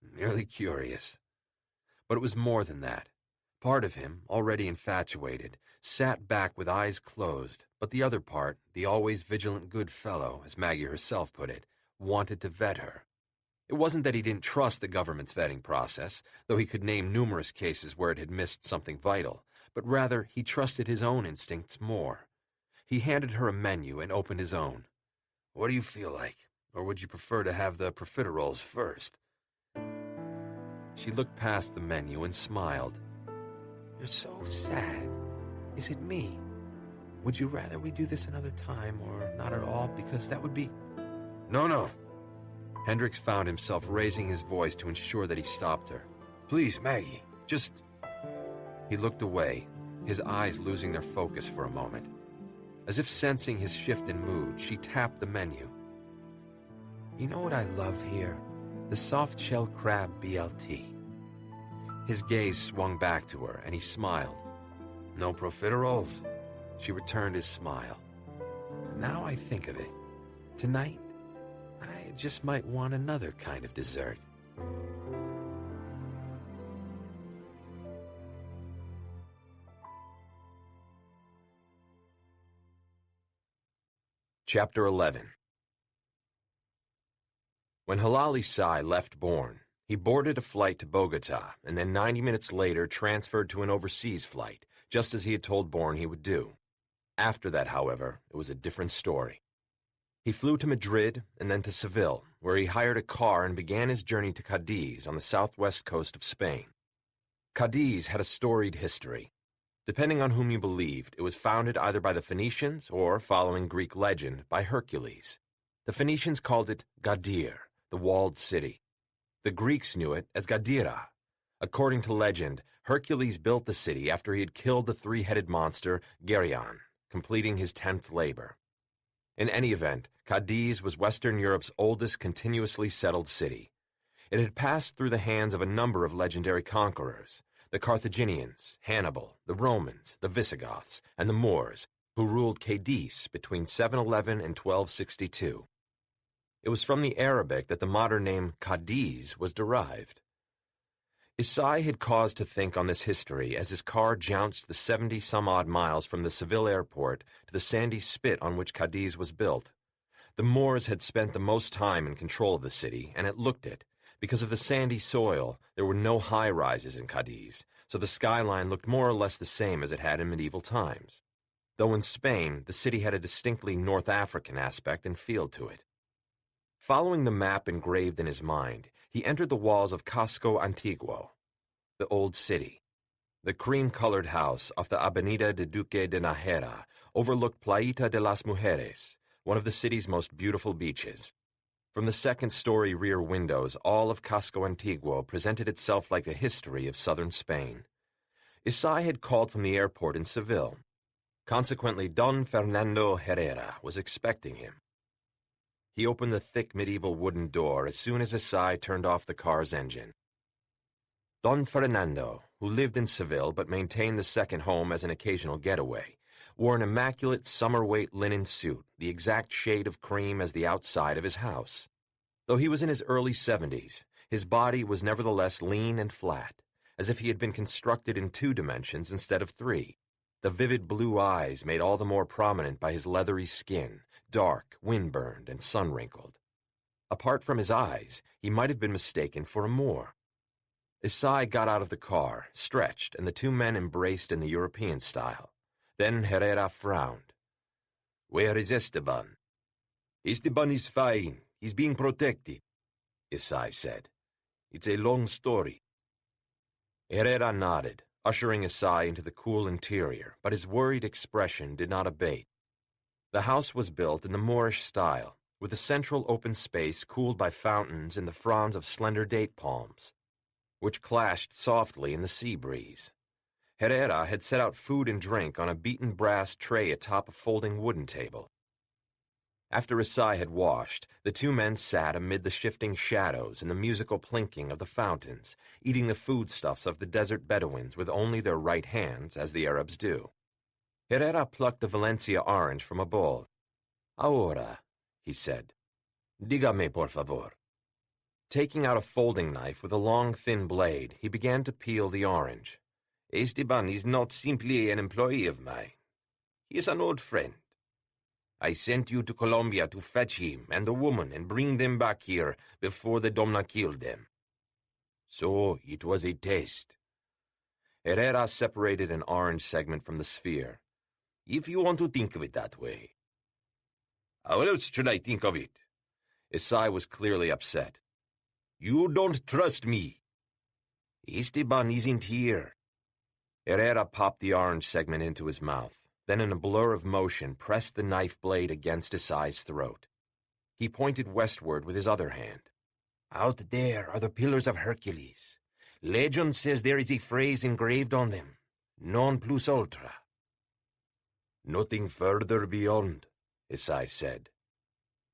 Merely curious. But it was more than that. Part of him, already infatuated, sat back with eyes closed, but the other part, the always vigilant good fellow, as Maggie herself put it, wanted to vet her. It wasn't that he didn't trust the government's vetting process, though he could name numerous cases where it had missed something vital, but rather he trusted his own instincts more. He handed her a menu and opened his own. "What do you feel like? Or would you prefer to have the profiteroles first?" She looked past the menu and smiled. "You're so sad. Is it me? Would you rather we do this another time or not at all? Because that would be—" No. Hendricks found himself raising his voice to ensure that he stopped her. "Please, Maggie, just—" He looked away, his eyes losing their focus for a moment. As if sensing his shift in mood, she tapped the menu. "You know what I love here? The soft-shell crab BLT." His gaze swung back to her, and he smiled. "No profiteroles?" She returned his smile. "Now I think of it, tonight, I just might want another kind of dessert." Chapter 11. When Halal Isai left Bourne, he boarded a flight to Bogota and then 90 minutes later transferred to an overseas flight, just as he had told Bourne he would do. After that, however, it was a different story. He flew to Madrid and then to Seville, where he hired a car and began his journey to Cadiz on the southwest coast of Spain. Cadiz had a storied history. Depending on whom you believed, it was founded either by the Phoenicians or, following Greek legend, by Hercules. The Phoenicians called it Gadir, the walled city. The Greeks knew it as Gadira. According to legend, Hercules built the city after he had killed the three-headed monster Geryon, completing his 10th labor. In any event, Cadiz was Western Europe's oldest continuously settled city. It had passed through the hands of a number of legendary conquerors: the Carthaginians, Hannibal, the Romans, the Visigoths, and the Moors, who ruled Cadiz between 711 and 1262. It was from the Arabic that the modern name Cadiz was derived. Isai had cause to think on this history as his car jounced the 70-some-odd miles from the Seville airport to the sandy spit on which Cadiz was built. The Moors had spent the most time in control of the city, and it looked it. Because of the sandy soil, there were no high-rises in Cadiz, so the skyline looked more or less the same as it had in medieval times. Though in Spain, the city had a distinctly North African aspect and feel to it. Following the map engraved in his mind, he entered the walls of Casco Antiguo, the old city. The cream-colored house off the Avenida de Duque de Najera overlooked Playita de las Mujeres, one of the city's most beautiful beaches. From the second-story rear windows, all of Casco Antiguo presented itself like the history of southern Spain. Isai had called from the airport in Seville. Consequently, Don Fernando Herrera was expecting him. He opened the thick medieval wooden door as soon as Isai turned off the car's engine. Don Fernando, who lived in Seville but maintained the second home as an occasional getaway, wore an immaculate summer-weight linen suit, the exact shade of cream as the outside of his house. Though he was in his early 70s, his body was nevertheless lean and flat, as if he had been constructed in 2 dimensions instead of 3. The vivid blue eyes made all the more prominent by his leathery skin, dark, wind-burned, and sun-wrinkled. Apart from his eyes, he might have been mistaken for a Moor. Isai got out of the car, stretched, and the 2 men embraced in the European style. Then Herrera frowned. "Where is Esteban?" "Esteban is fine. He's being protected," Isai said. "It's a long story." Herrera nodded, ushering Isai into the cool interior, but his worried expression did not abate. The house was built in the Moorish style, with a central open space cooled by fountains in the fronds of slender date palms, which clashed softly in the sea breeze. Herrera had set out food and drink on a beaten brass tray atop a folding wooden table. After Isai had washed, the 2 men sat amid the shifting shadows and the musical plinking of the fountains, eating the foodstuffs of the desert Bedouins with only their right hands, as the Arabs do. Herrera plucked the Valencia orange from a bowl. "Ahora," he said. "Dígame, por favor." Taking out a folding knife with a long, thin blade, he began to peel the orange. Esteban is not simply an employee of mine. He is an old friend. I sent you to Colombia to fetch him and the woman and bring them back here before the Domna killed them. So it was a test. Herrera separated an orange segment from the sphere. If you want to think of it that way. How else should I think of it? Isai was clearly upset. You don't trust me. Esteban isn't here. Herrera popped the orange segment into his mouth, then in a blur of motion pressed the knife blade against Isai's throat. He pointed westward with his other hand. Out there are the Pillars of Hercules. Legend says there is a phrase engraved on them, non plus ultra. Nothing further beyond, Isai said.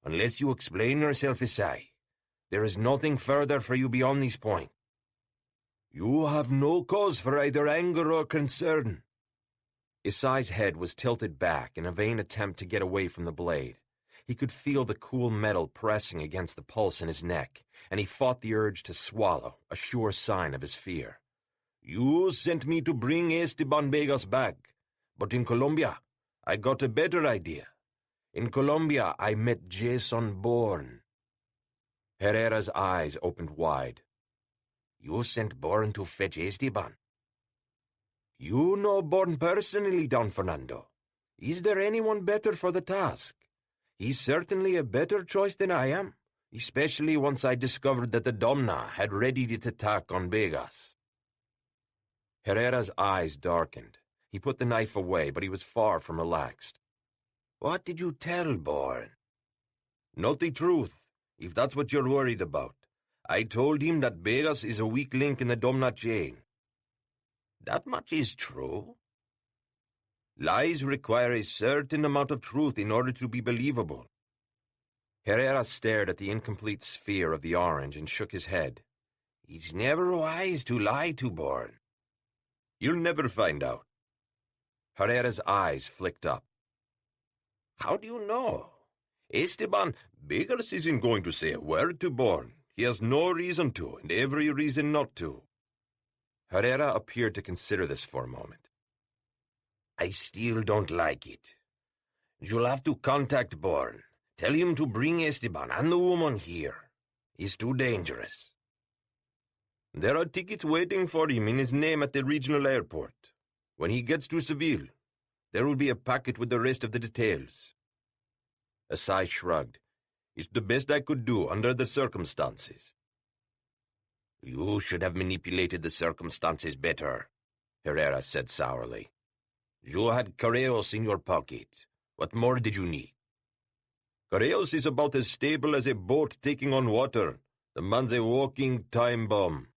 Unless you explain yourself, Isai, there is nothing further for you beyond this point. You have no cause for either anger or concern. Isai's head was tilted back in a vain attempt to get away from the blade. He could feel the cool metal pressing against the pulse in his neck, and he fought the urge to swallow, a sure sign of his fear. You sent me to bring Esteban Vegas back, but in Colombia, I got a better idea. In Colombia, I met Jason Bourne. Herrera's eyes opened wide. You sent Bourne to fetch Esteban. You know Bourne personally, Don Fernando. Is there anyone better for the task? He's certainly a better choice than I am, especially once I discovered that the Domna had readied its attack on Vegas. Herrera's eyes darkened. He put the knife away, but he was far from relaxed. What did you tell Bourne? Not the truth, if that's what you're worried about. I told him that Vegas is a weak link in the Domna chain. That much is true. Lies require a certain amount of truth in order to be believable. Herrera stared at the incomplete sphere of the orange and shook his head. It's never wise to lie to Bourne. You'll never find out. Herrera's eyes flicked up. How do you know? Esteban Vegas isn't going to say a word to Bourne. He has no reason to, and every reason not to. Herrera appeared to consider this for a moment. I still don't like it. You'll have to contact Bourne. Tell him to bring Esteban and the woman here. He's too dangerous. There are tickets waiting for him in his name at the regional airport. When he gets to Seville, there will be a packet with the rest of the details. Asai shrugged. It's the best I could do under the circumstances. You should have manipulated the circumstances better, Herrera said sourly. You had Correos in your pocket. What more did you need? Correos is about as stable as a boat taking on water. The man's a walking time bomb.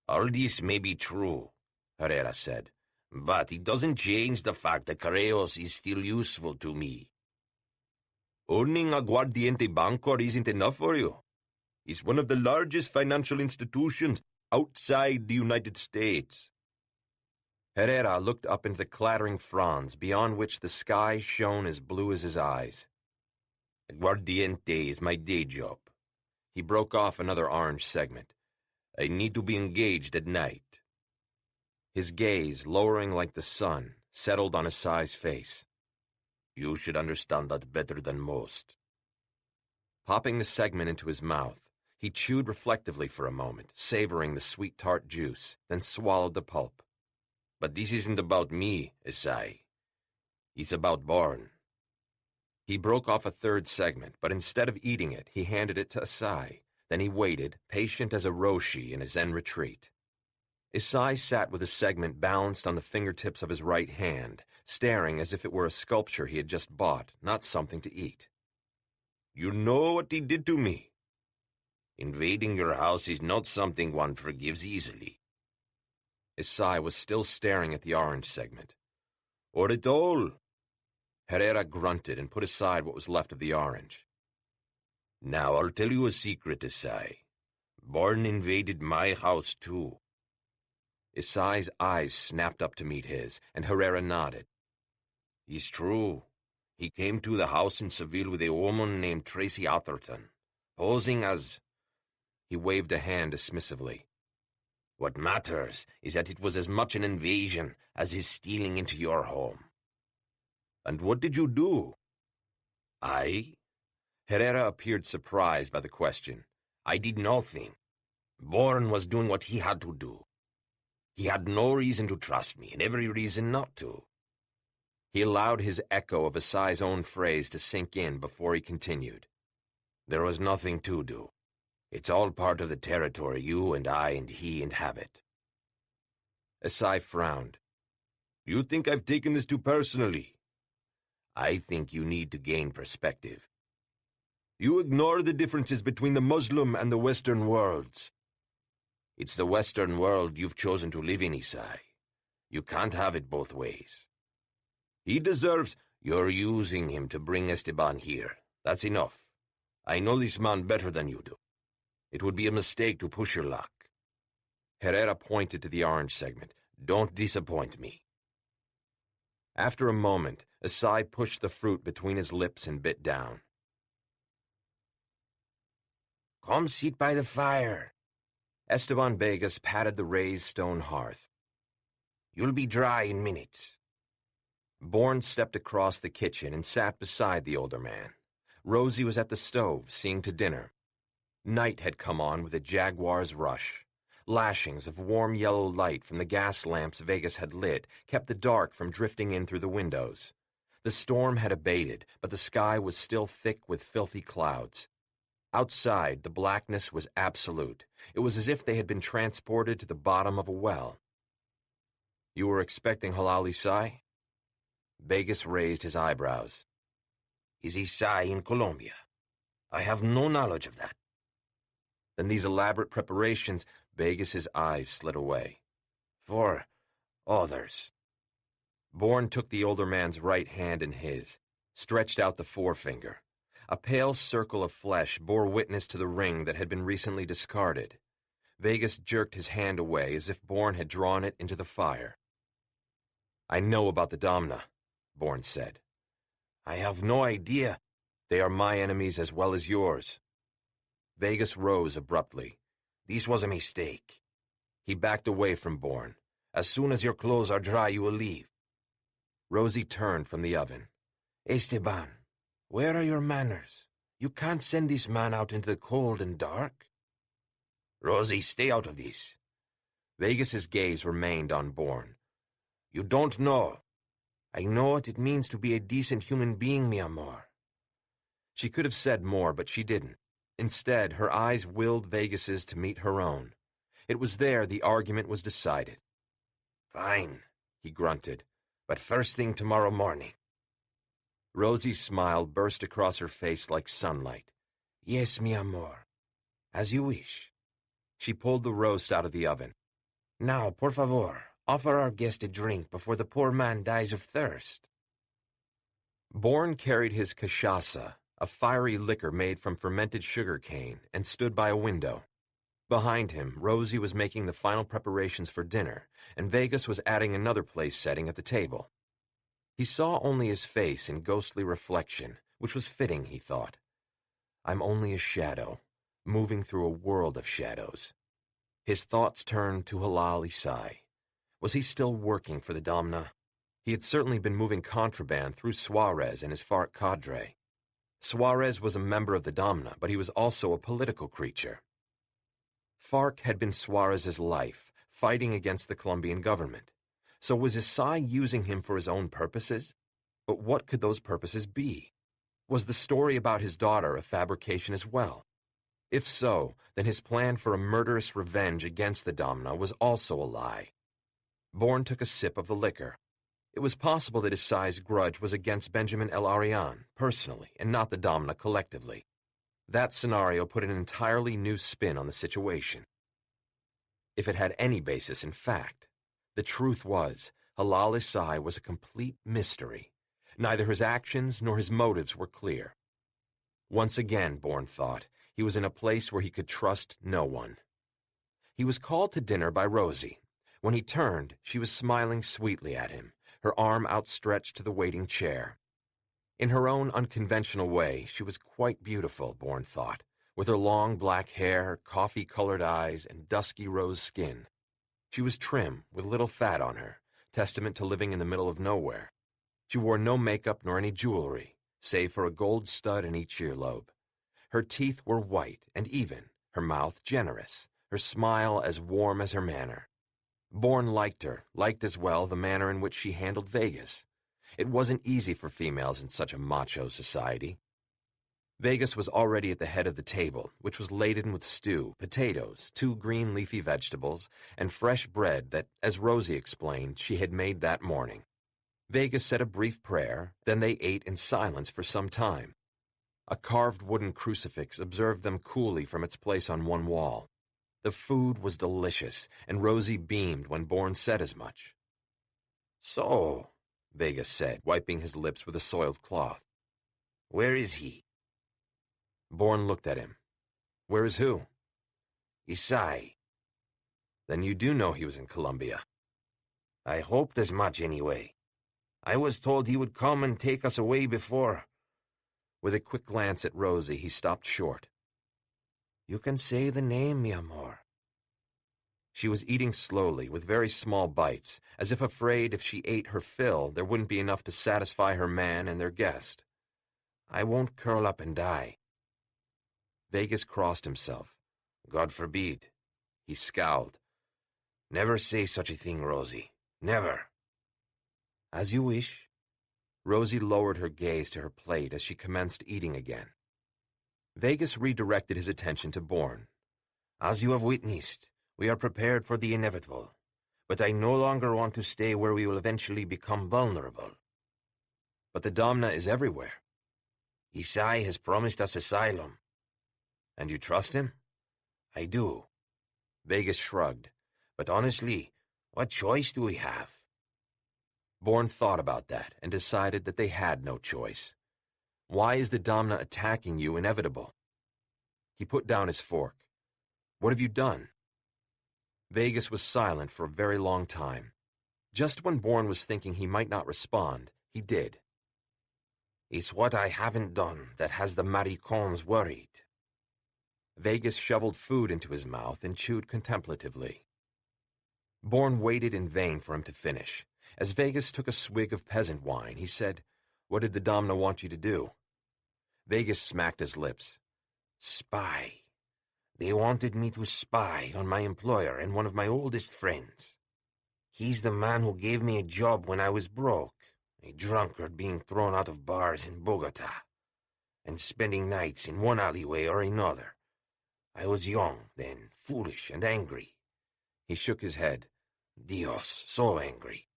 All this may be true, Herrera said, but it doesn't change the fact that Correos is still useful to me. Owning Aguardiente Bancor isn't enough for you. It's one of the largest financial institutions outside the United States. Herrera looked up into the clattering fronds beyond which the sky shone as blue as his eyes. Aguardiente is my day job. He broke off another orange segment. I need to be engaged at night. His gaze, lowering like the sun, settled on Asai's face. You should understand that better than most. Popping the segment into his mouth, he chewed reflectively for a moment, savoring the sweet tart juice, then swallowed the pulp. But this isn't about me, Asai. It's about Bourne. He broke off a third segment, but instead of eating it, he handed it to Asai. Then he waited, patient as a Roshi in his Zen retreat. Asai sat with a segment balanced on the fingertips of his right hand, staring as if it were a sculpture he had just bought, not something to eat. You know what he did to me. Invading your house is not something one forgives easily. Asai was still staring at the orange segment. Or at all. Herrera grunted and put aside what was left of the orange. Now I'll tell you a secret, Asai. Bourne invaded my house too. Asai's eyes snapped up to meet his, and Herrera nodded. It's true. He came to the house in Seville with a woman named Tracy Atherton, posing as... He waved a hand dismissively. What matters is that it was as much an invasion as his stealing into your home. And what did you do? I? Herrera appeared surprised by the question. I did nothing. Bourne was doing what he had to do. He had no reason to trust me, and every reason not to. He allowed his echo of Asai's own phrase to sink in before he continued. There was nothing to do. It's all part of the territory you and I and he inhabit. Asai frowned. You think I've taken this too personally? I think you need to gain perspective. You ignore the differences between the Muslim and the Western worlds. It's the Western world you've chosen to live in, Asai. You can't have it both ways. He deserves... You're using him to bring Esteban here. That's enough. I know this man better than you do. It would be a mistake to push your luck. Herrera pointed to the orange segment. Don't disappoint me. After a moment, Asai pushed the fruit between his lips and bit down. Come sit by the fire. Esteban Vegas patted the raised stone hearth. You'll be dry in minutes. Bourne stepped across the kitchen and sat beside the older man. Rosie was at the stove, seeing to dinner. Night had come on with a jaguar's rush. Lashings of warm yellow light from the gas lamps Vegas had lit kept the dark from drifting in through the windows. The storm had abated, but the sky was still thick with filthy clouds. Outside, the blackness was absolute. It was as if they had been transported to the bottom of a well. You were expecting Halal Asai? Vegas raised his eyebrows. Is Asai in Colombia? I have no knowledge of that. Then these elaborate preparations, Vegas's eyes slid away. For others. Bourne took the older man's right hand in his, stretched out the forefinger. A pale circle of flesh bore witness to the ring that had been recently discarded. Vegas jerked his hand away as if Bourne had drawn it into the fire. I know about the Domna, Bourne said. I have no idea. They are my enemies as well as yours. Vegas rose abruptly. This was a mistake. He backed away from Bourne. As soon as your clothes are dry, you will leave. Rosie turned from the oven. Esteban, where are your manners? You can't send this man out into the cold and dark. Rosie, stay out of this. Vegas's gaze remained on Bourne. You don't know. I know what it means to be a decent human being, mi amor. She could have said more, but she didn't. Instead, her eyes willed Vegas's to meet her own. It was there the argument was decided. Fine, he grunted, but first thing tomorrow morning. Rosie's smile burst across her face like sunlight. Yes, mi amor. As you wish. She pulled the roast out of the oven. Now, por favor, offer our guest a drink before the poor man dies of thirst. Bourne carried his cachaça, a fiery liquor made from fermented sugar cane, and stood by a window. Behind him, Rosie was making the final preparations for dinner, and Vegas was adding another place setting at the table. He saw only his face in ghostly reflection, which was fitting, he thought. I'm only a shadow, moving through a world of shadows. His thoughts turned to Halal Asai. Was he still working for the Domna? He had certainly been moving contraband through Suarez and his FARC cadre. Suarez was a member of the Domna, but he was also a political creature. FARC had been Suarez's life, fighting against the Colombian government. So was Asai using him for his own purposes? But what could those purposes be? Was the story about his daughter a fabrication as well? If so, then his plan for a murderous revenge against the Domna was also a lie. Bourne took a sip of the liquor. It was possible that Asai's grudge was against Benjamin El Arian, personally, and not the Domna collectively. That scenario put an entirely new spin on the situation. If it had any basis in fact, the truth was, Halal Asai was a complete mystery. Neither his actions nor his motives were clear. Once again, Bourne thought, he was in a place where he could trust no one. He was called to dinner by Rosie. When he turned, she was smiling sweetly at him, her arm outstretched to the waiting chair. In her own unconventional way, she was quite beautiful, Bourne thought, with her long black hair, coffee-colored eyes, and dusky rose skin. She was trim, with little fat on her, testament to living in the middle of nowhere. She wore no makeup nor any jewelry, save for a gold stud in each earlobe. Her teeth were white and even, her mouth generous, her smile as warm as her manner. Bourne liked her, liked as well the manner in which she handled Vegas. It wasn't easy for females in such a macho society. Vegas was already at the head of the table, which was laden with stew, potatoes, 2 green leafy vegetables, and fresh bread that, as Rosie explained, she had made that morning. Vegas said a brief prayer, then they ate in silence for some time. A carved wooden crucifix observed them coolly from its place on one wall. The food was delicious, and Rosie beamed when Bourne said as much. "So," Vegas said, wiping his lips with a soiled cloth. "Where is he?" Bourne looked at him. "Where is who?" "Isai." "Then you do know he was in Colombia." "I hoped as much anyway. I was told he would come and take us away before." With a quick glance at Rosie, he stopped short. "You can say the name, mi amor." She was eating slowly, with very small bites, as if afraid if she ate her fill, there wouldn't be enough to satisfy her man and their guest. "I won't curl up and die." Vegas crossed himself. "God forbid." He scowled. "Never say such a thing, Rosie. Never." "As you wish." Rosie lowered her gaze to her plate as she commenced eating again. Vegas redirected his attention to Bourne. "As you have witnessed, we are prepared for the inevitable, but I no longer want to stay where we will eventually become vulnerable." "But the Domna is everywhere." "Isai has promised us asylum." "And you trust him?" "I do." Vegas shrugged. "But honestly, what choice do we have?" Bourne thought about that and decided that they had no choice. Why is the Domna attacking you inevitable? He put down his fork. "What have you done?" Vegas was silent for a very long time. Just when Bourne was thinking he might not respond, he did. "It's what I haven't done that has the Maricons worried." Vegas shoveled food into his mouth and chewed contemplatively. Bourne waited in vain for him to finish. As Vegas took a swig of peasant wine, he said, "What did the Domna want you to do?" Vegas smacked his lips. "Spy. They wanted me to spy on my employer and one of my oldest friends. He's the man who gave me a job when I was broke, a drunkard being thrown out of bars in Bogota, and spending nights in one alleyway or another. I was young then, foolish and angry." He shook his head. "Dios, so angry."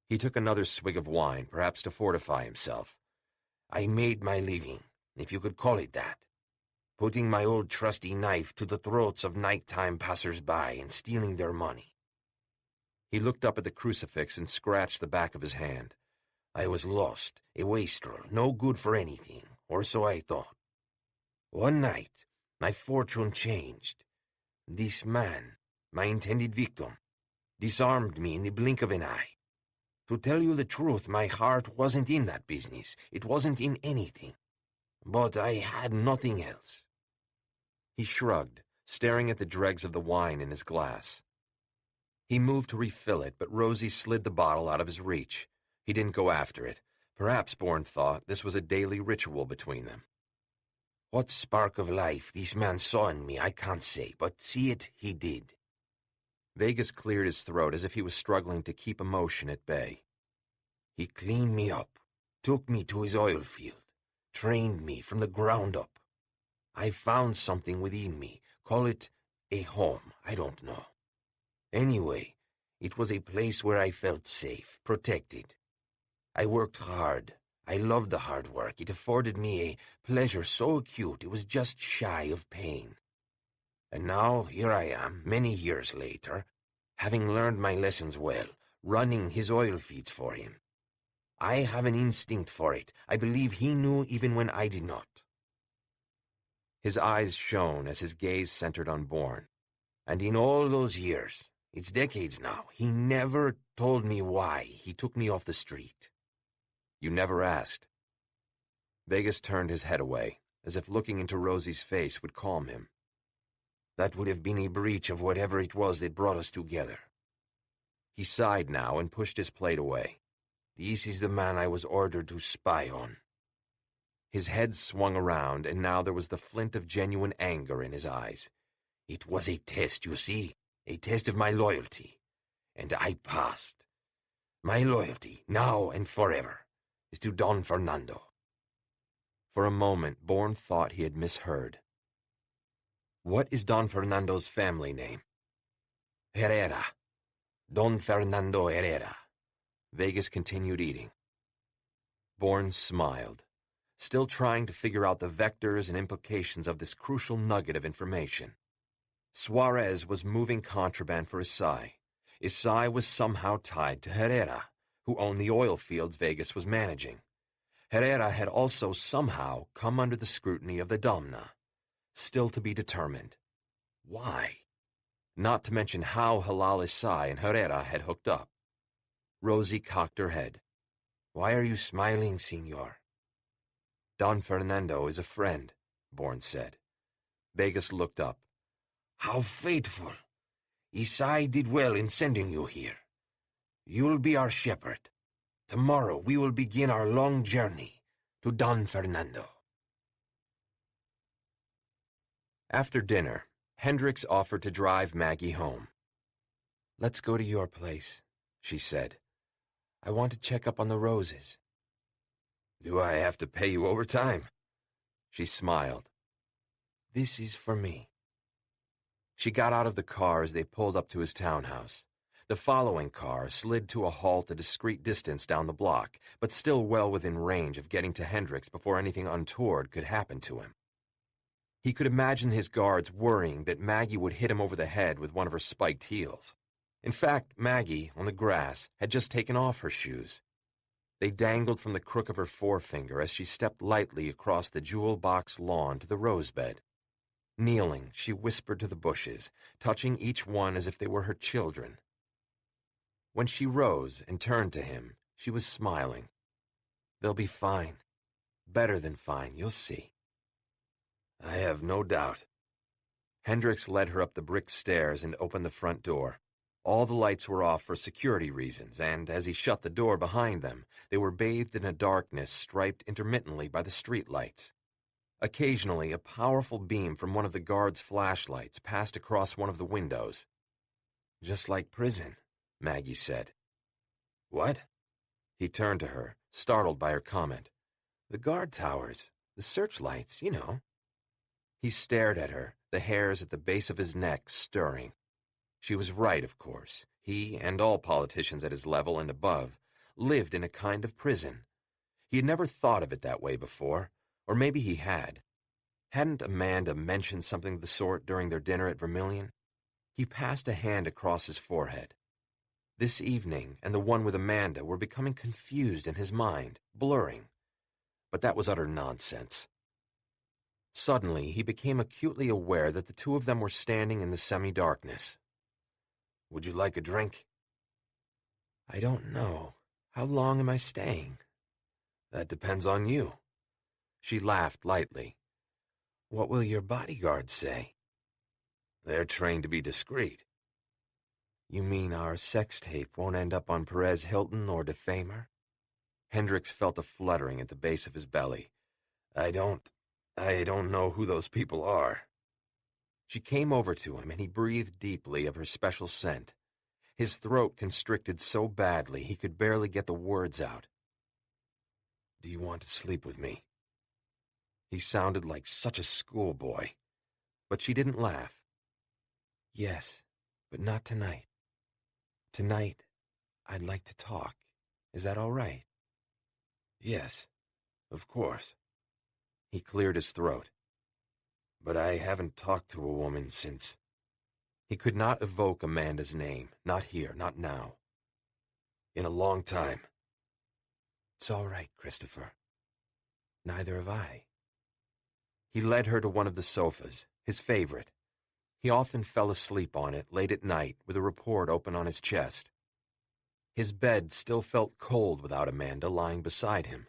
He took another swig of wine, perhaps to fortify himself. "I made my living, if you could call it that, putting my old trusty knife to the throats of nighttime passers-by and stealing their money." He looked up at the crucifix and scratched the back of his hand. "I was lost, a wastrel, no good for anything, or so I thought. One night, my fortune changed. This man, my intended victim, disarmed me in the blink of an eye. To tell you the truth, my heart wasn't in that business. It wasn't in anything. But I had nothing else." He shrugged, staring at the dregs of the wine in his glass. He moved to refill it, but Rosie slid the bottle out of his reach. He didn't go after it. Perhaps, Bourne thought, this was a daily ritual between them. What spark of life this man saw in me, I can't say, but see it he did. Vegas cleared his throat as if he was struggling to keep emotion at bay. He cleaned me up, took me to his oil field, trained me from the ground up. I found something within me, call it a home, I don't know. Anyway, it was a place where I felt safe, protected. I worked hard. I loved the hard work. It afforded me a pleasure so acute it was just shy of pain. And now here I am, many years later, having learned my lessons well, running his oil fields for him. I have an instinct for it. I believe he knew even when I did not. His eyes shone as his gaze centered on Bourne. And in all those years, it's decades now, he never told me why he took me off the street. You never asked. Vegas turned his head away, as if looking into Rosie's face would calm him. That would have been a breach of whatever it was that brought us together. He sighed now and pushed his plate away. This is the man I was ordered to spy on. His head swung around, and now there was the flint of genuine anger in his eyes. It was a test, you see, a test of my loyalty, and I passed. My loyalty, now and forever, is to Don Fernando. For a moment, Bourne thought he had misheard. What is Don Fernando's family name? Herrera. Don Fernando Herrera. Vegas continued eating. Bourne smiled, still trying to figure out the vectors and implications of this crucial nugget of information. Suarez was moving contraband for Isai. Isai was somehow tied to Herrera, who owned the oil fields Vegas was managing. Herrera had also somehow come under the scrutiny of the Domna. Still to be determined. Why? Not to mention how Halal Isai and Herrera had hooked up. Rosie cocked her head. Why are you smiling, senor? Don Fernando is a friend, Bourne said. Vegas looked up. How fateful. Isai did well in sending you here. You'll be our shepherd. Tomorrow we will begin our long journey to Don Fernando. After dinner, Hendricks offered to drive Maggie home. Let's go to your place, she said. I want to check up on the roses. Do I have to pay you overtime? She smiled. This is for me. She got out of the car as they pulled up to his townhouse. The following car slid to a halt a discreet distance down the block, but still well within range of getting to Hendricks before anything untoward could happen to him. He could imagine his guards worrying that Maggie would hit him over the head with one of her spiked heels. In fact, Maggie, on the grass, had just taken off her shoes. They dangled from the crook of her forefinger as she stepped lightly across the jewel-box lawn to the rosebed. Kneeling, she whispered to the bushes, touching each one as if they were her children. When she rose and turned to him, she was smiling. They'll be fine. Better than fine, you'll see. I have no doubt. Hendricks led her up the brick stairs and opened the front door. All the lights were off for security reasons, and as he shut the door behind them, they were bathed in a darkness striped intermittently by the street lights. Occasionally, a powerful beam from one of the guards' flashlights passed across one of the windows. Just like prison, Maggie said. What? He turned to her, startled by her comment. The guard towers, the searchlights, you know. He stared at her, the hairs at the base of his neck stirring. She was right, of course. He, and all politicians at his level and above, lived in a kind of prison. He had never thought of it that way before, or maybe he had. Hadn't Amanda mentioned something of the sort during their dinner at Vermilion? He passed a hand across his forehead. This evening and the one with Amanda were becoming confused in his mind, blurring. But that was utter nonsense. Suddenly, he became acutely aware that the two of them were standing in the semi-darkness. Would you like a drink? I don't know. How long am I staying? That depends on you. She laughed lightly. What will your bodyguards say? They're trained to be discreet. You mean our sex tape won't end up on Perez Hilton or Defamer? Hendricks felt a fluttering at the base of his belly. I don't know who those people are. She came over to him, and he breathed deeply of her special scent. His throat constricted so badly he could barely get the words out. Do you want to sleep with me? He sounded like such a schoolboy, but she didn't laugh. Yes, but not tonight. Tonight, I'd like to talk. Is that all right? Yes, of course. He cleared his throat. But I haven't talked to a woman since. He could not evoke Amanda's name, not here, not now. In a long time. It's all right, Christopher. Neither have I. He led her to one of the sofas, his favorite. He often fell asleep on it late at night with a report open on his chest. His bed still felt cold without Amanda lying beside him.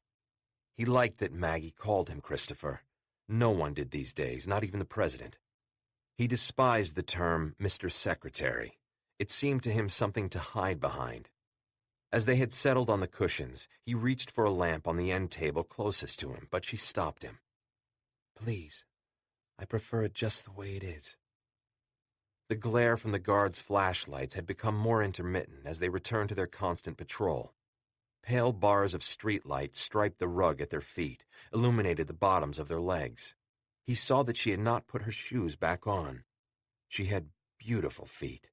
He liked that Maggie called him Christopher. No one did these days, not even the president. He despised the term Mr. Secretary. It seemed to him something to hide behind. As they had settled on the cushions, he reached for a lamp on the end table closest to him, but she stopped him. "Please, I prefer it just the way it is." The glare from the guards' flashlights had become more intermittent as they returned to their constant patrol. Pale bars of street light striped the rug at their feet, illuminated the bottoms of their legs. He saw that she had not put her shoes back on. She had beautiful feet.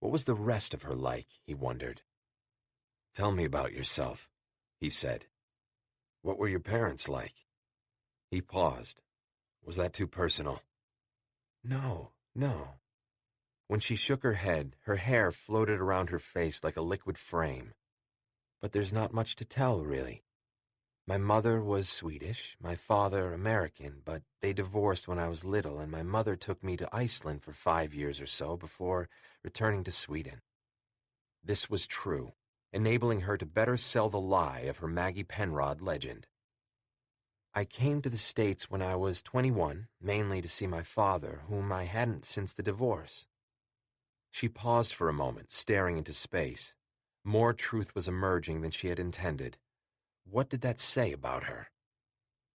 What was the rest of her like, he wondered. "Tell me about yourself," he said. "What were your parents like?" He paused. Was that too personal? No. When she shook her head, her hair floated around her face like a liquid frame. But there's not much to tell, really. My mother was Swedish, my father American, but they divorced when I was little, and my mother took me to Iceland for 5 years or so before returning to Sweden. This was true, enabling her to better sell the lie of her Maggie Penrod legend. I came to the States when I was 21, mainly to see my father, whom I hadn't since the divorce. She paused for a moment, staring into space. More truth was emerging than she had intended. What did that say about her?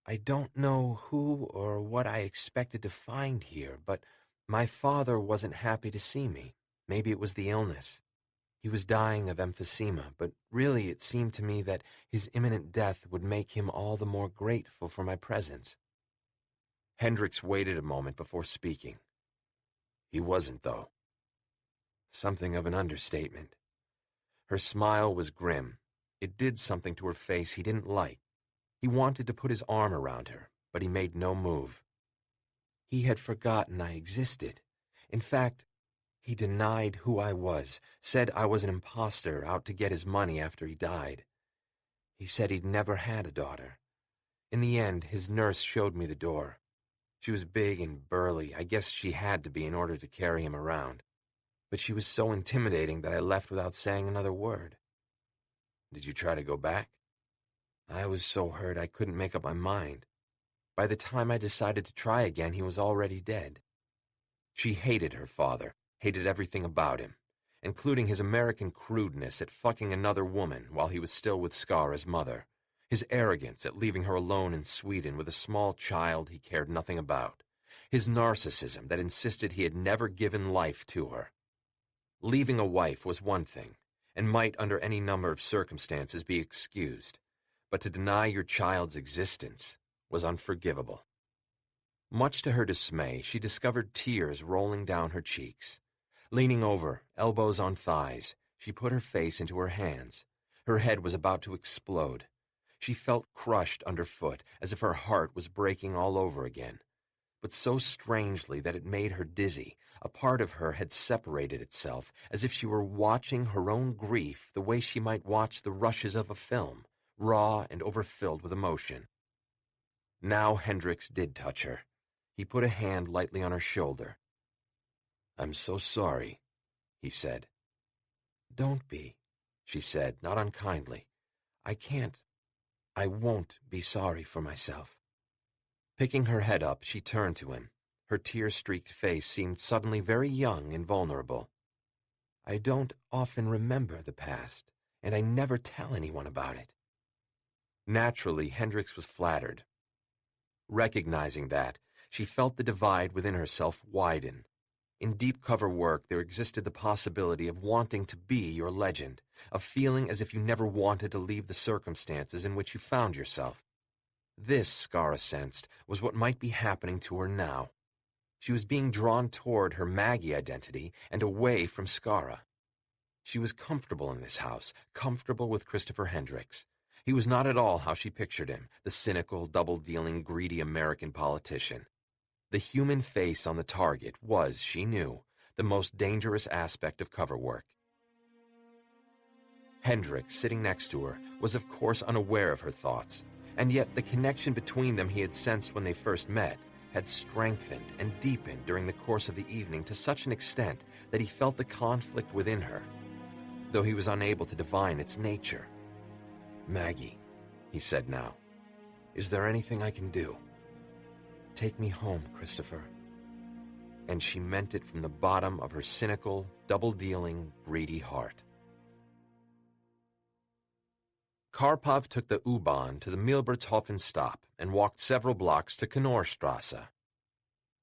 I don't know who or what I expected to find here, but my father wasn't happy to see me. Maybe it was the illness. He was dying of emphysema, but really it seemed to me that his imminent death would make him all the more grateful for my presence. Hendricks waited a moment before speaking. He wasn't, though. Something of an understatement. Her smile was grim. It did something to her face he didn't like. He wanted to put his arm around her, but he made no move. He had forgotten I existed. In fact, he denied who I was, said I was an imposter out to get his money after he died. He said he'd never had a daughter. In the end, his nurse showed me the door. She was big and burly. I guess she had to be in order to carry him around. But she was so intimidating that I left without saying another word. Did you try to go back? I was so hurt I couldn't make up my mind. By the time I decided to try again, he was already dead. She hated her father, hated everything about him, including his American crudeness at fucking another woman while he was still with Skara's mother, his arrogance at leaving her alone in Sweden with a small child he cared nothing about, his narcissism that insisted he had never given life to her. Leaving a wife was one thing, and might under any number of circumstances be excused, but to deny your child's existence was unforgivable. Much to her dismay, she discovered tears rolling down her cheeks. Leaning over, elbows on thighs, she put her face into her hands. Her head was about to explode. She felt crushed underfoot, as if her heart was breaking all over again. But so strangely that it made her dizzy. A part of her had separated itself, as if she were watching her own grief the way she might watch the rushes of a film, raw and overfilled with emotion. Now Hendricks did touch her. He put a hand lightly on her shoulder. "I'm so sorry," he said. "Don't be," she said, not unkindly. I won't be sorry for myself." Picking her head up, she turned to him. Her tear-streaked face seemed suddenly very young and vulnerable. "I don't often remember the past, and I never tell anyone about it." Naturally, Hendricks was flattered. Recognizing that, she felt the divide within herself widen. In deep cover work, there existed the possibility of wanting to be your legend, of feeling as if you never wanted to leave the circumstances in which you found yourself. This, Skara sensed, was what might be happening to her now. She was being drawn toward her Maggie identity and away from Skara. She was comfortable in this house, comfortable with Christopher Hendricks. He was not at all how she pictured him, the cynical, double-dealing, greedy American politician. The human face on the target was, she knew, the most dangerous aspect of cover work. Hendricks, sitting next to her, was of course unaware of her thoughts, and yet the connection between them he had sensed when they first met had strengthened and deepened during the course of the evening to such an extent that he felt the conflict within her, though he was unable to divine its nature. "Maggie," he said now, "is there anything I can do?" "Take me home, Christopher." and she meant it from the bottom of her cynical, double-dealing, greedy heart. Karpov took the U-Bahn to the Milbertshofen stop and walked several blocks to Knorrstrasse.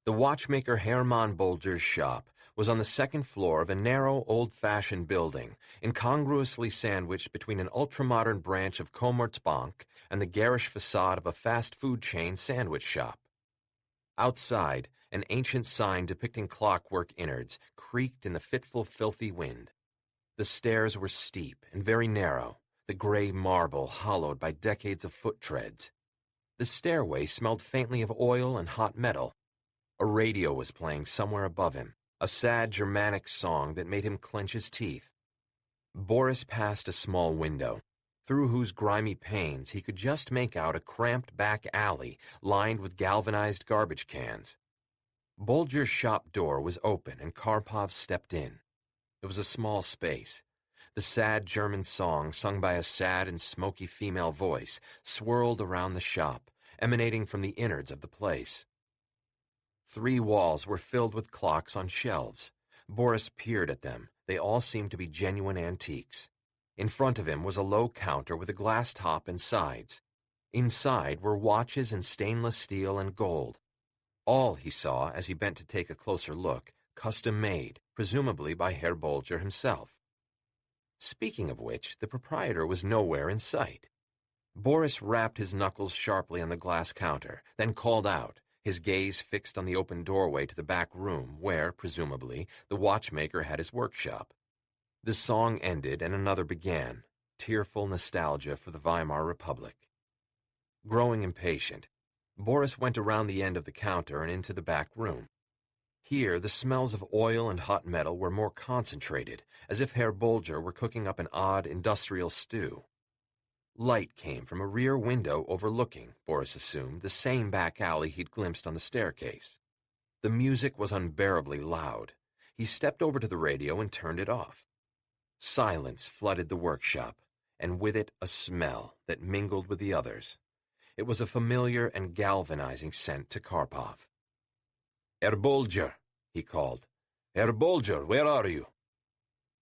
The watchmaker Hermann Bolger's shop was on the second floor of a narrow, old-fashioned building, incongruously sandwiched between an ultramodern branch of Commerzbank and the garish facade of a fast-food chain sandwich shop. Outside, an ancient sign depicting clockwork innards creaked in the fitful, filthy wind. The stairs were steep and very narrow, the gray marble hollowed by decades of foot treads. The stairway smelled faintly of oil and hot metal. A radio was playing somewhere above him, a sad Germanic song that made him clench his teeth. Boris passed a small window, through whose grimy panes he could just make out a cramped back alley lined with galvanized garbage cans. Bolger's shop door was open and Karpov stepped in. It was a small space. The sad German song, sung by a sad and smoky female voice, swirled around the shop, emanating from the innards of the place. 3 walls were filled with clocks on shelves. Boris peered at them. They all seemed to be genuine antiques. In front of him was a low counter with a glass top and sides. Inside were watches in stainless steel and gold. All he saw, as he bent to take a closer look, custom-made, presumably by Herr Bolger himself. Speaking of which, the proprietor was nowhere in sight. Boris rapped his knuckles sharply on the glass counter, then called out, his gaze fixed on the open doorway to the back room where, presumably, the watchmaker had his workshop. The song ended and another began, tearful nostalgia for the Weimar Republic. Growing impatient, Boris went around the end of the counter and into the back room. Here, the smells of oil and hot metal were more concentrated, as if Herr Bolger were cooking up an odd industrial stew. Light came from a rear window overlooking, Boris assumed, the same back alley he'd glimpsed on the staircase. The music was unbearably loud. He stepped over to the radio and turned it off. Silence flooded the workshop, and with it a smell that mingled with the others. It was a familiar and galvanizing scent to Karpov. "Herr Bolger," he called. "Herr Bolger, where are you?"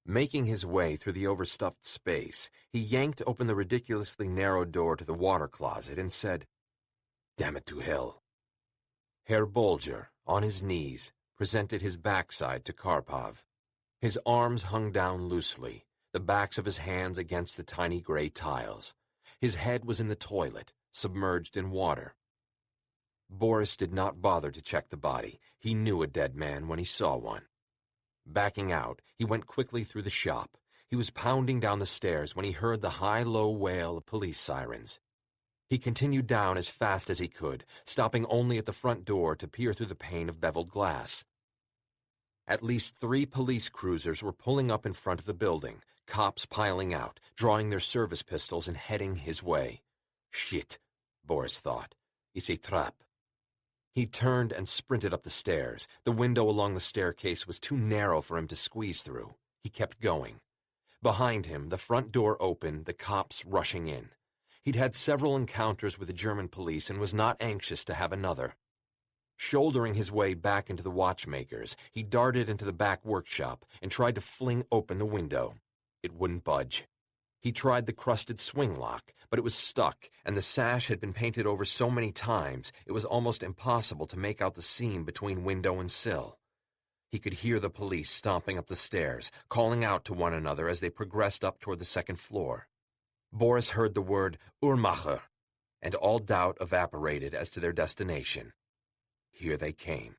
Making his way through the overstuffed space, he yanked open the ridiculously narrow door to the water closet and said, "Damn it to hell." Herr Bolger, on his knees, presented his backside to Karpov. His arms hung down loosely, the backs of his hands against the tiny gray tiles. His head was in the toilet, submerged in water. Boris did not bother to check the body. He knew a dead man when he saw one. Backing out, he went quickly through the shop. He was pounding down the stairs when he heard the high-low wail of police sirens. He continued down as fast as he could, stopping only at the front door to peer through the pane of beveled glass. At least 3 police cruisers were pulling up in front of the building, cops piling out, drawing their service pistols and heading his way. Shit, Boris thought. It's a trap. He turned and sprinted up the stairs. The window along the staircase was too narrow for him to squeeze through. He kept going. Behind him, the front door opened, the cops rushing in. He'd had several encounters with the German police and was not anxious to have another. Shouldering his way back into the watchmaker's, he darted into the back workshop and tried to fling open the window. It wouldn't budge. He tried the crusted swing lock, but it was stuck, and the sash had been painted over so many times it was almost impossible to make out the seam between window and sill. He could hear the police stomping up the stairs, calling out to one another as they progressed up toward the second floor. Boris heard the word Uhrmacher, and all doubt evaporated as to their destination. Here they came.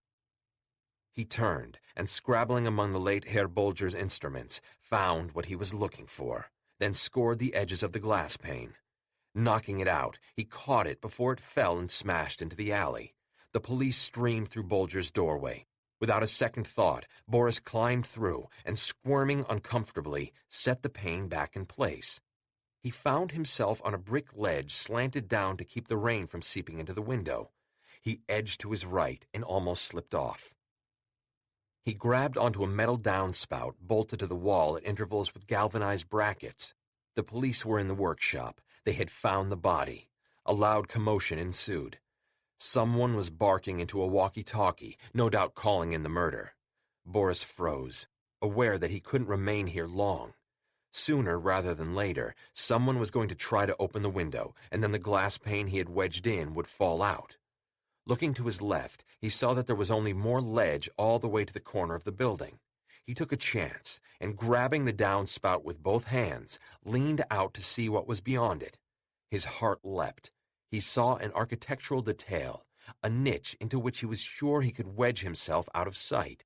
He turned, and scrabbling among the late Herr Bolger's instruments, found what he was looking for, then scored the edges of the glass pane. Knocking it out, he caught it before it fell and smashed into the alley. The police streamed through Bolger's doorway. Without a second thought, Boris climbed through and, squirming uncomfortably, set the pane back in place. He found himself on a brick ledge slanted down to keep the rain from seeping into the window. He edged to his right and almost slipped off. He grabbed onto a metal downspout bolted to the wall at intervals with galvanized brackets. The police were in the workshop. They had found the body. A loud commotion ensued. Someone was barking into a walkie-talkie, no doubt calling in the murder. Boris froze, aware that he couldn't remain here long. Sooner rather than later, someone was going to try to open the window, and then the glass pane he had wedged in would fall out. Looking to his left, he saw that there was only more ledge all the way to the corner of the building. He took a chance, and grabbing the downspout with both hands, leaned out to see what was beyond it. His heart leapt. He saw an architectural detail, a niche into which he was sure he could wedge himself out of sight.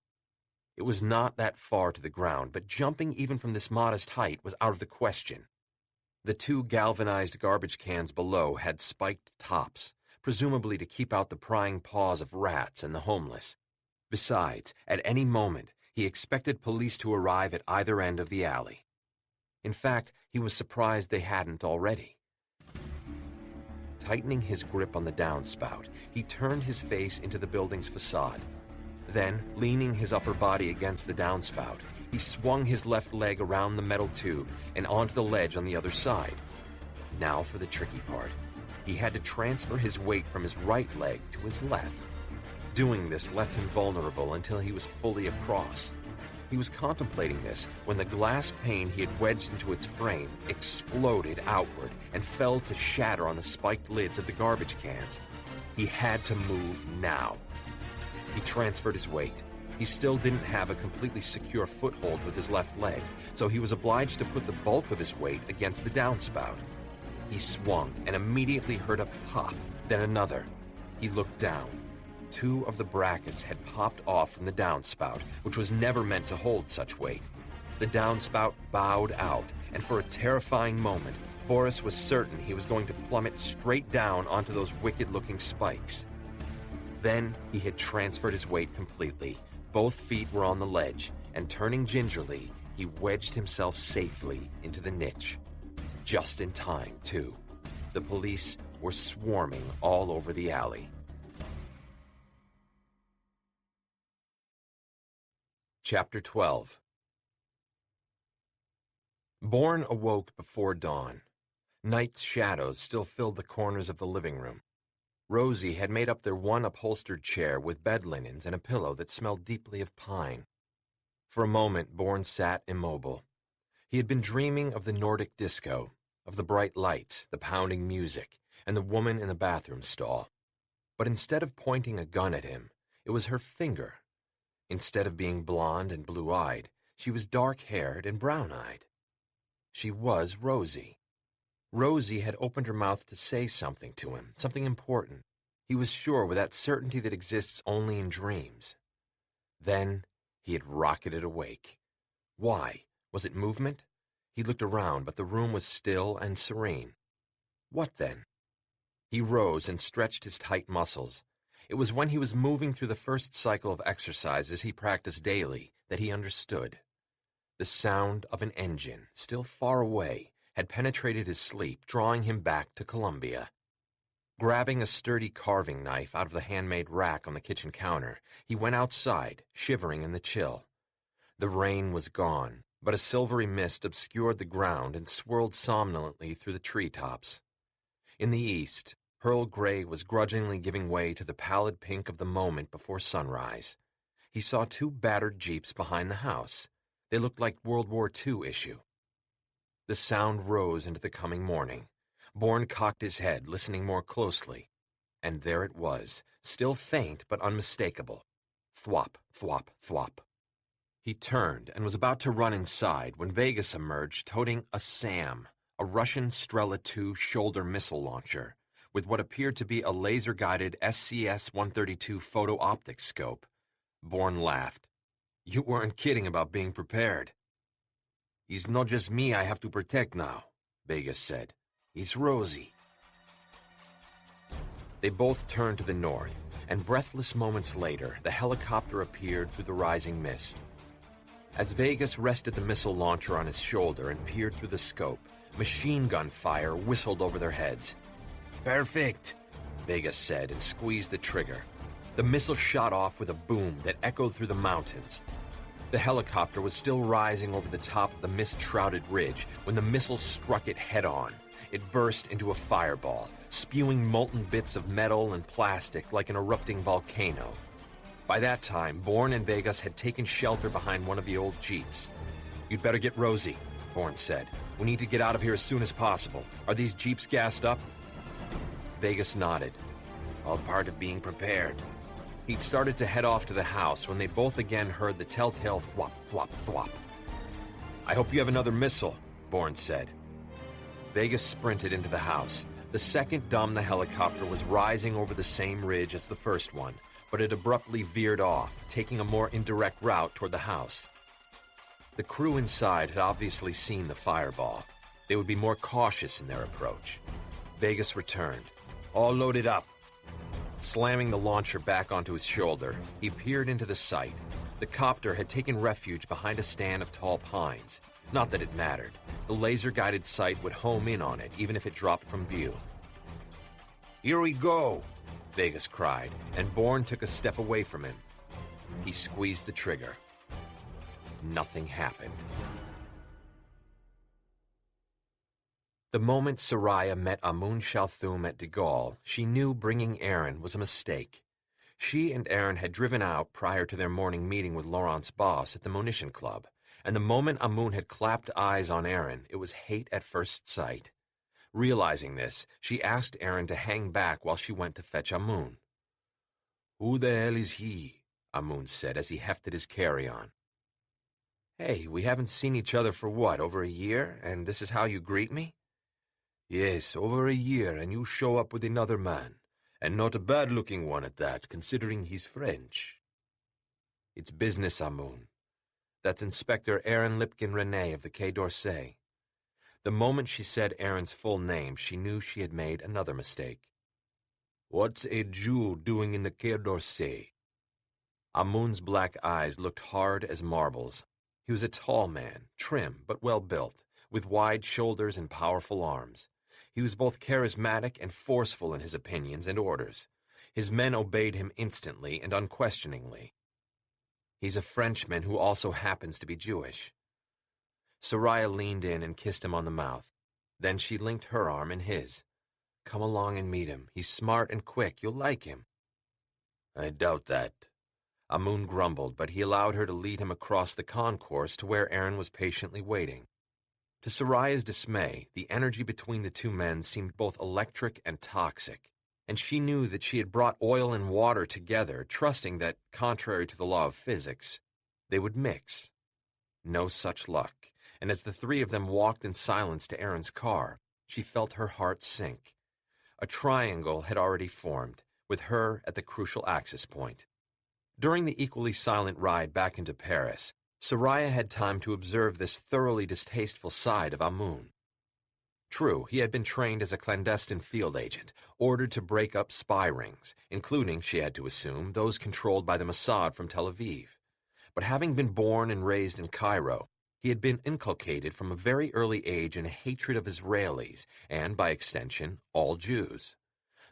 It was not that far to the ground, but jumping even from this modest height was out of the question. The 2 galvanized garbage cans below had spiked tops, presumably to keep out the prying paws of rats and the homeless. Besides, at any moment, he expected police to arrive at either end of the alley. In fact, he was surprised they hadn't already. Tightening his grip on the downspout, he turned his face into the building's facade. Then, leaning his upper body against the downspout, he swung his left leg around the metal tube and onto the ledge on the other side. Now for the tricky part. He had to transfer his weight from his right leg to his left. Doing this left him vulnerable until he was fully across. He was contemplating this when the glass pane he had wedged into its frame exploded outward and fell to shatter on the spiked lids of the garbage cans. He had to move now. He transferred his weight. He still didn't have a completely secure foothold with his left leg, so he was obliged to put the bulk of his weight against the downspout. He swung and immediately heard a pop, then another. He looked down. 2 of the brackets had popped off from the downspout, which was never meant to hold such weight. The downspout bowed out, and for a terrifying moment, Boris was certain he was going to plummet straight down onto those wicked-looking spikes. Then he had transferred his weight completely. Both feet were on the ledge, and turning gingerly, he wedged himself safely into the niche. Just in time, too. The police were swarming all over the alley. Chapter 12. Bourne awoke before dawn. Night's shadows still filled the corners of the living room. Rosie had made up their one upholstered chair with bed linens and a pillow that smelled deeply of pine. For a moment, Bourne sat immobile. He had been dreaming of the Nordic disco, of the bright lights, the pounding music, and the woman in the bathroom stall. But instead of pointing a gun at him, it was her finger. Instead of being blonde and blue-eyed, she was dark-haired and brown-eyed. She was Rosie. Rosie had opened her mouth to say something to him, something important. He was sure with that certainty that exists only in dreams. Then he had rocketed awake. Why? Was it movement? He looked around, but the room was still and serene. What then? He rose and stretched his tight muscles. It was when he was moving through the first cycle of exercises he practiced daily that he understood. The sound of an engine, still far away, had penetrated his sleep, drawing him back to Columbia. Grabbing a sturdy carving knife out of the handmade rack on the kitchen counter, he went outside, shivering in the chill. The rain was gone, but a silvery mist obscured the ground and swirled somnolently through the treetops. In the east, pearl gray was grudgingly giving way to the pallid pink of the moment before sunrise. He saw 2 battered jeeps behind the house. They looked like World War II issue. The sound rose into the coming morning. Bourne cocked his head, listening more closely. And there it was, still faint but unmistakable. Thwop, thwop, thwop. He turned and was about to run inside when Vegas emerged toting a SAM, a Russian Strela II shoulder missile launcher, with what appeared to be a laser-guided SCS-132 photo-optic scope. Bourne laughed. You weren't kidding about being prepared. It's not just me I have to protect now, Vegas said. It's Rosie. They both turned to the north, and breathless moments later, the helicopter appeared through the rising mist. As Vegas rested the missile launcher on his shoulder and peered through the scope, machine gun fire whistled over their heads. Perfect, Vegas said and squeezed the trigger. The missile shot off with a boom that echoed through the mountains. The helicopter was still rising over the top of the mist-shrouded ridge when the missile struck it head-on. It burst into a fireball, spewing molten bits of metal and plastic like an erupting volcano. By that time, Bourne and Vegas had taken shelter behind one of the old jeeps. "You'd better get Rosie," Bourne said. "We need to get out of here as soon as possible. Are these jeeps gassed up?" Vegas nodded. All part of being prepared. He'd started to head off to the house when they both again heard the telltale thwop, thwop, thwop. "I hope you have another missile," Bourne said. Vegas sprinted into the house. The second Domna helicopter was rising over the same ridge as the first one, but it abruptly veered off, taking a more indirect route toward the house. The crew inside had obviously seen the fireball. They would be more cautious in their approach. Vegas returned. "All loaded up." Slamming the launcher back onto his shoulder, he peered into the sight. The copter had taken refuge behind a stand of tall pines. Not that it mattered. The laser-guided sight would home in on it, even if it dropped from view. "Here we go!" Vegas cried, and Bourne took a step away from him. He squeezed the trigger. Nothing happened. The moment Soraya met Amun Shalthum at de Gaulle, she knew bringing Aaron was a mistake. She and Aaron had driven out prior to their morning meeting with Laurent's boss at the Munition Club, and the moment Amun had clapped eyes on Aaron, it was hate at first sight. Realizing this, she asked Aaron to hang back while she went to fetch Amun. "Who the hell is he?" Amun said as he hefted his carry-on. "Hey, we haven't seen each other for what, over a year, and this is how you greet me?" "Yes, over a year, and you show up with another man, and not a bad-looking one at that, considering he's French." "It's business, Amun. That's Inspector Aaron Lipkin-René of the Quai d'Orsay." The moment she said Aaron's full name, she knew she had made another mistake. "What's a Jew doing in the Quai d'Orsay?" Amun's black eyes looked hard as marbles. He was a tall man, trim but well-built, with wide shoulders and powerful arms. He was both charismatic and forceful in his opinions and orders. His men obeyed him instantly and unquestioningly. "He's a Frenchman who also happens to be Jewish." Soraya leaned in and kissed him on the mouth. Then she linked her arm in his. "Come along and meet him. He's smart and quick. You'll like him." "I doubt that." Amun grumbled, but he allowed her to lead him across the concourse to where Aaron was patiently waiting. To Soraya's dismay, the energy between the two men seemed both electric and toxic, and she knew that she had brought oil and water together, trusting that, contrary to the law of physics, they would mix. No such luck, and as the three of them walked in silence to Aaron's car, she felt her heart sink. A triangle had already formed, with her at the crucial axis point. During the equally silent ride back into Paris, Soraya had time to observe this thoroughly distasteful side of Amun. True, he had been trained as a clandestine field agent, ordered to break up spy rings, including, she had to assume, those controlled by the Mossad from Tel Aviv. But having been born and raised in Cairo, he had been inculcated from a very early age in a hatred of Israelis and, by extension, all Jews.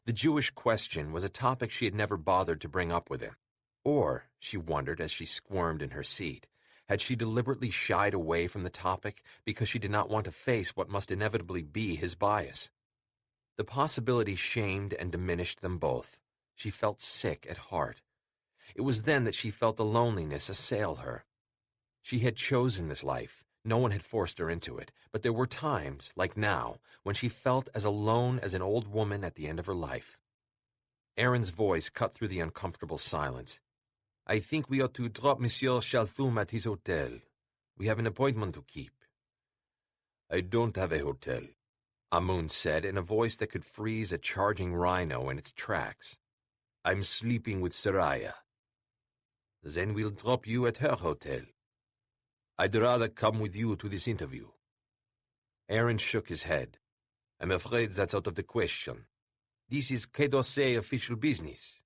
The Jewish question was a topic she had never bothered to bring up with him. Or, she wondered as she squirmed in her seat, had she deliberately shied away from the topic because she did not want to face what must inevitably be his bias? The possibility shamed and diminished them both. She felt sick at heart. It was then that she felt the loneliness assail her. She had chosen this life. No one had forced her into it, but there were times, like now, when she felt as alone as an old woman at the end of her life. Aaron's voice cut through the uncomfortable silence. "I think we ought to drop Monsieur Shalthum at his hotel. We have an appointment to keep." "I don't have a hotel," Amun said in a voice that could freeze a charging rhino in its tracks. "I'm sleeping with Soraya." "Then we'll drop you at her hotel." "I'd rather come with you to this interview." Aaron shook his head. "I'm afraid that's out of the question. This is Quai d'Orsay official business."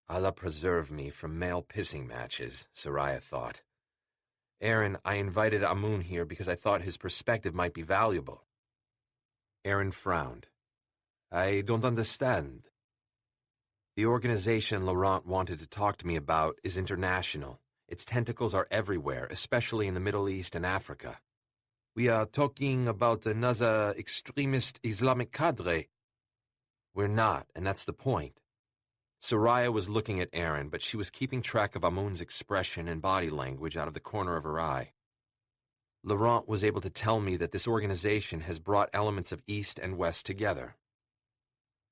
Allah preserve me from male pissing matches, Soraya thought. "Aaron, I invited Amun here because I thought his perspective might be valuable." Aaron frowned. "I don't understand." "The organization Laurent wanted to talk to me about is international. Its tentacles are everywhere, especially in the Middle East and Africa. We are talking about another extremist Islamic cadre." We're not, and that's the point. Soraya was looking at Aaron, but she was keeping track of Amun's expression and body language out of the corner of her eye. Laurent was able to tell me that this organization has brought elements of East and West together.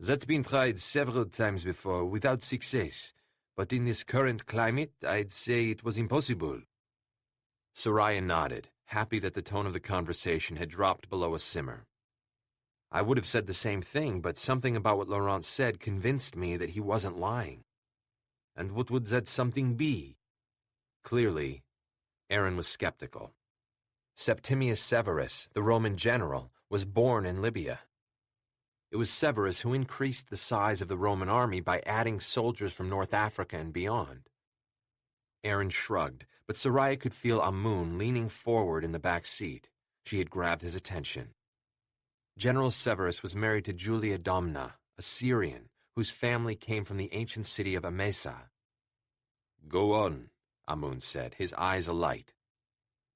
That's been tried several times before, without success. But in this current climate, I'd say it was impossible. Soraya nodded, happy that the tone of the conversation had dropped below a simmer. I would have said the same thing, but something about what Laurent said convinced me that he wasn't lying. And what would that something be? Clearly, Aaron was skeptical. Septimius Severus, the Roman general, was born in Libya. It was Severus who increased the size of the Roman army by adding soldiers from North Africa and beyond. Aaron shrugged, but Soraya could feel Amun leaning forward in the back seat. She had grabbed his attention. General Severus was married to Julia Domna, a Syrian, whose family came from the ancient city of Emesa. Go on, Amun said, his eyes alight.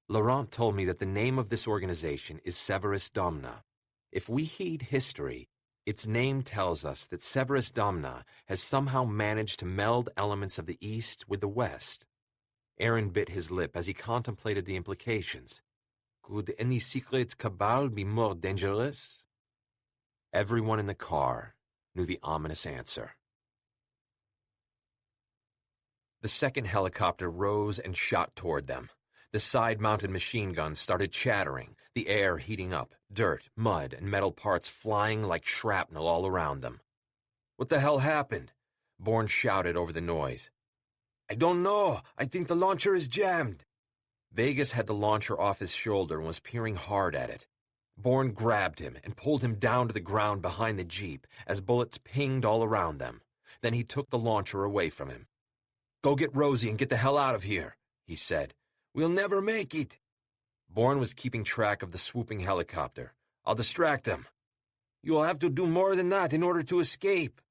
Laurent told me that the name of this organization is Severus Domna. If we heed history, its name tells us that Severus Domna has somehow managed to meld elements of the East with the West. Aaron bit his lip as he contemplated the implications. Could any secret cabal be more dangerous? Everyone in the car knew the ominous answer. The second helicopter rose and shot toward them. The side-mounted machine guns started chattering, the air heating up, dirt, mud, and metal parts flying like shrapnel all around them. What the hell happened? Bourne shouted over the noise. I don't know. I think the launcher is jammed. Vegas had the launcher off his shoulder and was peering hard at it. Bourne grabbed him and pulled him down to the ground behind the Jeep as bullets pinged all around them. Then he took the launcher away from him. Go get Rosie and get the hell out of here, he said. We'll never make it. Bourne was keeping track of the swooping helicopter. I'll distract them. You'll have to do more than that in order to escape.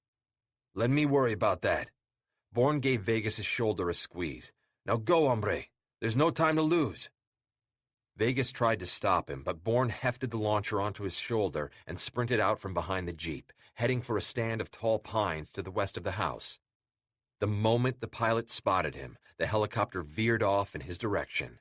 Let me worry about that. Bourne gave Vegas' shoulder a squeeze. Now go, hombre. There's no time to lose. Vegas tried to stop him, but Bourne hefted the launcher onto his shoulder and sprinted out from behind the Jeep, heading for a stand of tall pines to the west of the house. The moment the pilot spotted him, the helicopter veered off in his direction.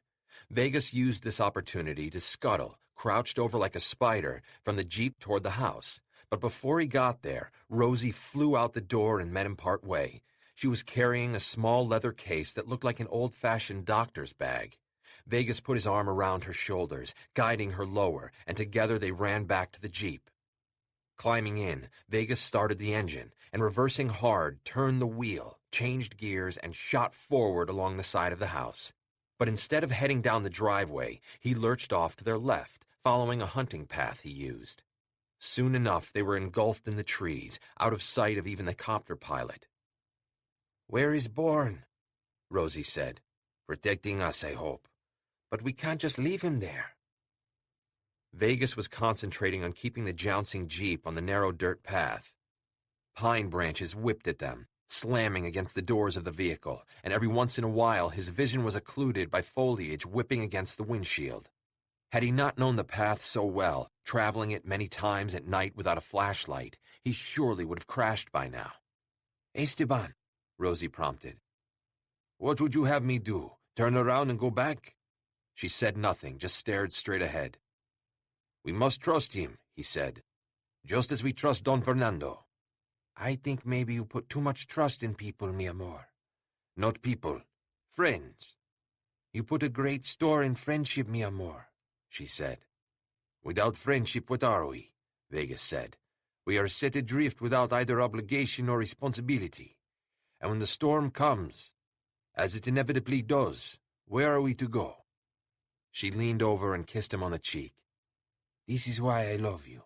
Vegas used this opportunity to scuttle, crouched over like a spider, from the Jeep toward the house. But before he got there, Rosie flew out the door and met him part way. She was carrying a small leather case that looked like an old-fashioned doctor's bag. Vegas put his arm around her shoulders, guiding her lower, and together they ran back to the Jeep. Climbing in, Vegas started the engine, and reversing hard, turned the wheel, changed gears, and shot forward along the side of the house. But instead of heading down the driveway, he lurched off to their left, following a hunting path he used. Soon enough, they were engulfed in the trees, out of sight of even the copter pilot. Where is Bourne? Rosie said. Protecting us, I hope. But we can't just leave him there. Vegas was concentrating on keeping the jouncing Jeep on the narrow dirt path. Pine branches whipped at them, slamming against the doors of the vehicle, and every once in a while his vision was occluded by foliage whipping against the windshield. Had he not known the path so well, traveling it many times at night without a flashlight, he surely would have crashed by now. Esteban, Rosie prompted. What would you have me do? Turn around and go back? She said nothing, just stared straight ahead. We must trust him, he said, just as we trust Don Fernando. I think maybe you put too much trust in people, mi amor. Not people, friends. You put a great store in friendship, mi amor, she said. Without friendship, what are we? Vegas said. We are set adrift without either obligation or responsibility. And when the storm comes, as it inevitably does, where are we to go? She leaned over and kissed him on the cheek. This is why I love you.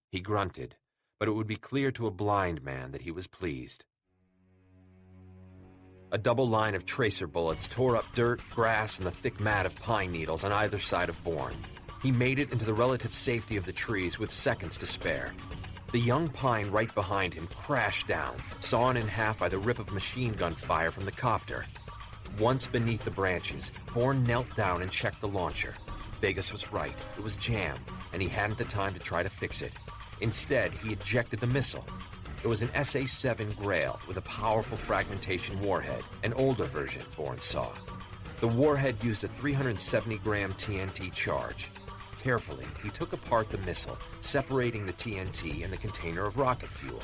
He grunted, but it would be clear to a blind man that he was pleased. A double line of tracer bullets tore up dirt, grass, and the thick mat of pine needles on either side of Bourne. He made it into the relative safety of the trees with seconds to spare. The young pine right behind him crashed down, sawn in half by the rip of machine gun fire from the copter. Once beneath the branches, Bourne knelt down and checked the launcher. Vegas was right. It was jammed, and he hadn't the time to try to fix it. Instead, he ejected the missile. It was an SA-7 Grail with a powerful fragmentation warhead, an older version Bourne saw. The warhead used a 370-gram TNT charge. Carefully, he took apart the missile, separating the TNT and the container of rocket fuel.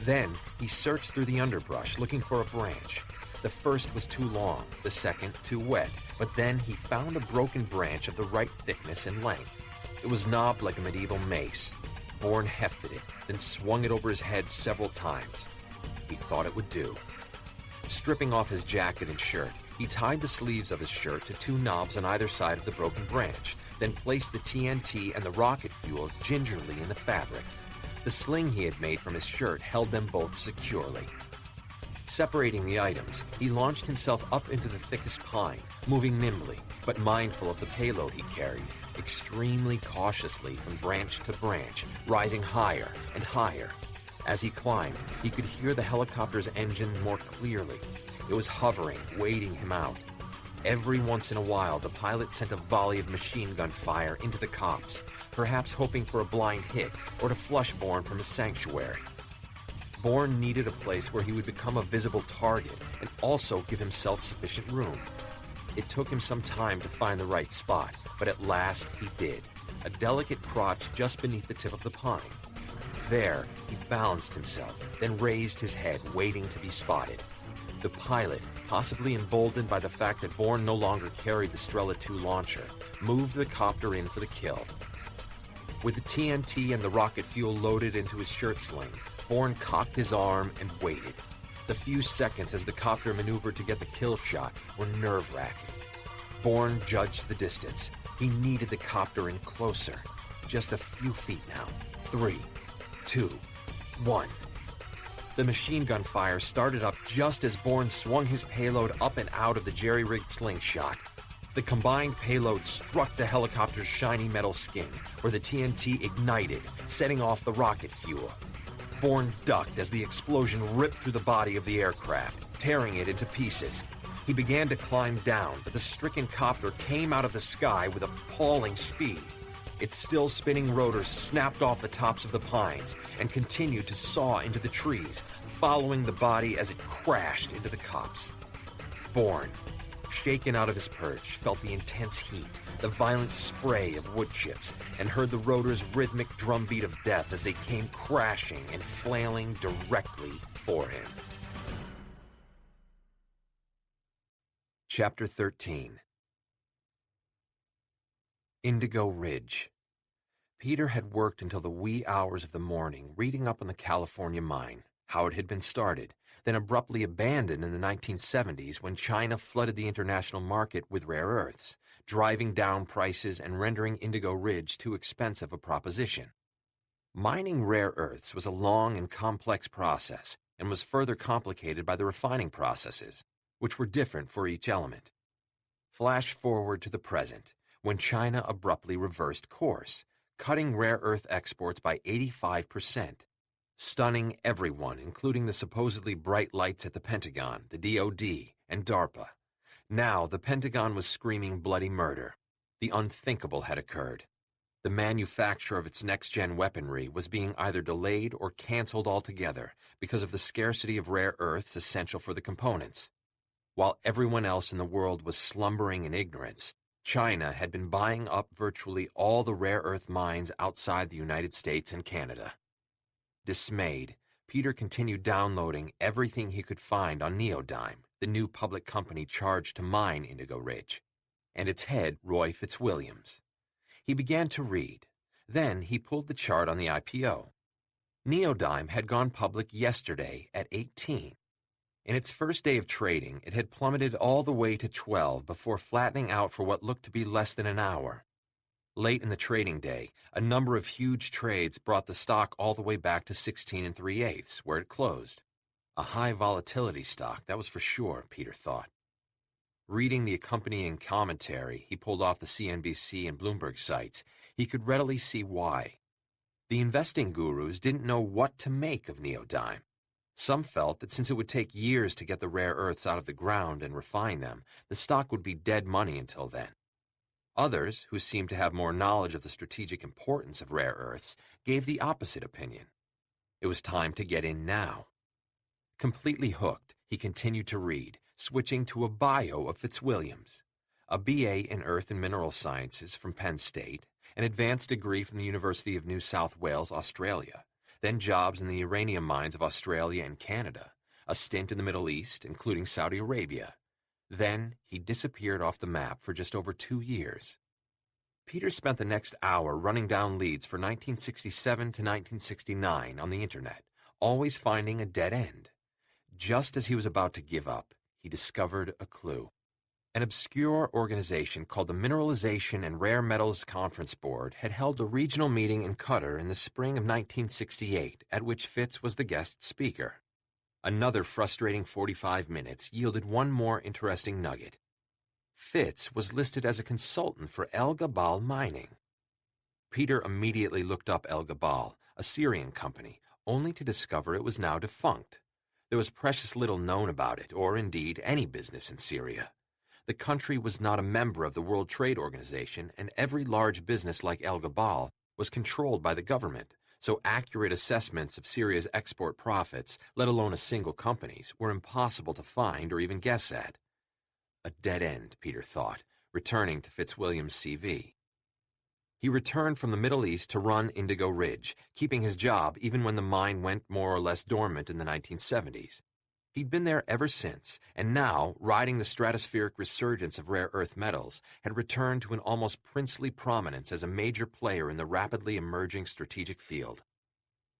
Then, he searched through the underbrush looking for a branch. The first was too long, the second too wet, but then he found a broken branch of the right thickness and length. It was knobbed like a medieval mace. Bourne hefted it, then swung it over his head several times. He thought it would do. Stripping off his jacket and shirt, he tied the sleeves of his shirt to two knobs on either side of the broken branch, then placed the TNT and the rocket fuel gingerly in the fabric. The sling he had made from his shirt held them both securely. Separating the items, he launched himself up into the thickest pine, moving nimbly, but mindful of the payload he carried, extremely cautiously from branch to branch, rising higher and higher. As he climbed, he could hear the helicopter's engine more clearly. It was hovering, waiting him out. Every once in a while, the pilot sent a volley of machine gun fire into the copse, perhaps hoping for a blind hit or to flush Bourne from his sanctuary. Bourne needed a place where he would become a visible target and also give himself sufficient room. It took him some time to find the right spot, but at last he did, a delicate crotch just beneath the tip of the pine. There, he balanced himself, then raised his head, waiting to be spotted. The pilot, possibly emboldened by the fact that Bourne no longer carried the Strela 2 launcher, moved the copter in for the kill. With the TNT and the rocket fuel loaded into his shirt sling, Bourne cocked his arm and waited. The few seconds as the copter maneuvered to get the kill shot were nerve-wracking. Bourne judged the distance. He needed the copter in closer. Just a few feet now. 3, 2, 1. The machine gun fire started up just as Bourne swung his payload up and out of the jerry-rigged slingshot. The combined payload struck the helicopter's shiny metal skin, where the TNT ignited, setting off the rocket fuel. Bourne ducked as the explosion ripped through the body of the aircraft, tearing it into pieces. He began to climb down, but the stricken copter came out of the sky with appalling speed. Its still spinning rotors snapped off the tops of the pines and continued to saw into the trees, following the body as it crashed into the copse. Bourne, shaken out of his perch, felt the intense heat, the violent spray of wood chips, and heard the rotor's rhythmic drumbeat of death as they came crashing and flailing directly for him. Chapter 13. Indigo Ridge. Peter had worked until the wee hours of the morning reading up on the California mine, how it had been started, then abruptly abandoned in the 1970s when China flooded the international market with rare earths, driving down prices and rendering Indigo Ridge too expensive a proposition. Mining rare earths was a long and complex process and was further complicated by the refining processes, which were different for each element. Flash forward to the present, when China abruptly reversed course, cutting rare earth exports by 85%, stunning everyone, including the supposedly bright lights at the Pentagon, the DoD, and DARPA. Now the Pentagon was screaming bloody murder. The unthinkable had occurred. The manufacture of its next-gen weaponry was being either delayed or canceled altogether because of the scarcity of rare earths essential for the components. While everyone else in the world was slumbering in ignorance, China had been buying up virtually all the rare earth mines outside the United States and Canada. Dismayed, Peter continued downloading everything he could find on Neodyme, the new public company charged to mine Indigo Ridge, and its head, Roy Fitzwilliams. He began to read. Then he pulled the chart on the IPO. Neodyme had gone public yesterday at 18. In its first day of trading, it had plummeted all the way to 12 before flattening out for what looked to be less than an hour. Late in the trading day, a number of huge trades brought the stock all the way back to 16 3/8, where it closed. A high volatility stock, that was for sure, Peter thought. Reading the accompanying commentary he pulled off the CNBC and Bloomberg sites, he could readily see why. The investing gurus didn't know what to make of Neodyme. Some felt that since it would take years to get the rare earths out of the ground and refine them, the stock would be dead money until then. Others, who seemed to have more knowledge of the strategic importance of rare earths, gave the opposite opinion. It was time to get in now. Completely hooked, he continued to read, switching to a bio of Fitzwilliam's, a BA in Earth and Mineral Sciences from Penn State, an advanced degree from the University of New South Wales, Australia, then jobs in the uranium mines of Australia and Canada, a stint in the Middle East, including Saudi Arabia. Then he disappeared off the map for just over 2 years. Peter spent the next hour running down leads for 1967 to 1969 on the internet, always finding a dead end. Just as he was about to give up, he discovered a clue. An obscure organization called the Mineralization and Rare Metals Conference Board had held a regional meeting in Qatar in the spring of 1968, at which Fitz was the guest speaker. Another frustrating 45 minutes yielded one more interesting nugget. Fitz was listed as a consultant for El Gabal Mining. Peter immediately looked up El Gabal, a Syrian company, only to discover it was now defunct. There was precious little known about it, or indeed any business in Syria. The country was not a member of the World Trade Organization, and every large business like El Gabal was controlled by the government, so accurate assessments of Syria's export profits, let alone a single company's, were impossible to find or even guess at. A dead end, Peter thought, returning to Fitzwilliam's CV. He returned from the Middle East to run Indigo Ridge, keeping his job even when the mine went more or less dormant in the 1970s. He'd been there ever since, and now, riding the stratospheric resurgence of rare earth metals, had returned to an almost princely prominence as a major player in the rapidly emerging strategic field.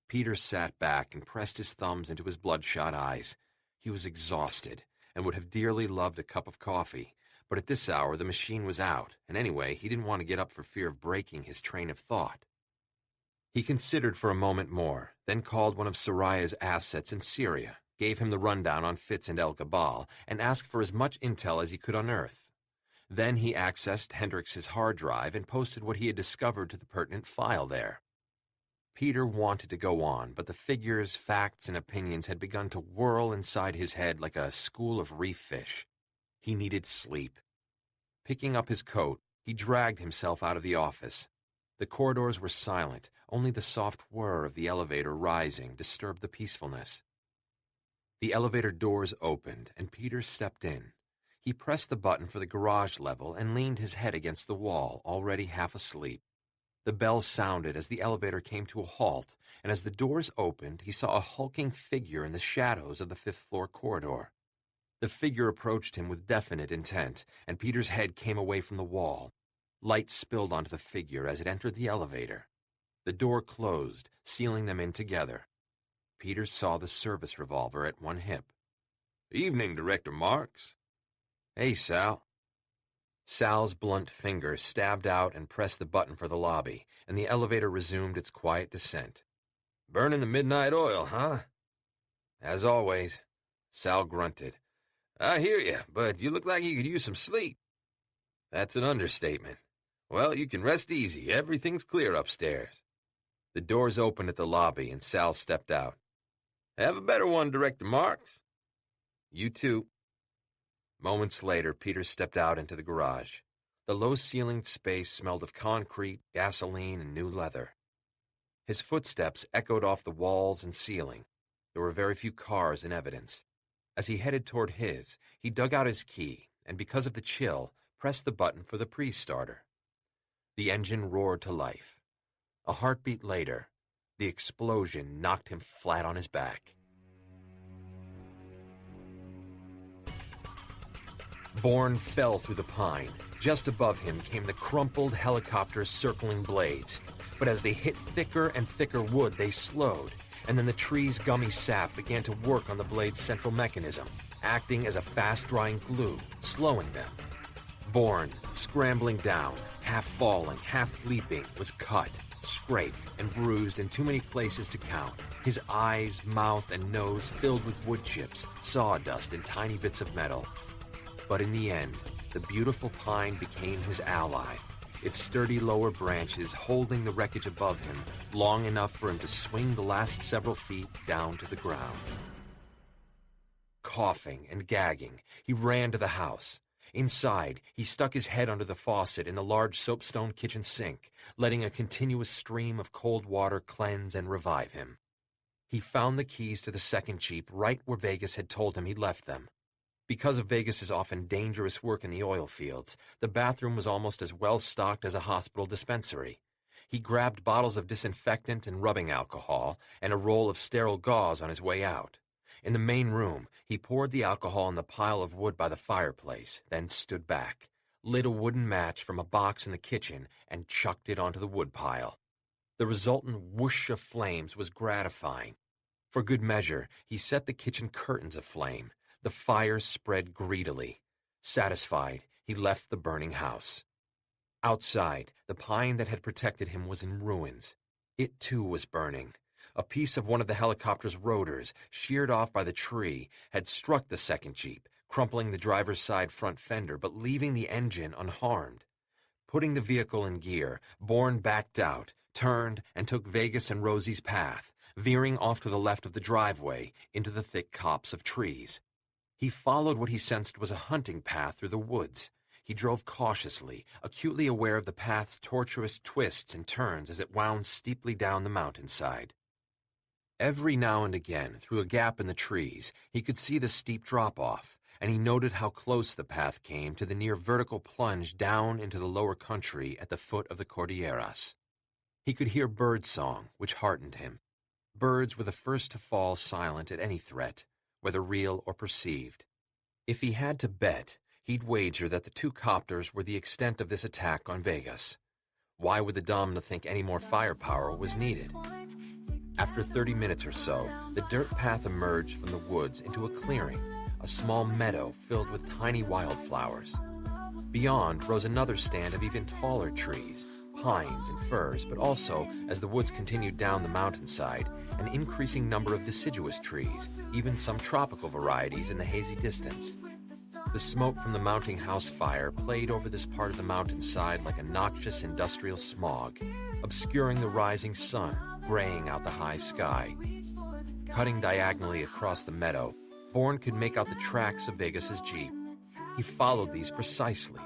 Peter sat back and pressed his thumbs into his bloodshot eyes. He was exhausted, and would have dearly loved a cup of coffee, but at this hour the machine was out, and anyway, he didn't want to get up for fear of breaking his train of thought. He considered for a moment more, then called one of Soraya's assets in Syria, gave him the rundown on Fitz and El Gabal, and asked for as much intel as he could unearth. Then he accessed Hendrix's hard drive and posted what he had discovered to the pertinent file there. Peter wanted to go on, but the figures, facts, and opinions had begun to whirl inside his head like a school of reef fish. He needed sleep. Picking up his coat, he dragged himself out of the office. The corridors were silent. Only the soft whir of the elevator rising disturbed the peacefulness. The elevator doors opened, and Peter stepped in. He pressed the button for the garage level and leaned his head against the wall, already half asleep. The bell sounded as the elevator came to a halt, and as the doors opened, he saw a hulking figure in the shadows of the fifth-floor corridor. The figure approached him with definite intent, and Peter's head came away from the wall. Light spilled onto the figure as it entered the elevator. The door closed, sealing them in together. Peter saw the service revolver at one hip. "Evening, Director Marks." "Hey, Sal." Sal's blunt finger stabbed out and pressed the button for the lobby, and the elevator resumed its quiet descent. "Burning the midnight oil, huh?" "As always," Sal grunted. "I hear you, but you look like you could use some sleep." "That's an understatement." "Well, you can rest easy. Everything's clear upstairs." The doors opened at the lobby, and Sal stepped out. "Have a better one, Director Marks." "You too." Moments later, Peter stepped out into the garage. The low-ceilinged space smelled of concrete, gasoline, and new leather. His footsteps echoed off the walls and ceiling. There were very few cars in evidence. As he headed toward his, he dug out his key, and because of the chill, pressed the button for the pre-starter. The engine roared to life. A heartbeat later, the explosion knocked him flat on his back. Bourne fell through the pine. Just above him came the crumpled helicopter's circling blades. But as they hit thicker and thicker wood, they slowed, and then the tree's gummy sap began to work on the blade's central mechanism, acting as a fast-drying glue, slowing them. Bourne, scrambling down, half falling, half leaping, was cut, scraped, and bruised in too many places to count, his eyes, mouth, and nose filled with wood chips, sawdust, and tiny bits of metal. But in the end, the beautiful pine became his ally, its sturdy lower branches holding the wreckage above him long enough for him to swing the last several feet down to the ground. Coughing and gagging, he ran to the house. Inside, he stuck his head under the faucet in the large soapstone kitchen sink, letting a continuous stream of cold water cleanse and revive him. He found the keys to the second Jeep right where Vegas had told him he'd left them. Because of Vegas's often dangerous work in the oil fields, the bathroom was almost as well stocked as a hospital dispensary. He grabbed bottles of disinfectant and rubbing alcohol and a roll of sterile gauze on his way out. In the main room, he poured the alcohol on the pile of wood by the fireplace, then stood back, lit a wooden match from a box in the kitchen, and chucked it onto the wood pile. The resultant whoosh of flames was gratifying. For good measure, he set the kitchen curtains aflame. The fire spread greedily. Satisfied, he left the burning house. Outside, the pine that had protected him was in ruins. It too was burning. A piece of one of the helicopter's rotors, sheared off by the tree, had struck the second Jeep, crumpling the driver's side front fender but leaving the engine unharmed. Putting the vehicle in gear, Bourne backed out, turned, and took Vegas and Rosie's path, veering off to the left of the driveway into the thick copse of trees. He followed what he sensed was a hunting path through the woods. He drove cautiously, acutely aware of the path's tortuous twists and turns as it wound steeply down the mountainside. Every now and again, through a gap in the trees, he could see the steep drop-off, and he noted how close the path came to the near vertical plunge down into the lower country at the foot of the Cordilleras. He could hear birdsong, which heartened him. Birds were the first to fall silent at any threat, whether real or perceived. If he had to bet, he'd wager that the two copters were the extent of this attack on Vegas. Why would the Domna think any more firepower was needed? After 30 minutes or so, the dirt path emerged from the woods into a clearing, a small meadow filled with tiny wildflowers. Beyond rose another stand of even taller trees, pines and firs, but also, as the woods continued down the mountainside, an increasing number of deciduous trees, even some tropical varieties in the hazy distance. The smoke from the mounting house fire played over this part of the mountainside like a noxious industrial smog, obscuring the rising sun, graying out the high sky. Cutting diagonally across the meadow, Bourne could make out the tracks of Vegas's Jeep. He followed these precisely.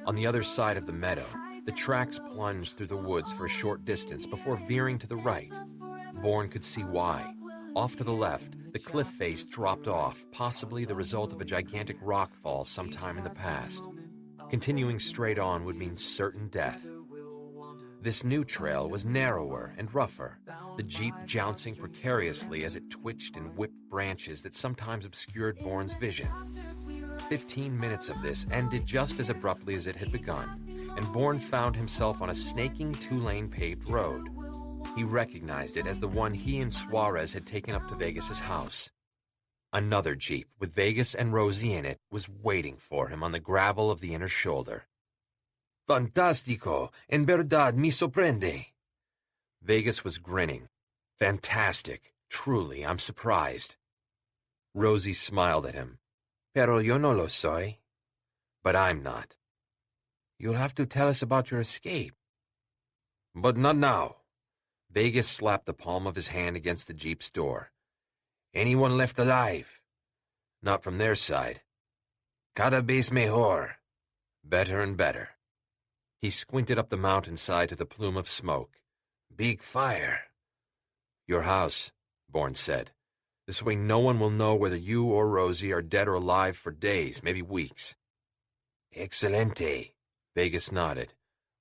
On the other side of the meadow, the tracks plunged through the woods for a short distance before veering to the right. Bourne could see why. Off to the left, the cliff face dropped off, possibly the result of a gigantic rockfall sometime in the past. Continuing straight on would mean certain death. This new trail was narrower and rougher, the Jeep jouncing precariously as it twitched and whipped branches that sometimes obscured Bourne's vision. 15 minutes of this ended just as abruptly as it had begun, and Bourne found himself on a snaking two-lane paved road. He recognized it as the one he and Suarez had taken up to Vegas's house. Another Jeep with Vegas and Rosie in it was waiting for him on the gravel of the inner shoulder. Fantástico! En verdad me sorprende. Vegas was grinning. Fantastic. Truly, I'm surprised. Rosie smiled at him. Pero yo no lo soy. But I'm not. You'll have to tell us about your escape. But not now. Vegas slapped the palm of his hand against the Jeep's door. Anyone left alive? Not from their side. Cada vez mejor. Better and better. He squinted up the mountainside to the plume of smoke. Big fire. Your house, Bourne said. This way no one will know whether you or Rosie are dead or alive for days, maybe weeks. Excelente. Vegas nodded.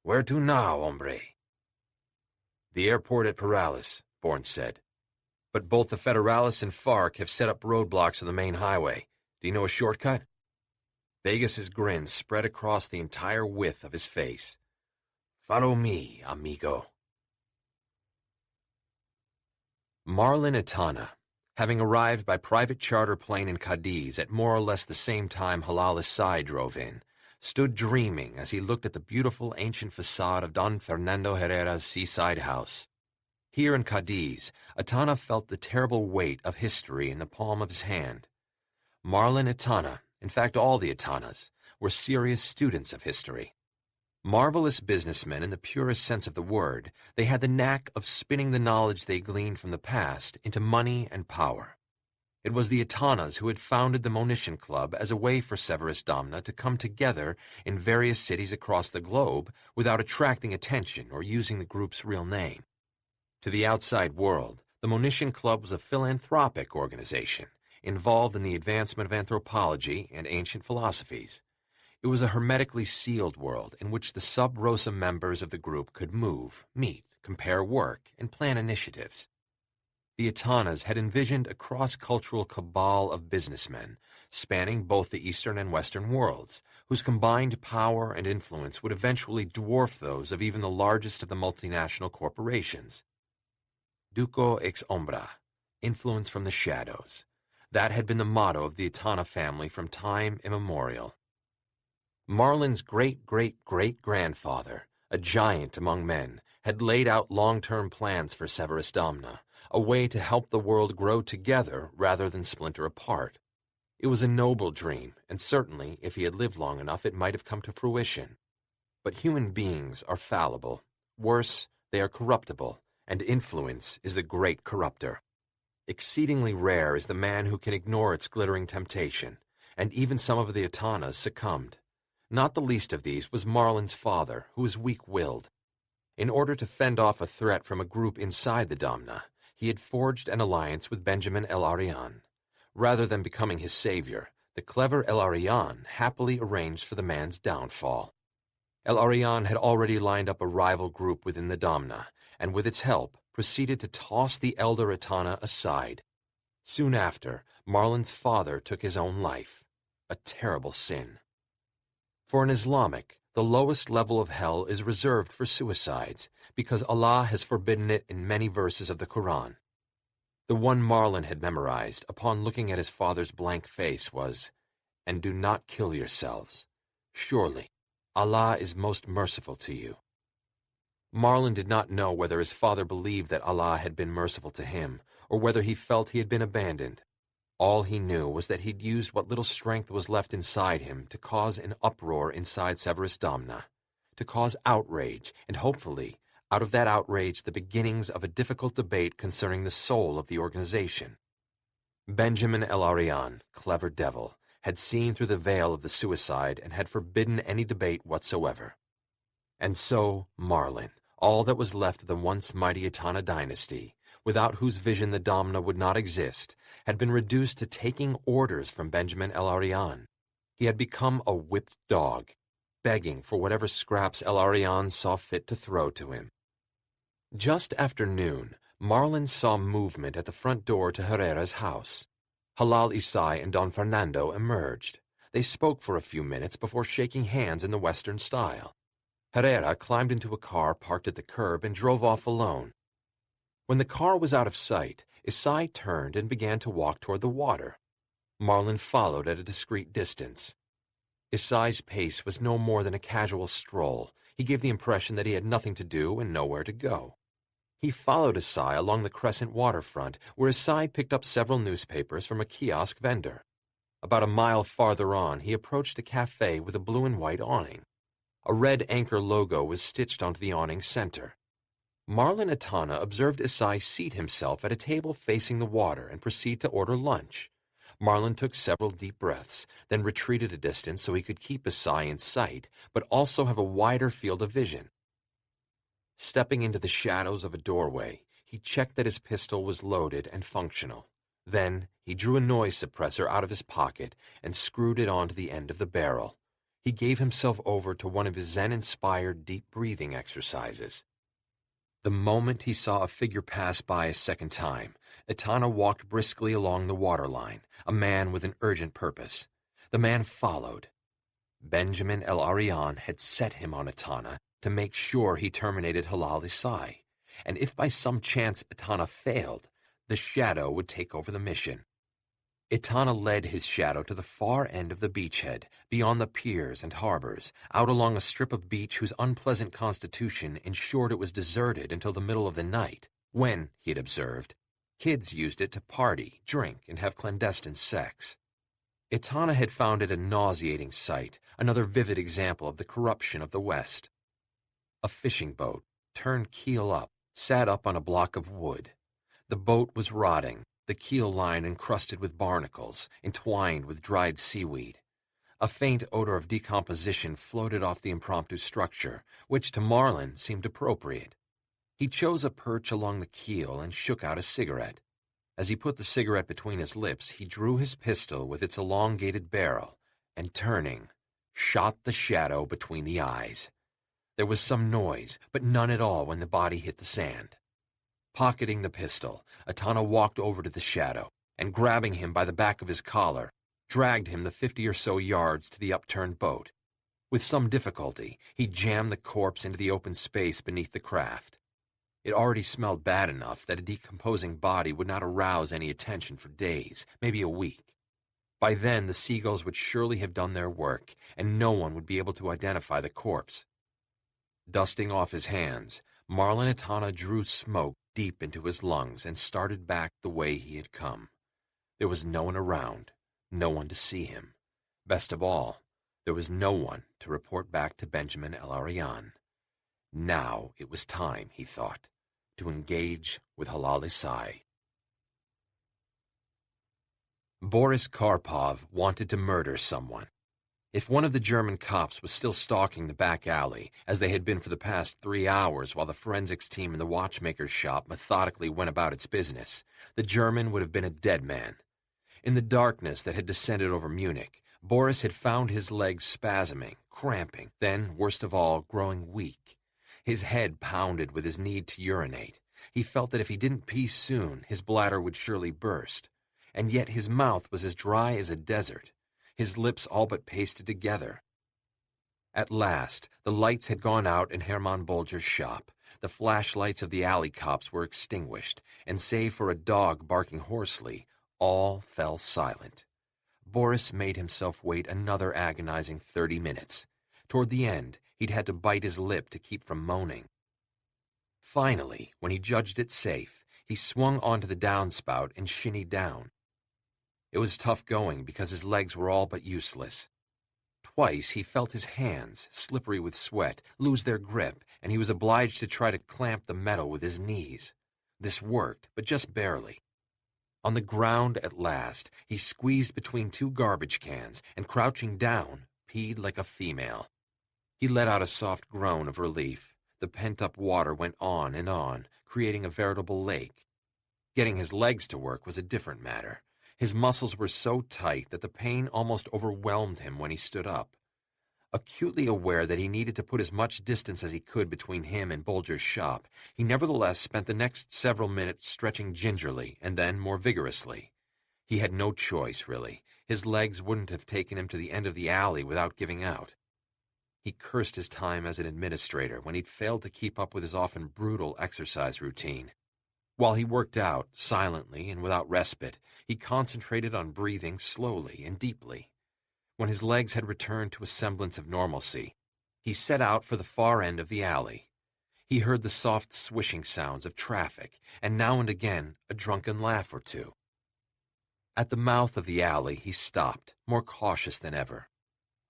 Where to now, hombre? The airport at Perales, Bourne said. But both the Federales and FARC have set up roadblocks on the main highway. Do you know a shortcut? Vegas's grin spread across the entire width of his face. Follow me, amigo. Marlon Itana, having arrived by private charter plane in Cadiz at more or less the same time Halal Isai drove in, stood dreaming as he looked at the beautiful ancient facade of Don Fernando Herrera's seaside house. Here in Cadiz, Itana felt the terrible weight of history in the palm of his hand. Marlon Itana, in fact all the Itanas, were serious students of history. Marvelous businessmen in the purest sense of the word, they had the knack of spinning the knowledge they gleaned from the past into money and power. It was the Etanas who had founded the Monition Club as a way for Severus Domna to come together in various cities across the globe without attracting attention or using the group's real name. To the outside world, the Monition Club was a philanthropic organization involved in the advancement of anthropology and ancient philosophies. It was a hermetically sealed world in which the sub rosa members of the group could move, meet, compare work, and plan initiatives. The Etanas had envisioned a cross-cultural cabal of businessmen, spanning both the Eastern and Western worlds, whose combined power and influence would eventually dwarf those of even the largest of the multinational corporations. Duco ex ombra, influence from the shadows. That had been the motto of the Etana family from time immemorial. Marlin's great-great-great-grandfather, a giant among men, had laid out long-term plans for Severus Domna, a way to help the world grow together rather than splinter apart. It was a noble dream, and certainly, if he had lived long enough, it might have come to fruition. But human beings are fallible. Worse, they are corruptible, and influence is the great corrupter. Exceedingly rare is the man who can ignore its glittering temptation, and even some of the Etanas succumbed. Not the least of these was Marlin's father, who was weak-willed. In order to fend off a threat from a group inside the Domna, he had forged an alliance with Benjamin El Arian. Rather than becoming his savior, the clever El Arian happily arranged for the man's downfall. El Arian had already lined up a rival group within the Domna, and with its help, proceeded to toss the elder Etana aside. Soon after, Marlin's father took his own life, a terrible sin. For an Islamic, the lowest level of hell is reserved for suicides, because Allah has forbidden it in many verses of the Quran. The one Marlin had memorized upon looking at his father's blank face was, "And do not kill yourselves. Surely, Allah is most merciful to you." Marlin did not know whether his father believed that Allah had been merciful to him, or whether he felt he had been abandoned. All he knew was that he'd used what little strength was left inside him to cause an uproar inside Severus Domna, to cause outrage, and hopefully, out of that outrage, the beginnings of a difficult debate concerning the soul of the organization. Benjamin El Arian, clever devil, had seen through the veil of the suicide and had forbidden any debate whatsoever. And so, Marlin, all that was left of the once mighty Etana dynasty, without whose vision the Domna would not exist, had been reduced to taking orders from Benjamin El Arian. He had become a whipped dog, begging for whatever scraps El Arian saw fit to throw to him. Just after noon, Marlin saw movement at the front door to Herrera's house. Halal Isai and Don Fernando emerged. They spoke for a few minutes before shaking hands in the Western style. Herrera climbed into a car parked at the curb and drove off alone. When the car was out of sight, Isai turned and began to walk toward the water. Marlin followed at a discreet distance. Isai's pace was no more than a casual stroll. He gave the impression that he had nothing to do and nowhere to go. He followed Isai along the Crescent waterfront, where Isai picked up several newspapers from a kiosk vendor. About a mile farther on, he approached a cafe with a blue and white awning. A red anchor logo was stitched onto the awning's center. Marlin Etana observed Isai seat himself at a table facing the water and proceed to order lunch. Marlin took several deep breaths, then retreated a distance so he could keep Isai in sight, but also have a wider field of vision. Stepping into the shadows of a doorway, he checked that his pistol was loaded and functional. Then he drew a noise suppressor out of his pocket and screwed it onto the end of the barrel. He gave himself over to one of his Zen-inspired deep breathing exercises. The moment he saw a figure pass by a second time, Etana walked briskly along the waterline, a man with an urgent purpose. The man followed. Benjamin El Arian had set him on Etana to make sure he terminated Halal Isai, and if by some chance Etana failed, the shadow would take over the mission. Etana led his shadow to the far end of the beachhead, beyond the piers and harbors, out along a strip of beach whose unpleasant constitution ensured it was deserted until the middle of the night, when, he had observed, kids used it to party, drink, and have clandestine sex. Etana had found it a nauseating sight, another vivid example of the corruption of the West. A fishing boat, turned keel up, sat up on a block of wood. The boat was rotting, the keel line encrusted with barnacles, entwined with dried seaweed. A faint odor of decomposition floated off the impromptu structure, which to Marlin seemed appropriate. He chose a perch along the keel and shook out a cigarette. As he put the cigarette between his lips, he drew his pistol with its elongated barrel, and turning, shot the shadow between the eyes. There was some noise, but none at all when the body hit the sand. Pocketing the pistol, Atana walked over to the shadow, and grabbing him by the back of his collar, dragged him the 50 or so yards to the upturned boat. With some difficulty, he jammed the corpse into the open space beneath the craft. It already smelled bad enough that a decomposing body would not arouse any attention for days, maybe a week. By then, the seagulls would surely have done their work, and no one would be able to identify the corpse. Dusting off his hands, Marlin Atana drew smoke deep into his lungs and started back the way he had come. There was no one around, no one to see him. Best of all, there was no one to report back to Benjamin El-Arian. Now it was time, he thought, to engage with Halal Isai. Boris Karpov wanted to murder someone. If one of the German cops was still stalking the back alley, as they had been for the past 3 hours while the forensics team in the watchmaker's shop methodically went about its business, the German would have been a dead man. In the darkness that had descended over Munich, Boris had found his legs spasming, cramping, then, worst of all, growing weak. His head pounded with his need to urinate. He felt that if he didn't pee soon, his bladder would surely burst. And yet his mouth was as dry as a desert, his lips all but pasted together. At last, the lights had gone out in Hermann Bolger's shop. The flashlights of the alley cops were extinguished, and save for a dog barking hoarsely, all fell silent. Boris made himself wait another agonizing 30 minutes. Toward the end, he'd had to bite his lip to keep from moaning. Finally, when he judged it safe, he swung onto the downspout and shinnied down. It was tough going because his legs were all but useless. Twice he felt his hands, slippery with sweat, lose their grip, and he was obliged to try to clamp the metal with his knees. This worked, but just barely. On the ground at last, he squeezed between 2 garbage cans and, crouching down, peed like a female. He let out a soft groan of relief. The pent-up water went on, creating a veritable lake. Getting his legs to work was a different matter. His muscles were so tight that the pain almost overwhelmed him when he stood up. Acutely aware that he needed to put as much distance as he could between him and Bolger's shop, he nevertheless spent the next several minutes stretching gingerly and then more vigorously. He had no choice, really. His legs wouldn't have taken him to the end of the alley without giving out. He cursed his time as an administrator when he'd failed to keep up with his often brutal exercise routine. While he worked out, silently and without respite, he concentrated on breathing slowly and deeply. When his legs had returned to a semblance of normalcy, he set out for the far end of the alley. He heard the soft swishing sounds of traffic, and now and again a drunken laugh or two. At the mouth of the alley he stopped, more cautious than ever.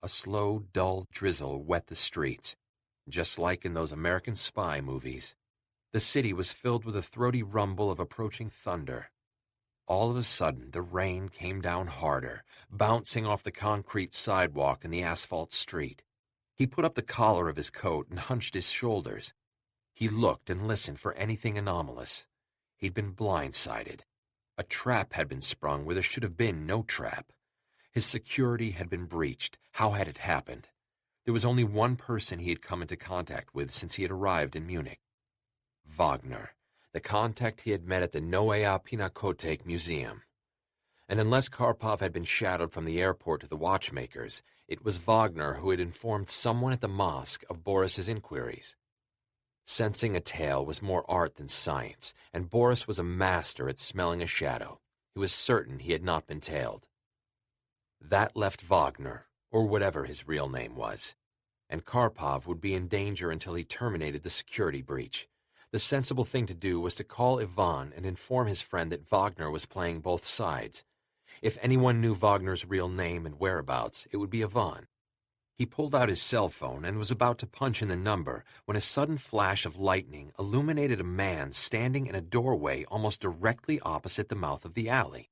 A slow, dull drizzle wet the streets, just like in those American spy movies. The city was filled with a throaty rumble of approaching thunder. All of a sudden, the rain came down harder, bouncing off the concrete sidewalk and the asphalt street. He put up the collar of his coat and hunched his shoulders. He looked and listened for anything anomalous. He'd been blindsided. A trap had been sprung where there should have been no trap. His security had been breached. How had it happened? There was only one person he had come into contact with since he had arrived in Munich. Wagner, the contact he had met at the Noea Pinakothek Museum. And unless Karpov had been shadowed from the airport to the watchmakers, it was Wagner who had informed someone at the mosque of Boris's inquiries. Sensing a tale was more art than science, and Boris was a master at smelling a shadow. He was certain he had not been tailed. That left Wagner, or whatever his real name was, and Karpov would be in danger until he terminated the security breach. The sensible thing to do was to call Ivan and inform his friend that Wagner was playing both sides. If anyone knew Wagner's real name and whereabouts, it would be Ivan. He pulled out his cell phone and was about to punch in the number when a sudden flash of lightning illuminated a man standing in a doorway almost directly opposite the mouth of the alley.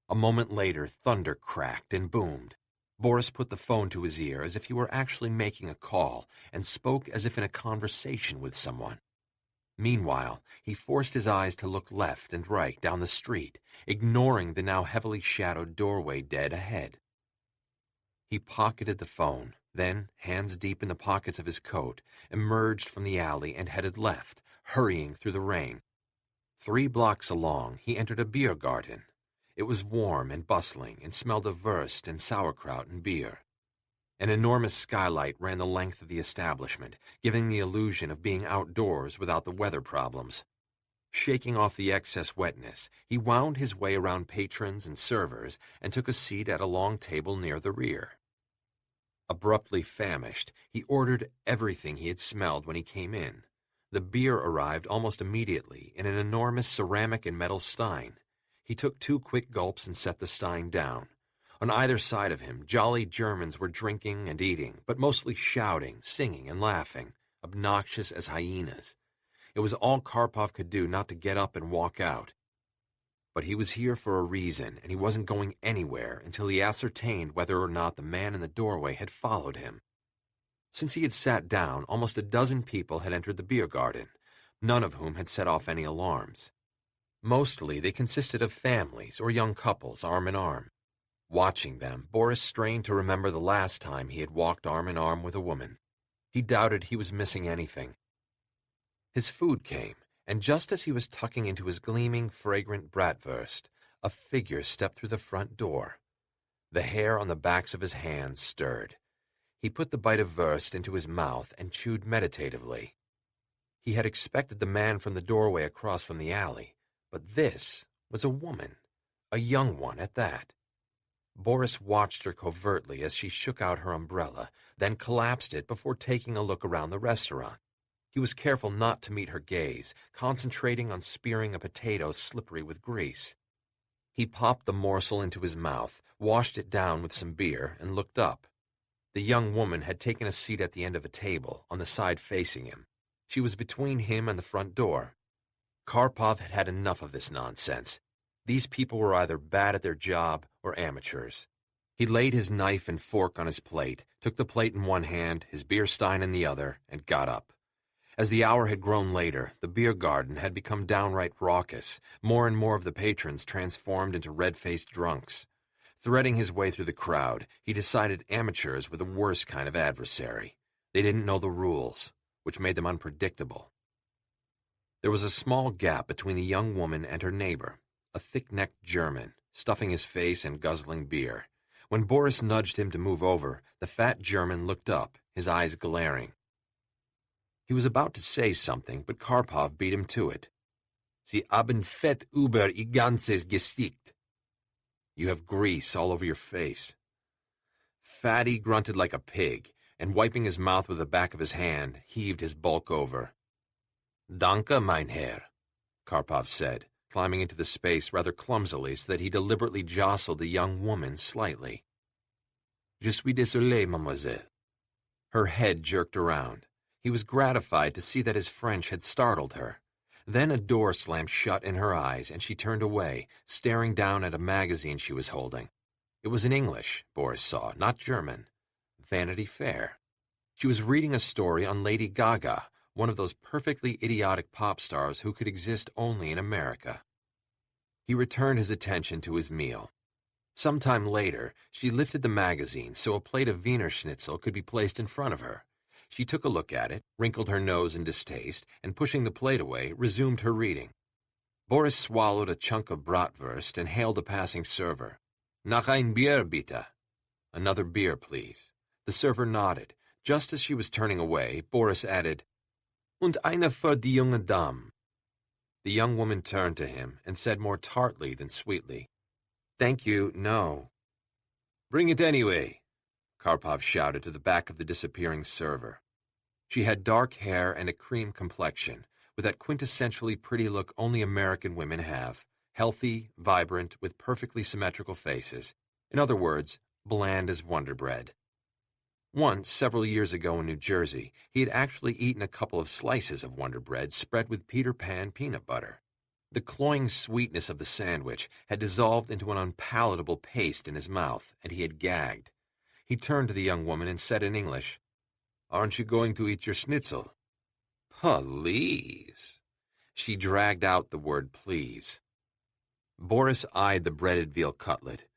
A moment later, thunder cracked and boomed. Boris put the phone to his ear as if he were actually making a call and spoke as if in a conversation with someone. Meanwhile, he forced his eyes to look left and right down the street, ignoring the now heavily shadowed doorway dead ahead. He pocketed the phone, then, hands deep in the pockets of his coat, emerged from the alley and headed left, hurrying through the rain. 3 blocks along, he entered a beer garden. It was warm and bustling and smelled of wurst and sauerkraut and beer. An enormous skylight ran the length of the establishment, giving the illusion of being outdoors without the weather problems. Shaking off the excess wetness, he wound his way around patrons and servers and took a seat at a long table near the rear. Abruptly famished, he ordered everything he had smelled when he came in. The beer arrived almost immediately in an enormous ceramic and metal stein. He took 2 quick gulps and set the stein down. On either side of him, jolly Germans were drinking and eating, but mostly shouting, singing, and laughing, obnoxious as hyenas. It was all Karpov could do not to get up and walk out. But he was here for a reason, and he wasn't going anywhere until he ascertained whether or not the man in the doorway had followed him. Since he had sat down, almost a dozen people had entered the beer garden, none of whom had set off any alarms. Mostly they consisted of families or young couples arm in arm. Watching them, Boris strained to remember the last time he had walked arm in arm with a woman. He doubted he was missing anything. His food came, and just as he was tucking into his gleaming, fragrant bratwurst, a figure stepped through the front door. The hair on the backs of his hands stirred. He put the bite of wurst into his mouth and chewed meditatively. He had expected the man from the doorway across from the alley, but this was a woman, a young one at that. Boris watched her covertly as she shook out her umbrella, then collapsed it before taking a look around the restaurant. He was careful not to meet her gaze, concentrating on spearing a potato slippery with grease. He popped the morsel into his mouth, washed it down with some beer, and looked up. The young woman had taken a seat at the end of a table, on the side facing him. She was between him and the front door. Karpov had had enough of this nonsense. These people were either bad at their job or amateurs. He laid his knife and fork on his plate, took the plate in one hand, his beer stein in the other, and got up. As the hour had grown later, the beer garden had become downright raucous, more and more of the patrons transformed into red-faced drunks. Threading his way through the crowd, he decided amateurs were the worst kind of adversary. They didn't know the rules, which made them unpredictable. There was a small gap between the young woman and her neighbor, a thick-necked German, stuffing his face and guzzling beer. When Boris nudged him to move over, the fat German looked up, his eyes glaring. He was about to say something, but Karpov beat him to it. Sie haben Fett über ihr ganzes Gesicht. You have grease all over your face. Fatty grunted like a pig, and wiping his mouth with the back of his hand, heaved his bulk over. Danke, mein Herr, Karpov said, climbing into the space rather clumsily so that he deliberately jostled the young woman slightly. Je suis désolé, mademoiselle. Her head jerked around. He was gratified to see that his French had startled her. Then a door slammed shut in her eyes, and she turned away, staring down at a magazine she was holding. It was in English, Boris saw, not German. Vanity Fair. She was reading a story on Lady Gaga, one of those perfectly idiotic pop stars who could exist only in America. He returned his attention to his meal. Sometime later, she lifted the magazine so a plate of Wiener Schnitzel could be placed in front of her. She took a look at it, wrinkled her nose in distaste, and pushing the plate away, resumed her reading. Boris swallowed a chunk of bratwurst and hailed a passing server. Noch ein Bier, bitte. Another beer, please. The server nodded. Just as she was turning away, Boris added, Und eine für die junge Dame. The young woman turned to him and said more tartly than sweetly, Thank you, no. Bring it anyway, Karpov shouted to the back of the disappearing server. She had dark hair and a cream complexion, with that quintessentially pretty look only American women have, healthy, vibrant, with perfectly symmetrical faces. In other words, bland as Wonder Bread. Once, several years ago in New Jersey, he had actually eaten a couple of slices of Wonder Bread spread with Peter Pan peanut butter. The cloying sweetness of the sandwich had dissolved into an unpalatable paste in his mouth, and he had gagged. He turned to the young woman and said in English, "Aren't you going to eat your schnitzel?" "Please." She dragged out the word please. Boris eyed the breaded veal cutlet.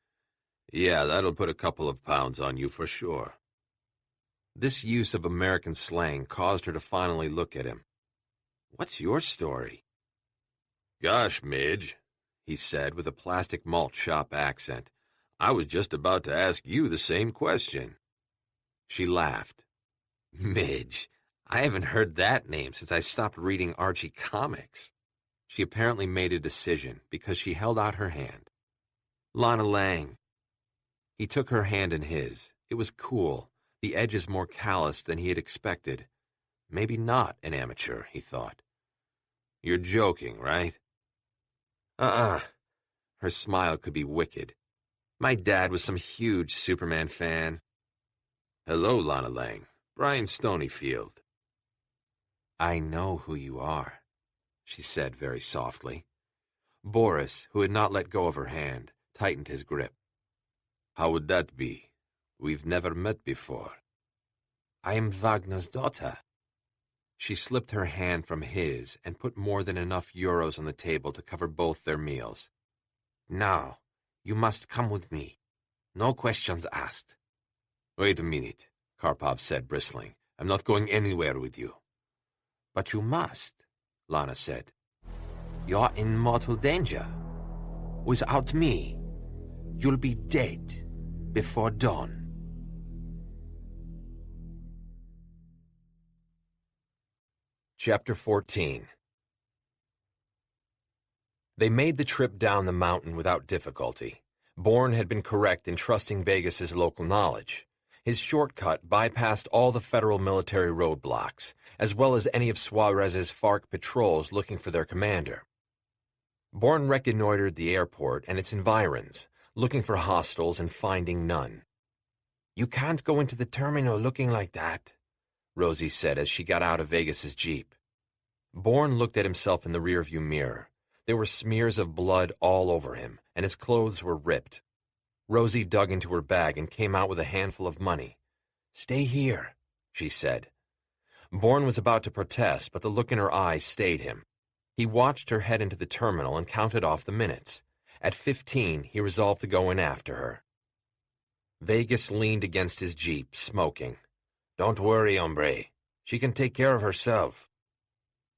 "Yeah, that'll put a couple of pounds on you for sure." This use of American slang caused her to finally look at him. "What's your story?" "Gosh, Midge," he said with a plastic malt shop accent, "I was just about to ask you the same question." She laughed. "Midge, I haven't heard that name since I stopped reading Archie comics." She apparently made a decision because she held out her hand. "Lana Lang." He took her hand in his. It was cool, the edges more calloused than he had expected. Maybe not an amateur, he thought. "You're joking, right?" Her smile could be wicked. "My dad was some huge Superman fan." "Hello, Lana Lang. Brian Stonyfield." "I know who you are," she said very softly. Boris, who had not let go of her hand, tightened his grip. "How would that be? We've never met before." "I am Wagner's daughter." She slipped her hand from his and put more than enough euros on the table to cover both their meals. "Now, you must come with me. No questions asked." "Wait a minute," Karpov said, bristling. "I'm not going anywhere with you." "But you must," Lana said. "You're in mortal danger. Without me, you'll be dead before dawn." Chapter 14. They made the trip down the mountain without difficulty. Bourne had been correct in trusting Vegas's local knowledge. His shortcut bypassed all the federal military roadblocks, as well as any of Suarez's FARC patrols looking for their commander. Bourne reconnoitered the airport and its environs, looking for hostiles and finding none. "You can't go into the terminal looking like that," Rosie said as she got out of Vegas's jeep. Bourne looked at himself in the rearview mirror. There were smears of blood all over him, and his clothes were ripped. Rosie dug into her bag and came out with a handful of money. "Stay here," she said. Bourne was about to protest, but the look in her eyes stayed him. He watched her head into the terminal and counted off the minutes. At 15, he resolved to go in after her. Vegas leaned against his jeep, smoking. "Don't worry, hombre. She can take care of herself."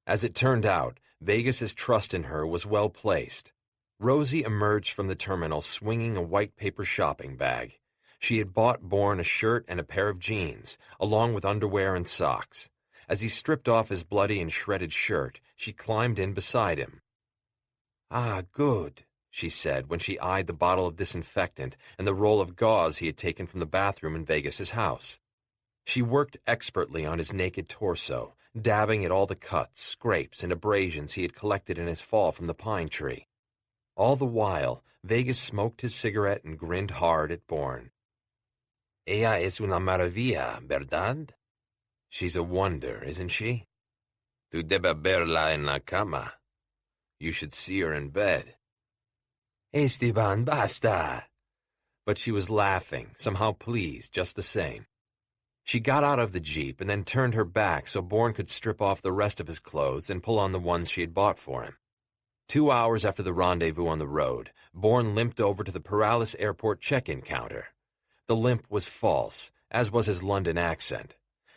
As it turned out, Vegas's trust in her was well placed. Rosie emerged from the terminal swinging a white paper shopping bag. She had bought Bourne a shirt and a pair of jeans, along with underwear and socks. As he stripped off his bloody and shredded shirt, she climbed in beside him. "Ah, good," she said when she eyed the bottle of disinfectant and the roll of gauze he had taken from the bathroom in Vegas's house. She worked expertly on his naked torso, dabbing at all the cuts, scrapes, and abrasions he had collected in his fall from the pine tree. All the while, Vegas smoked his cigarette and grinned hard at Bourne. "Ella es una maravilla, ¿verdad?" "She's a wonder, isn't she?" "Tú debes verla en la cama. You should see her in bed." "Esteban, basta!" But she was laughing, somehow pleased, just the same. She got out of the jeep and then turned her back so Bourne could strip off the rest of his clothes and pull on the ones she had bought for him. 2 hours after the rendezvous on the road, Bourne limped over to the Paralis Airport check-in counter. The limp was false, as was his London accent.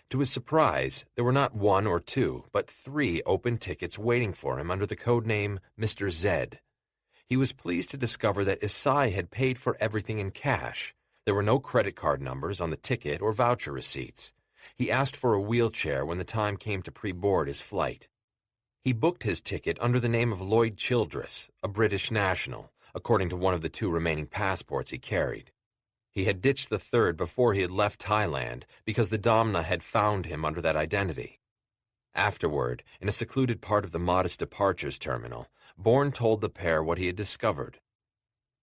To his surprise, there were not 1 or 2, but 3 open tickets waiting for him under the code name Mr. Z. He was pleased to discover that Isai had paid for everything in cash. There were no credit card numbers on the ticket or voucher receipts. He asked for a wheelchair when the time came to pre-board his flight. He booked his ticket under the name of Lloyd Childress, a British national, according to one of the 2 remaining passports he carried. He had ditched the third before he had left Thailand because the Domna had found him under that identity. Afterward, in a secluded part of the modest departures terminal, Bourne told the pair what he had discovered.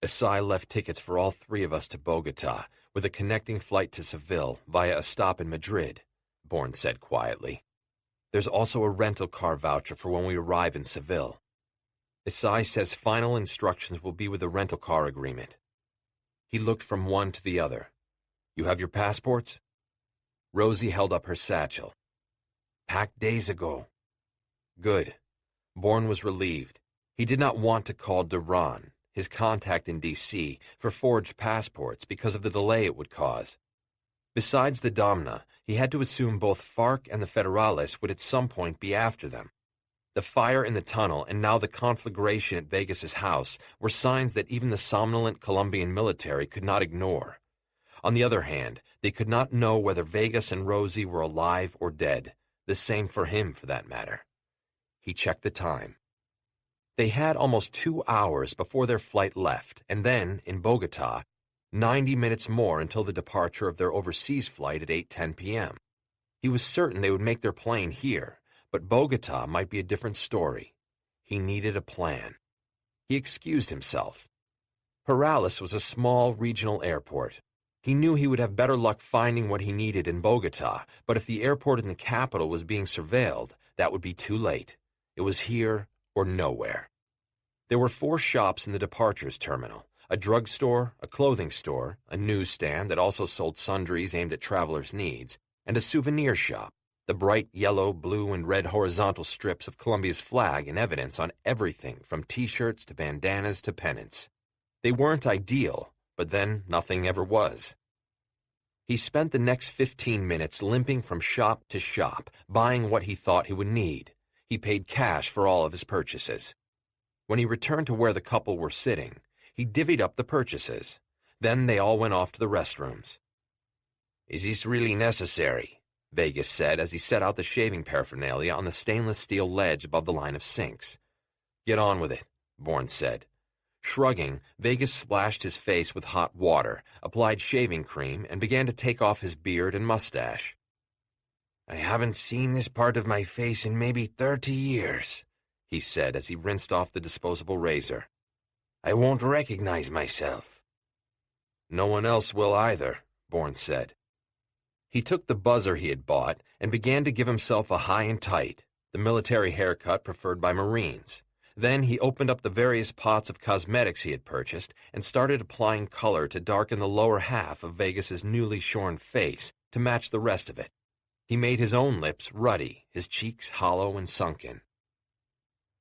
"Isai left tickets for all 3 of us to Bogota. with a connecting flight to Seville via a stop in Madrid, Bourne said quietly. There's also a rental car voucher for when we arrive in Seville. Isai says final instructions will be with the rental car agreement. He looked from one to the other. You have your passports? Rosie held up her satchel. Packed days ago. Good. Bourne was relieved. He did not want to call Duran, his contact in D.C., for forged passports because of the delay it would cause. Besides the Domna, he had to assume both FARC and the Federales would at some point be after them. The fire in the tunnel and now the conflagration at Vegas's house were signs that even the somnolent Colombian military could not ignore. On the other hand, they could not know whether Vegas and Rosie were alive or dead, the same for him for that matter. He checked the time. They had almost 2 hours before their flight left, and then, in Bogota, 90 minutes more until the departure of their overseas flight at 8:10 p.m. He was certain they would make their plane here, but Bogota might be a different story. He needed a plan. He excused himself. Perales was a small regional airport. He knew he would have better luck finding what he needed in Bogota, but if the airport in the capital was being surveilled, that would be too late. It was here or nowhere. There were 4 shops in the departures terminal, a drugstore, a clothing store, a newsstand that also sold sundries aimed at travelers' needs, and a souvenir shop, the bright yellow, blue, and red horizontal strips of Colombia's flag in evidence on everything from T-shirts to bandanas to pennants. They weren't ideal, but then nothing ever was. He spent the next 15 minutes limping from shop to shop, buying what he thought he would need. He paid cash for all of his purchases. When he returned to where the couple were sitting, he divvied up the purchases. Then they all went off to the restrooms. Is this really necessary? Vegas said as he set out the shaving paraphernalia on the stainless steel ledge above the line of sinks. Get on with it, Bourne said. Shrugging, Vegas splashed his face with hot water, applied shaving cream, and began to take off his beard and mustache. I haven't seen this part of my face in maybe 30 years, he said as he rinsed off the disposable razor. I won't recognize myself. No one else will either, Bourne said. He took the buzzer he had bought and began to give himself a high and tight, the military haircut preferred by Marines. Then he opened up the various pots of cosmetics he had purchased and started applying color to darken the lower half of Vegas's newly shorn face to match the rest of it. He made his own lips ruddy, his cheeks hollow and sunken.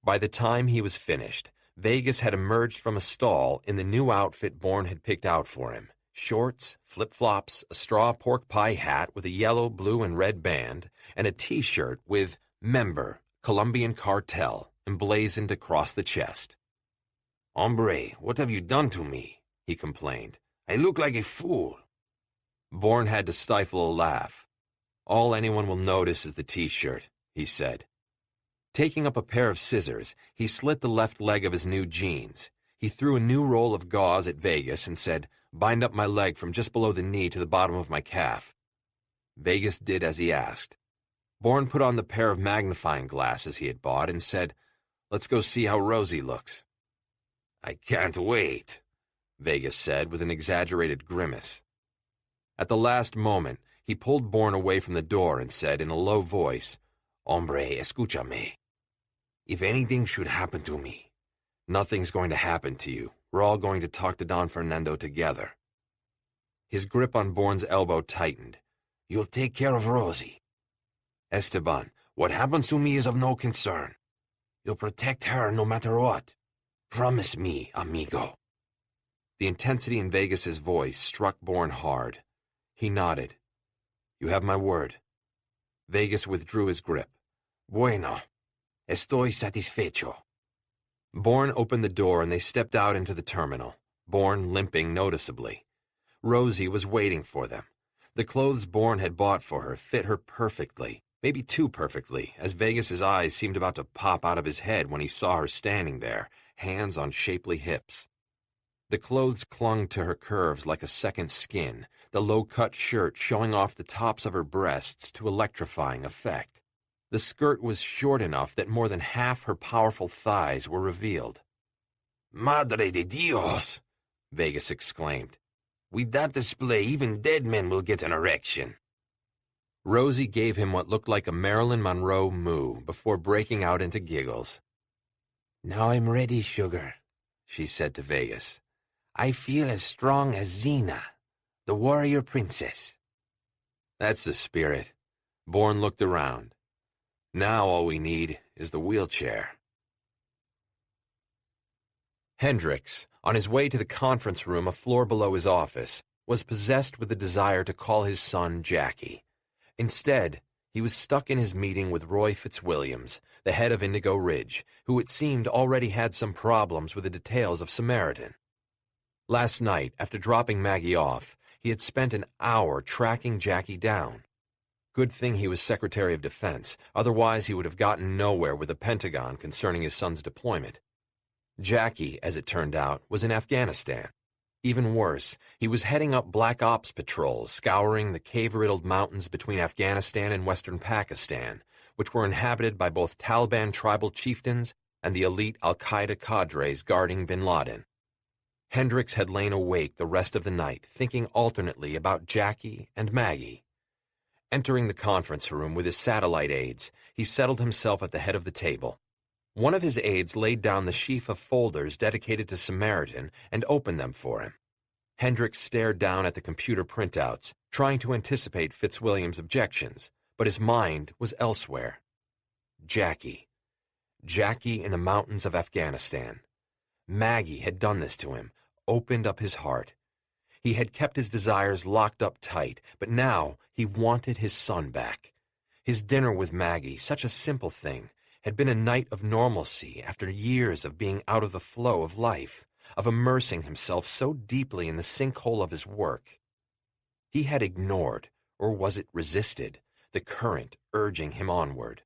By the time he was finished, Vegas had emerged from a stall in the new outfit Bourne had picked out for him. Shorts, flip-flops, a straw pork pie hat with a yellow, blue, and red band, and a T-shirt with Member, Colombian Cartel, emblazoned across the chest. Hombre, what have you done to me? He complained. I look like a fool. Bourne had to stifle a laugh. All anyone will notice is the T-shirt, he said. Taking up a pair of scissors, he slit the left leg of his new jeans. He threw a new roll of gauze at Vegas and said, "Bind up my leg from just below the knee to the bottom of my calf." Vegas did as he asked. Bourne put on the pair of magnifying glasses he had bought and said, "Let's go see how Rosie looks." I can't wait, Vegas said with an exaggerated grimace. At the last moment, he pulled Bourne away from the door and said in a low voice, Hombre, escúchame. If anything should happen to me, "Nothing's going to happen to you. We're all going to talk to Don Fernando together." His grip on Bourne's elbow tightened. You'll take care of Rosie. Esteban, What happens to me is of no concern. You'll protect her no matter what. Promise me, amigo. The intensity in Vegas's voice struck Bourne hard. He nodded. "You have my word." Vegas withdrew his grip. Bueno, estoy satisfecho. Bourne opened the door and they stepped out into the terminal, Bourne limping noticeably. Rosie was waiting for them. The clothes Bourne had bought for her fit her perfectly, maybe too perfectly, as Vegas's eyes seemed about to pop out of his head when he saw her standing there, hands on shapely hips. The clothes clung to her curves like a second skin, the low-cut shirt showing off the tops of her breasts to electrifying effect. The skirt was short enough that more than half her powerful thighs were revealed. Madre de Dios! Vegas exclaimed. With that display, even dead men will get an erection. Rosie gave him what looked like a Marilyn Monroe moo before breaking out into giggles. Now I'm ready, sugar, she said to Vegas. I feel as strong as Xena, the warrior princess. That's the spirit. Bourne looked around. Now all we need is the wheelchair. Hendricks, on his way to the conference room a floor below his office, was possessed with the desire to call his son Jackie. Instead, he was stuck in his meeting with Roy Fitzwilliams, the head of Indigo Ridge, who it seemed already had some problems with the details of Samaritan. Last night, after dropping Maggie off, he had spent an hour tracking Jackie down. Good thing he was Secretary of Defense, otherwise he would have gotten nowhere with the Pentagon concerning his son's deployment. Jackie, as it turned out, was in Afghanistan. Even worse, he was heading up Black Ops patrols scouring the cave-riddled mountains between Afghanistan and western Pakistan, which were inhabited by both Taliban tribal chieftains and the elite al-Qaeda cadres guarding bin Laden. Hendricks had lain awake the rest of the night, thinking alternately about Jackie and Maggie. Entering the conference room with his satellite aides, he settled himself at the head of the table. One of his aides laid down the sheaf of folders dedicated to Samaritan and opened them for him. Hendricks stared down at the computer printouts, trying to anticipate Fitzwilliam's objections, but his mind was elsewhere. Jackie. Jackie in the mountains of Afghanistan. Maggie had done this to him, opened up his heart. He had kept his desires locked up tight, but now he wanted his son back. His dinner with Maggie, such a simple thing, had been a night of normalcy after years of being out of the flow of life, of immersing himself so deeply in the sinkhole of his work. He had ignored, or was it resisted, the current urging him onward.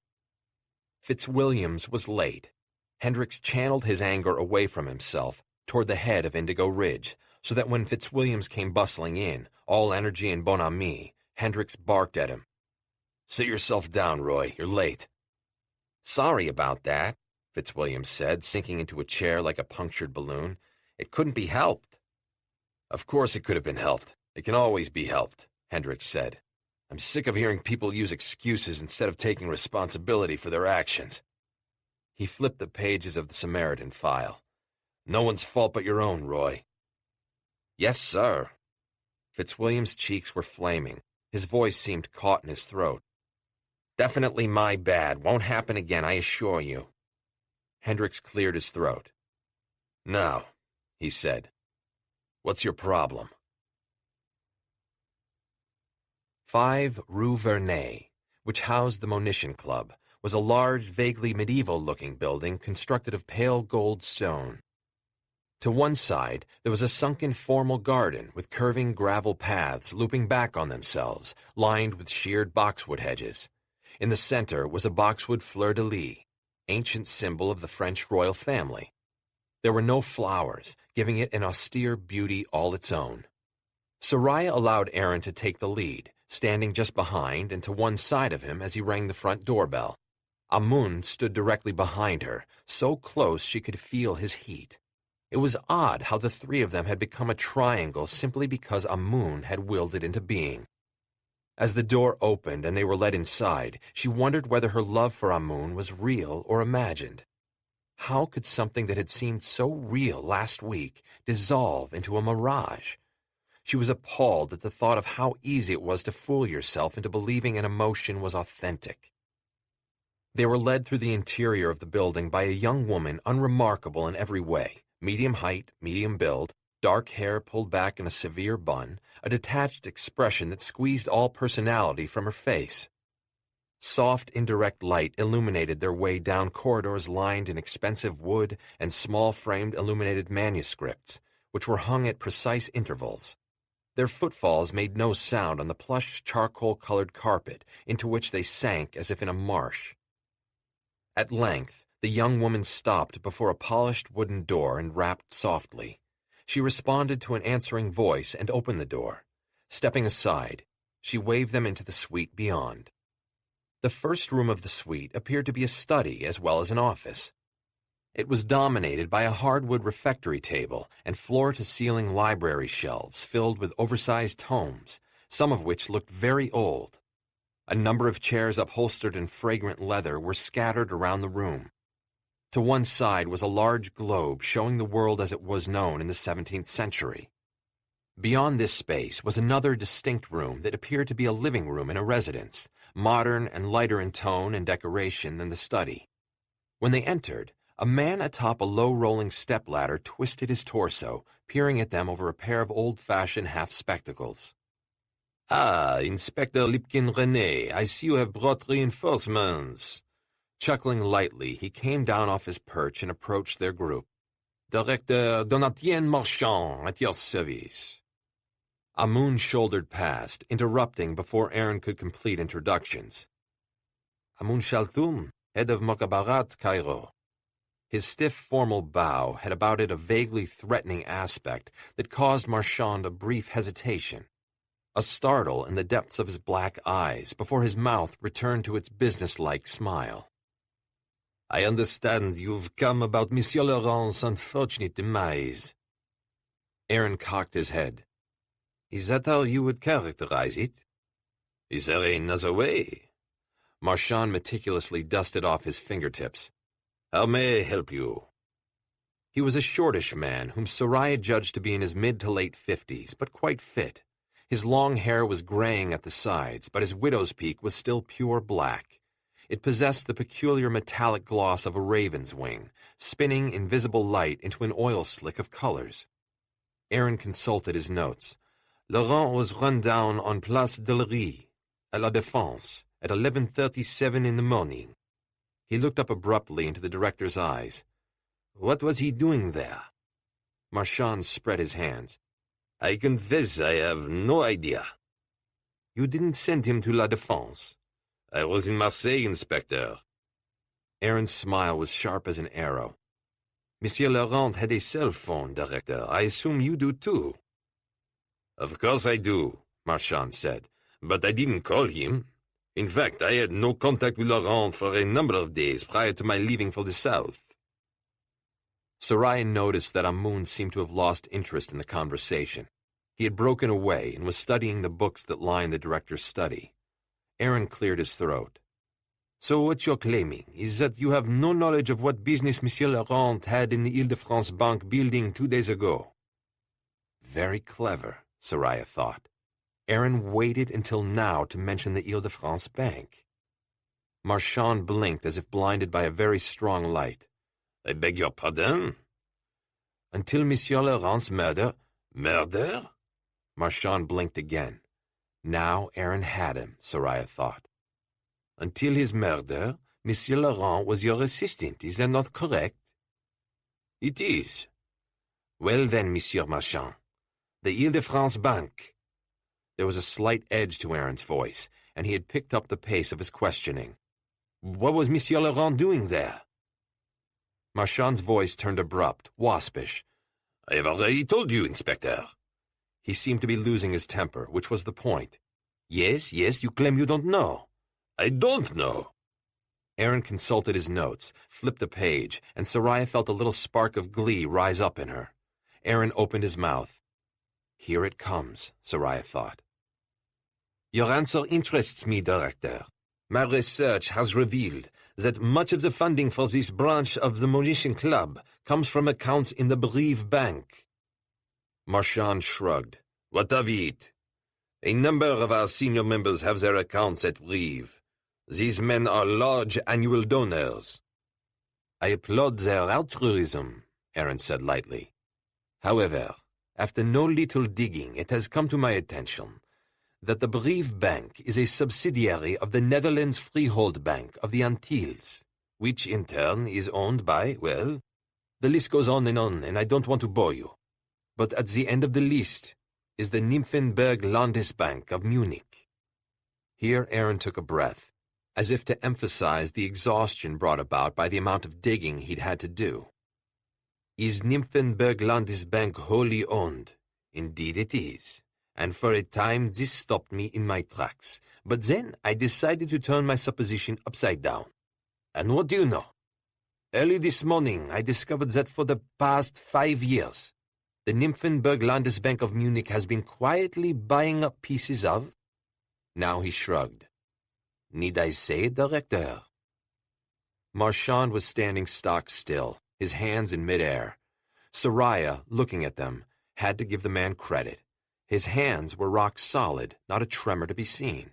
Fitzwilliams was late. Hendricks channeled his anger away from himself toward the head of Indigo Ridge, so that when Fitzwilliams came bustling in, all energy and bon ami, Hendricks barked at him. "Sit yourself down, Roy. You're late." "Sorry about that," Fitzwilliams said, sinking into a chair like a punctured balloon. "It couldn't be helped." "Of course it could have been helped. It can always be helped," Hendricks said. "I'm sick of hearing people use excuses instead of taking responsibility for their actions." He flipped the pages of the Samaritan file. "No one's fault but your own, Roy." "Yes, sir." Fitzwilliams' cheeks were flaming. His voice seemed caught in his throat. "Definitely my bad. Won't happen again, I assure you." Hendricks cleared his throat. "Now," he said, "what's your problem?" 5 Rue Vernay, which housed the Munition Club, was a large, vaguely medieval-looking building constructed of pale gold stone. To one side, there was a sunken formal garden with curving gravel paths looping back on themselves, lined with sheared boxwood hedges. In the center was a boxwood fleur-de-lis, ancient symbol of the French royal family. There were no flowers, giving it an austere beauty all its own. Soraya allowed Aaron to take the lead, standing just behind and to one side of him as he rang the front doorbell. Amun stood directly behind her, so close she could feel his heat. It was odd how the three of them had become a triangle simply because Amun had willed it into being. As the door opened and they were led inside, she wondered whether her love for Amun was real or imagined. How could something that had seemed so real last week dissolve into a mirage? She was appalled at the thought of how easy it was to fool yourself into believing an emotion was authentic. They were led through the interior of the building by a young woman unremarkable in every way, medium height, medium build, dark hair pulled back in a severe bun, a detached expression that squeezed all personality from her face. Soft, indirect light illuminated their way down corridors lined in expensive wood and small-framed illuminated manuscripts, which were hung at precise intervals. Their footfalls made no sound on the plush charcoal-colored carpet, into which they sank as if in a marsh. At length, the young woman stopped before a polished wooden door and rapped softly. She responded to an answering voice and opened the door. Stepping aside, she waved them into the suite beyond. The first room of the suite appeared to be a study as well as an office. It was dominated by a hardwood refectory table and floor-to-ceiling library shelves filled with oversized tomes, some of which looked very old. A number of chairs upholstered in fragrant leather were scattered around the room. To one side was a large globe showing the world as it was known in the 17th century. Beyond this space was another distinct room that appeared to be a living room in a residence, modern and lighter in tone and decoration than the study. When they entered, a man atop a low-rolling stepladder twisted his torso, peering at them over a pair of old-fashioned half-spectacles. Ah, Inspector Lipkin-René, I see you have brought reinforcements. Chuckling lightly, he came down off his perch and approached their group. Directeur Donatien Marchand, at your service. Amun shouldered past, interrupting before Aaron could complete introductions. Amun Shaltum, head of Mokhabarat, Cairo. His stiff, formal bow had about it a vaguely threatening aspect that caused Marchand a brief hesitation, a startle in the depths of his black eyes before his mouth returned to its businesslike smile. I understand you've come about Monsieur Laurent's unfortunate demise. Aaron cocked his head. Is that how you would characterize it? Is there another way? Marchand meticulously dusted off his fingertips. How may I help you? He was a shortish man whom Soraya judged to be in his mid to late 50s, but quite fit. His long hair was graying at the sides, but his widow's peak was still pure black. It possessed the peculiar metallic gloss of a raven's wing, spinning invisible light into an oil slick of colors. Aaron consulted his notes. Laurent was run down on Place de la Rue, à la Défense, at 11:37 in the morning. He looked up abruptly into the director's eyes. What was he doing there? Marchand spread his hands. I confess I have no idea. You didn't send him to La Défense. I was in Marseille, Inspector. Aaron's smile was sharp as an arrow. Monsieur Laurent had a cell phone, Director. I assume you do too. Of course I do, Marchand said, but I didn't call him. In fact, I had no contact with Laurent for a number of days prior to my leaving for the south. Soraya noticed that Amun seemed to have lost interest in the conversation. He had broken away and was studying the books that lined the director's study. Aaron cleared his throat. So what you're claiming is that you have no knowledge of what business Monsieur Laurent had in the Ile-de-France Bank building 2 days ago. Very clever, Soraya thought. Aaron waited until now to mention the Ile-de-France Bank. Marchand blinked as if blinded by a very strong light. I beg your pardon? Until Monsieur Laurent's murder. Murder? Marchand blinked again. Now Aaron had him, Soraya thought. Until his murder, Monsieur Laurent was your assistant, is that not correct? It is. Well then, Monsieur Marchand, the Ile-de-France Bank. There was a slight edge to Aaron's voice, and he had picked up the pace of his questioning. What was Monsieur Laurent doing there? Marchand's voice turned abrupt, waspish. I have already told you, Inspector. He seemed to be losing his temper, which was the point. Yes, you claim you don't know. I don't know. Aaron consulted his notes, flipped a page, and Soraya felt a little spark of glee rise up in her. Aaron opened his mouth. Here it comes, Soraya thought. Your answer interests me, Director. My research has revealed that much of the funding for this branch of the Munition Club comes from accounts in the Brive Bank. Marchand shrugged. What of it? A number of our senior members have their accounts at Brive. These men are large annual donors. I applaud their altruism, Aaron said lightly. However, after no little digging, it has come to my attention that the Brive Bank is a subsidiary of the Netherlands Freehold Bank of the Antilles, which in turn is owned by, well, the list goes on, and I don't want to bore you. But at the end of the list is the Nymphenburg Landesbank of Munich. Here Aaron took a breath, as if to emphasize the exhaustion brought about by the amount of digging he'd had to do. Is Nymphenburg Landesbank wholly owned? Indeed it is. And for a time this stopped me in my tracks. But then I decided to turn my supposition upside down. And what do you know? Early this morning, I discovered that for the past 5 years, the Nymphenburg Landesbank of Munich has been quietly buying up pieces of... Now he shrugged. Need I say it, Director? Marchand was standing stock still, his hands in midair. Soraya, looking at them, had to give the man credit. His hands were rock solid, not a tremor to be seen.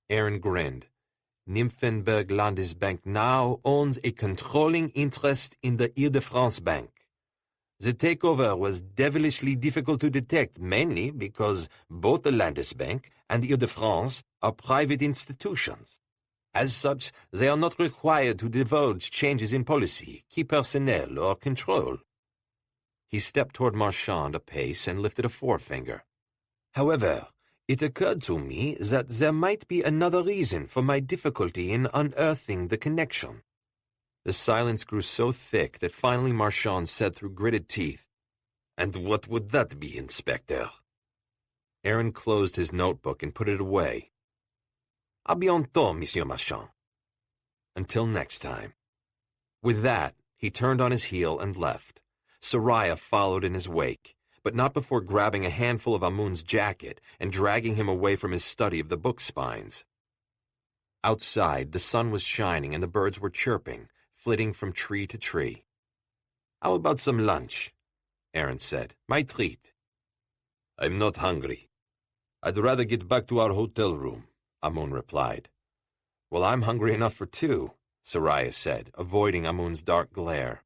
Aaron grinned. Nymphenburg Landesbank now owns a controlling interest in the Ile-de-France Bank. The takeover was devilishly difficult to detect, mainly because both the Landesbank and the Ile-de-France are private institutions. As such, they are not required to divulge changes in policy, key personnel, or control. He stepped toward Marchand a pace and lifted a forefinger. However, it occurred to me that there might be another reason for my difficulty in unearthing the connection. The silence grew so thick that finally Marchand said through gritted teeth, And what would that be, Inspector? Aaron closed his notebook and put it away. À bientôt, Monsieur Marchand. Until next time. With that, he turned on his heel and left. Soraya followed in his wake, but not before grabbing a handful of Amun's jacket and dragging him away from his study of the book spines. Outside, the sun was shining and the birds were chirping, flitting from tree to tree. How about some lunch? Aaron said. My treat. I'm not hungry. I'd rather get back to our hotel room, Amun replied. Well, I'm hungry enough for two, Soraya said, avoiding Amun's dark glare.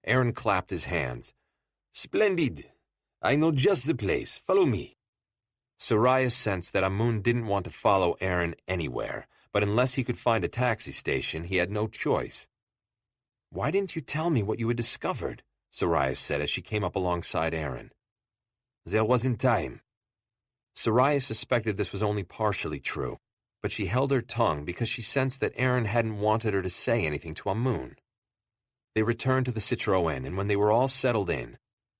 Aaron clapped his hands. Splendid. I know just the place. Follow me. Soraya sensed that Amun didn't want to follow Aaron anywhere, but unless he could find a taxi station, he had no choice. Why didn't you tell me what you had discovered? Soraya said as she came up alongside Aaron. There wasn't time. Soraya suspected this was only partially true, but she held her tongue because she sensed that Aaron hadn't wanted her to say anything to Amun. They returned to the Citroën, and when they were all settled in,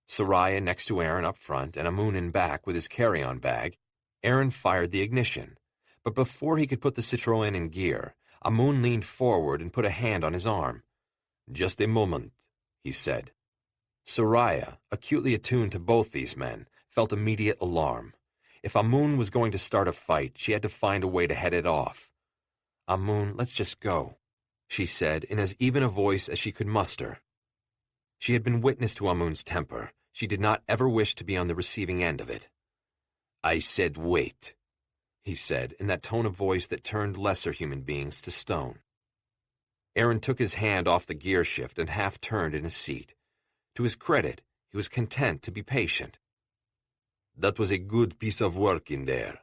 Soraya next to Aaron up front and Amun in back with his carry-on bag, Aaron fired the ignition. But before he could put the Citroën in gear, Amun leaned forward and put a hand on his arm. Just a moment, he said. Soraya, acutely attuned to both these men, felt immediate alarm. If Amun was going to start a fight, she had to find a way to head it off. Amun, let's just go, she said in as even a voice as she could muster. She had been witness to Amun's temper. She did not ever wish to be on the receiving end of it. I said wait, he said in that tone of voice that turned lesser human beings to stone. Aaron took his hand off the gear shift and half turned in his seat. To his credit, he was content to be patient. That was a good piece of work in there.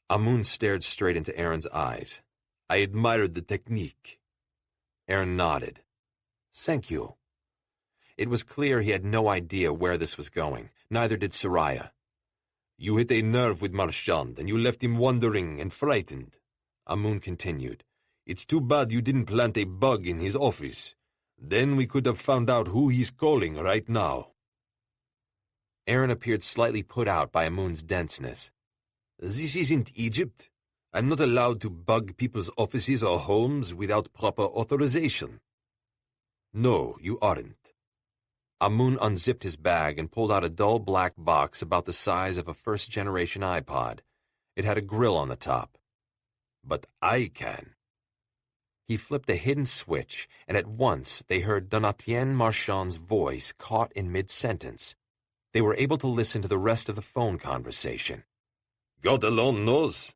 Amun stared straight into Aaron's eyes. I admired the technique. Aaron nodded. Thank you. It was clear he had no idea where this was going. Neither did Soraya. You hit a nerve with Marchand, and you left him wondering and frightened. Amun continued. It's too bad you didn't plant a bug in his office. Then we could have found out who he's calling right now. Aaron appeared slightly put out by Amun's denseness. This isn't Egypt. I'm not allowed to bug people's offices or homes without proper authorization. No, you aren't. Amun unzipped his bag and pulled out a dull black box about the size of a first-generation iPod. It had a grill on the top. But I can. He flipped a hidden switch, and at once they heard Donatien Marchand's voice caught in mid-sentence. They were able to listen to the rest of the phone conversation. God alone knows.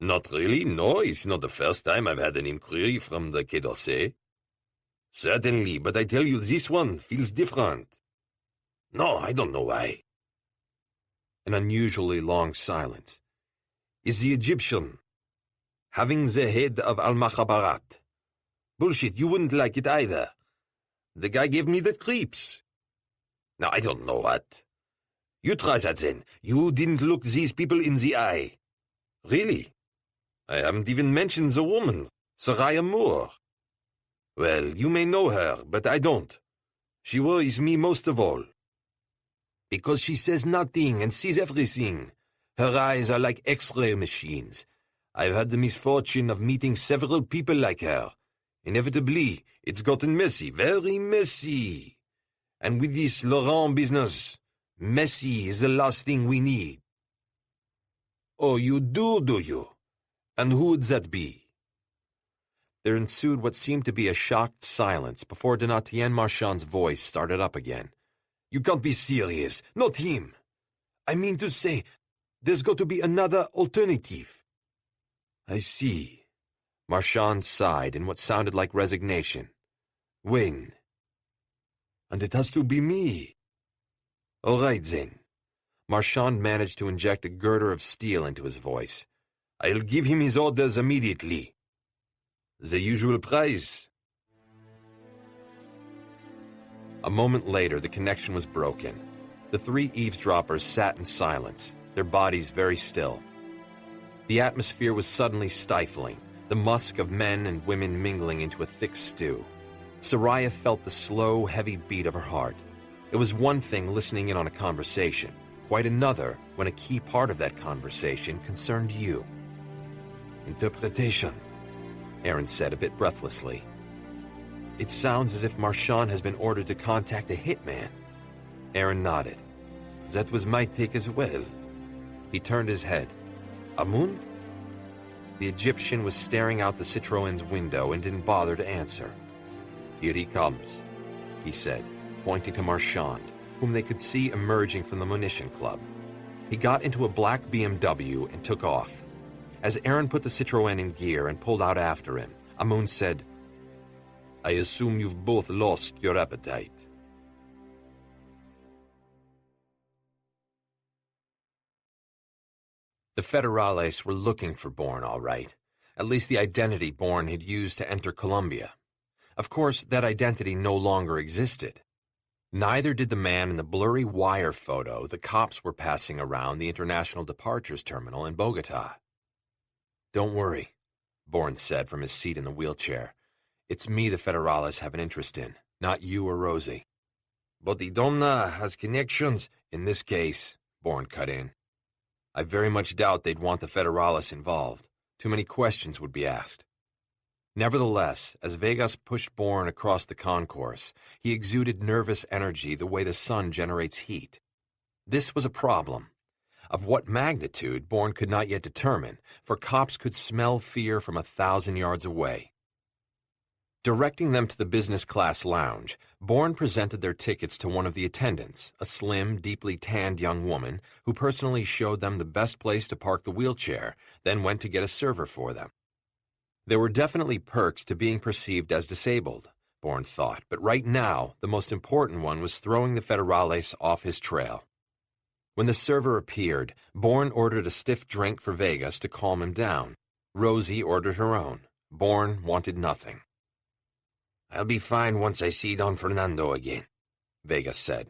Not really, no. It's not the first time I've had an inquiry from the Quai d'Orsay. Certainly, but I tell you, this one feels different. No, I don't know why. An unusually long silence. Is the Egyptian having the head of Al-Makhabarat? Bullshit, you wouldn't like it either. The guy gave me the creeps. Now, I don't know what. You try that then. You didn't look these people in the eye. Really? I haven't even mentioned the woman, Soraya Moore. Well, you may know her, but I don't. She worries me most of all. Because she says nothing and sees everything. Her eyes are like X-ray machines. I've had the misfortune of meeting several people like her. Inevitably, it's gotten messy, very messy. And with this Laurent business, messy is the last thing we need. Oh, you do you? And who would that be? There ensued what seemed to be a shocked silence before Donatien Marchand's voice started up again. You can't be serious. Not him. I mean to say, there's got to be another alternative. I see. Marchand sighed in what sounded like resignation. When? And it has to be me. All right, then. Marchand managed to inject a girder of steel into his voice. I'll give him his orders immediately. The usual price. A moment later, the connection was broken. The three eavesdroppers sat in silence, their bodies very still. The atmosphere was suddenly stifling, the musk of men and women mingling into a thick stew. Soraya felt the slow, heavy beat of her heart. It was one thing listening in on a conversation, quite another when a key part of that conversation concerned you. Interpretation, Aaron said a bit breathlessly. It sounds as if Marchand has been ordered to contact a hitman. Aaron nodded. That was my take as well. He turned his head. Amun? The Egyptian was staring out the Citroën's window and didn't bother to answer. Here he comes, he said, pointing to Marchand, whom they could see emerging from the munition club. He got into a black BMW and took off. As Aaron put the Citroën in gear and pulled out after him, Amun said, I assume you've both lost your appetite. The Federales were looking for Bourne, all right. At least the identity Bourne had used to enter Colombia. Of course, that identity no longer existed. Neither did the man in the blurry wire photo the cops were passing around the international departures terminal in Bogota. Don't worry, Bourne said from his seat in the wheelchair. It's me the Federales have an interest in, not you or Rosie. But the Domna has connections. In this case, Bourne cut in. I very much doubt they'd want the Federales involved. Too many questions would be asked. Nevertheless, as Vegas pushed Bourne across the concourse, he exuded nervous energy the way the sun generates heat. This was a problem. Of what magnitude, Bourne could not yet determine, for cops could smell fear from 1,000 yards away. Directing them to the business class lounge, Bourne presented their tickets to one of the attendants, a slim, deeply tanned young woman who personally showed them the best place to park the wheelchair, then went to get a server for them. There were definitely perks to being perceived as disabled, Bourne thought, but right now, the most important one was throwing the Federales off his trail. When the server appeared, Bourne ordered a stiff drink for Vegas to calm him down. Rosie ordered her own. Bourne wanted nothing. I'll be fine once I see Don Fernando again, Vegas said.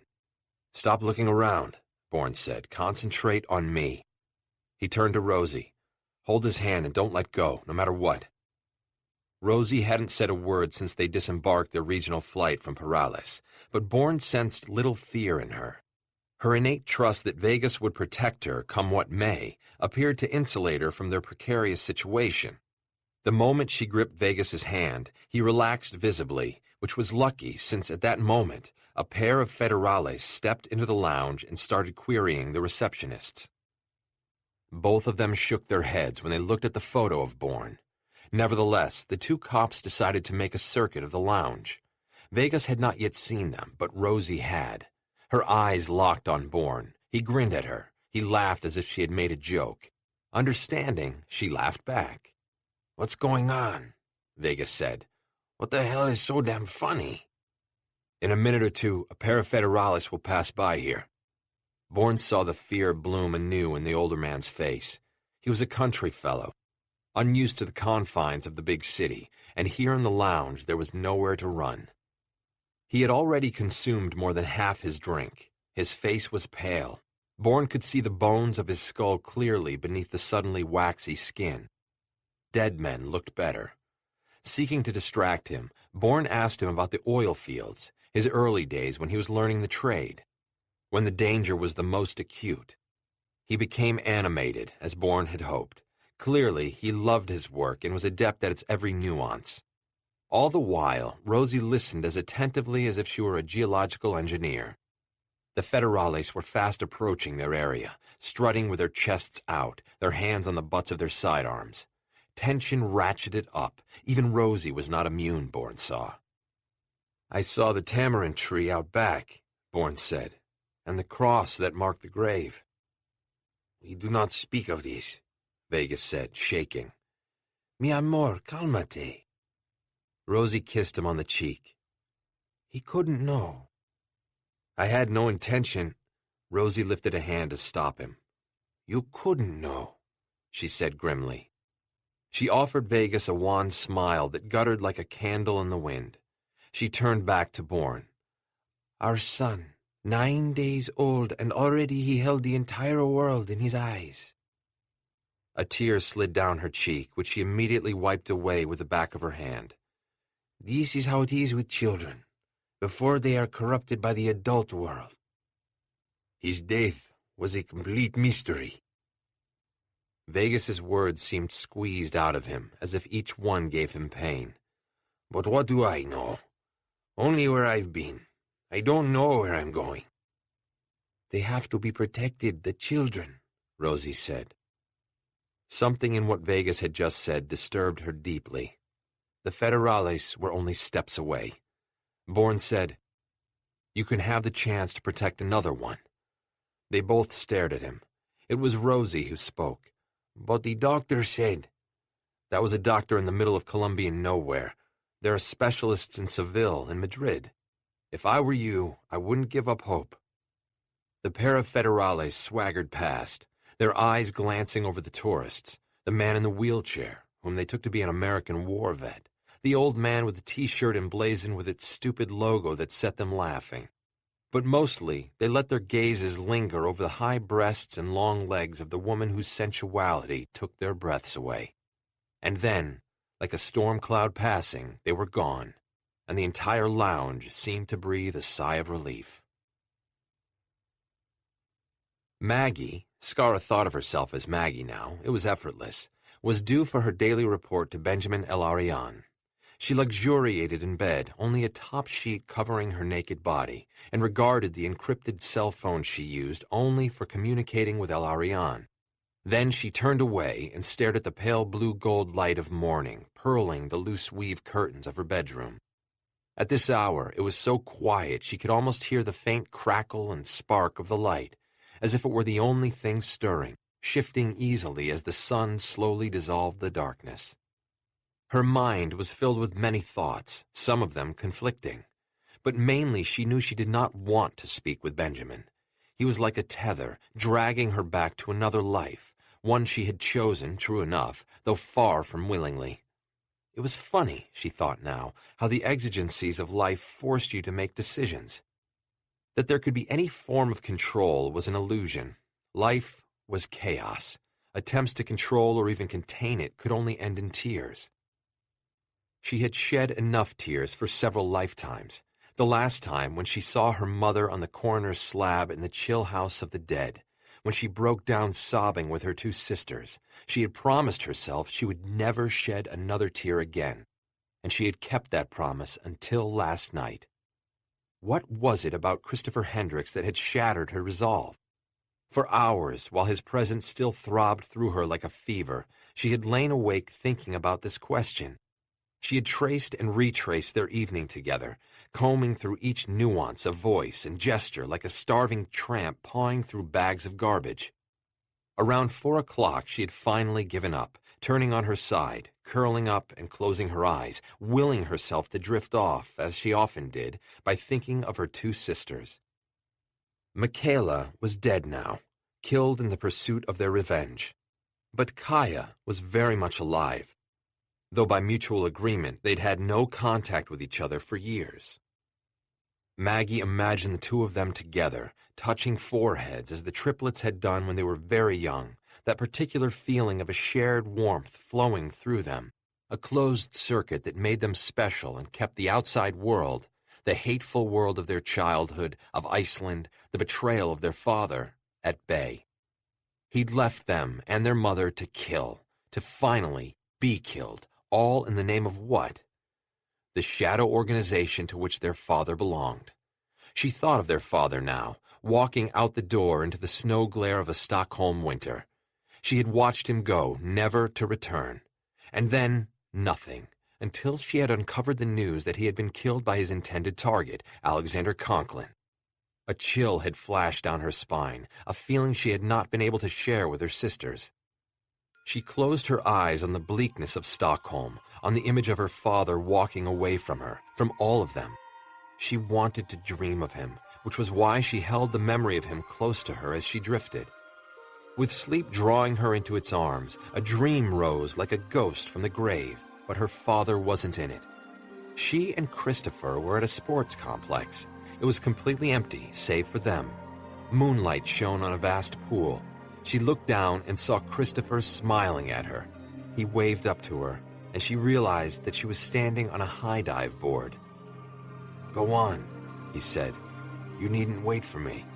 Stop looking around, Bourne said. Concentrate on me. He turned to Rosie. Hold his hand and don't let go, no matter what. Rosie hadn't said a word since they disembarked their regional flight from Perales, but Bourne sensed little fear in her. Her innate trust that Vegas would protect her, come what may, appeared to insulate her from their precarious situation. The moment she gripped Vegas's hand, he relaxed visibly, which was lucky since at that moment a pair of Federales stepped into the lounge and started querying the receptionists. Both of them shook their heads when they looked at the photo of Bourne. Nevertheless, the two cops decided to make a circuit of the lounge. Vegas had not yet seen them, but Rosie had. Her eyes locked on Bourne. He grinned at her. He laughed as if she had made a joke. Understanding, she laughed back. What's going on? Vegas said. What the hell is so damn funny? In a minute or two, a pair of Federales will pass by here. Bourne saw the fear bloom anew in the older man's face. He was a country fellow, unused to the confines of the big city, and here in the lounge there was nowhere to run. He had already consumed more than half his drink. His face was pale. Bourne could see the bones of his skull clearly beneath the suddenly waxy skin. Dead men looked better. Seeking to distract him, Bourne asked him about the oil fields, his early days when he was learning the trade, when the danger was the most acute. He became animated, as Bourne had hoped. Clearly, he loved his work and was adept at its every nuance. All the while, Rosie listened as attentively as if she were a geological engineer. The federales were fast approaching their area, strutting with their chests out, their hands on the butts of their sidearms. Tension ratcheted up. Even Rosie was not immune, Bourne saw. "I saw the tamarind tree out back," Bourne said, "and the cross that marked the grave." "We do not speak of this," Vegas said, shaking. "Mi amor, calmate." Rosie kissed him on the cheek. "He couldn't know." "I had no intention." Rosie lifted a hand to stop him. "You couldn't know," she said grimly. She offered Vegas a wan smile that guttered like a candle in the wind. She turned back to Bourne. "Our son, 9 days old, and already he held the entire world in his eyes." A tear slid down her cheek, which she immediately wiped away with the back of her hand. "This is how it is with children, before they are corrupted by the adult world." "His death was a complete mystery." Vegas's words seemed squeezed out of him, as if each one gave him pain. "But what do I know? Only where I've been. I don't know where I'm going." "They have to be protected, the children," Rosie said. Something in what Vegas had just said disturbed her deeply. The federales were only steps away. Bourne said, "You can have the chance to protect another one." They both stared at him. It was Rosie who spoke. "But the doctor said—" "That was a doctor in the middle of Colombian nowhere. There are specialists in Seville and Madrid. If I were you, I wouldn't give up hope." The pair of federales swaggered past, their eyes glancing over the tourists, the man in the wheelchair, whom they took to be an American war vet, the old man with the T-shirt emblazoned with its stupid logo that set them laughing. But mostly, they let their gazes linger over the high breasts and long legs of the woman whose sensuality took their breaths away. And then, like a storm cloud passing, they were gone, and the entire lounge seemed to breathe a sigh of relief. Maggie, Scara thought of herself as Maggie now, it was effortless, was due for her daily report to Benjamin El Arian. She luxuriated in bed, only a top sheet covering her naked body, and regarded the encrypted cell phone she used only for communicating with El Arian. Then she turned away and stared at the pale blue-gold light of morning, purling the loose weave curtains of her bedroom. At this hour, it was so quiet she could almost hear the faint crackle and spark of the light, as if it were the only thing stirring, shifting easily as the sun slowly dissolved the darkness. Her mind was filled with many thoughts, some of them conflicting. But mainly she knew she did not want to speak with Benjamin. He was like a tether, dragging her back to another life, one she had chosen, true enough, though far from willingly. It was funny, she thought now, how the exigencies of life forced you to make decisions. That there could be any form of control was an illusion. Life was chaos. Attempts to control or even contain it could only end in tears. She had shed enough tears for several lifetimes. The last time when she saw her mother on the coroner's slab in the chill house of the dead, when she broke down sobbing with her 2 sisters, she had promised herself she would never shed another tear again, and she had kept that promise until last night. What was it about Christopher Hendricks that had shattered her resolve? For hours, while his presence still throbbed through her like a fever, she had lain awake thinking about this question. She had traced and retraced their evening together, combing through each nuance of voice and gesture like a starving tramp pawing through bags of garbage. Around 4 o'clock she had finally given up, turning on her side, curling up and closing her eyes, willing herself to drift off, as she often did, by thinking of her 2 sisters. Michaela was dead now, killed in the pursuit of their revenge. But Kaya was very much alive, though by mutual agreement they'd had no contact with each other for years. Maggie imagined the 2 of them together, touching foreheads as the triplets had done when they were very young, that particular feeling of a shared warmth flowing through them, a closed circuit that made them special and kept the outside world, the hateful world of their childhood, of Iceland, the betrayal of their father, at bay. He'd left them and their mother to kill, to finally be killed, all in the name of what? the shadow organization to which their father belonged. She thought of their father now, walking out the door into the snow glare of a Stockholm winter. She had watched him go, never to return. And then, nothing, until she had uncovered the news that he had been killed by his intended target, Alexander Conklin. A chill had flashed down her spine, a feeling she had not been able to share with her sisters. She closed her eyes on the bleakness of Stockholm, on the image of her father walking away from her, from all of them. She wanted to dream of him, which was why she held the memory of him close to her as she drifted. With sleep drawing her into its arms, a dream rose like a ghost from the grave, but her father wasn't in it. She and Christopher were at a sports complex. It was completely empty, save for them. Moonlight shone on a vast pool. She looked down and saw Christopher smiling at her. He waved up to her, and she realized that she was standing on a high dive board. "Go on," he said. "You needn't wait for me."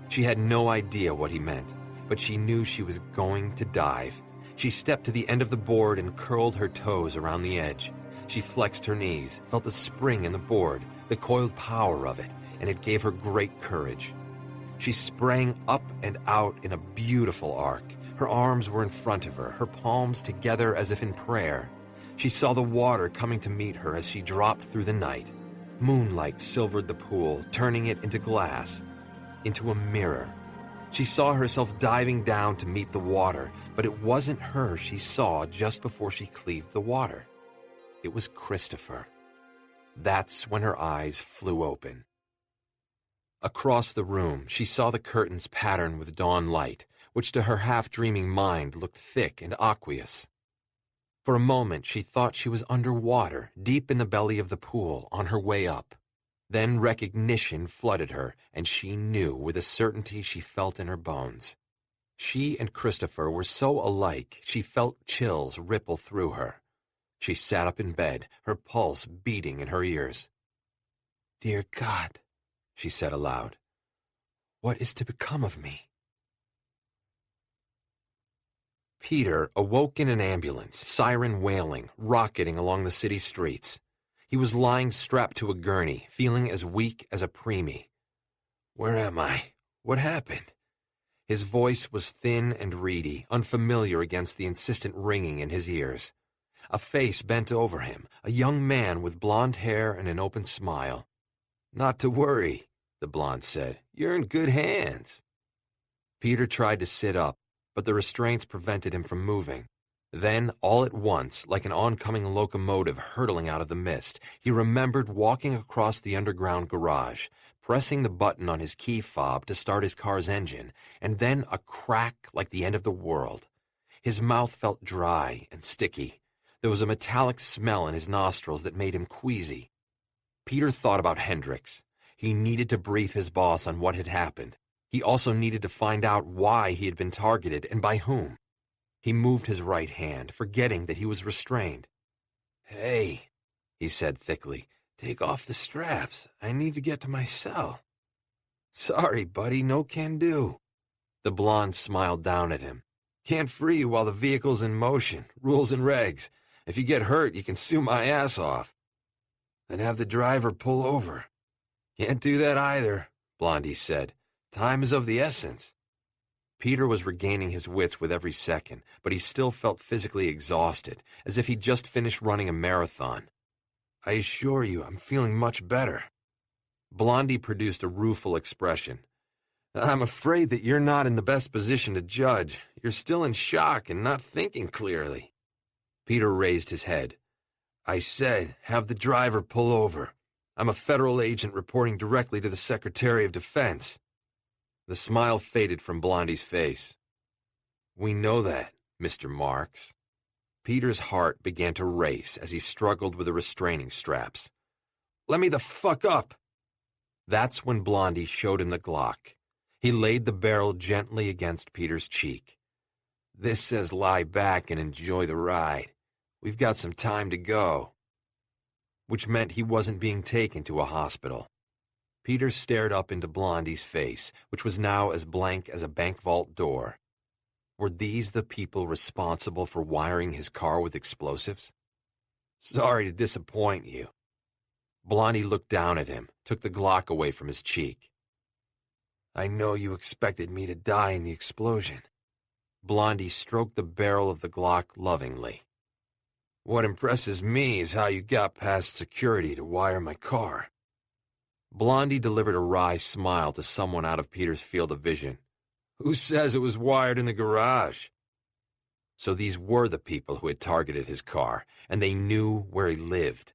She had no idea what he meant, but she knew she was going to dive. She stepped to the end of the board and curled her toes around the edge. She flexed her knees, felt a spring in the board, the coiled power of it, and it gave her great courage. She sprang up and out in a beautiful arc. Her arms were in front of her, her palms together as if in prayer. She saw the water coming to meet her as she dropped through the night. Moonlight silvered the pool, turning it into glass, into a mirror. She saw herself diving down to meet the water, but it wasn't her she saw just before she cleaved the water. It was Christopher. That's when her eyes flew open. Across the room, she saw the curtains pattern with dawn light, which to her half-dreaming mind looked thick and aqueous. For a moment, she thought she was underwater, deep in the belly of the pool, on her way up. Then recognition flooded her, and she knew with a certainty she felt in her bones. She and Christopher were so alike, she felt chills ripple through her. She sat up in bed, her pulse beating in her ears. "Dear God," she said aloud, "what is to become of me?" Peter awoke in an ambulance, siren wailing, rocketing along the city streets. He was lying strapped to a gurney, feeling as weak as a preemie. "Where am I? What happened?" His voice was thin and reedy, unfamiliar against the insistent ringing in his ears. A face bent over him, a young man with blonde hair and an open smile. "Not to worry," the blonde said. "You're in good hands." Peter tried to sit up, but the restraints prevented him from moving. Then, all at once, like an oncoming locomotive hurtling out of the mist, he remembered walking across the underground garage, pressing the button on his key fob to start his car's engine, and then a crack like the end of the world. His mouth felt dry and sticky. There was a metallic smell in his nostrils that made him queasy. Peter thought about Hendricks. He needed to brief his boss on what had happened. He also needed to find out why he had been targeted and by whom. He moved his right hand, forgetting that he was restrained. "Hey," he said thickly, "take off the straps. I need to get to my cell." "Sorry, buddy, no can do." The blonde smiled down at him. "Can't free you while the vehicle's in motion. Rules and regs. If you get hurt, you can sue my ass off." "Then have the driver pull over." "Can't do that either," Blondie said. "Time is of the essence." Peter was regaining his wits with every second, but he still felt physically exhausted, as if he'd just finished running a marathon. "I assure you, I'm feeling much better." Blondie produced a rueful expression. "I'm afraid that you're not in the best position to judge. You're still in shock and not thinking clearly." Peter raised his head. "I said, have the driver pull over. I'm a federal agent reporting directly to the Secretary of Defense." The smile faded from Blondie's face. "We know that, Mr. Marks." Peter's heart began to race as he struggled with the restraining straps. "Let me the fuck up!" That's when Blondie showed him the Glock. He laid the barrel gently against Peter's cheek. "This says lie back and enjoy the ride. We've got some time to go." Which meant he wasn't being taken to a hospital. Peter stared up into Blondie's face, which was now as blank as a bank vault door. Were these the people responsible for wiring his car with explosives? Sorry to disappoint you. Blondie looked down at him, took the Glock away from his cheek. I know you expected me to die in the explosion. Blondie stroked the barrel of the Glock lovingly. What impresses me is how you got past security to wire my car. Blondie delivered a wry smile to someone out of Peter's field of vision. Who says it was wired in the garage? So these were the people who had targeted his car, and they knew where he lived.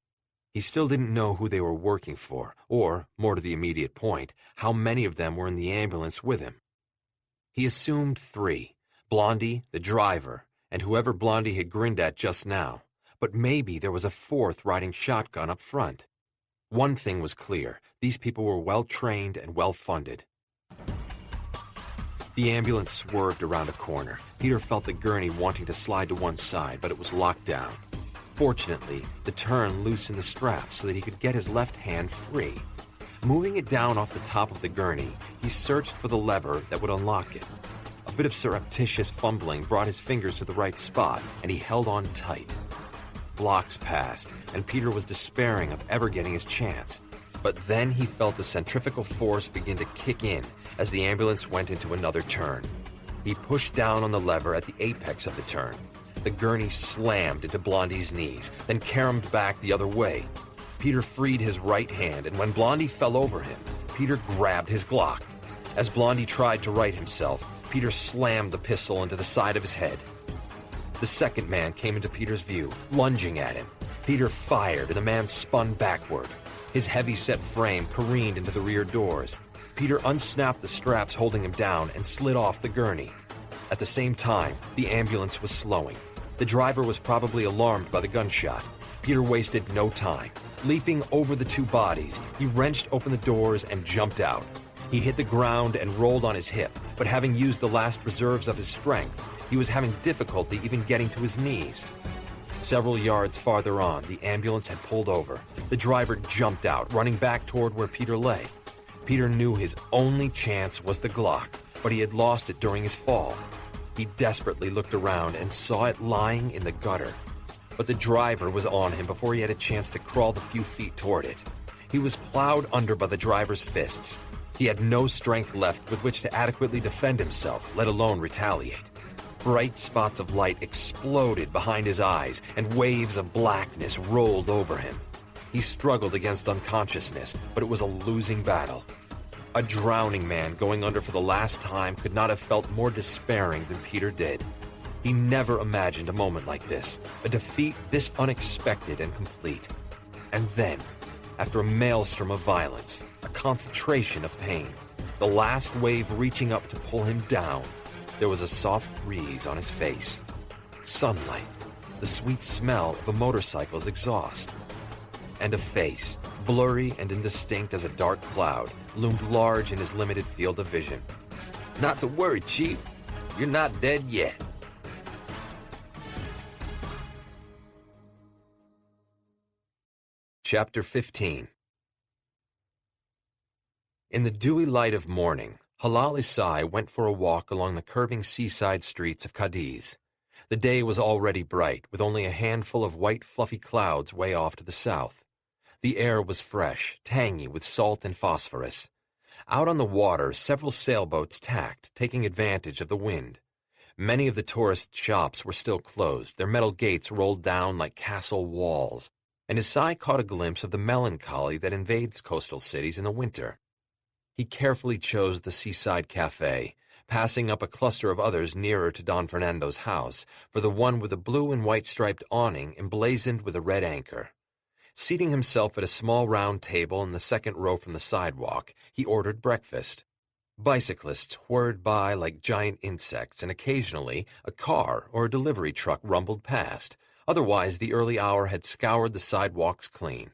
He still didn't know who they were working for, or, more to the immediate point, how many of them were in the ambulance with him. He assumed 3, Blondie, the driver, and whoever Blondie had grinned at just now, but maybe there was a 4th riding shotgun up front. One thing was clear, these people were well-trained and well-funded. The ambulance swerved around a corner. Peter felt the gurney wanting to slide to one side, but it was locked down. Fortunately, the turn loosened the strap so that he could get his left hand free. Moving it down off the top of the gurney, he searched for the lever that would unlock it. A bit of surreptitious fumbling brought his fingers to the right spot, and he held on tight. Blocks passed, and Peter was despairing of ever getting his chance. But then he felt the centrifugal force begin to kick in as the ambulance went into another turn. He pushed down on the lever at the apex of the turn. The gurney slammed into Blondie's knees, then caromed back the other way. Peter freed his right hand, and when Blondie fell over him, Peter grabbed his Glock. As Blondie tried to right himself, Peter slammed the pistol into the side of his head. The second man came into Peter's view, lunging at him. Peter fired, and the man spun backward. His heavy-set frame careened into the rear doors. Peter unsnapped the straps holding him down and slid off the gurney. At the same time, the ambulance was slowing. The driver was probably alarmed by the gunshot. Peter wasted no time. Leaping over the 2 bodies, he wrenched open the doors and jumped out. He hit the ground and rolled on his hip, but having used the last reserves of his strength, he was having difficulty even getting to his knees. Several yards farther on, the ambulance had pulled over. The driver jumped out, running back toward where Peter lay. Peter knew his only chance was the Glock, but he had lost it during his fall. He desperately looked around and saw it lying in the gutter. But the driver was on him before he had a chance to crawl the few feet toward it. He was plowed under by the driver's fists. He had no strength left with which to adequately defend himself, let alone retaliate. Bright spots of light exploded behind his eyes, and waves of blackness rolled over him. He struggled against unconsciousness, but it was a losing battle. A drowning man going under for the last time could not have felt more despairing than Peter did. He never imagined a moment like this, a defeat this unexpected and complete. And then, after a maelstrom of violence, a concentration of pain, the last wave reaching up to pull him down, there was a soft breeze on his face. Sunlight, the sweet smell of a motorcycle's exhaust. And a face, blurry and indistinct as a dark cloud, loomed large in his limited field of vision. Not to worry, Chief. You're not dead yet. Chapter 15. In the dewy light of morning, Halal Isai went for a walk along the curving seaside streets of Cadiz. The day was already bright, with only a handful of white fluffy clouds way off to the south. The air was fresh, tangy with salt and phosphorus. Out on the water, several sailboats tacked, taking advantage of the wind. Many of the tourist shops were still closed, their metal gates rolled down like castle walls, and Isai caught a glimpse of the melancholy that invades coastal cities in the winter. He carefully chose the seaside cafe, passing up a cluster of others nearer to Don Fernando's house, for the one with a blue and white striped awning emblazoned with a red anchor. Seating himself at a small round table in the second row from the sidewalk, he ordered breakfast. Bicyclists whirred by like giant insects, and occasionally a car or a delivery truck rumbled past. Otherwise, the early hour had scoured the sidewalks clean.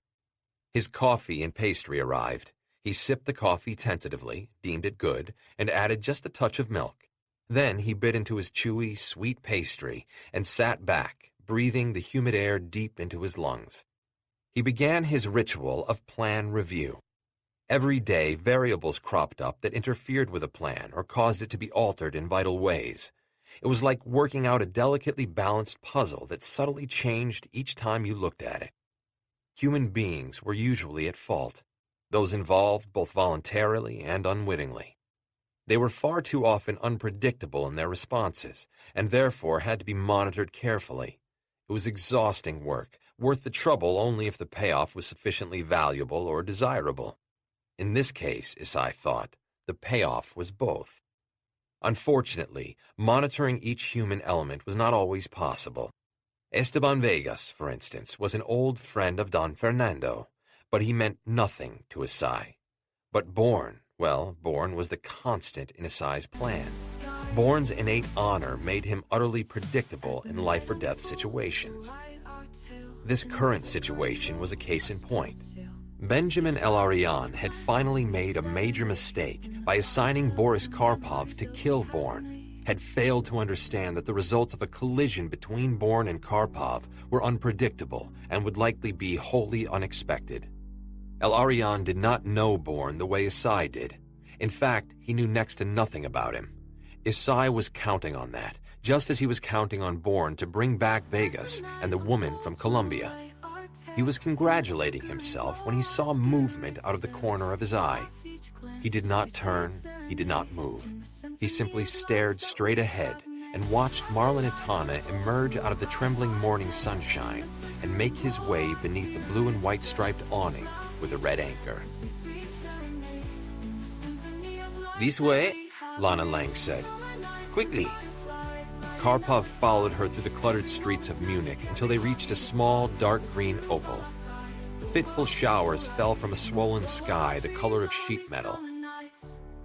His coffee and pastry arrived. He sipped the coffee tentatively, deemed it good, and added just a touch of milk. Then he bit into his chewy, sweet pastry and sat back, breathing the humid air deep into his lungs. He began his ritual of plan review. Every day, variables cropped up that interfered with a plan or caused it to be altered in vital ways. It was like working out a delicately balanced puzzle that subtly changed each time you looked at it. Human beings were usually at fault, those involved both voluntarily and unwittingly. They were far too often unpredictable in their responses, and therefore had to be monitored carefully. It was exhausting work, worth the trouble only if the payoff was sufficiently valuable or desirable. In this case, Isai thought, the payoff was both. Unfortunately, monitoring each human element was not always possible. Esteban Vegas, for instance, was an old friend of Don Fernando, but he meant nothing to Isai. But Bourne was the constant in Isai's plan. Bourne's innate honor made him utterly predictable in life-or-death situations. This current situation was a case in point. Benjamin El-Arian had finally made a major mistake by assigning Boris Karpov to kill Bourne, had failed to understand that the results of a collision between Bourne and Karpov were unpredictable and would likely be wholly unexpected. El-Arian did not know Bourne the way Isai did. In fact, he knew next to nothing about him. Isai was counting on that, just as he was counting on Bourne to bring back Vegas and the woman from Colombia. He was congratulating himself when he saw movement out of the corner of his eye. He did not turn, he did not move. He simply stared straight ahead and watched Marlon Itana emerge out of the trembling morning sunshine and make his way beneath the blue and white striped awning with a red anchor. This way, Lana Lang said. quickly. Karpov followed her through the cluttered streets of Munich until they reached a small, dark green Opel. Fitful showers fell from a swollen sky the color of sheet metal.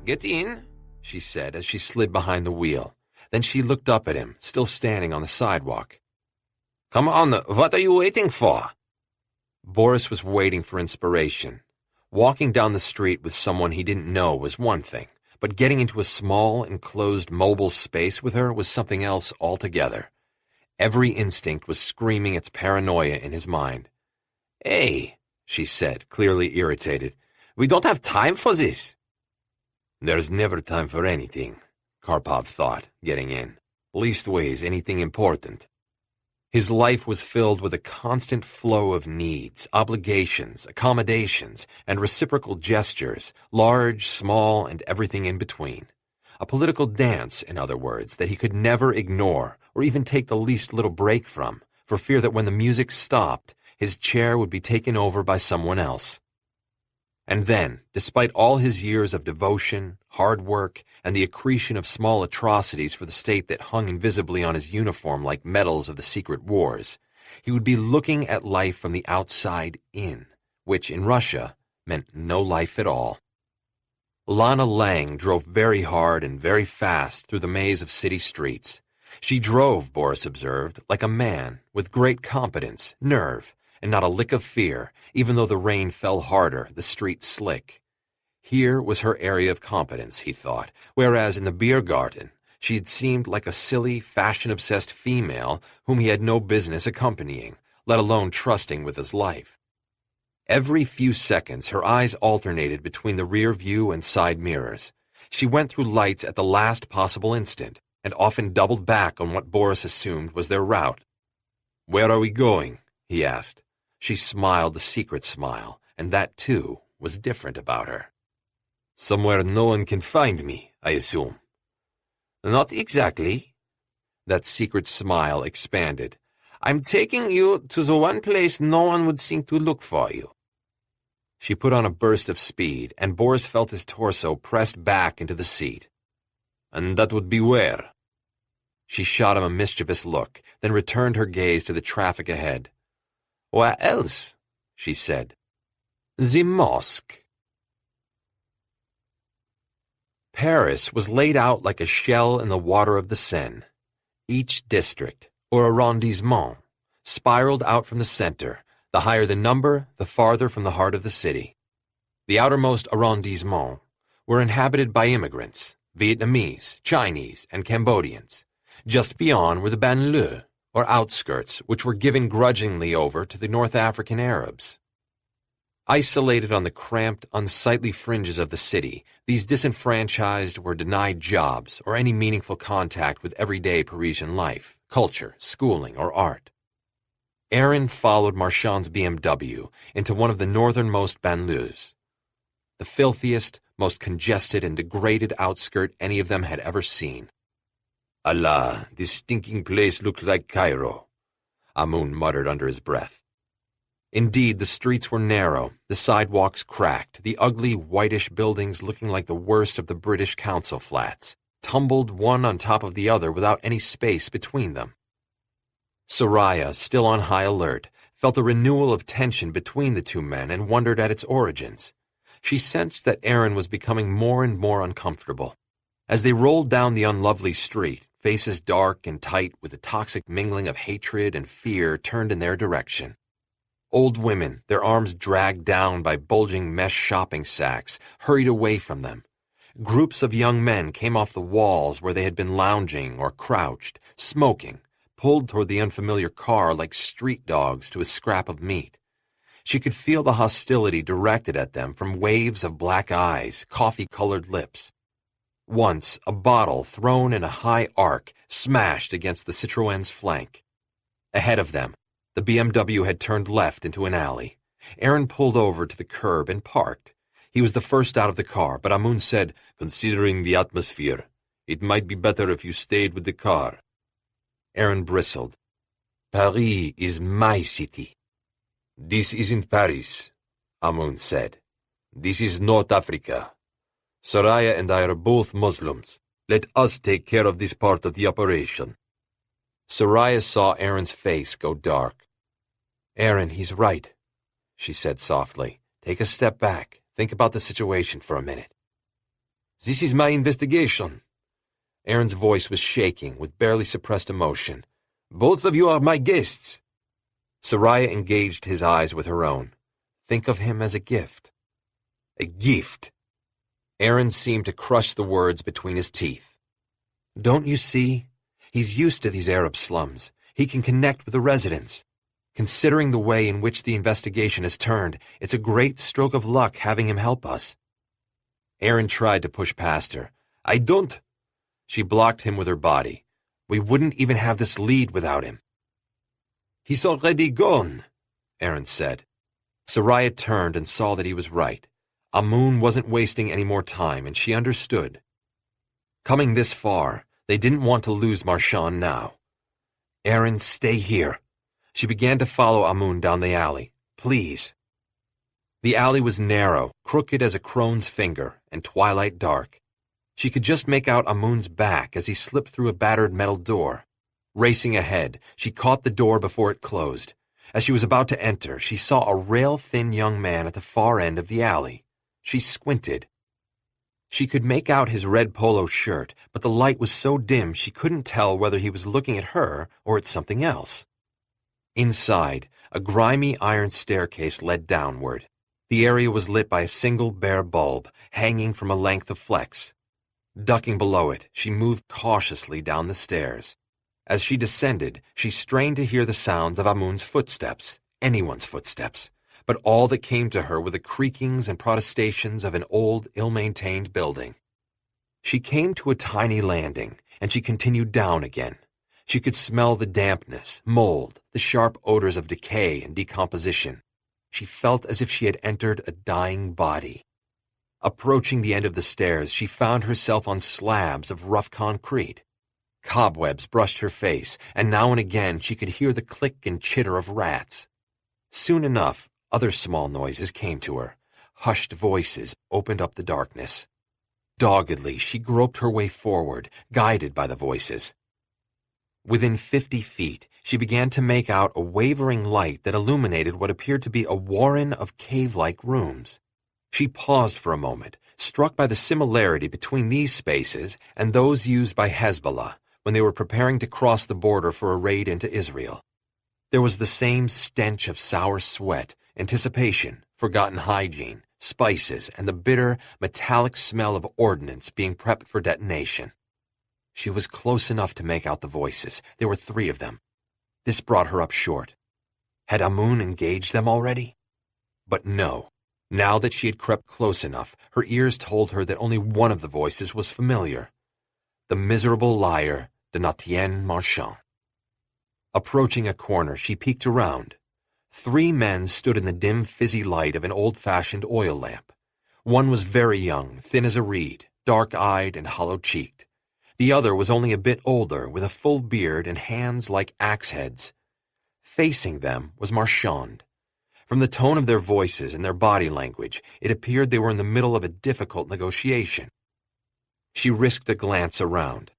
Get in. She said as she slid behind the wheel. Then she looked up at him, still standing on the sidewalk. Come on, what are you waiting for? Boris was waiting for inspiration. Walking down the street with someone he didn't know was one thing, but getting into a small, enclosed, mobile space with her was something else altogether. Every instinct was screaming its paranoia in his mind. Hey, she said, clearly irritated. we don't have time for this. There's never time for anything, Karpov thought, getting in. Leastways anything important. His life was filled with a constant flow of needs, obligations, accommodations, and reciprocal gestures, large, small, and everything in between. A political dance, in other words, that he could never ignore or even take the least little break from, for fear that when the music stopped, his chair would be taken over by someone else. And then, despite all his years of devotion, hard work, and the accretion of small atrocities for the state that hung invisibly on his uniform like medals of the secret wars, he would be looking at life from the outside in, which in Russia meant no life at all. Lana Lang drove very hard and very fast through the maze of city streets. She drove, Boris observed, like a man, with great competence, nerve, and not a lick of fear, even though the rain fell harder, the street slick. Here was her area of competence, he thought, whereas in the beer garden she had seemed like a silly, fashion-obsessed female whom he had no business accompanying, let alone trusting with his life. Every few seconds her eyes alternated between the rear view and side mirrors. She went through lights at the last possible instant, and often doubled back on what Boris assumed was their route. "Where are we going?" he asked. She smiled a secret smile, and that, too, was different about her. "Somewhere no one can find me, I assume." Not exactly. That secret smile expanded. I'm taking you to the one place no one would think to look for you. She put on a burst of speed, and Boris felt his torso pressed back into the seat. "And that would be where?" She shot him a mischievous look, then returned her gaze to the traffic ahead. "Where else?" she said. "The mosque." Paris was laid out like a shell in the water of the Seine. Each district, or arrondissement, spiraled out from the center. The higher the number, the farther from the heart of the city. The outermost arrondissements were inhabited by immigrants, Vietnamese, Chinese, and Cambodians. Just beyond were the banlieues, or outskirts, which were given grudgingly over to the North African Arabs. Isolated on the cramped, unsightly fringes of the city, these disenfranchised were denied jobs or any meaningful contact with everyday Parisian life, culture, schooling, or art. Aaron followed Marchand's BMW into one of the northernmost banlieues, the filthiest, most congested and degraded outskirt any of them had ever seen. Allah, this stinking place looks like Cairo, Amun muttered under his breath. Indeed, the streets were narrow, the sidewalks cracked, the ugly, whitish buildings looking like the worst of the British council flats, tumbled one on top of the other without any space between them. Soraya, still on high alert, felt a renewal of tension between the two men and wondered at its origins. She sensed that Aaron was becoming more and more uncomfortable. As they rolled down the unlovely street, faces dark and tight with a toxic mingling of hatred and fear turned in their direction. Old women, their arms dragged down by bulging mesh shopping sacks, hurried away from them. Groups of young men came off the walls where they had been lounging or crouched, smoking, pulled toward the unfamiliar car like street dogs to a scrap of meat. She could feel the hostility directed at them from waves of black eyes, coffee-colored lips. Once, a bottle thrown in a high arc smashed against the Citroën's flank. Ahead of them, the BMW had turned left into an alley. Aaron pulled over to the curb and parked. He was the first out of the car, but Amun said, "Considering the atmosphere, it might be better if you stayed with the car." Aaron bristled. "Paris is my city." "This isn't Paris," Amun said. "This is North Africa. Soraya and I are both Muslims. Let us take care of this part of the operation." Soraya saw Aaron's face go dark. "Aaron, he's right," she said softly. "Take a step back. Think about the situation for a minute." "This is my investigation." Aaron's voice was shaking with barely suppressed emotion. "Both of you are my guests." Soraya engaged his eyes with her own. "Think of him as a gift." "A gift?" Aaron seemed to crush the words between his teeth. "Don't you see? He's used to these Arab slums. He can connect with the residents. Considering the way in which the investigation has turned, it's a great stroke of luck having him help us." Aaron tried to push past her. "I don't." She blocked him with her body. "We wouldn't even have this lead without him." "He's already gone," Aaron said. Soraya turned and saw that he was right. Amun wasn't wasting any more time, and she understood. Coming this far, they didn't want to lose Marchand now. "Aaron, stay here." She began to follow Amun down the alley. "Please." The alley was narrow, crooked as a crone's finger, and twilight dark. She could just make out Amun's back as he slipped through a battered metal door. Racing ahead, she caught the door before it closed. As she was about to enter, she saw a rail-thin young man at the far end of the alley. She squinted. She could make out his red polo shirt, but the light was so dim she couldn't tell whether he was looking at her or at something else. Inside, a grimy iron staircase led downward. The area was lit by a single bare bulb, hanging from a length of flex. Ducking below it, she moved cautiously down the stairs. As she descended, she strained to hear the sounds of Amun's footsteps, anyone's footsteps, but all that came to her were the creakings and protestations of an old, ill-maintained building. She came to a tiny landing, and she continued down again. She could smell the dampness, mold, the sharp odors of decay and decomposition. She felt as if she had entered a dying body. Approaching the end of the stairs, she found herself on slabs of rough concrete. Cobwebs brushed her face, and now and again she could hear the click and chitter of rats. Soon enough, other small noises came to her. Hushed voices opened up the darkness. Doggedly, she groped her way forward, guided by the voices. Within 50 feet, she began to make out a wavering light that illuminated what appeared to be a warren of cave-like rooms. She paused for a moment, struck by the similarity between these spaces and those used by Hezbollah when they were preparing to cross the border for a raid into Israel. There was the same stench of sour sweat, anticipation, forgotten hygiene, spices, and the bitter, metallic smell of ordnance being prepped for detonation. She was close enough to make out the voices. There were 3 of them. This brought her up short. Had Amun engaged them already? But no, Now that she had crept close enough, her ears told her that only one of the voices was familiar. The miserable liar, Donatien Marchand. Approaching a corner, she peeked around. 3 men stood in the dim, fizzy light of an old-fashioned oil lamp. One was very young, thin as a reed, dark-eyed and hollow-cheeked. The other was only a bit older, with a full beard and hands like axe heads. Facing them was Marchand. From the tone of their voices and their body language, it appeared they were in the middle of a difficult negotiation. She risked a glance around.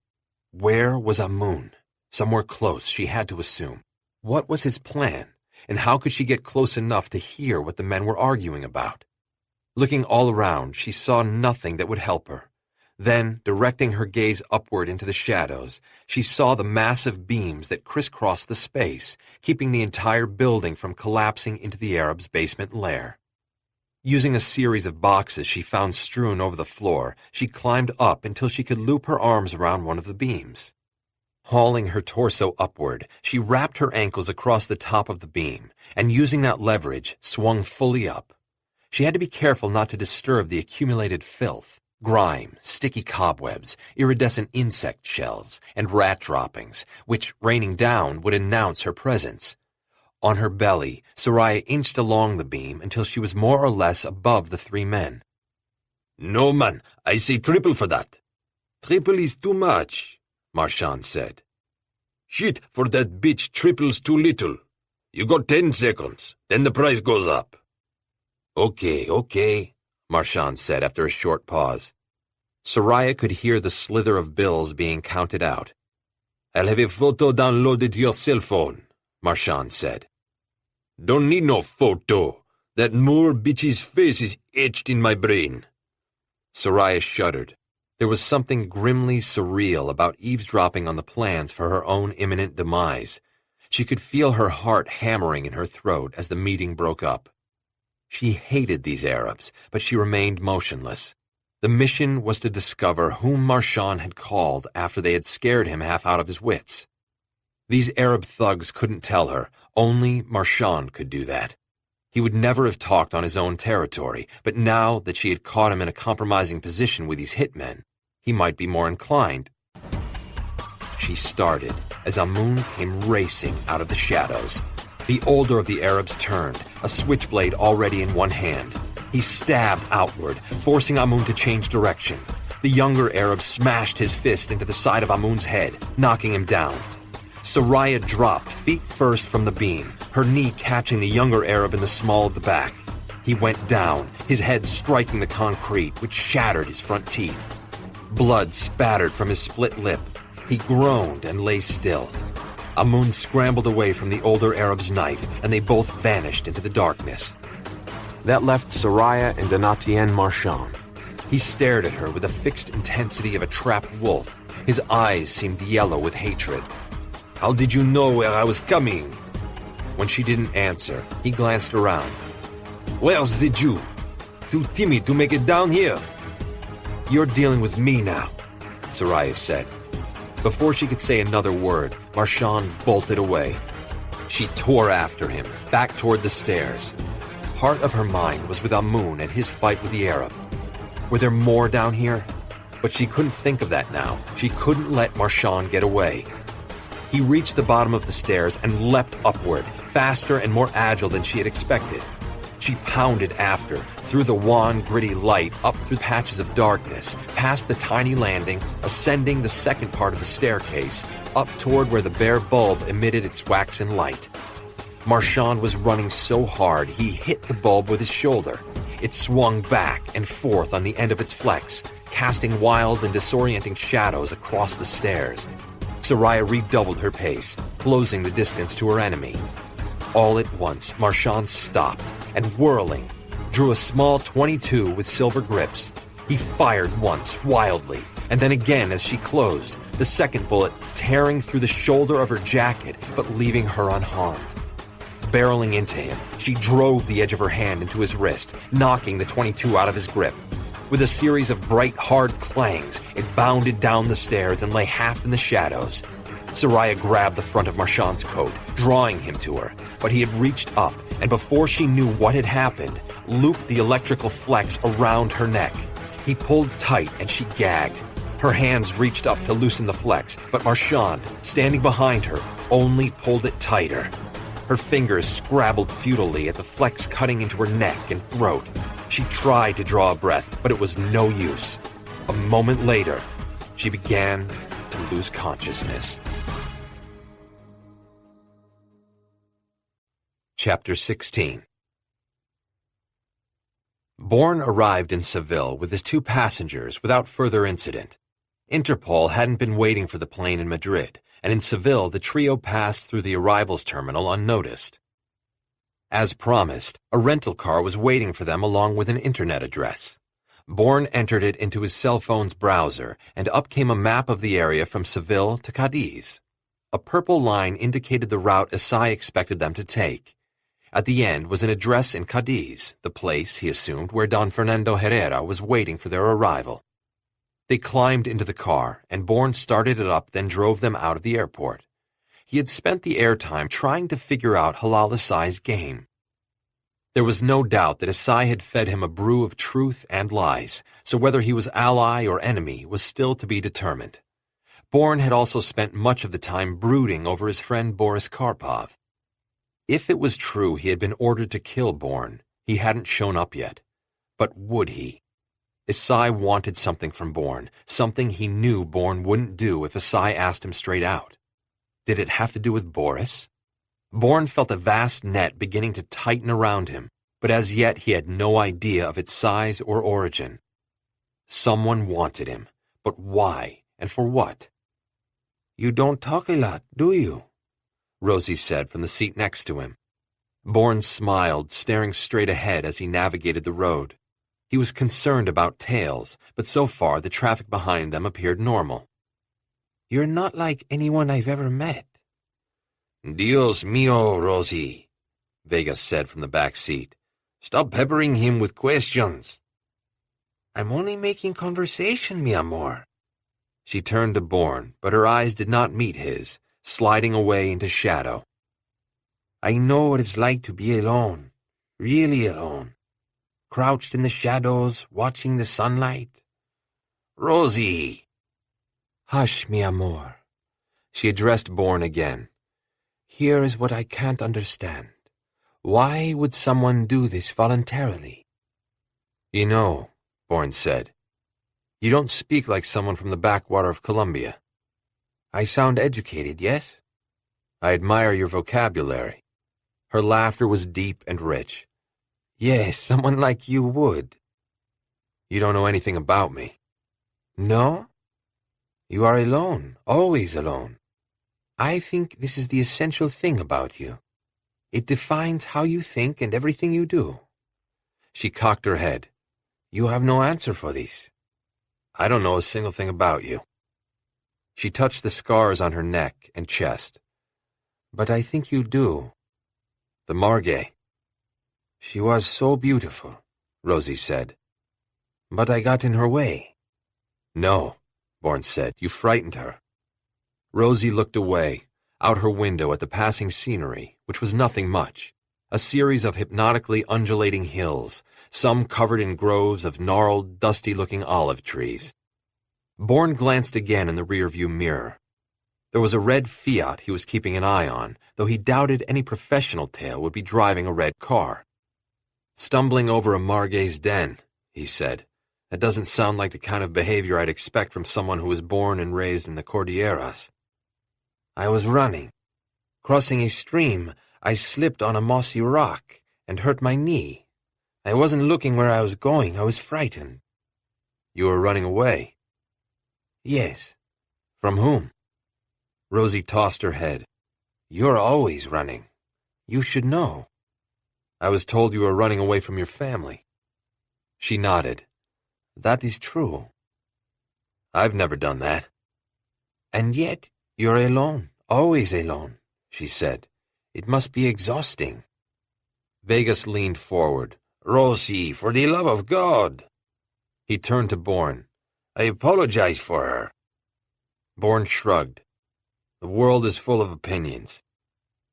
Where was Amun? Somewhere close, she had to assume. What was his plan, and how could she get close enough to hear what the men were arguing about? Looking all around, she saw nothing that would help her. Then, directing her gaze upward into the shadows, she saw the massive beams that crisscrossed the space, keeping the entire building from collapsing into the Arab's basement lair. Using a series of boxes she found strewn over the floor, she climbed up until she could loop her arms around one of the beams. Hauling her torso upward, she wrapped her ankles across the top of the beam, and using that leverage, swung fully up. She had to be careful not to disturb the accumulated filth. Grime, sticky cobwebs, iridescent insect shells, and rat droppings, which, raining down, would announce her presence. On her belly, Soraya inched along the beam until she was more or less above the 3 men. "No, man, I say triple for that." "Triple is too much," Marchand said. "Shit, for that bitch triple's too little. You got 10 seconds, then the price goes up." Okay, Marchand said after a short pause. Soraya could hear the slither of bills being counted out. "I'll have a photo downloaded to your cell phone," Marchand said. "Don't need no photo. That Moor bitch's face is etched in my brain." Soraya shuddered. There was something grimly surreal about eavesdropping on the plans for her own imminent demise. She could feel her heart hammering in her throat as the meeting broke up. She hated these Arabs, but she remained motionless. The mission was to discover whom Marchand had called after they had scared him half out of his wits. These Arab thugs couldn't tell her. Only Marchand could do that. He would never have talked on his own territory, but now that she had caught him in a compromising position with these hitmen, he might be more inclined. She started as Amun came racing out of the shadows. The older of the Arabs turned, a switchblade already in one hand. He stabbed outward, forcing Amun to change direction. The younger Arab smashed his fist into the side of Amun's head, knocking him down. Soraya dropped feet first from the beam, her knee catching the younger Arab in the small of the back. He went down, his head striking the concrete, which shattered his front teeth. Blood spattered from his split lip. He groaned and lay still. Amun scrambled away from the older Arab's knife, and they both vanished into the darkness. That left Soraya and Donatien Marchand. He stared at her with the fixed intensity of a trapped wolf. His eyes seemed yellow with hatred. "How did you know where I was coming?" When she didn't answer, he glanced around. "Where's the Jew? Too timid to make it down here." "You're dealing with me now," Soraya said. Before she could say another word, Marchand bolted away. She tore after him, back toward the stairs. Part of her mind was with Amun and his fight with the Arab. Were there more down here? But she couldn't think of that now. She couldn't let Marchand get away. He reached the bottom of the stairs and leapt upward, faster and more agile than she had expected. She pounded after, through the wan, gritty light, up through patches of darkness, past the tiny landing, ascending the second part of the staircase, up toward where the bare bulb emitted its waxen light. Marchand was running so hard he hit the bulb with his shoulder. It swung back and forth on the end of its flex, casting wild and disorienting shadows across the stairs. Soraya redoubled her pace, closing the distance to her enemy. All at once, Marchand stopped and, whirling, drew a small .22 with silver grips. He fired once, wildly, and then again as she closed, the second bullet tearing through the shoulder of her jacket but leaving her unharmed. Barreling into him, she drove the edge of her hand into his wrist, knocking the .22 out of his grip. With a series of bright, hard clangs, it bounded down the stairs and lay half in the shadows. Soraya grabbed the front of Marchand's coat, drawing him to her, but he had reached up, and before she knew what had happened, looped the electrical flex around her neck. He pulled tight and she gagged. Her hands reached up to loosen the flex, but Marchand, standing behind her, only pulled it tighter. Her fingers scrabbled futilely at the flex cutting into her neck and throat. She tried to draw a breath, but it was no use. A moment later, she began to lose consciousness. Chapter 16. Bourne arrived in Seville with his 2 passengers without further incident. Interpol hadn't been waiting for the plane in Madrid, and in Seville the trio passed through the arrivals terminal unnoticed. As promised, a rental car was waiting for them along with an internet address. Bourne entered it into his cell phone's browser, and up came a map of the area from Seville to Cadiz. A purple line indicated the route Esai expected them to take. At the end was an address in Cadiz, the place, he assumed, where Don Fernando Herrera was waiting for their arrival. They climbed into the car, and Bourne started it up, then drove them out of the airport. He had spent the airtime trying to figure out Halal Esai's game. There was no doubt that Esai had fed him a brew of truth and lies, so whether he was ally or enemy was still to be determined. Bourne had also spent much of the time brooding over his friend Boris Karpov. If it was true he had been ordered to kill Bourne, he hadn't shown up yet. But would he? Esai wanted something from Bourne, something he knew Bourne wouldn't do if Esai asked him straight out. Did it have to do with Boris? Bourne felt a vast net beginning to tighten around him, but as yet he had no idea of its size or origin. Someone wanted him, but why and for what? "You don't talk a lot, do you?" Rosie said from the seat next to him. Bourne smiled, staring straight ahead as he navigated the road. He was concerned about tails, but so far the traffic behind them appeared normal. "You're not like anyone I've ever met." "Dios mío, Rosie," Vegas said from the back seat. "Stop peppering him with questions." "I'm only making conversation, mi amor." She turned to Bourne, but her eyes did not meet his, sliding away into shadow. "I know what it's like to be alone, really alone. Crouched in the shadows, watching the sunlight." "Rosie!" "Hush, mi amor." She addressed Bourne again. "Here is what I can't understand. Why would someone do this voluntarily?" "You know," Bourne said, "you don't speak like someone from the backwater of Colombia." "I sound educated, yes?" "I admire your vocabulary." Her laughter was deep and rich. "Yes, someone like you would." "You don't know anything about me." "No? You are alone, always alone. I think this is the essential thing about you. It defines how you think and everything you do." She cocked her head. "You have no answer for this." "I don't know a single thing about you." She touched the scars on her neck and chest. "But I think you do." "The Margay." "She was so beautiful," Rosie said. "But I got in her way." "No," Bourne said, "you frightened her." Rosie looked away, out her window at the passing scenery, which was nothing much. A series of hypnotically undulating hills, some covered in groves of gnarled, dusty-looking olive trees. Bourne glanced again in the rearview mirror. There was a red Fiat he was keeping an eye on, though he doubted any professional tail would be driving a red car. "Stumbling over a Margay's den," he said. "That doesn't sound like the kind of behavior I'd expect from someone who was born and raised in the Cordilleras." "I was running. Crossing a stream, I slipped on a mossy rock and hurt my knee. I wasn't looking where I was going. I was frightened." "You were running away?" "Yes." "From whom?" Rosie tossed her head. "You're always running. You should know." "I was told you were running away from your family." She nodded. "That is true." "I've never done that." "And yet you're alone, always alone," she said. "It must be exhausting." Vegas leaned forward. "Rosie, for the love of God!" He turned to Bourne. "I apologize for her." Bourne shrugged. "The world is full of opinions."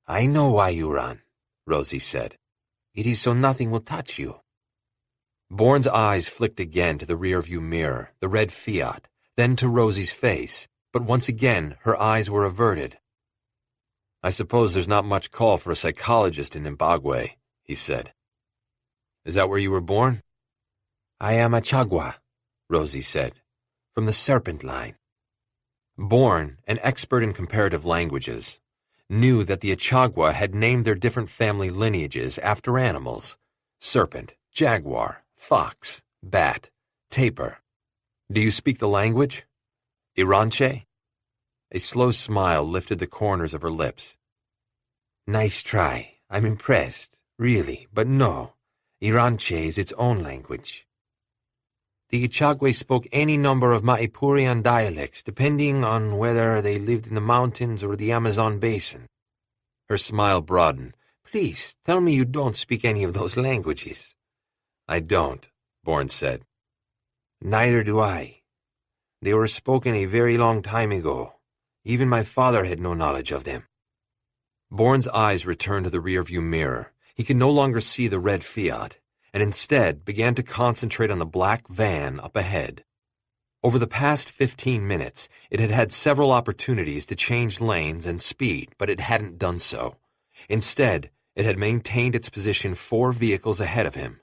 "I know why you run," Rosie said. It is so nothing will touch you. Bourne's eyes flicked again to the rearview mirror, the red Fiat, then to Rosie's face, but once again her eyes were averted. I suppose there's not much call for a psychologist in Zimbabwe, he said. Is that where you were born? I am a Chagwa, Rosie said, from the Serpent line. Bourne, an expert in comparative languages, knew that the Achagwa had named their different family lineages after animals: serpent, jaguar, fox, bat, tapir. Do you speak the language? Iranche? A slow smile lifted the corners of her lips. Nice try. I'm impressed, really, but no. Iranche is its own language. The Ichagwe spoke any number of Maipurian dialects, depending on whether they lived in the mountains or the Amazon basin. Her smile broadened. Please, tell me you don't speak any of those languages. I don't, Bourne said. Neither do I. They were spoken a very long time ago. Even my father had no knowledge of them. Bourne's eyes returned to the rearview mirror. He could no longer see the red Fiat, and instead began to concentrate on the black van up ahead. Over the past 15 minutes, it had had several opportunities to change lanes and speed, but it hadn't done so. Instead, it had maintained its position 4 vehicles ahead of him.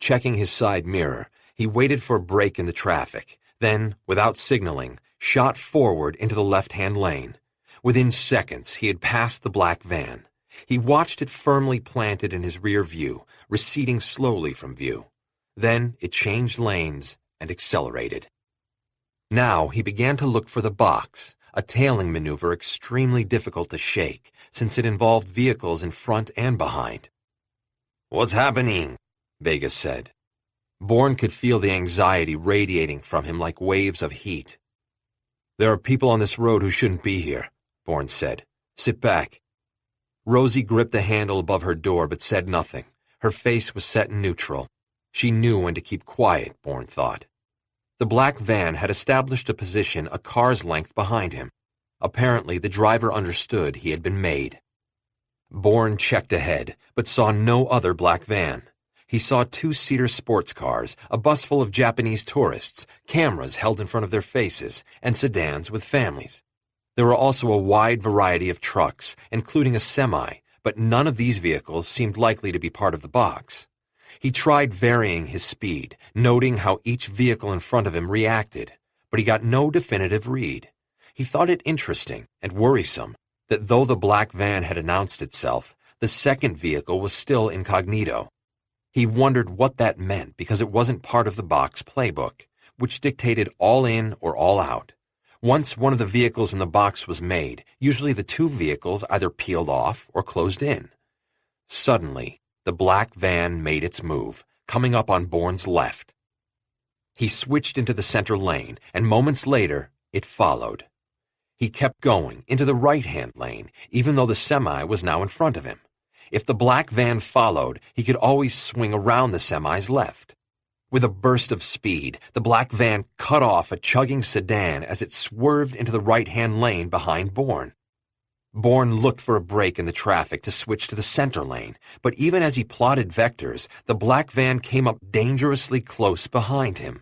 Checking his side mirror, he waited for a break in the traffic, then, without signaling, shot forward into the left-hand lane. Within seconds, he had passed the black van. He watched it firmly planted in his rear view, receding slowly from view. Then it changed lanes and accelerated. Now he began to look for the box, a tailing maneuver extremely difficult to shake, since it involved vehicles in front and behind. What's happening? Vegas said. Bourne could feel the anxiety radiating from him like waves of heat. There are people on this road who shouldn't be here, Bourne said. Sit back. Rosie gripped the handle above her door but said nothing. Her face was set in neutral. She knew when to keep quiet, Bourne thought. The black van had established a position a car's length behind him. Apparently, the driver understood he had been made. Bourne checked ahead, but saw no other black van. He saw 2-seater sports cars, a bus full of Japanese tourists, cameras held in front of their faces, and sedans with families. There were also a wide variety of trucks, including a semi, but none of these vehicles seemed likely to be part of the box. He tried varying his speed, noting how each vehicle in front of him reacted, but he got no definitive read. He thought it interesting and worrisome that though the black van had announced itself, the second vehicle was still incognito. He wondered what that meant because it wasn't part of the box playbook, which dictated all in or all out. Once one of the vehicles in the box was made, usually the 2 vehicles either peeled off or closed in. Suddenly, the black van made its move, coming up on Bourne's left. He switched into the center lane, and moments later, it followed. He kept going into the right-hand lane, even though the semi was now in front of him. If the black van followed, he could always swing around the semi's left. With a burst of speed, the black van cut off a chugging sedan as it swerved into the right-hand lane behind Bourne. Bourne looked for a break in the traffic to switch to the center lane, but even as he plotted vectors, the black van came up dangerously close behind him.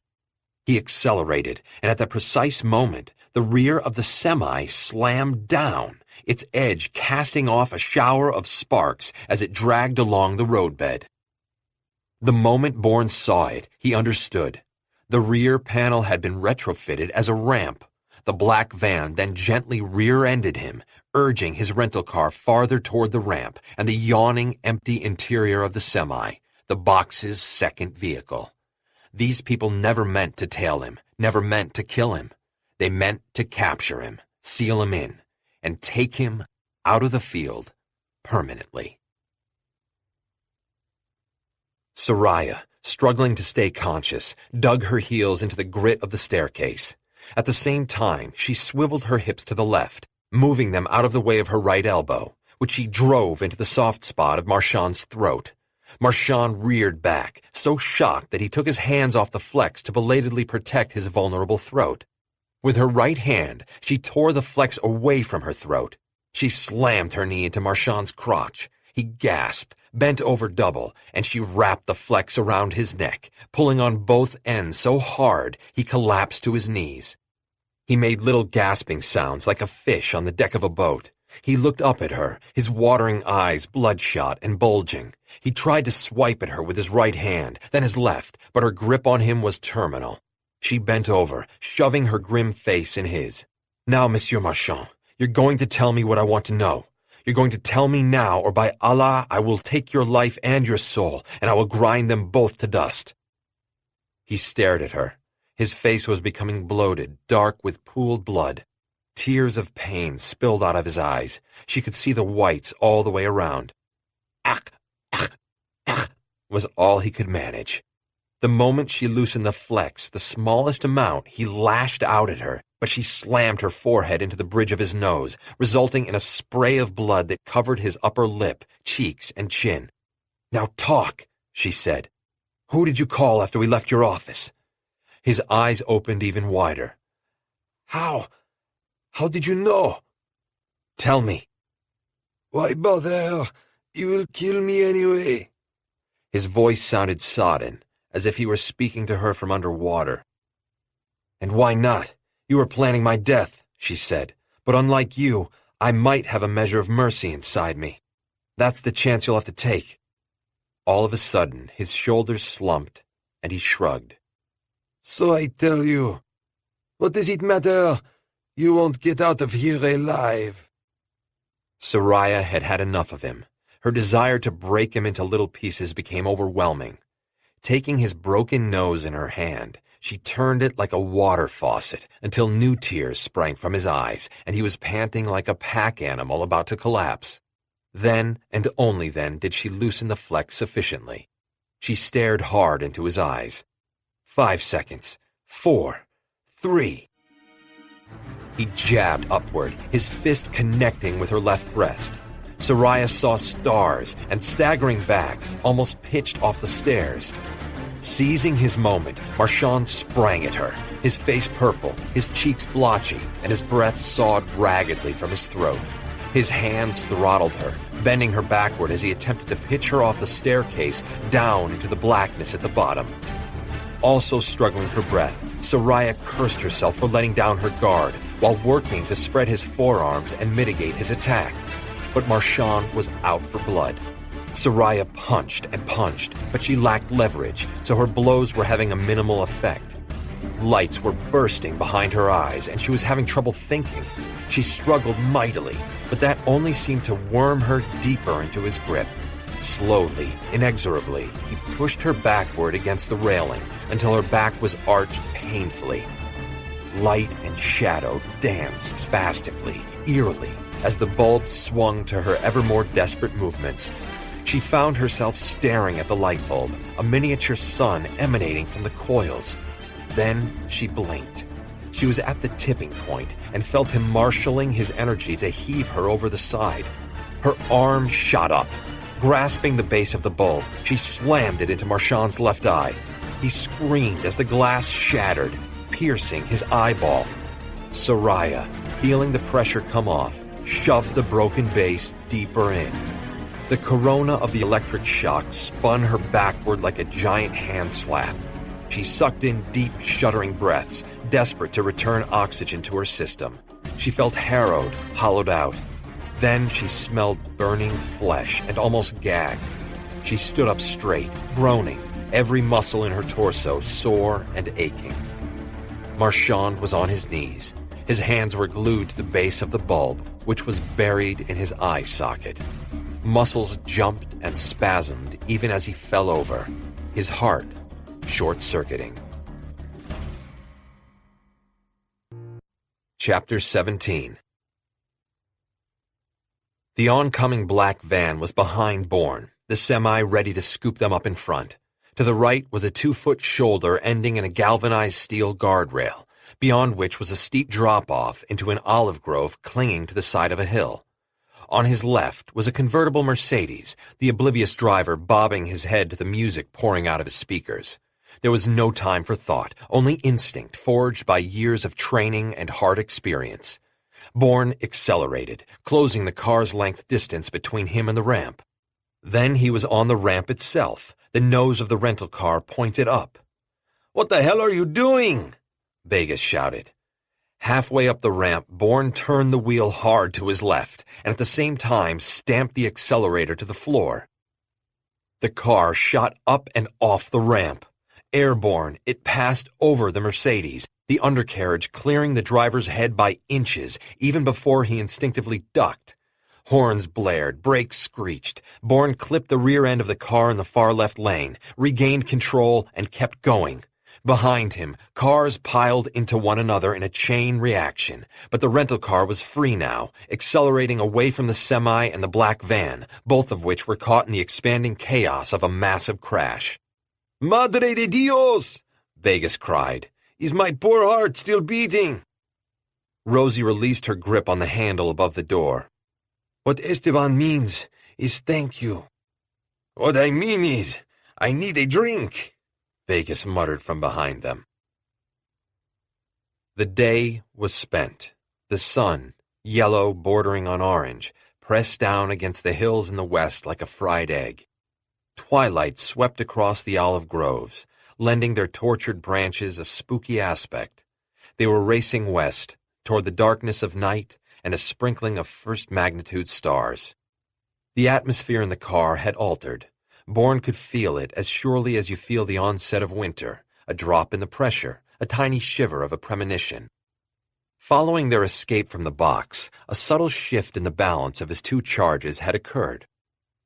He accelerated, and at that precise moment, the rear of the semi slammed down, its edge casting off a shower of sparks as it dragged along the roadbed. The moment Bourne saw it, he understood. The rear panel had been retrofitted as a ramp. The black van then gently rear-ended him, urging his rental car farther toward the ramp and the yawning, empty interior of the semi, the box's second vehicle. These people never meant to tail him, never meant to kill him. They meant to capture him, seal him in, and take him out of the field permanently. Soraya, struggling to stay conscious, dug her heels into the grit of the staircase. At the same time, she swiveled her hips to the left, moving them out of the way of her right elbow, which she drove into the soft spot of Marchand's throat. Marchand reared back, so shocked that he took his hands off the flex to belatedly protect his vulnerable throat. With her right hand, she tore the flex away from her throat. She slammed her knee into Marchand's crotch. He gasped, bent over double, and she wrapped the flex around his neck, pulling on both ends so hard he collapsed to his knees. He made little gasping sounds like a fish on the deck of a boat. He looked up at her, his watering eyes bloodshot and bulging. He tried to swipe at her with his right hand, then his left, but her grip on him was terminal. She bent over, shoving her grim face in his. "Now, Monsieur Marchand, you're going to tell me what I want to know. You're going to tell me now, or by Allah, I will take your life and your soul, and I will grind them both to dust." He stared at her. His face was becoming bloated, dark with pooled blood. Tears of pain spilled out of his eyes. She could see the whites all the way around. "Ach, ach, ach," was all he could manage. The moment she loosened the flex, the smallest amount, he lashed out at her, but she slammed her forehead into the bridge of his nose, resulting in a spray of blood that covered his upper lip, cheeks, and chin. "Now talk," she said. "Who did you call after we left your office?" His eyes opened even wider. How did you know?" "Tell me." "Why bother? You will kill me anyway." His voice sounded sodden, as if he were speaking to her from underwater. "And why not? You were planning my death," she said. "But unlike you, I might have a measure of mercy inside me. That's the chance you'll have to take." All of a sudden, his shoulders slumped, and he shrugged. "So I tell you. What does it matter? You won't get out of here alive." Soraya had had enough of him. Her desire to break him into little pieces became overwhelming. Taking his broken nose in her hand, she turned it like a water faucet until new tears sprang from his eyes, and he was panting like a pack animal about to collapse. Then, and only then, did she loosen the flex sufficiently. She stared hard into his eyes. 5 seconds. 4. 3. He jabbed upward, his fist connecting with her left breast. Soraya saw stars and, staggering back, almost pitched off the stairs. Seizing his moment, Marchand sprang at her, his face purple, his cheeks blotchy, and his breath sawed raggedly from his throat. His hands throttled her, bending her backward as he attempted to pitch her off the staircase down into the blackness at the bottom. Also struggling for breath, Soraya cursed herself for letting down her guard while working to spread his forearms and mitigate his attack. But Marchand was out for blood. Soraya punched and punched, but she lacked leverage, so her blows were having a minimal effect. Lights were bursting behind her eyes, and she was having trouble thinking. She struggled mightily, but that only seemed to worm her deeper into his grip. Slowly, inexorably, he pushed her backward against the railing until her back was arched painfully. Light and shadow danced spastically, eerily, as the bulb swung to her ever more desperate movements. She found herself staring at the light bulb, a miniature sun emanating from the coils. Then she blinked. She was at the tipping point and felt him marshalling his energy to heave her over the side. Her arm shot up. Grasping the base of the bulb, she slammed it into Marchand's left eye. He screamed as the glass shattered, piercing his eyeball. Soraya, feeling the pressure come off, shoved the broken base deeper in. The corona of the electric shock spun her backward like a giant hand slap. She sucked in deep, shuddering breaths, desperate to return oxygen to her system. She felt harrowed, hollowed out. Then she smelled burning flesh and almost gagged. She stood up straight, groaning, every muscle in her torso sore and aching. Marchand was on his knees. His hands were glued to the base of the bulb, which was buried in his eye socket. Muscles jumped and spasmed even as he fell over, his heart short-circuiting. Chapter 17. The oncoming black van was behind Bourne, the semi ready to scoop them up in front. To the right was a 2-foot shoulder ending in a galvanized steel guardrail, beyond which was a steep drop-off into an olive grove clinging to the side of a hill. On his left was a convertible Mercedes, the oblivious driver bobbing his head to the music pouring out of his speakers. There was no time for thought, only instinct forged by years of training and hard experience. Bourne accelerated, closing the car's length distance between him and the ramp. Then he was on the ramp itself, the nose of the rental car pointed up. "What the hell are you doing?" Vegas shouted. Halfway up the ramp, Bourne turned the wheel hard to his left and at the same time stamped the accelerator to the floor. The car shot up and off the ramp. Airborne, it passed over the Mercedes, the undercarriage clearing the driver's head by inches even before he instinctively ducked. Horns blared, brakes screeched. Bourne clipped the rear end of the car in the far left lane, regained control, and kept going. Behind him, cars piled into one another in a chain reaction, but the rental car was free now, accelerating away from the semi and the black van, both of which were caught in the expanding chaos of a massive crash. "Madre de Dios!" Vegas cried. "Is my poor heart still beating?" Rosie released her grip on the handle above the door. "What Esteban means is thank you." "What I mean is, I need a drink," Vegas muttered from behind them. The day was spent. The sun, yellow bordering on orange, pressed down against the hills in the west like a fried egg. Twilight swept across the olive groves, lending their tortured branches a spooky aspect. They were racing west, toward the darkness of night and a sprinkling of first-magnitude stars. The atmosphere in the car had altered. Bourne could feel it as surely as you feel the onset of winter, a drop in the pressure, a tiny shiver of a premonition. Following their escape from the box, a subtle shift in the balance of his two charges had occurred.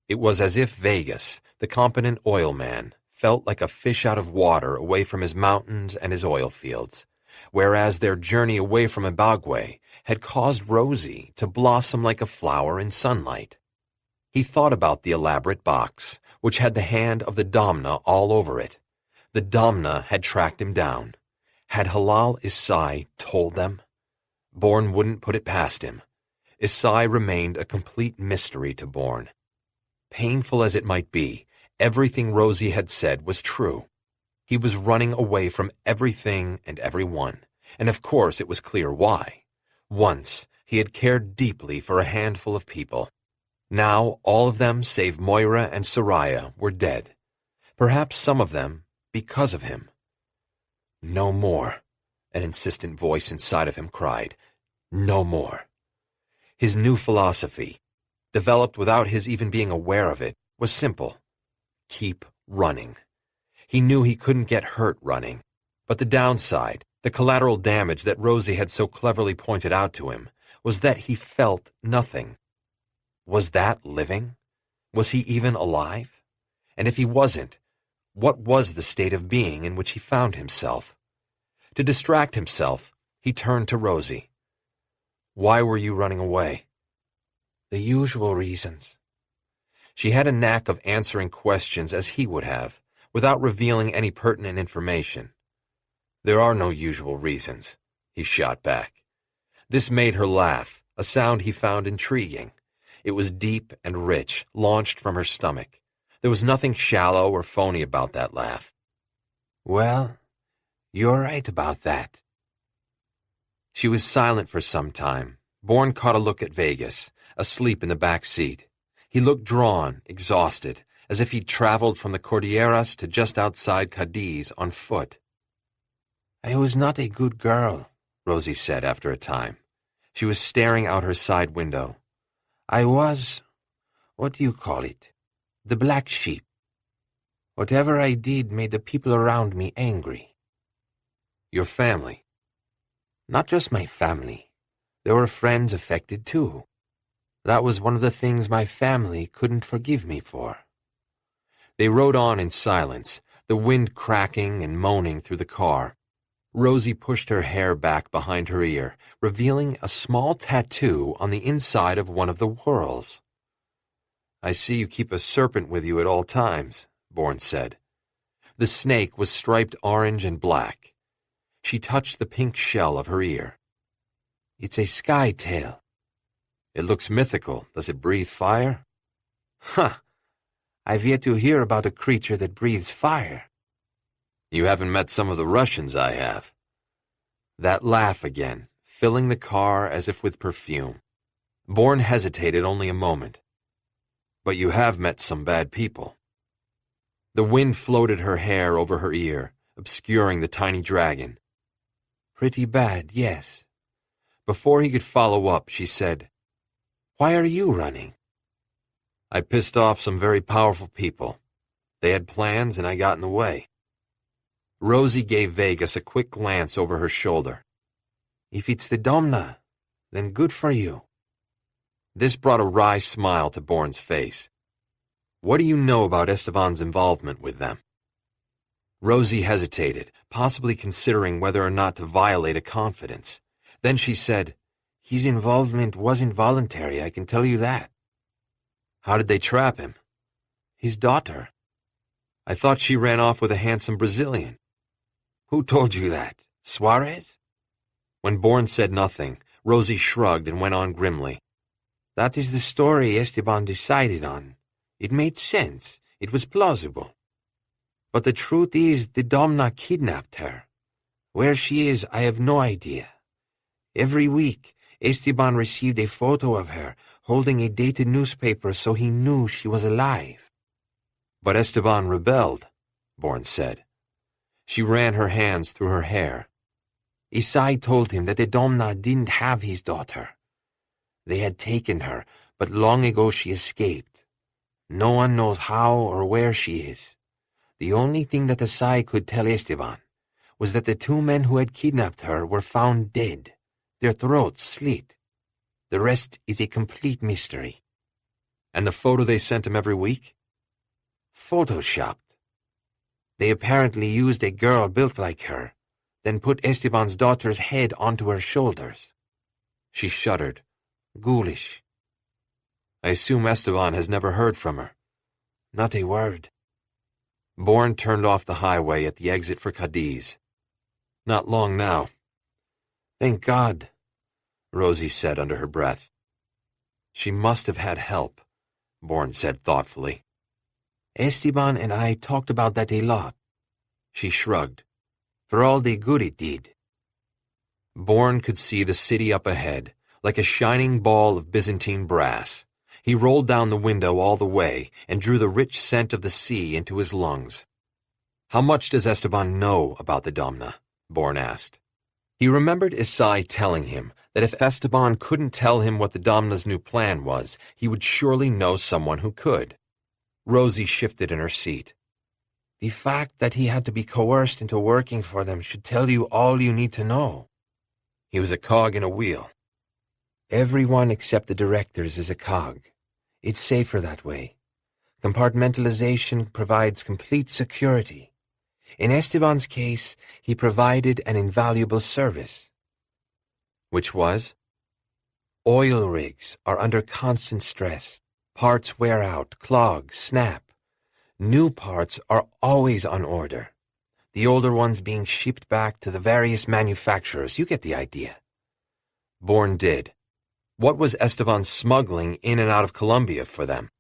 It was as if Vegas, the competent oil man, felt like a fish out of water away from his mountains and his oil fields, whereas their journey away from Ibagué had caused Rosie to blossom like a flower in sunlight. He thought about the elaborate box, which had the hand of the Domna all over it. The Domna had tracked him down. Had Halal Isai told them? Bourne wouldn't put it past him. Isai remained a complete mystery to Bourne. Painful as it might be, everything Rosie had said was true. He was running away from everything and everyone, and of course it was clear why. Once, he had cared deeply for a handful of people. Now all of them, save Moira and Soraya, were dead. Perhaps some of them because of him. No more, an insistent voice inside of him cried. No more. His new philosophy, developed without his even being aware of it, was simple. Keep running. He knew he couldn't get hurt running, but the downside, the collateral damage that Rosie had so cleverly pointed out to him, was that he felt nothing. Was that living? Was he even alive? And if he wasn't, what was the state of being in which he found himself? To distract himself, he turned to Rosie. Why were you running away? The usual reasons. She had a knack of answering questions as he would have, without revealing any pertinent information. There are no usual reasons, he shot back. This made her laugh, a sound he found intriguing. It was deep and rich, launched from her stomach. There was nothing shallow or phony about that laugh. Well, you're right about that. She was silent for some time. Bourne caught a look at Vegas, asleep in the back seat. He looked drawn, exhausted, as if he'd traveled from the Cordilleras to just outside Cadiz on foot. I was not a good girl, Rosie said after a time. She was staring out her side window. I was, what do you call it? The black sheep. Whatever I did made the people around me angry. Your family? Not just my family. There were friends affected too. That was one of the things my family couldn't forgive me for. They rode on in silence, the wind cracking and moaning through the car. Rosie pushed her hair back behind her ear, revealing a small tattoo on the inside of one of the whorls. I see you keep a serpent with you at all times, Bourne said. The snake was striped orange and black. She touched the pink shell of her ear. It's a sky tail. It looks mythical. Does it breathe fire? Huh. I've yet to hear about a creature that breathes fire. You haven't met some of the Russians I have. That laugh again, filling the car as if with perfume. Bourne hesitated only a moment. But you have met some bad people. The wind floated her hair over her ear, obscuring the tiny dragon. Pretty bad, yes. Before he could follow up, she said, Why are you running? I pissed off some very powerful people. They had plans and I got in the way. Rosie gave Vegas a quick glance over her shoulder. If it's the Domna, then good for you. This brought a wry smile to Bourne's face. What do you know about Esteban's involvement with them? Rosie hesitated, possibly considering whether or not to violate a confidence. Then she said, His involvement wasn't voluntary, I can tell you that. How did they trap him? His daughter. I thought she ran off with a handsome Brazilian. Who told you that? Suarez? When Bourne said nothing, Rosie shrugged and went on grimly. That is the story Esteban decided on. It made sense. It was plausible. But the truth is the Domna kidnapped her. Where she is, I have no idea. Every week, Esteban received a photo of her holding a dated newspaper so he knew she was alive. But Esteban rebelled, Bourne said. She ran her hands through her hair. Isai told him that the Domna didn't have his daughter. They had taken her, but long ago she escaped. No one knows how or where she is. The only thing that Isai could tell Esteban was that the two men who had kidnapped her were found dead, their throats slit. The rest is a complete mystery. And the photo they sent him every week? Photoshopped. They apparently used a girl built like her, then put Esteban's daughter's head onto her shoulders. She shuddered. Ghoulish. I assume Esteban has never heard from her. Not a word. Bourne turned off the highway at the exit for Cadiz. Not long now. Thank God, Rosie said under her breath. She must have had help, Bourne said thoughtfully. Esteban and I talked about that a lot. She shrugged. For all the good it did. Bourne could see the city up ahead, like a shining ball of Byzantine brass. He rolled down the window all the way and drew the rich scent of the sea into his lungs. How much does Esteban know about the Domna? Bourne asked. He remembered Isai telling him that if Esteban couldn't tell him what the Domna's new plan was, he would surely know someone who could. Rosie shifted in her seat. The fact that he had to be coerced into working for them should tell you all you need to know. He was a cog in a wheel. Everyone except the directors is a cog. It's safer that way. Compartmentalization provides complete security. In Esteban's case, he provided an invaluable service. Which was? Oil rigs are under constant stress. Parts wear out, clog, snap. New parts are always on order. The older ones being shipped back to the various manufacturers. You get the idea. Bourne did. What was Esteban smuggling in and out of Colombia for them?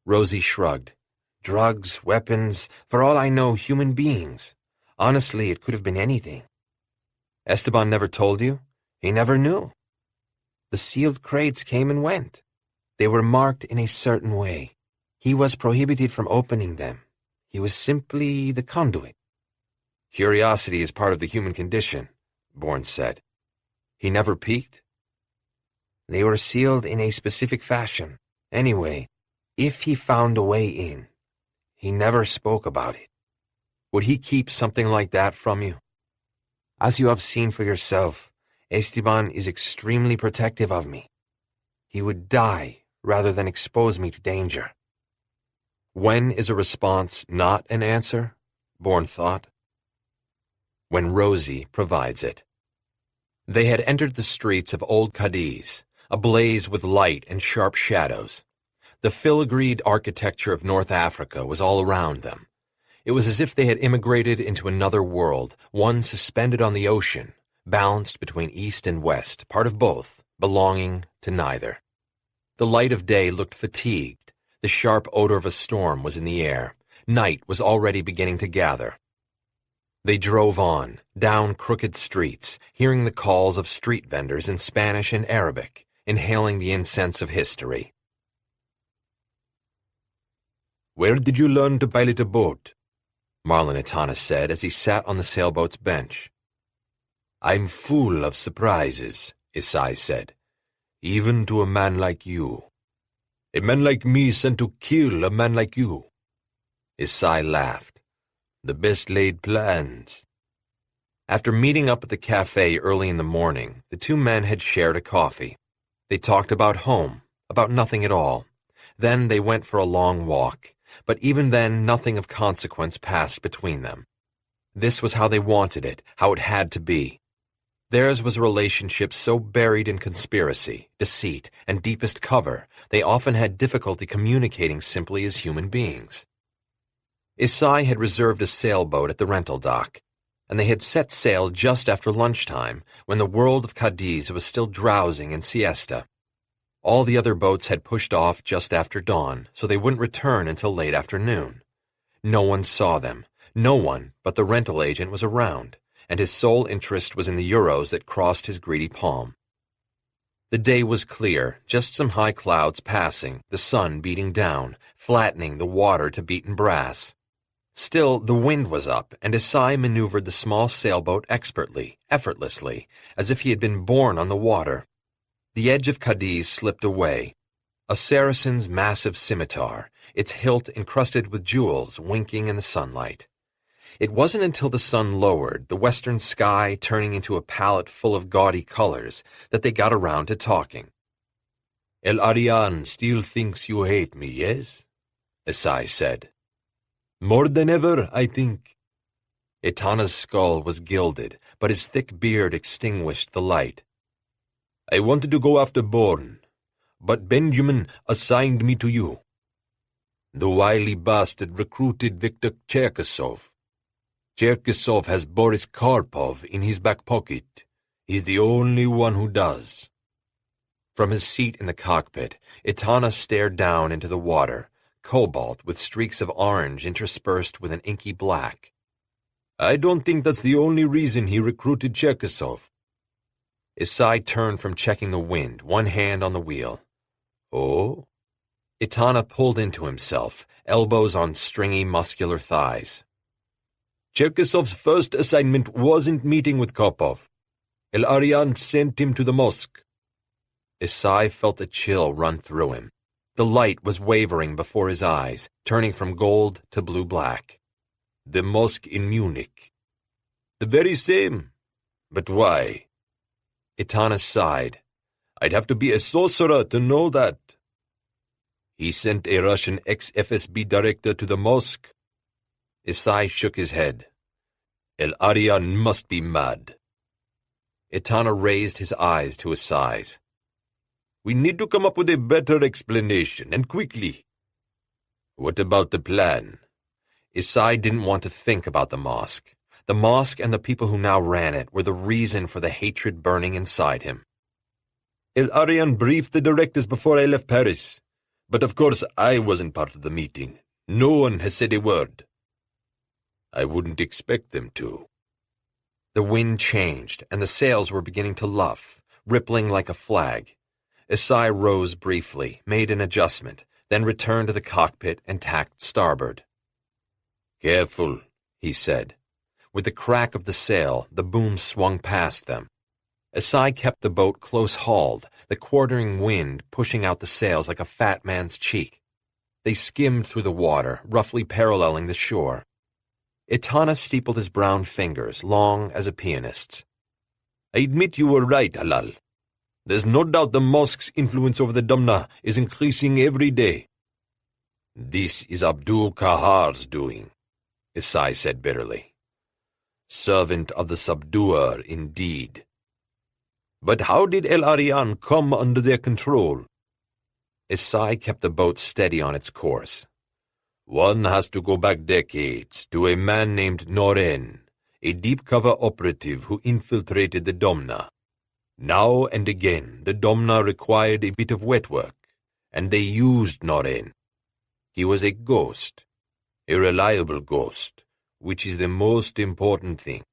Rosie shrugged. Drugs, weapons, for all I know, human beings. Honestly, it could have been anything. Esteban never told you? He never knew. The sealed crates came and went. They were marked in a certain way. He was prohibited from opening them. He was simply the conduit. Curiosity is part of the human condition, Bourne said. He never peeked? They were sealed in a specific fashion. Anyway, if he found a way in, he never spoke about it. Would he keep something like that from you? As you have seen for yourself, Esteban is extremely protective of me. He would die rather than expose me to danger. When is a response not an answer? Bourne thought. When Rosie provides it. They had entered the streets of Old Cadiz, ablaze with light and sharp shadows. The filigreed architecture of North Africa was all around them. It was as if they had immigrated into another world, one suspended on the ocean, balanced between east and west, part of both, belonging to neither. The light of day looked fatigued. The sharp odor of a storm was in the air. Night was already beginning to gather. They drove on, down crooked streets, hearing the calls of street vendors in Spanish and Arabic, inhaling the incense of history. Where did you learn to pilot a boat? Marlon Itana said as he sat on the sailboat's bench. I'm full of surprises, Isai said, even to a man like you. A man like me sent to kill a man like you. Isai laughed. The best laid plans. After meeting up at the cafe early in the morning, the two men had shared a coffee. They talked about home, about nothing at all. Then they went for a long walk, but even then nothing of consequence passed between them. This was how they wanted it, how it had to be. Theirs was a relationship so buried in conspiracy, deceit, and deepest cover, they often had difficulty communicating simply as human beings. Isai had reserved a sailboat at the rental dock, and they had set sail just after lunchtime, when the world of Cadiz was still drowsing in siesta. All the other boats had pushed off just after dawn, so they wouldn't return until late afternoon. No one saw them. No one but the rental agent was around, and his sole interest was in the euros that crossed his greedy palm. The day was clear, just some high clouds passing, the sun beating down, flattening the water to beaten brass. Still, the wind was up, and Isai maneuvered the small sailboat expertly, effortlessly, as if he had been born on the water. The edge of Cadiz slipped away. A Saracen's massive scimitar, its hilt encrusted with jewels winking in the sunlight. It wasn't until the sun lowered, the western sky turning into a palette full of gaudy colors, that they got around to talking. El Arian still thinks you hate me, yes? Isai said. More than ever, I think. Itana's skull was gilded, but his thick beard extinguished the light. I wanted to go after Bourne, but Benjamin assigned me to you. The wily bastard recruited Viktor Cherkasov. Cherkasov has Boris Karpov in his back pocket. He's the only one who does. From his seat in the cockpit, Itana stared down into the water, cobalt with streaks of orange interspersed with an inky black. I don't think that's the only reason he recruited Cherkasov. Isai turned from checking the wind, one hand on the wheel. Oh? Itana pulled into himself, elbows on stringy, muscular thighs. Cherkasov's first assignment wasn't meeting with Karpov. El Arian sent him to the mosque. Isai felt a chill run through him. The light was wavering before his eyes, turning from gold to blue-black. The mosque in Munich. The very same. But why? Itana sighed. I'd have to be a sorcerer to know that. He sent a Russian ex-FSB director to the mosque. Isai shook his head. El Arian must be mad. Itana raised his eyes to his size. We need to come up with a better explanation, and quickly. What about the plan? Isai didn't want to think about the mosque. The mosque and the people who now ran it were the reason for the hatred burning inside him. El Arian briefed the directors before I left Paris. But of course I wasn't part of the meeting. No one has said a word. I wouldn't expect them to. The wind changed, and the sails were beginning to luff, rippling like a flag. Isai rose briefly, made an adjustment, then returned to the cockpit and tacked starboard. Careful, he said. With the crack of the sail, the boom swung past them. Isai kept the boat close-hauled, the quartering wind pushing out the sails like a fat man's cheek. They skimmed through the water, roughly paralleling the shore. Itana steepled his brown fingers, long as a pianist's. I admit you were right, Halal. There's no doubt the mosque's influence over the Domna is increasing every day. This is Abdul Kahar's doing, Isai said bitterly. Servant of the subduer, indeed. But how did El Arian come under their control? Isai kept the boat steady on its course. One has to go back decades to a man named Noren, a deep-cover operative who infiltrated the Domna. Now and again, the Domna required a bit of wet work, and they used Noren. He was a ghost, a reliable ghost, which is the most important thing.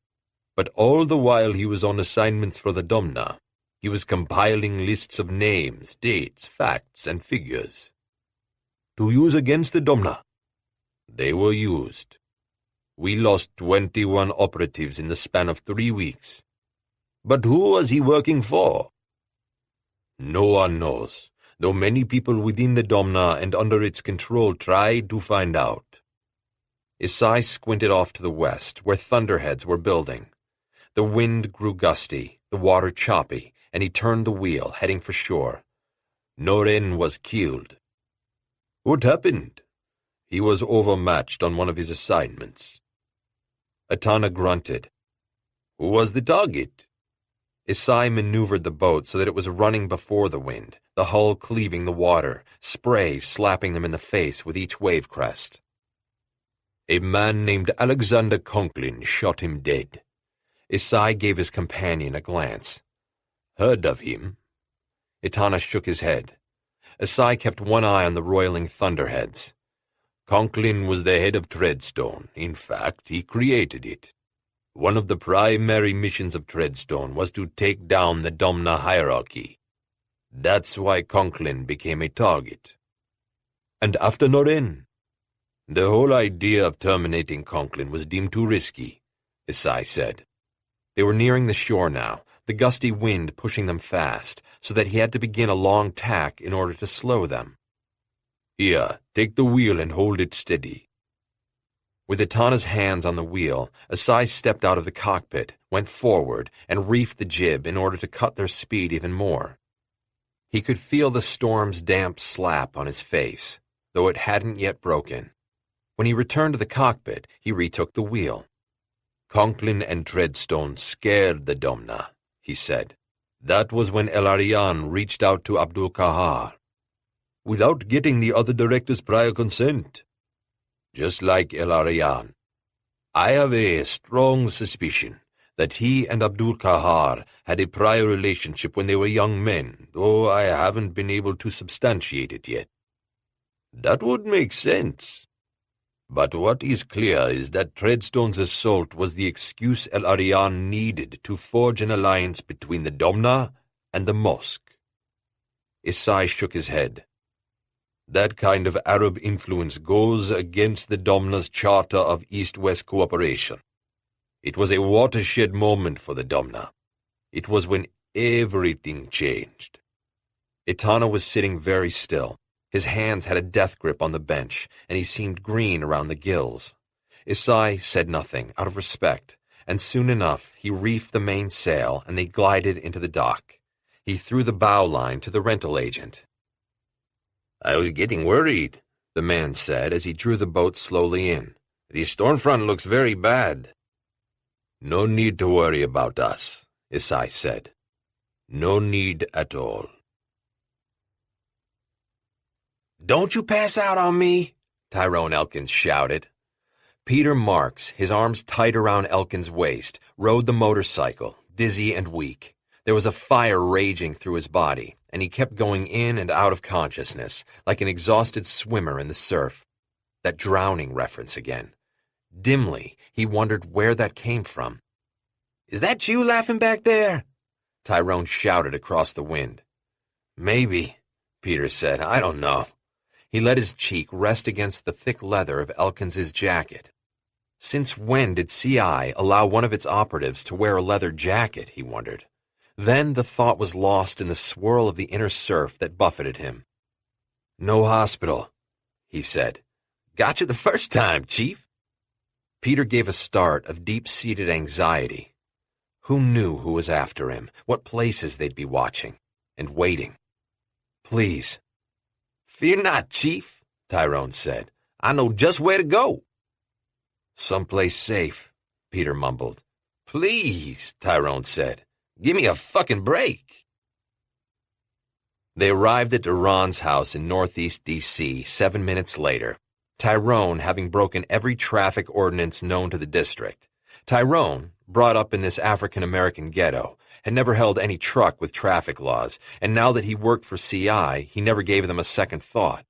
But all the while he was on assignments for the Domna, he was compiling lists of names, dates, facts, and figures. To use against the Domna, They were used. We lost 21 operatives in the span of 3 weeks. But who was he working for? No one knows, though many people within the Domna and under its control tried to find out. Isai squinted off to the west, where thunderheads were building. The wind grew gusty, the water choppy, and he turned the wheel, heading for shore. Norin was killed. What happened? He was overmatched on one of his assignments. Atana grunted. Who was the target? Isai maneuvered the boat so that it was running before the wind, the hull cleaving the water, spray slapping them in the face with each wave crest. A man named Alexander Conklin shot him dead. Isai gave his companion a glance. Heard of him? Itana shook his head. Isai kept one eye on the roiling thunderheads. Conklin was the head of Treadstone. In fact, he created it. One of the primary missions of Treadstone was to take down the Domna hierarchy. That's why Conklin became a target. And after Norin? The whole idea of terminating Conklin was deemed too risky, Isai said. They were nearing the shore now, the gusty wind pushing them fast, so that he had to begin a long tack in order to slow them. Here, take the wheel and hold it steady. With Itana's hands on the wheel, Isai stepped out of the cockpit, went forward, and reefed the jib in order to cut their speed even more. He could feel the storm's damp slap on his face, though it hadn't yet broken. When he returned to the cockpit, he retook the wheel. Conklin and Treadstone scared the Domna, he said. That was when El Arian reached out to Abdul Kahar. Without getting the other director's prior consent. Just like El Arian. I have a strong suspicion that he and Abdul Kahar had a prior relationship when they were young men, though I haven't been able to substantiate it yet. That would make sense. But what is clear is that Treadstone's assault was the excuse El Arian needed to forge an alliance between the Domna and the mosque. Isai shook his head. That kind of Arab influence goes against the Domna's charter of East-West cooperation. It was a watershed moment for the Domna. It was when everything changed. Itana was sitting very still. His hands had a death grip on the bench, and he seemed green around the gills. Isai said nothing, out of respect, and soon enough he reefed the mainsail and they glided into the dock. He threw the bow line to the rental agent. I was getting worried, the man said as he drew the boat slowly in. The storm front looks very bad. No need to worry about us, Isai said. No need at all. Don't you pass out on me, Tyrone Elkins shouted. Peter Marks, his arms tight around Elkins' waist, rode the motorcycle, dizzy and weak. There was a fire raging through his body, and he kept going in and out of consciousness, like an exhausted swimmer in the surf. That drowning reference again. Dimly, he wondered where that came from. Is that you laughing back there? Tyrone shouted across the wind. Maybe, Peter said. I don't know. He let his cheek rest against the thick leather of Elkins's jacket. Since when did CI allow one of its operatives to wear a leather jacket, he wondered. Then the thought was lost in the swirl of the inner surf that buffeted him. No hospital, he said. Gotcha the first time, Chief. Peter gave a start of deep-seated anxiety. Who knew who was after him, what places they'd be watching, and waiting? Please. Fear not, Chief, Tyrone said. I know just where to go. Someplace safe, Peter mumbled. Please, Tyrone said. Give me a fucking break. They arrived at Duran's house in northeast D.C. 7 minutes later, Tyrone having broken every traffic ordinance known to the district. Tyrone, brought up in this African-American ghetto, had never held any truck with traffic laws, and now that he worked for CI, he never gave them a second thought.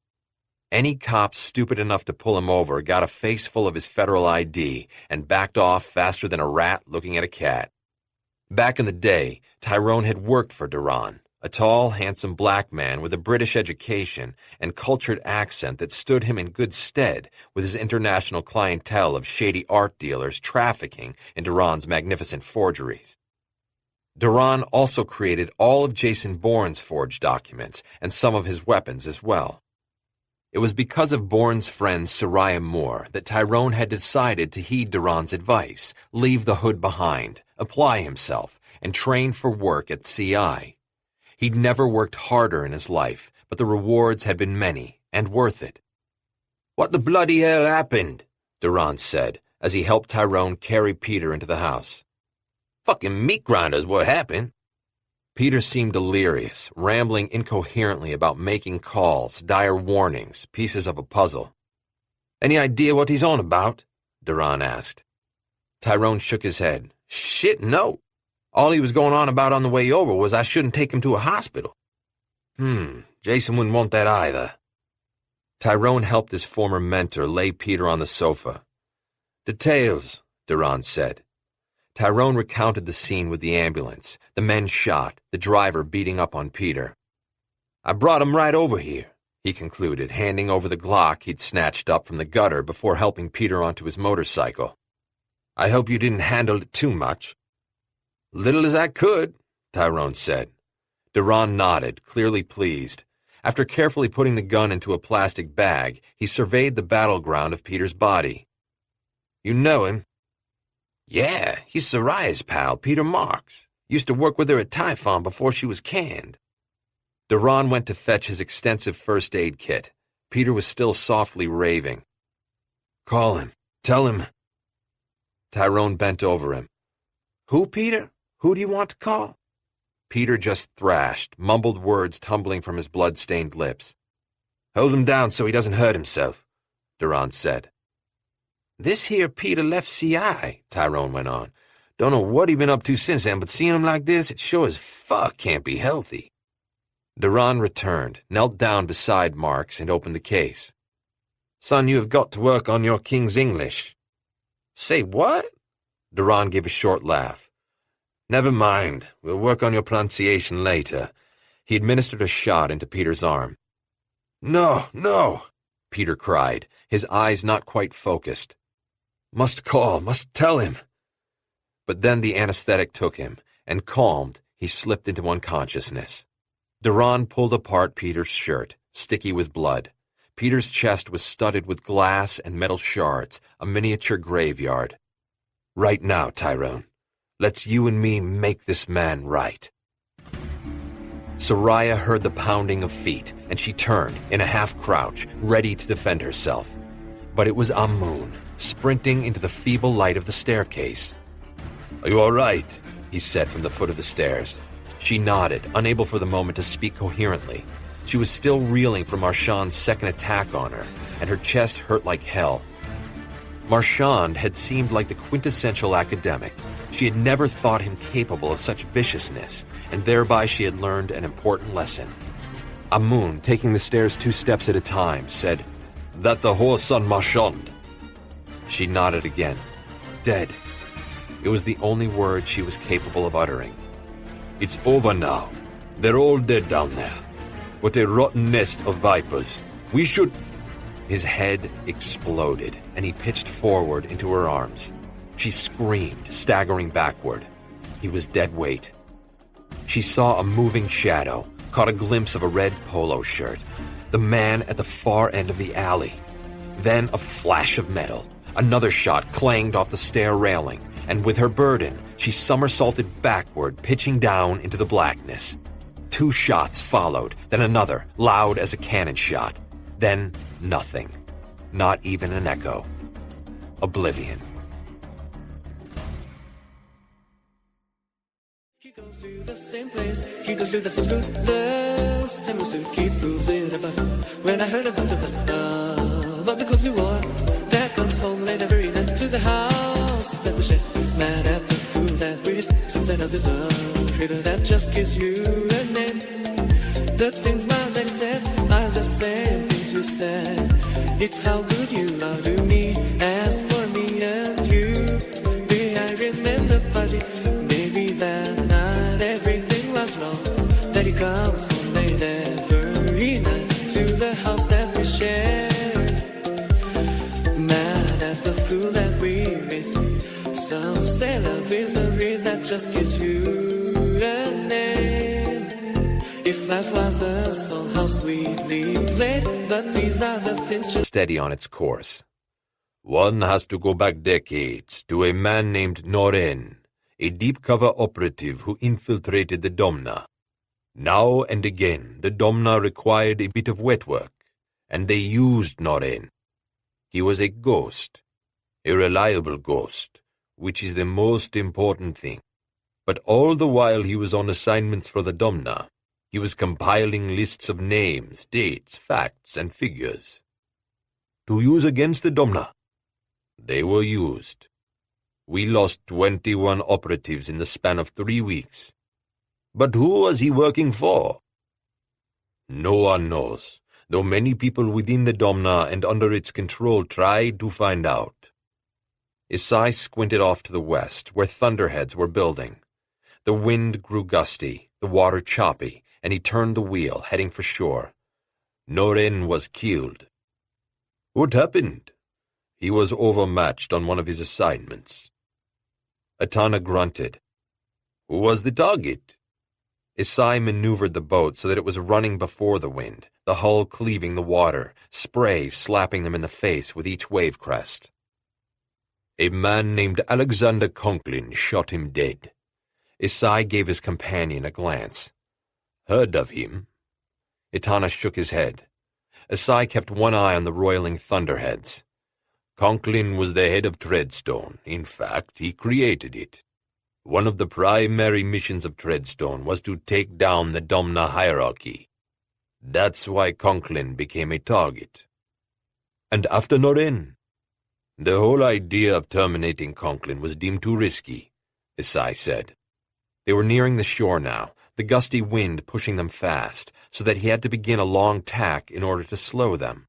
Any cop stupid enough to pull him over got a face full of his federal ID and backed off faster than a rat looking at a cat. Back in the day, Tyrone had worked for Duran, a tall, handsome black man with a British education and cultured accent that stood him in good stead with his international clientele of shady art dealers trafficking in Duran's magnificent forgeries. Duran also created all of Jason Bourne's forged documents and some of his weapons as well. It was because of Bourne's friend Soraya Moore that Tyrone had decided to heed Duran's advice, leave the hood behind, apply himself, and train for work at CI. He'd never worked harder in his life, but the rewards had been many and worth it. "What the bloody hell happened?" Duran said as he helped Tyrone carry Peter into the house. "Fucking meat grinders, what happened?" Peter seemed delirious, rambling incoherently about making calls, dire warnings, pieces of a puzzle. "Any idea what he's on about?" Duran asked. Tyrone shook his head. "Shit, no. All he was going on about on the way over was I shouldn't take him to a hospital." Jason wouldn't want that either." Tyrone helped his former mentor lay Peter on the sofa. "Details," Duran said. Tyrone recounted the scene with the ambulance, the men shot, the driver beating up on Peter. "I brought him right over here," he concluded, handing over the Glock he'd snatched up from the gutter before helping Peter onto his motorcycle. "I hope you didn't handle it too much." "Little as I could," Tyrone said. Duran nodded, clearly pleased. After carefully putting the gun into a plastic bag, he surveyed the battleground of Peter's body. "You know him?" "Yeah, he's Soraya's pal, Peter Marks. Used to work with her at Typhon before she was canned." Duran went to fetch his extensive first aid kit. Peter was still softly raving. "Call him. Tell him." Tyrone bent over him. "Who, Peter? Who do you want to call?" Peter just thrashed, mumbled words tumbling from his blood-stained lips. "Hold him down so he doesn't hurt himself," Duran said. "This here Peter left CI," Tyrone went on. "Don't know what he been up to since then, but seeing him like this, it sure as fuck can't be healthy." Duran returned, knelt down beside Marks, and opened the case. "Son, you have got to work on your King's English." "Say what?" Duran gave a short laugh. "Never mind. We'll work on your pronunciation later." He administered a shot into Peter's arm. "No, no," Peter cried, his eyes not quite focused. Must tell him." But then the anesthetic took him, and calmed, he slipped into unconsciousness. Duran pulled apart Peter's shirt, sticky with blood. Peter's chest was studded with glass and metal shards, a miniature graveyard. "Right now, Tyrone. Let's you and me make this man right." Soraya heard the pounding of feet, and she turned, in a half-crouch, ready to defend herself. But it was Amun, sprinting into the feeble light of the staircase. "Are you all right?" he said from the foot of the stairs. She nodded, unable for the moment to speak coherently. She was still reeling from Marchand's second attack on her, and her chest hurt like hell. Marchand had seemed like the quintessential academic. She had never thought him capable of such viciousness, and thereby she had learned an important lesson. Amun, taking the stairs 2 steps at a time, said, "That the horse on Marchand?" She nodded again. "Dead." It was the only word she was capable of uttering. "It's over now. They're all dead down there. What a rotten nest of vipers. We should—" His head exploded, and he pitched forward into her arms. She screamed, staggering backward. He was dead weight. She saw a moving shadow, caught a glimpse of a red polo shirt, the man at the far end of the alley. Then a flash of metal. Another shot clanged off the stair railing, and with her burden, she somersaulted backward, pitching down into the blackness. 2 shots followed, then another, loud as a cannon shot. Then nothing. Not even an echo. Oblivion. He goes to the same place, he goes to the same school, the same was to keep losing about. When I heard about the best about the clothes you wore, that comes home late every night to the house that we share. Mad at the fool that wears sunset of his own, creator that just gives you a name. The things my dad said are the same things you said. It's how good you are to me, as for me and you. May I remember the party, maybe that night everything was wrong. That you got that we share. Mad at the fool that we raised. Some say love is a reed that just gives you a name. If life was a song, how sweetly played. But these are the things just steady on its course. One has to go back decades to a man named Noren, a deep-cover operative who infiltrated the Domna. Now and again, the Domna required a bit of wet work, and they used Noren. He was a ghost, a reliable ghost, which is the most important thing. But all the while he was on assignments for the Domna, he was compiling lists of names, dates, facts, and figures. To use against the Domna. They were used. We lost 21 operatives in the span of 3 weeks. But who was he working for? No one knows, though many people within the Domna and under its control tried to find out. Isai squinted off to the west, where thunderheads were building. The wind grew gusty, the water choppy, and he turned the wheel, heading for shore. Noren was killed. What happened? He was overmatched on one of his assignments. Atana grunted. Who was the target? Isai maneuvered the boat so that it was running before the wind, the hull cleaving the water, spray slapping them in the face with each wave crest. A man named Alexander Conklin shot him dead. Isai gave his companion a glance. Heard of him? Itana shook his head. Isai kept one eye on the roiling thunderheads. Conklin was the head of Treadstone. In fact, he created it. One of the primary missions of Treadstone was to take down the Domna hierarchy. That's why Conklin became a target. And after Noren? The whole idea of terminating Conklin was deemed too risky, Isai said. They were nearing the shore now, the gusty wind pushing them fast, so that he had to begin a long tack in order to slow them.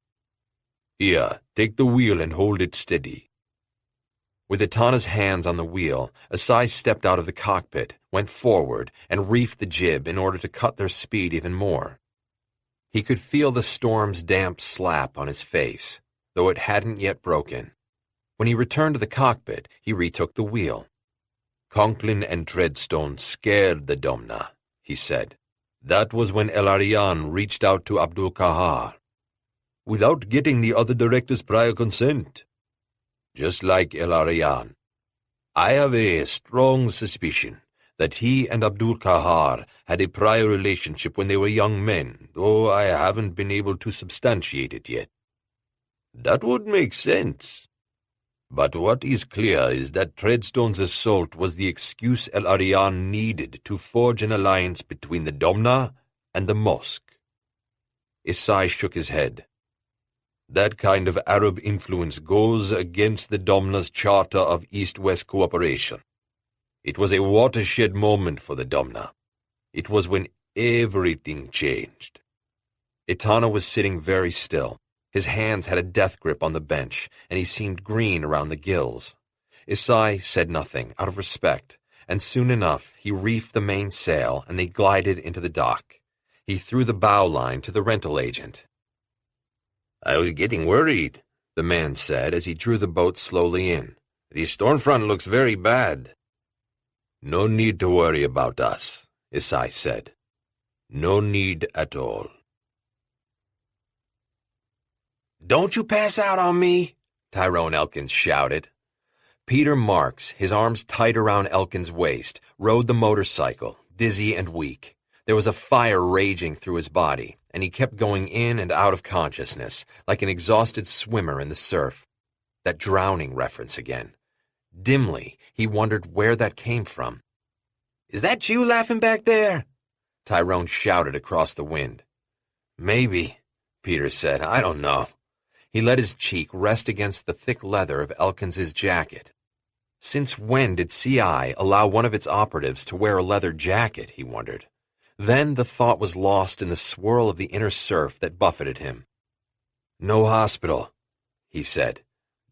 Here, take the wheel and hold it steady. With Itana's hands on the wheel, Isai stepped out of the cockpit, went forward, and reefed the jib in order to cut their speed even more. He could feel the storm's damp slap on his face, though it hadn't yet broken. When he returned to the cockpit, he retook the wheel. Conklin and Treadstone scared the Domna, he said. That was when El Arian reached out to Abdul Kahar. Without getting the other director's prior consent. Just like El Arian. I have a strong suspicion that he and Abdul Kahar had a prior relationship when they were young men, though I haven't been able to substantiate it yet. That would make sense. But what is clear is that Treadstone's assault was the excuse El Arian needed to forge an alliance between the Domna and the mosque. Isai shook his head. That kind of Arab influence goes against the Domna's charter of East-West cooperation. It was a watershed moment for the Domna. It was when everything changed. Itana was sitting very still. His hands had a death grip on the bench, and he seemed green around the gills. Isai said nothing, out of respect, and soon enough he reefed the mainsail and they glided into the dock. He threw the bow line to the rental agent. I was getting worried, the man said as he drew the boat slowly in. The storm front looks very bad. No need to worry about us, Isai said. No need at all. Don't you pass out on me, Tyrone Elkins shouted. Peter Marks, his arms tight around Elkins' waist, rode the motorcycle, dizzy and weak. There was a fire raging through his body, and he kept going in and out of consciousness, like an exhausted swimmer in the surf. That drowning reference again. Dimly, he wondered where that came from. Is that you laughing back there? Tyrone shouted across the wind. Maybe, Peter said. I don't know. He let his cheek rest against the thick leather of Elkins's jacket. Since when did CI allow one of its operatives to wear a leather jacket, he wondered. Then the thought was lost in the swirl of the inner surf that buffeted him. No hospital, he said.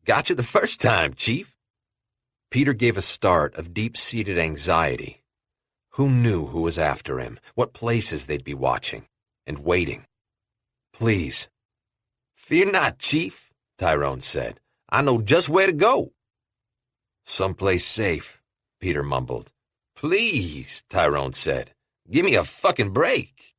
Gotcha the first time, Chief. Peter gave a start of deep-seated anxiety. Who knew who was after him, what places they'd be watching, and waiting? Please, Fear not, Chief, Tyrone said. I know just where to go. Someplace safe, Peter mumbled. Please, Tyrone said. Give me a fucking break.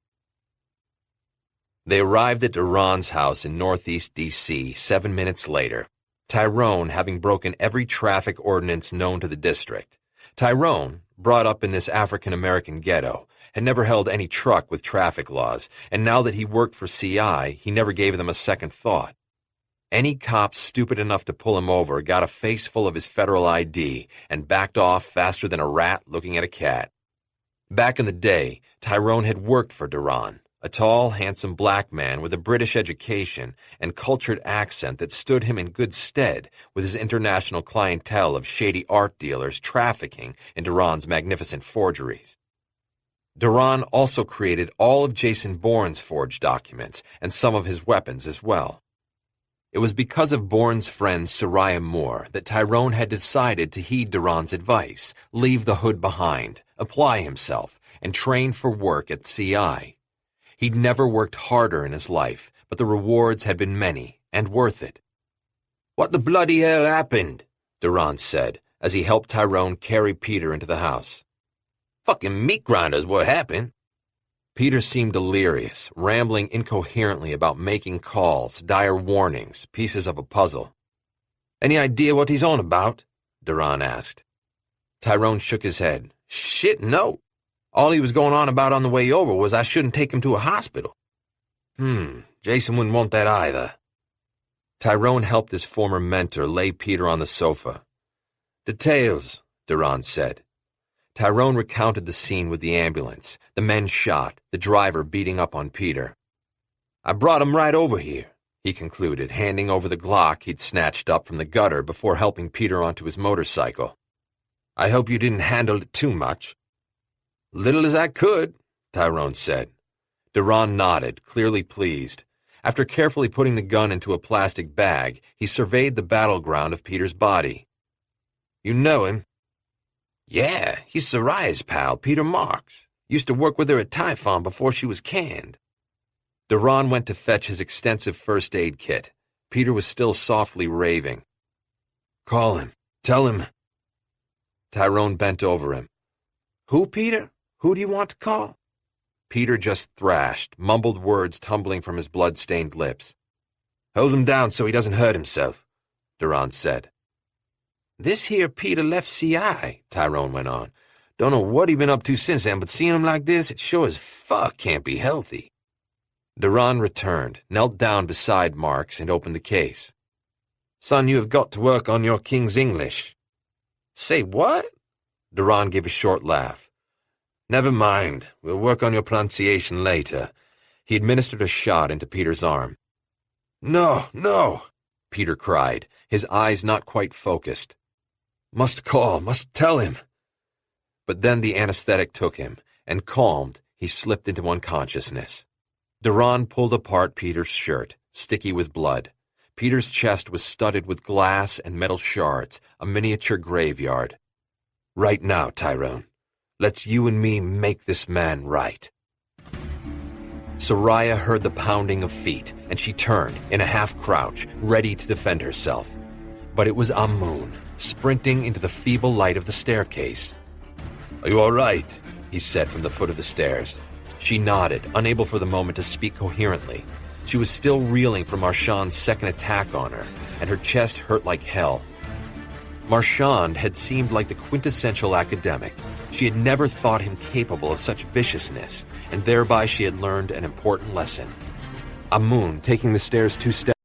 They arrived at Duran's house in northeast D.C. 7 minutes later, Tyrone having broken every traffic ordinance known to the district. Tyrone, brought up in this African-American ghetto, had never held any truck with traffic laws, and now that he worked for CI, he never gave them a second thought. Any cop stupid enough to pull him over got a face full of his federal ID and backed off faster than a rat looking at a cat. Back in the day, Tyrone had worked for Duran, a tall, handsome black man with a British education and cultured accent that stood him in good stead with his international clientele of shady art dealers trafficking in Duran's magnificent forgeries. Duran also created all of Jason Bourne's forged documents and some of his weapons as well. It was because of Bourne's friend Soraya Moore that Tyrone had decided to heed Duran's advice, leave the hood behind, apply himself, and train for work at CI. He'd never worked harder in his life, but the rewards had been many and worth it. What the bloody hell happened? Duran said as he helped Tyrone carry Peter into the house. Fucking meat grinders, what happened? Peter seemed delirious, rambling incoherently about making calls, dire warnings, pieces of a puzzle. Any idea what he's on about? Duran asked. Tyrone shook his head. Shit, no. All he was going on about on the way over was I shouldn't take him to a hospital. Jason wouldn't want that either. Tyrone helped his former mentor lay Peter on the sofa. Details, Duran said. Tyrone recounted the scene with the ambulance, the men shot, the driver beating up on Peter. I brought him right over here, he concluded, handing over the Glock he'd snatched up from the gutter before helping Peter onto his motorcycle. I hope you didn't handle it too much. Little as I could, Tyrone said. Duran nodded, clearly pleased. After carefully putting the gun into a plastic bag, he surveyed the battleground of Peter's body. You know him? Yeah, he's Soraya's pal, Peter Marks. Used to work with her at Typhon before she was canned. Duran went to fetch his extensive first aid kit. Peter was still softly raving. Call him. Tell him. Tyrone bent over him. Who, Peter? Who do you want to call? Peter just thrashed, mumbled words tumbling from his blood-stained lips. Hold him down so he doesn't hurt himself, Duran said. This here Peter left CI, Tyrone went on. Don't know what he been up to since then, but seeing him like this, it sure as fuck can't be healthy. Duran returned, knelt down beside Marks, and opened the case. Son, you have got to work on your King's English. Say what? Duran gave a short laugh. Never mind. We'll work on your pronunciation later. He administered a shot into Peter's arm. No, no, Peter cried, his eyes not quite focused. Must tell him. But then the anesthetic took him, and calmed, he slipped into unconsciousness. Duran pulled apart Peter's shirt, sticky with blood. Peter's chest was studded with glass and metal shards, a miniature graveyard. Right now, Tyrone. Let's you and me make this man right. Soraya heard the pounding of feet, and she turned, in a half-crouch, ready to defend herself. But it was Amun, sprinting into the feeble light of the staircase. Are you all right? He said from the foot of the stairs. She nodded, unable for the moment to speak coherently. She was still reeling from Marchand's second attack on her, and her chest hurt like hell. Marchand had seemed like the quintessential academic. She had never thought him capable of such viciousness, and thereby she had learned an important lesson. Amun, taking the stairs 2 steps